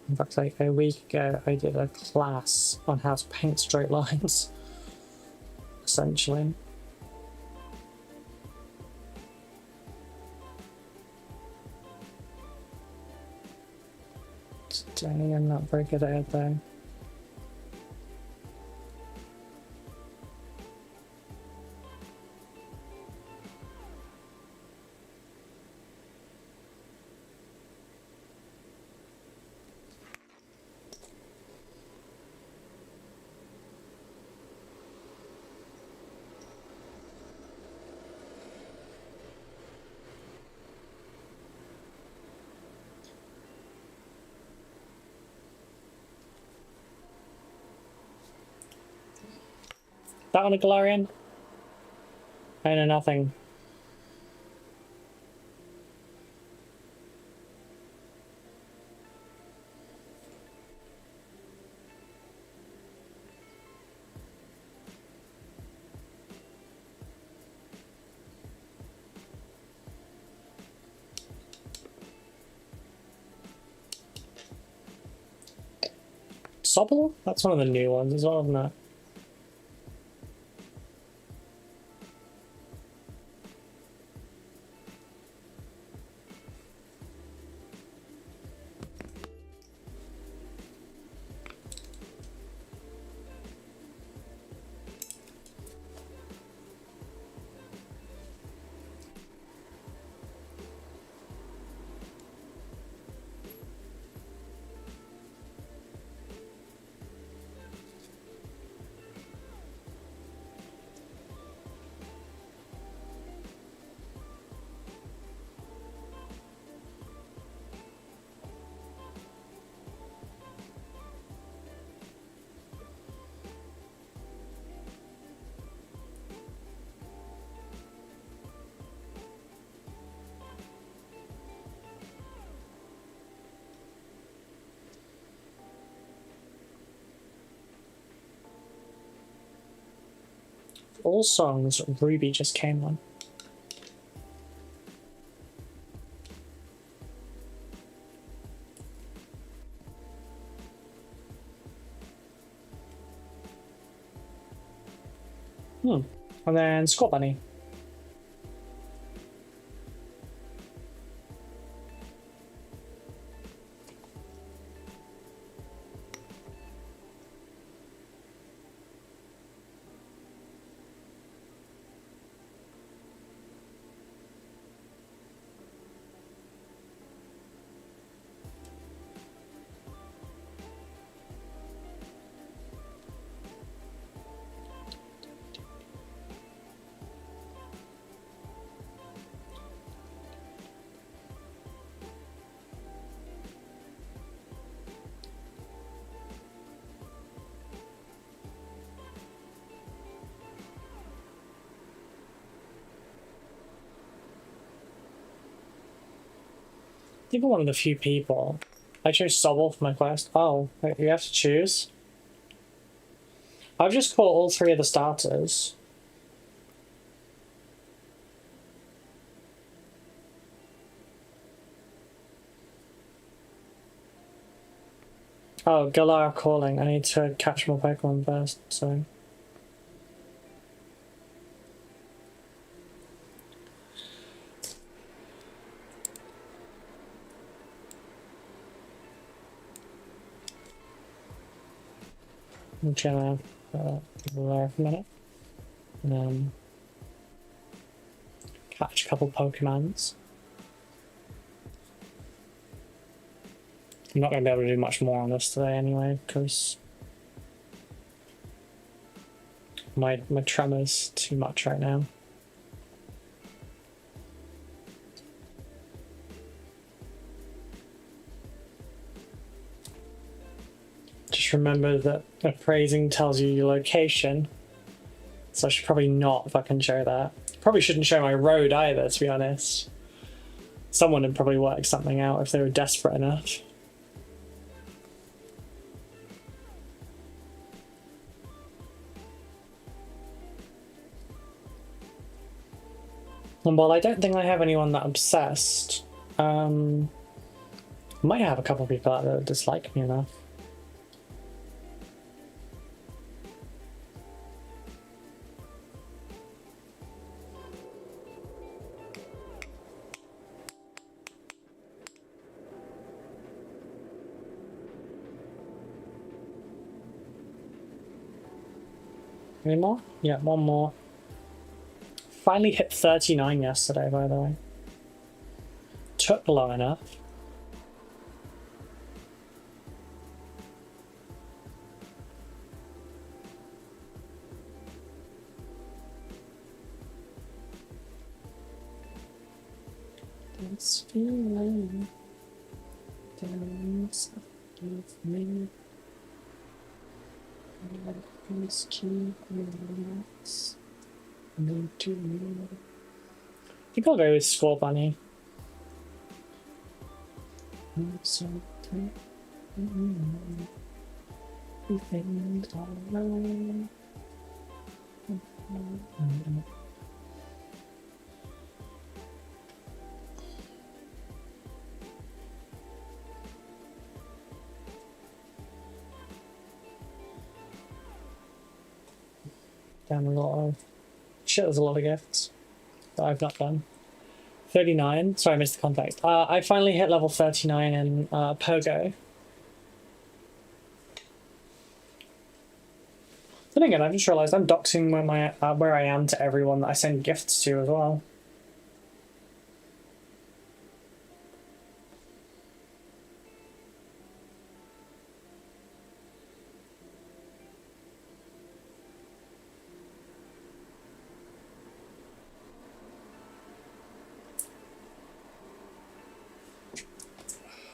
In fact, like a week ago, I did a class on how to paint straight lines, essentially. Dang, I'm not very good at it though. That one a Galarian? I know nothing. Sobble? That's one of the new ones as well, isn't it? All songs Ruby just came on. And then Scott Bunny. I think I'm one of the few people. I chose Sobble for my quest. Oh, wait, you have to choose? I've just caught all three of the starters. Oh, Galar calling. I need to catch more Pokemon first, so... I'm gonna Galar for a minute. Catch a couple Pokemons. I'm not going to be able to do much more on this today anyway, because my tremor's too much right now. Just remember that appraising tells you your location, so I should probably not fucking show that. Probably shouldn't show my road either, to be honest. Someone would probably work something out if they were desperate enough. And while I don't think I have anyone that obsessed, might have a couple of people out there that dislike me enough. Any more? Yeah, one more. Finally hit 39 yesterday, by the way. Took long enough. This feeling dance with me. Please keep me nice. Need to know. I think I'll go with Score Bunny. Everything's alright. Damn, a lot of shit. There's a lot of gifts that I've not done. 39. Sorry, I missed the context. I finally hit level 39 in Pogo. Then again, I just realised I'm doxing where I am to everyone that I send gifts to as well.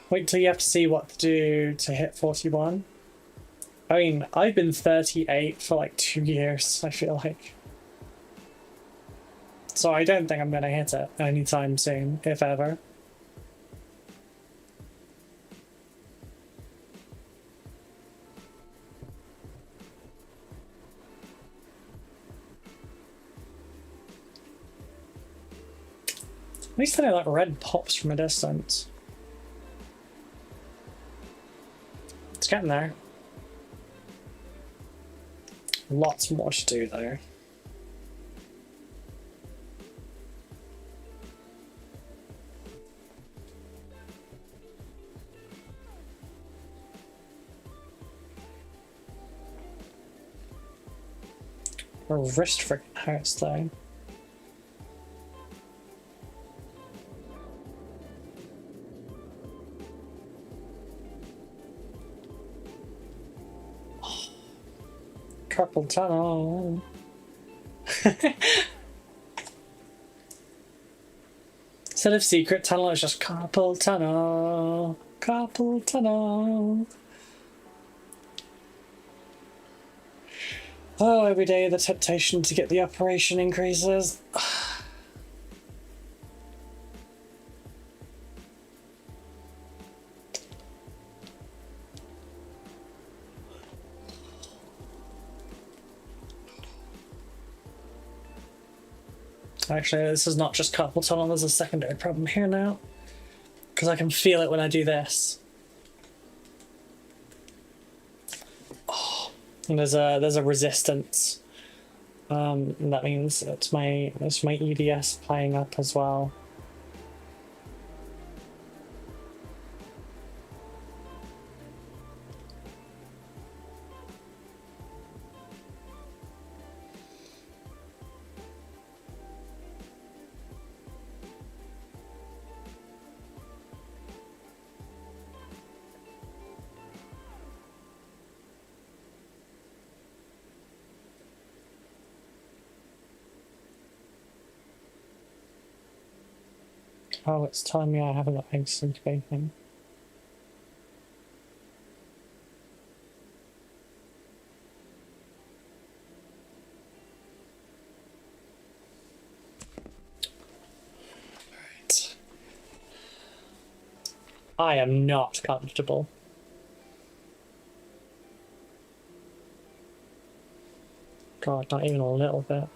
Wait till you have to see what to do to hit 41. I mean, I've been 38 for like 2 years, I feel like. So I don't think I'm going to hit it anytime soon, if ever. At least I know that red pops from a distance. It's getting there. Lots more to do though. My wrist freaking hurts though. Carpal tunnel. Instead of secret tunnel, it's just carpal tunnel. Carpal tunnel. Oh, every day the temptation to get the operation increases. Actually, this is not just carpal tunnel, there's a secondary problem here now. Because I can feel it when I do this. Oh, and there's a resistance. And that means it's my EDS playing up as well. Oh, it's telling me I haven't got eggs incubating. Right. I am not comfortable. God, not even a little bit.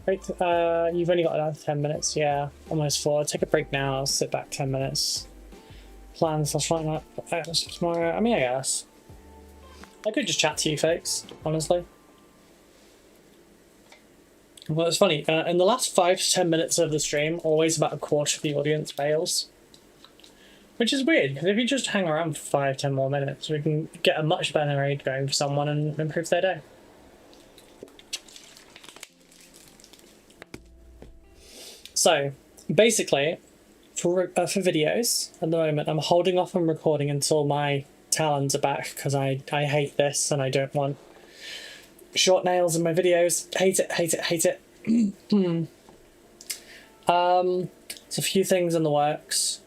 Right, you've only got another 10 minutes, yeah, almost 4. Take a break now, I'll sit back 10 minutes. Plans, I'll try that tomorrow. I mean, I guess. I could just chat to you folks, honestly. Well, it's funny, in the last 5 to 10 minutes of the stream, always about a quarter of the audience fails. Which is weird, because if you just hang around for 5-10 more minutes, we can get a much better raid going for someone and improve their day. So, basically, for videos, at the moment, I'm holding off on recording until my talons are back, because I hate this and I don't want short nails in my videos. Hate it, hate it, hate it. There's a few things in the works.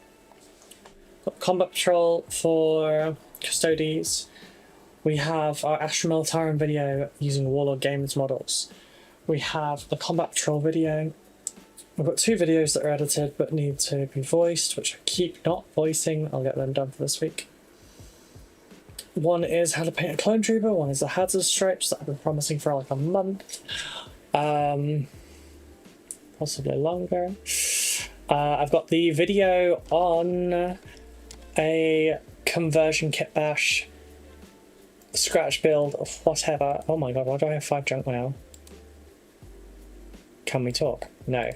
Got Combat Patrol for Custodes. We have our Astra Militarum video using Warlord Games models. We have the Combat Patrol video. I've got 2 videos that are edited but need to be voiced, which I keep not voicing. I'll get them done for this week. One is how to paint a clone trooper, one is the hazard stripes that I've been promising for like a month. Possibly longer. I've got the video on a conversion kit bash, scratch build, of whatever. Oh my god, why do I have 5 junk now? Can we talk? No.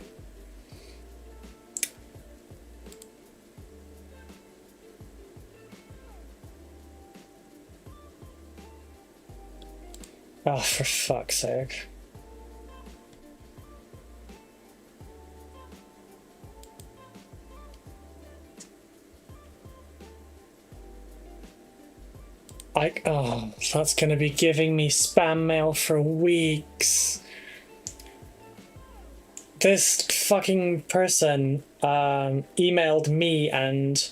Oh, for fuck's sake. Oh, that's gonna be giving me spam mail for weeks. This fucking person emailed me and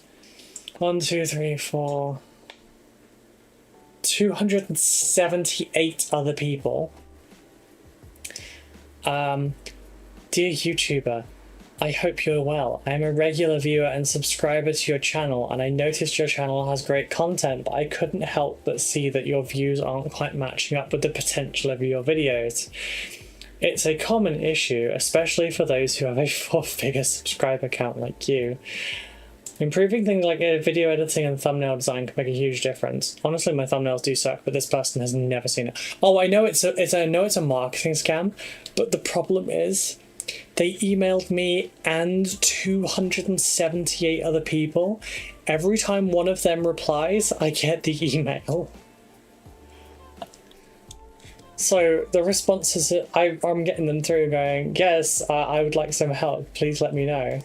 278 other people. Dear YouTuber, I hope you're well. I am a regular viewer and subscriber to your channel, and I noticed your channel has great content, but I couldn't help but see that your views aren't quite matching up with the potential of your videos. It's a common issue, especially for those who have a 4-figure subscriber count like you. Improving things like video editing and thumbnail design can make a huge difference. Honestly, my thumbnails do suck, but this person has never seen it. Oh, I know it's a marketing scam, but the problem is they emailed me and 278 other people. Every time one of them replies, I get the email. So the responses, I'm getting them through going, yes, I would like some help, please let me know.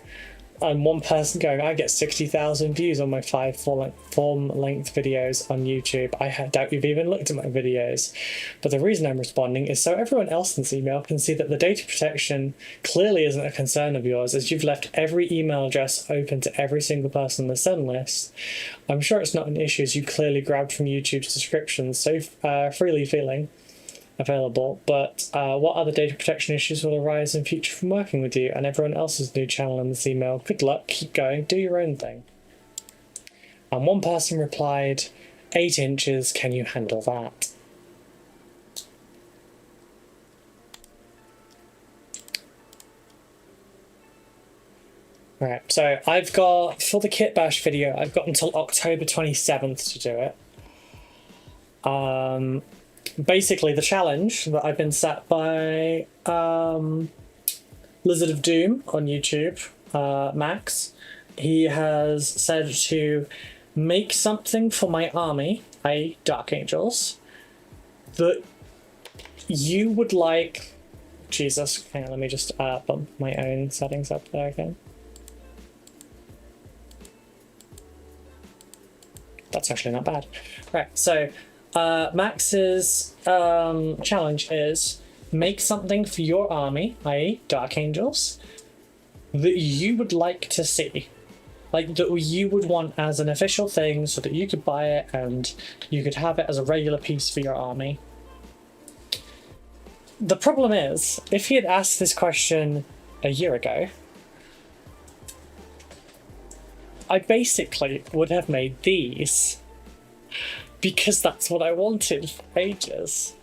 And one person going, I get 60,000 views on my 5 form-length videos on YouTube. I doubt you've even looked at my videos. But the reason I'm responding is so everyone else in this email can see that the data protection clearly isn't a concern of yours, as you've left every email address open to every single person on the send list. I'm sure it's not an issue, as you clearly grabbed from YouTube's descriptions, so freely feeling available, but what other data protection issues will arise in future from working with you and everyone else's new channel in this email? Good luck, keep going, do your own thing. And one person replied, 8 inches, can you handle that? Right, so I've got, for the Kit Bash video, I've got until October 27th to do it. Basically, the challenge that I've been set by Lizard of Doom on YouTube, Max, he has said to make something for my army, i.e. Dark Angels, that you would like... Jesus, hang on, let me just bump my own settings up there again. That's actually not bad. Right, so... Max's challenge is make something for your army, i.e. Dark Angels, that you would like to see. Like, that you would want as an official thing so that you could buy it and you could have it as a regular piece for your army. The problem is, if he had asked this question a year ago, I basically would have made these. Because that's what I wanted for ages.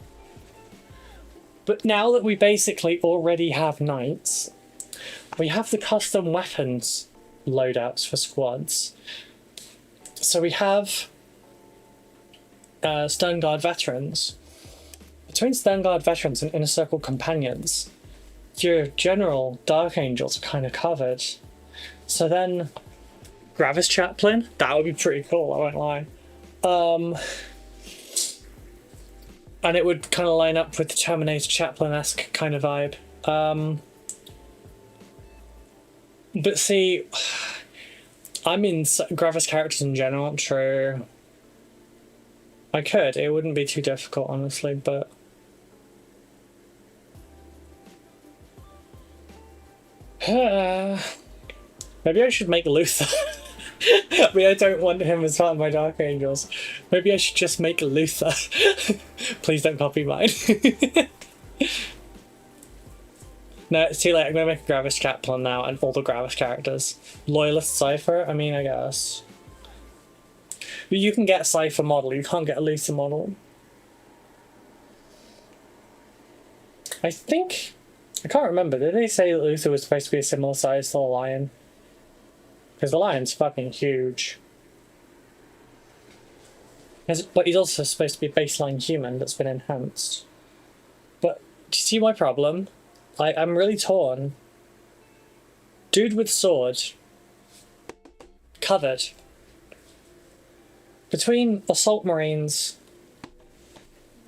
But now that we basically already have knights, we have the custom weapons loadouts for squads. So we have Stern Guard veterans. Between Stern Guard veterans and Inner Circle companions, your general Dark Angels are kind of covered. So then, Gravis Chaplain, that would be pretty cool, I won't lie. And it would kind of line up with the Terminator Chaplain-esque kind of vibe. But see, I'm in Gravis characters in general, true. I could, it wouldn't be too difficult, honestly, but... Maybe I should make Luther. I mean, I don't want him as part of my Dark Angels. Maybe I should just make Luther. Please don't copy mine. No, it's too late. I'm going to make a Gravis Chaplain now and all the Gravis characters. Loyalist Cypher? I mean, I guess. But you can get a Cypher model, you can't get a Luther model. I think... I can't remember. Did they say that Luther was supposed to be a similar size to the Lion? Because the Lion's fucking huge. But he's also supposed to be a baseline human that's been enhanced. But do you see my problem? I'm really torn. Dude with sword. Covered. Between Assault Marines,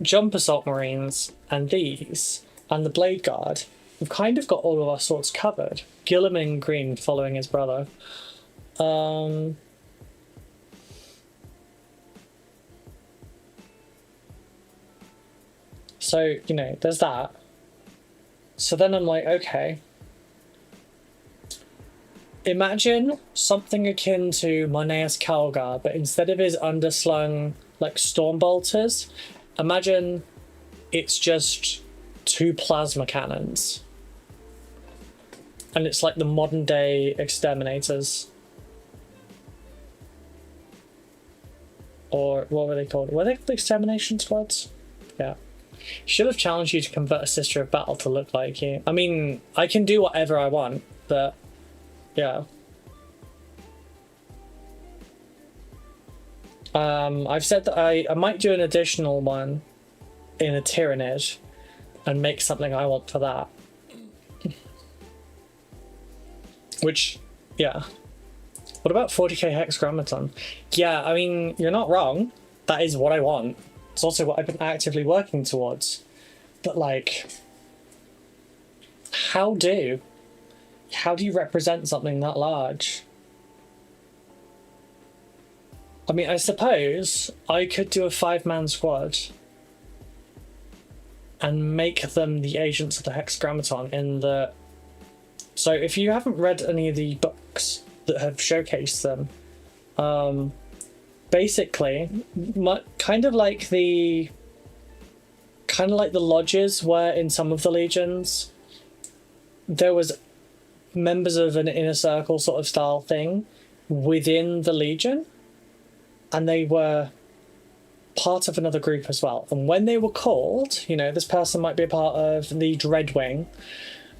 Jump Assault Marines, and these, and the Blade Guard, we've kind of got all of our swords covered. Gilliman in green following his brother. So, you know, there's that. So then I'm like, okay. Imagine something akin to Moneus Calgar, but instead of his underslung, like, storm bolters, imagine it's just 2 plasma cannons. And it's like the modern day exterminators. Or what were they called? Were they called extermination squads? Yeah. Should have challenged you to convert a Sister of Battle to look like you. I mean, I can do whatever I want, but yeah. I've said that I might do an additional one in a Tyrannid and make something I want for that. Which, yeah. What about 40k Hexagrammaton? Yeah, I mean, you're not wrong. That is what I want. It's also what I've been actively working towards. But, like, how do you represent something that large? I mean, I suppose I could do a 5-man squad and make them the agents of the Hexagrammaton in the... So if you haven't read any of the books that have showcased them, basically, kind of like the lodges were in some of the legions, there was members of an inner circle sort of style thing within the legion, and they were part of another group as well. And when they were called, you know, this person might be a part of the Dreadwing,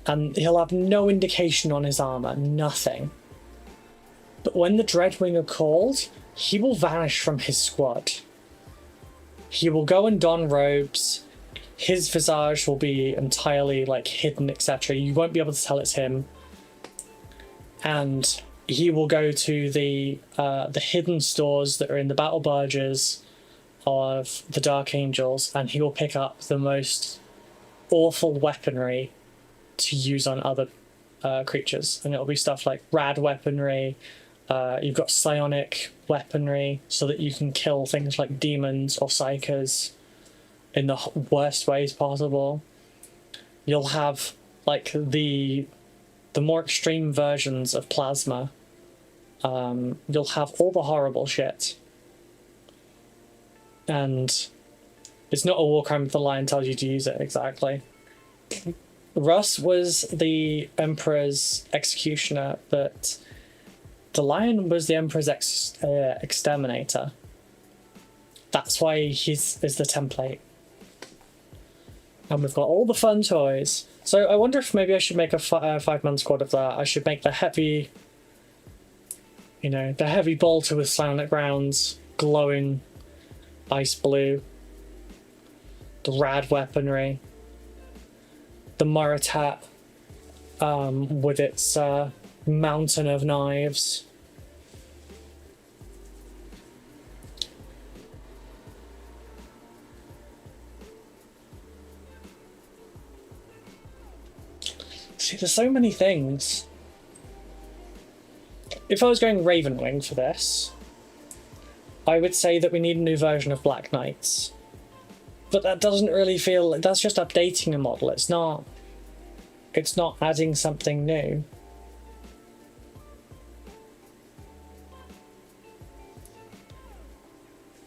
and he'll have no indication on his armor, nothing. But when the Dreadwing are called, he will vanish from his squad. He will go and don robes. His visage will be entirely, like, hidden, etc. You won't be able to tell it's him. And he will go to the hidden stores that are in the battle barges of the Dark Angels, and he will pick up the most awful weaponry to use on other creatures. And it'll be stuff like rad weaponry. You've got psionic weaponry so that you can kill things like demons or psychers in the worst ways possible. You'll have like the more extreme versions of plasma. You'll have all the horrible shit. And it's not a war crime if the Lion tells you to use it, exactly. Russ was the Emperor's executioner, but the Lion was the Emperor's exterminator. That's why he's is the template. And we've got all the fun toys. So I wonder if maybe I should make a 5-man squad of that. I should make the heavy, you know, the heavy bolter with silent grounds, glowing ice blue, the rad weaponry, the Muratat with its mountain of knives. See, there's so many things. If I was going Ravenwing for this, I would say that we need a new version of Black Knights. But that doesn't really feel... That's just updating a model. It's not adding something new.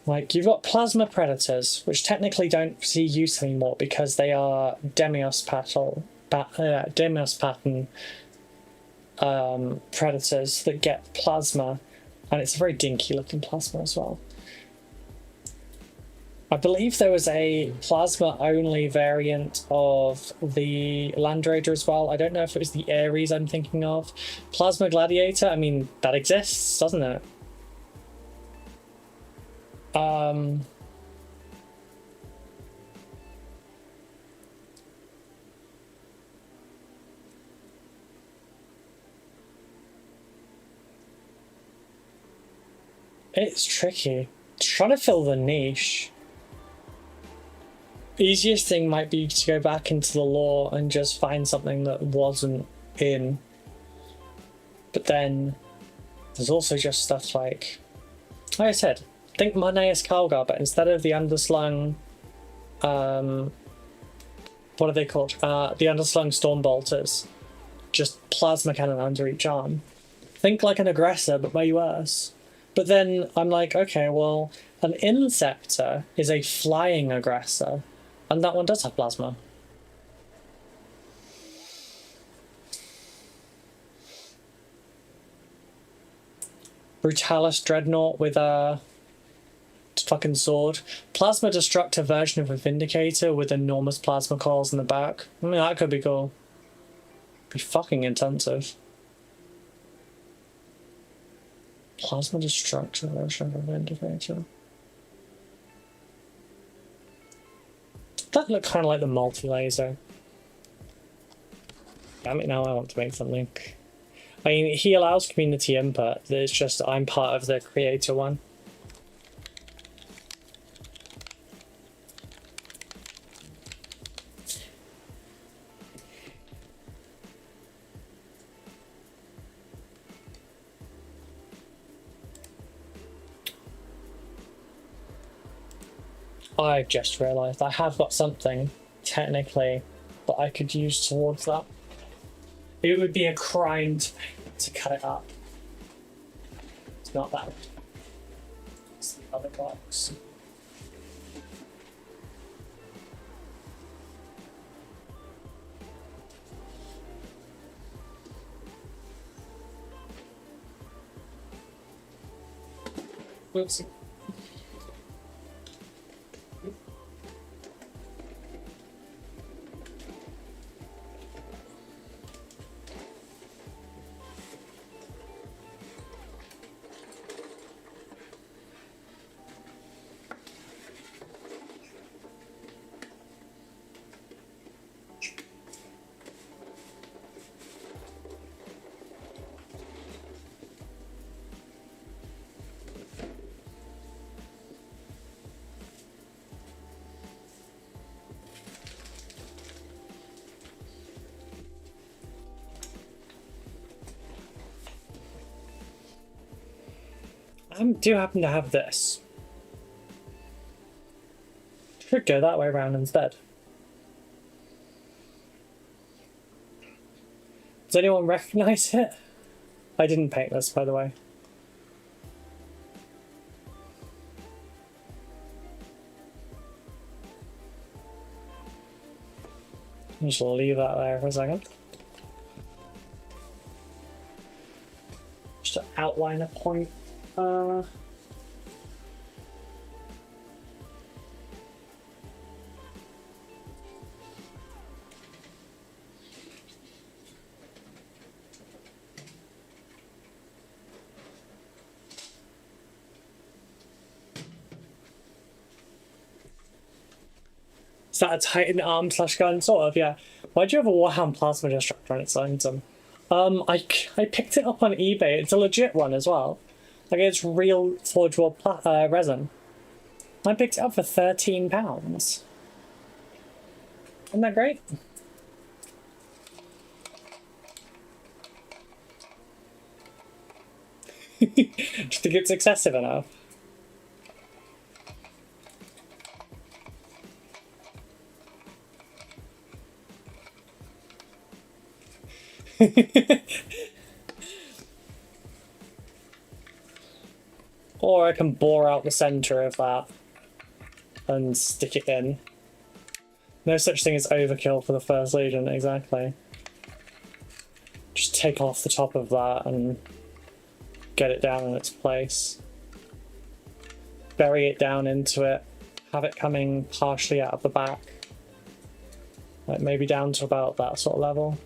Like, you've got Plasma Predators, which technically don't see use anymore because they are Demios pattern predators that get plasma, and it's a very dinky looking plasma as well. I believe there was a plasma only variant of the Land Raider as well. I don't know if it was the Ares I'm thinking of. Plasma Gladiator, I mean, that exists, doesn't it? It's tricky. Trying to fill the niche. Easiest thing might be to go back into the lore and just find something that wasn't in. But then there's also just stuff like I said, think Marneus Calgar, but instead of the underslung what are they called? The underslung storm bolters. Just plasma cannon under each arm. Think like an aggressor, but way worse. But then I'm like, okay, well, an Inceptor is a flying aggressor, and that one does have plasma. Brutalis Dreadnought with a fucking sword. Plasma Destructor version of a Vindicator with enormous plasma coils in the back. I mean, that could be cool. Be fucking intensive. Plasma Destructor version of a Vindicator. That looked kind of like the multi-laser. Damn it, now I want to make something. I mean, he allows community input. It's just I'm part of the creator one. I've just realised I have got something, technically, that I could use towards that. It would be a crime to cut it up. It's not that. It's the other box. Whoopsie. I do happen to have this. Should go that way around instead. Does anyone recognize it? I didn't paint this, by the way. I'll just leave that there for a second. Just to outline a point. Is that a Titan arm slash gun? Sort of, yeah. Why do you have a Warhammer plasma destructor on its item? I picked it up on eBay. It's a legit one as well. Like, it's real Forge World resin. I picked it up for £13. Isn't that great? Do you think it's excessive enough? Or I can bore out the center of that and stick it in. No such thing as overkill for the First Legion, exactly. Just take off the top of that and get it down in its place. Bury it down into it. Have it coming partially out of the back. Like maybe down to about that sort of level.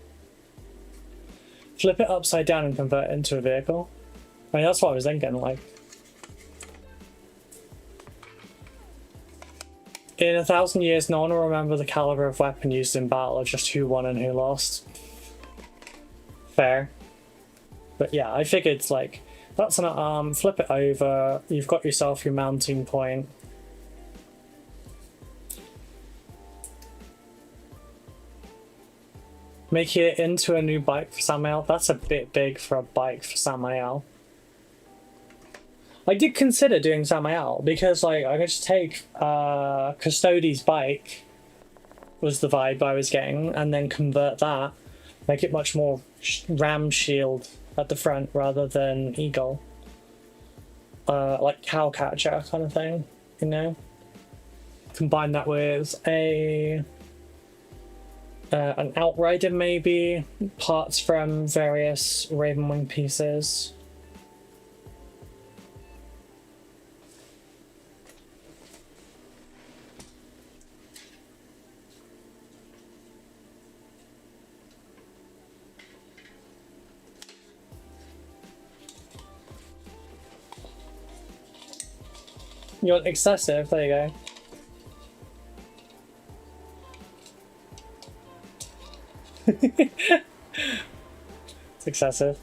Flip it upside down and convert it into a vehicle. I mean, that's what I was thinking, like. In 1,000 years, no one will remember the caliber of weapon used in battle, or just who won and who lost. Fair. But yeah, I figured, like, that's an arm, flip it over, you've got yourself your mounting point. Make it into a new bike for Samael. That's a bit big for a bike for Samael. I did consider doing Samael because, like, I could just take Custodi's bike, was the vibe I was getting, and then convert that, make it much more ram shield at the front rather than eagle. Like cowcatcher kind of thing, you know? Combine that with a an outrider maybe, parts from various Ravenwing pieces. You want excessive? There you go. It's excessive.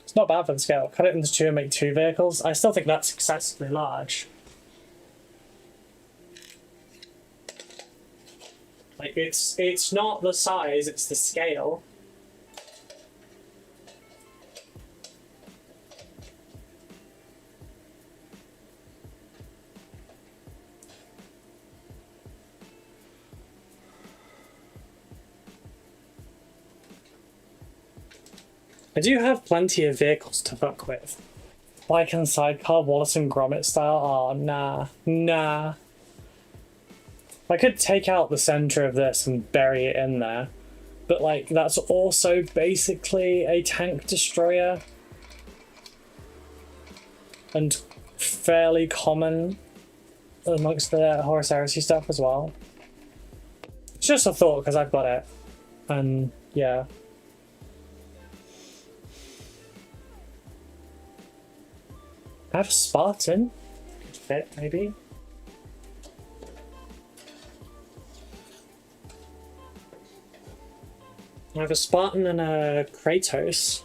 It's not bad for the scale. Cut it into two and make two vehicles. I still think that's excessively large. Like, it's not the size, it's the scale. I do have plenty of vehicles to fuck with. Bike and sidecar, Wallace and Gromit style. Oh, nah. Nah. I could take out the center of this and bury it in there. But, like, that's also basically a tank destroyer. And fairly common amongst the Horus Heresy stuff as well. It's just a thought, because I've got it. And, yeah. I have a Spartan. Could fit, maybe. I have a Spartan and a Kratos.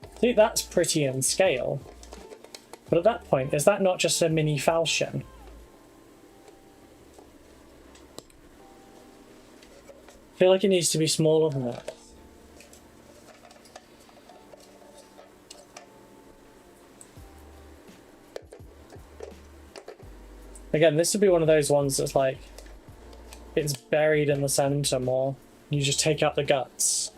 I think that's pretty in scale. But at that point, is that not just a mini falchion? I feel like it needs to be smaller than that. Again, this would be one of those ones that's like, it's buried in the center more. You just take out the guts.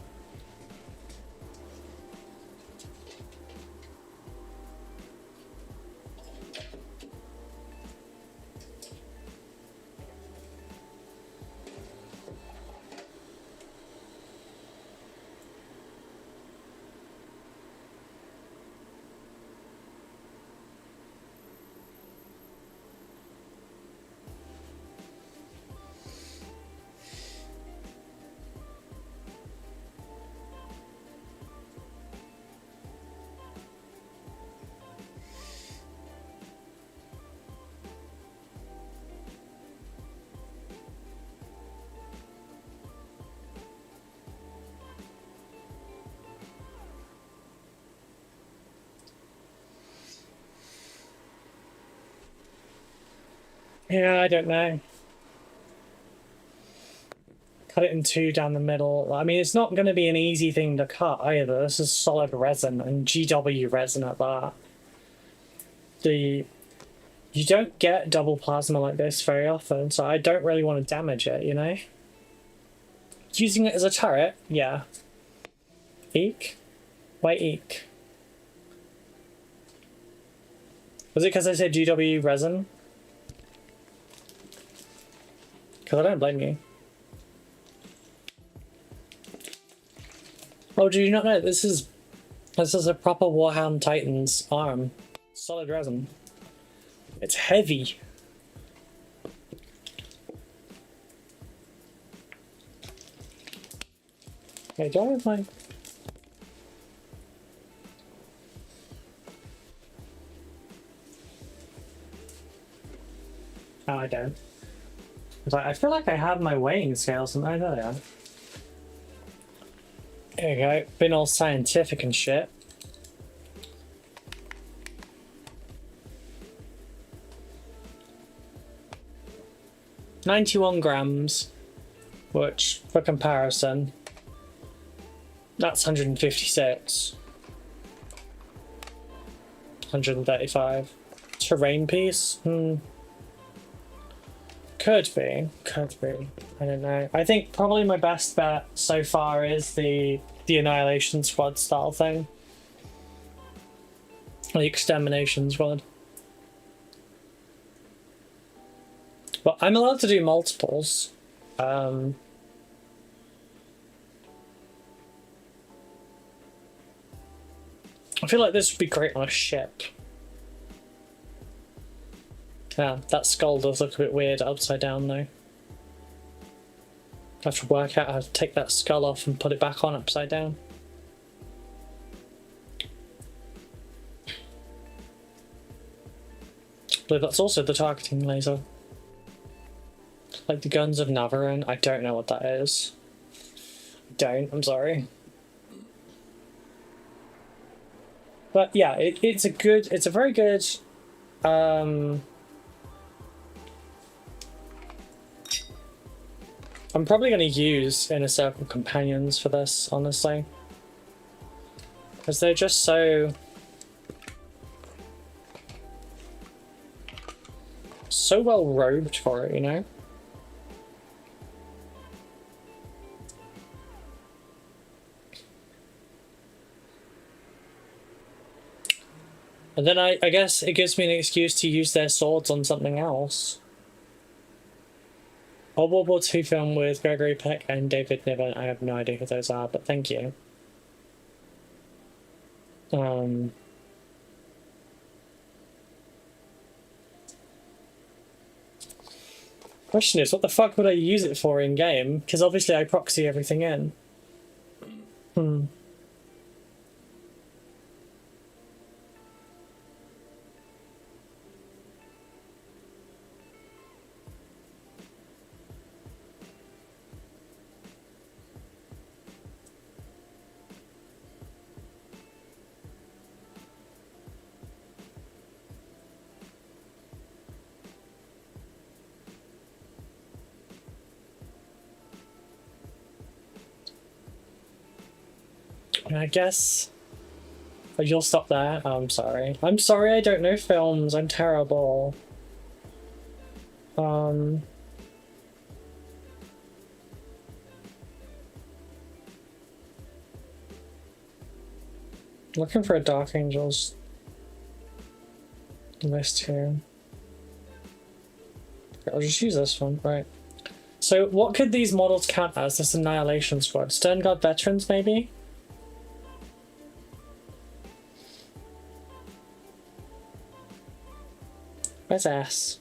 Yeah, I don't know. Cut it in two down the middle. I mean, it's not going to be an easy thing to cut either. This is solid resin and GW resin at that. You don't get double plasma like this very often, so I don't really want to damage it, you know? Using it as a turret? Yeah. Eek? Why eek? Was it because I said GW resin? Because I don't blame you. Oh, do you not know? This is a proper Warhound Titan's arm. Solid resin. It's heavy. Okay, do I have my... Oh, I don't. I feel like I have my weighing scales and I know they are. There you go. Been all scientific and shit. $91 grams, which, for comparison, that's 156. 135. Terrain piece? Could be. I don't know. I think probably my best bet so far is the Annihilation Squad style thing. The Extermination Squad. But I'm allowed to do multiples. I feel like this would be great on a ship. Yeah, that skull does look a bit weird upside down though. I have to work out how to take that skull off and put it back on upside down. I believe that's also the targeting laser. Like the Guns of Navarone, I don't know what that is. I'm sorry. But yeah, it's a very good, I'm probably going to use Inner Circle Companions for this, honestly. Because they're just so well robed for it, you know? And then I guess it gives me an excuse to use their swords on something else. A World War II film with Gregory Peck and David Niven. I have no idea who those are, but thank you. Question is, what the fuck would I use it for in game? Because obviously I proxy everything in. I guess... Oh, you'll stop there? Oh, I'm sorry. I'm sorry I don't know films. I'm terrible. Looking for a Dark Angels list here. I'll just use this one, right. So what could these models count as? This Annihilation Squad? Stern Guard Veterans, maybe? Where's S?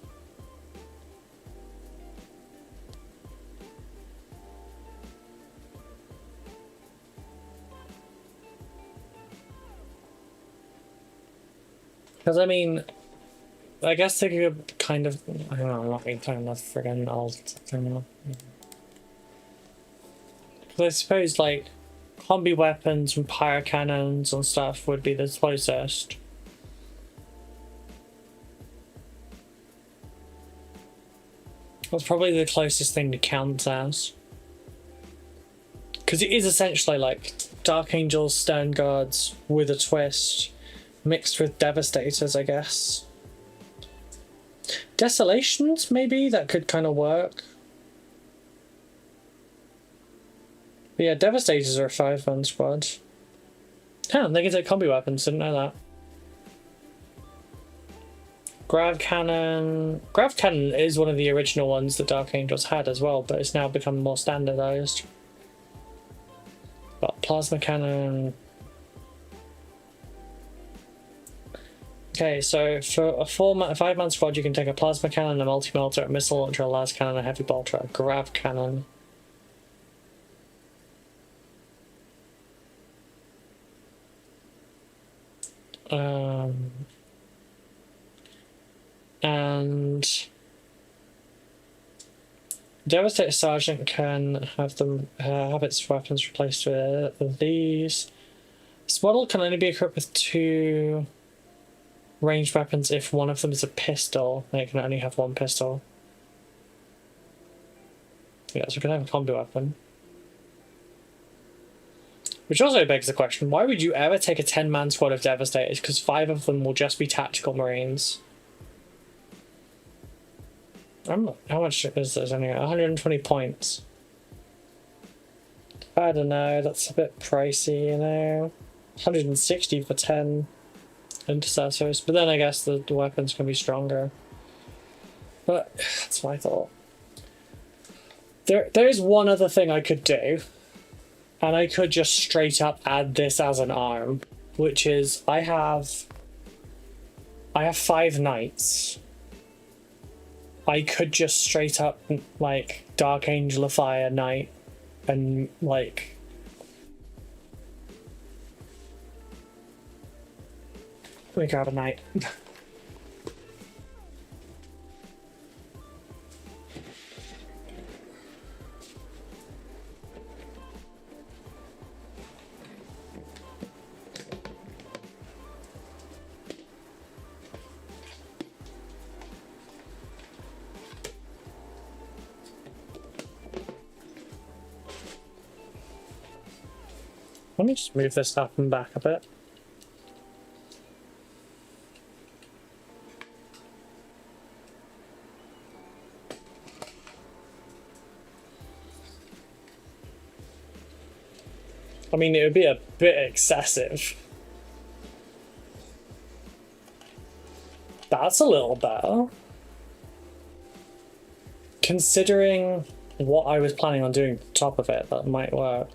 Because I mean, I guess they could kind of, I don't know, I'm not being kind of friggin' old. Because I suppose like combi weapons and pyro cannons and stuff would be the closest. That's probably the closest thing to count as. Because it is essentially like Dark Angels, Stern Guards with a twist, mixed with Devastators, I guess. Desolations, maybe? That could kind of work. But yeah, Devastators are a 5-man squad. Oh, they can take combi weapons, didn't know that. Grav Cannon. Grav Cannon is one of the original ones that Dark Angels had as well, but it's now become more standardized. Got Plasma Cannon. Okay, so for a 5-man squad, you can take a Plasma Cannon, a Multi-Melter, a Missile Launcher, a Las Cannon, a Heavy Bolter, a Grav Cannon. And Devastator Sergeant can have them have its weapons replaced with these. This model can only be equipped with 2 ranged weapons if one of them is a pistol. It can only have 1 pistol. Yeah, so we can have a combi weapon. Which also begs the question, why would you ever take a 10-man squad of Devastators? Because 5 of them will just be tactical Marines. How much is this anyway? 120 points. I don't know, that's a bit pricey, you know. 160 for 10 intercessors, but then I guess the weapons can be stronger. But that's my thought. There's one other thing I could do, and I could just straight up add this as an arm, which is I have 5 knights. I could just straight up like Dark Angelify a knight and like let me grab a knight. Let me just move this up and back a bit. I mean, it would be a bit excessive. That's a little better. Considering what I was planning on doing on top of it, that might work.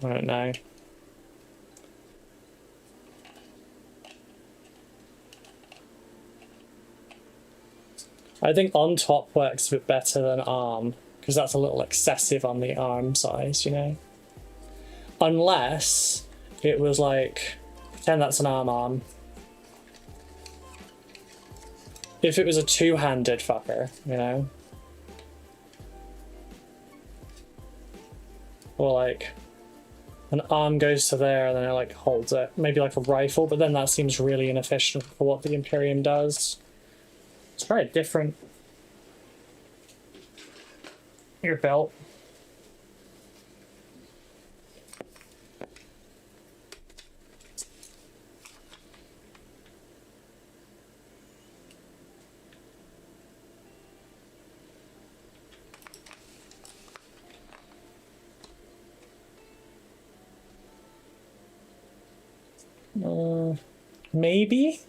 I don't know. I think on top works a bit better than arm, because that's a little excessive on the arm size, you know? Unless it was like, pretend that's an arm. If it was a 2-handed fucker, you know? Or like, an arm goes to there and then it like holds it. Maybe like a rifle, but then that seems really inefficient for what the Imperium does. It's very different. Your belt. Maybe?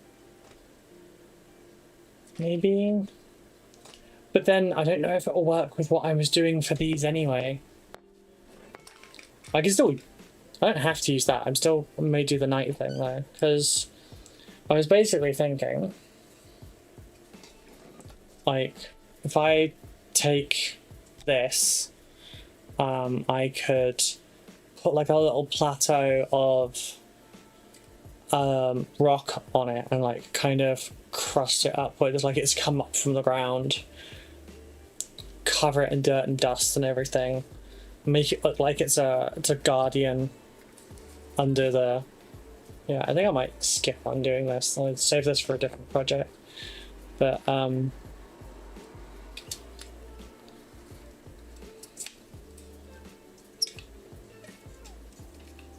Maybe? But then I don't know if it'll work with what I was doing for these anyway. I can still... I don't have to use that. I'm still may do the night thing though, because I was basically thinking, like, if I take this, I could put like a little plateau of rock on it and like kind of crust it up where it's like it's come up from the ground, cover it in dirt and dust and everything, make it look like it's a guardian under the Yeah, I think I might skip on doing this. I'll save this for a different project. But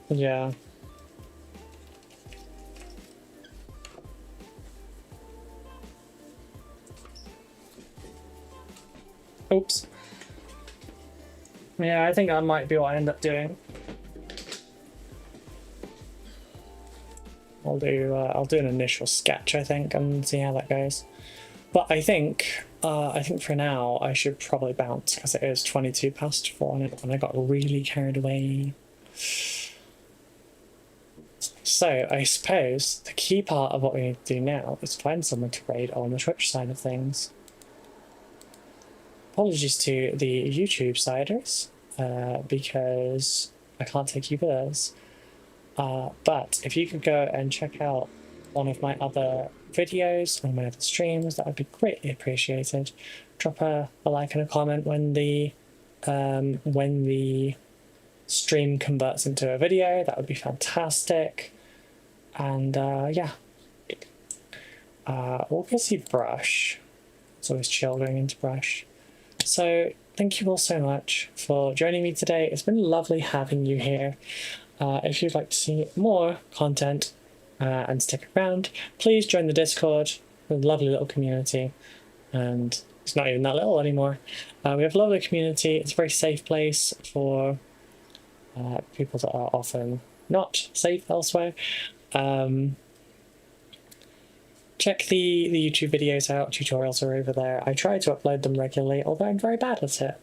yeah. Oops. Yeah, I think that might be what I end up doing. I'll do an initial sketch, I think, and see how that goes. But I think for now I should probably bounce because it is 22 past 4 and I got really carried away. So I suppose the key part of what we need to do now is find someone to raid on the Twitch side of things. Apologies to the YouTube siders, because I can't take you with us. But if you could go and check out one of my other videos, one of my other streams, that would be greatly appreciated. Drop a like and a comment when the stream converts into a video. That would be fantastic. And yeah, we'll go see Brush. It's always chill going into Brush. So thank you all so much for joining me today. It's been lovely having you here. If you'd like to see more content and stick around, please join the Discord. We're a lovely little community, and it's not even that little anymore. We have a lovely community. It's a very safe place for people that are often not safe elsewhere. Check the YouTube videos out. Tutorials are over there. I try to upload them regularly, although I'm very bad at it.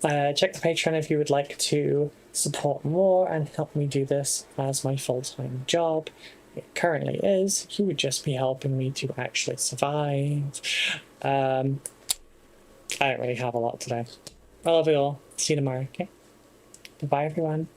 Check the Patreon if you would like to support more and help me do this as my full-time job. It currently is. You would just be helping me to actually survive. I don't really have a lot today. I love you all. See you tomorrow, okay? Goodbye, everyone.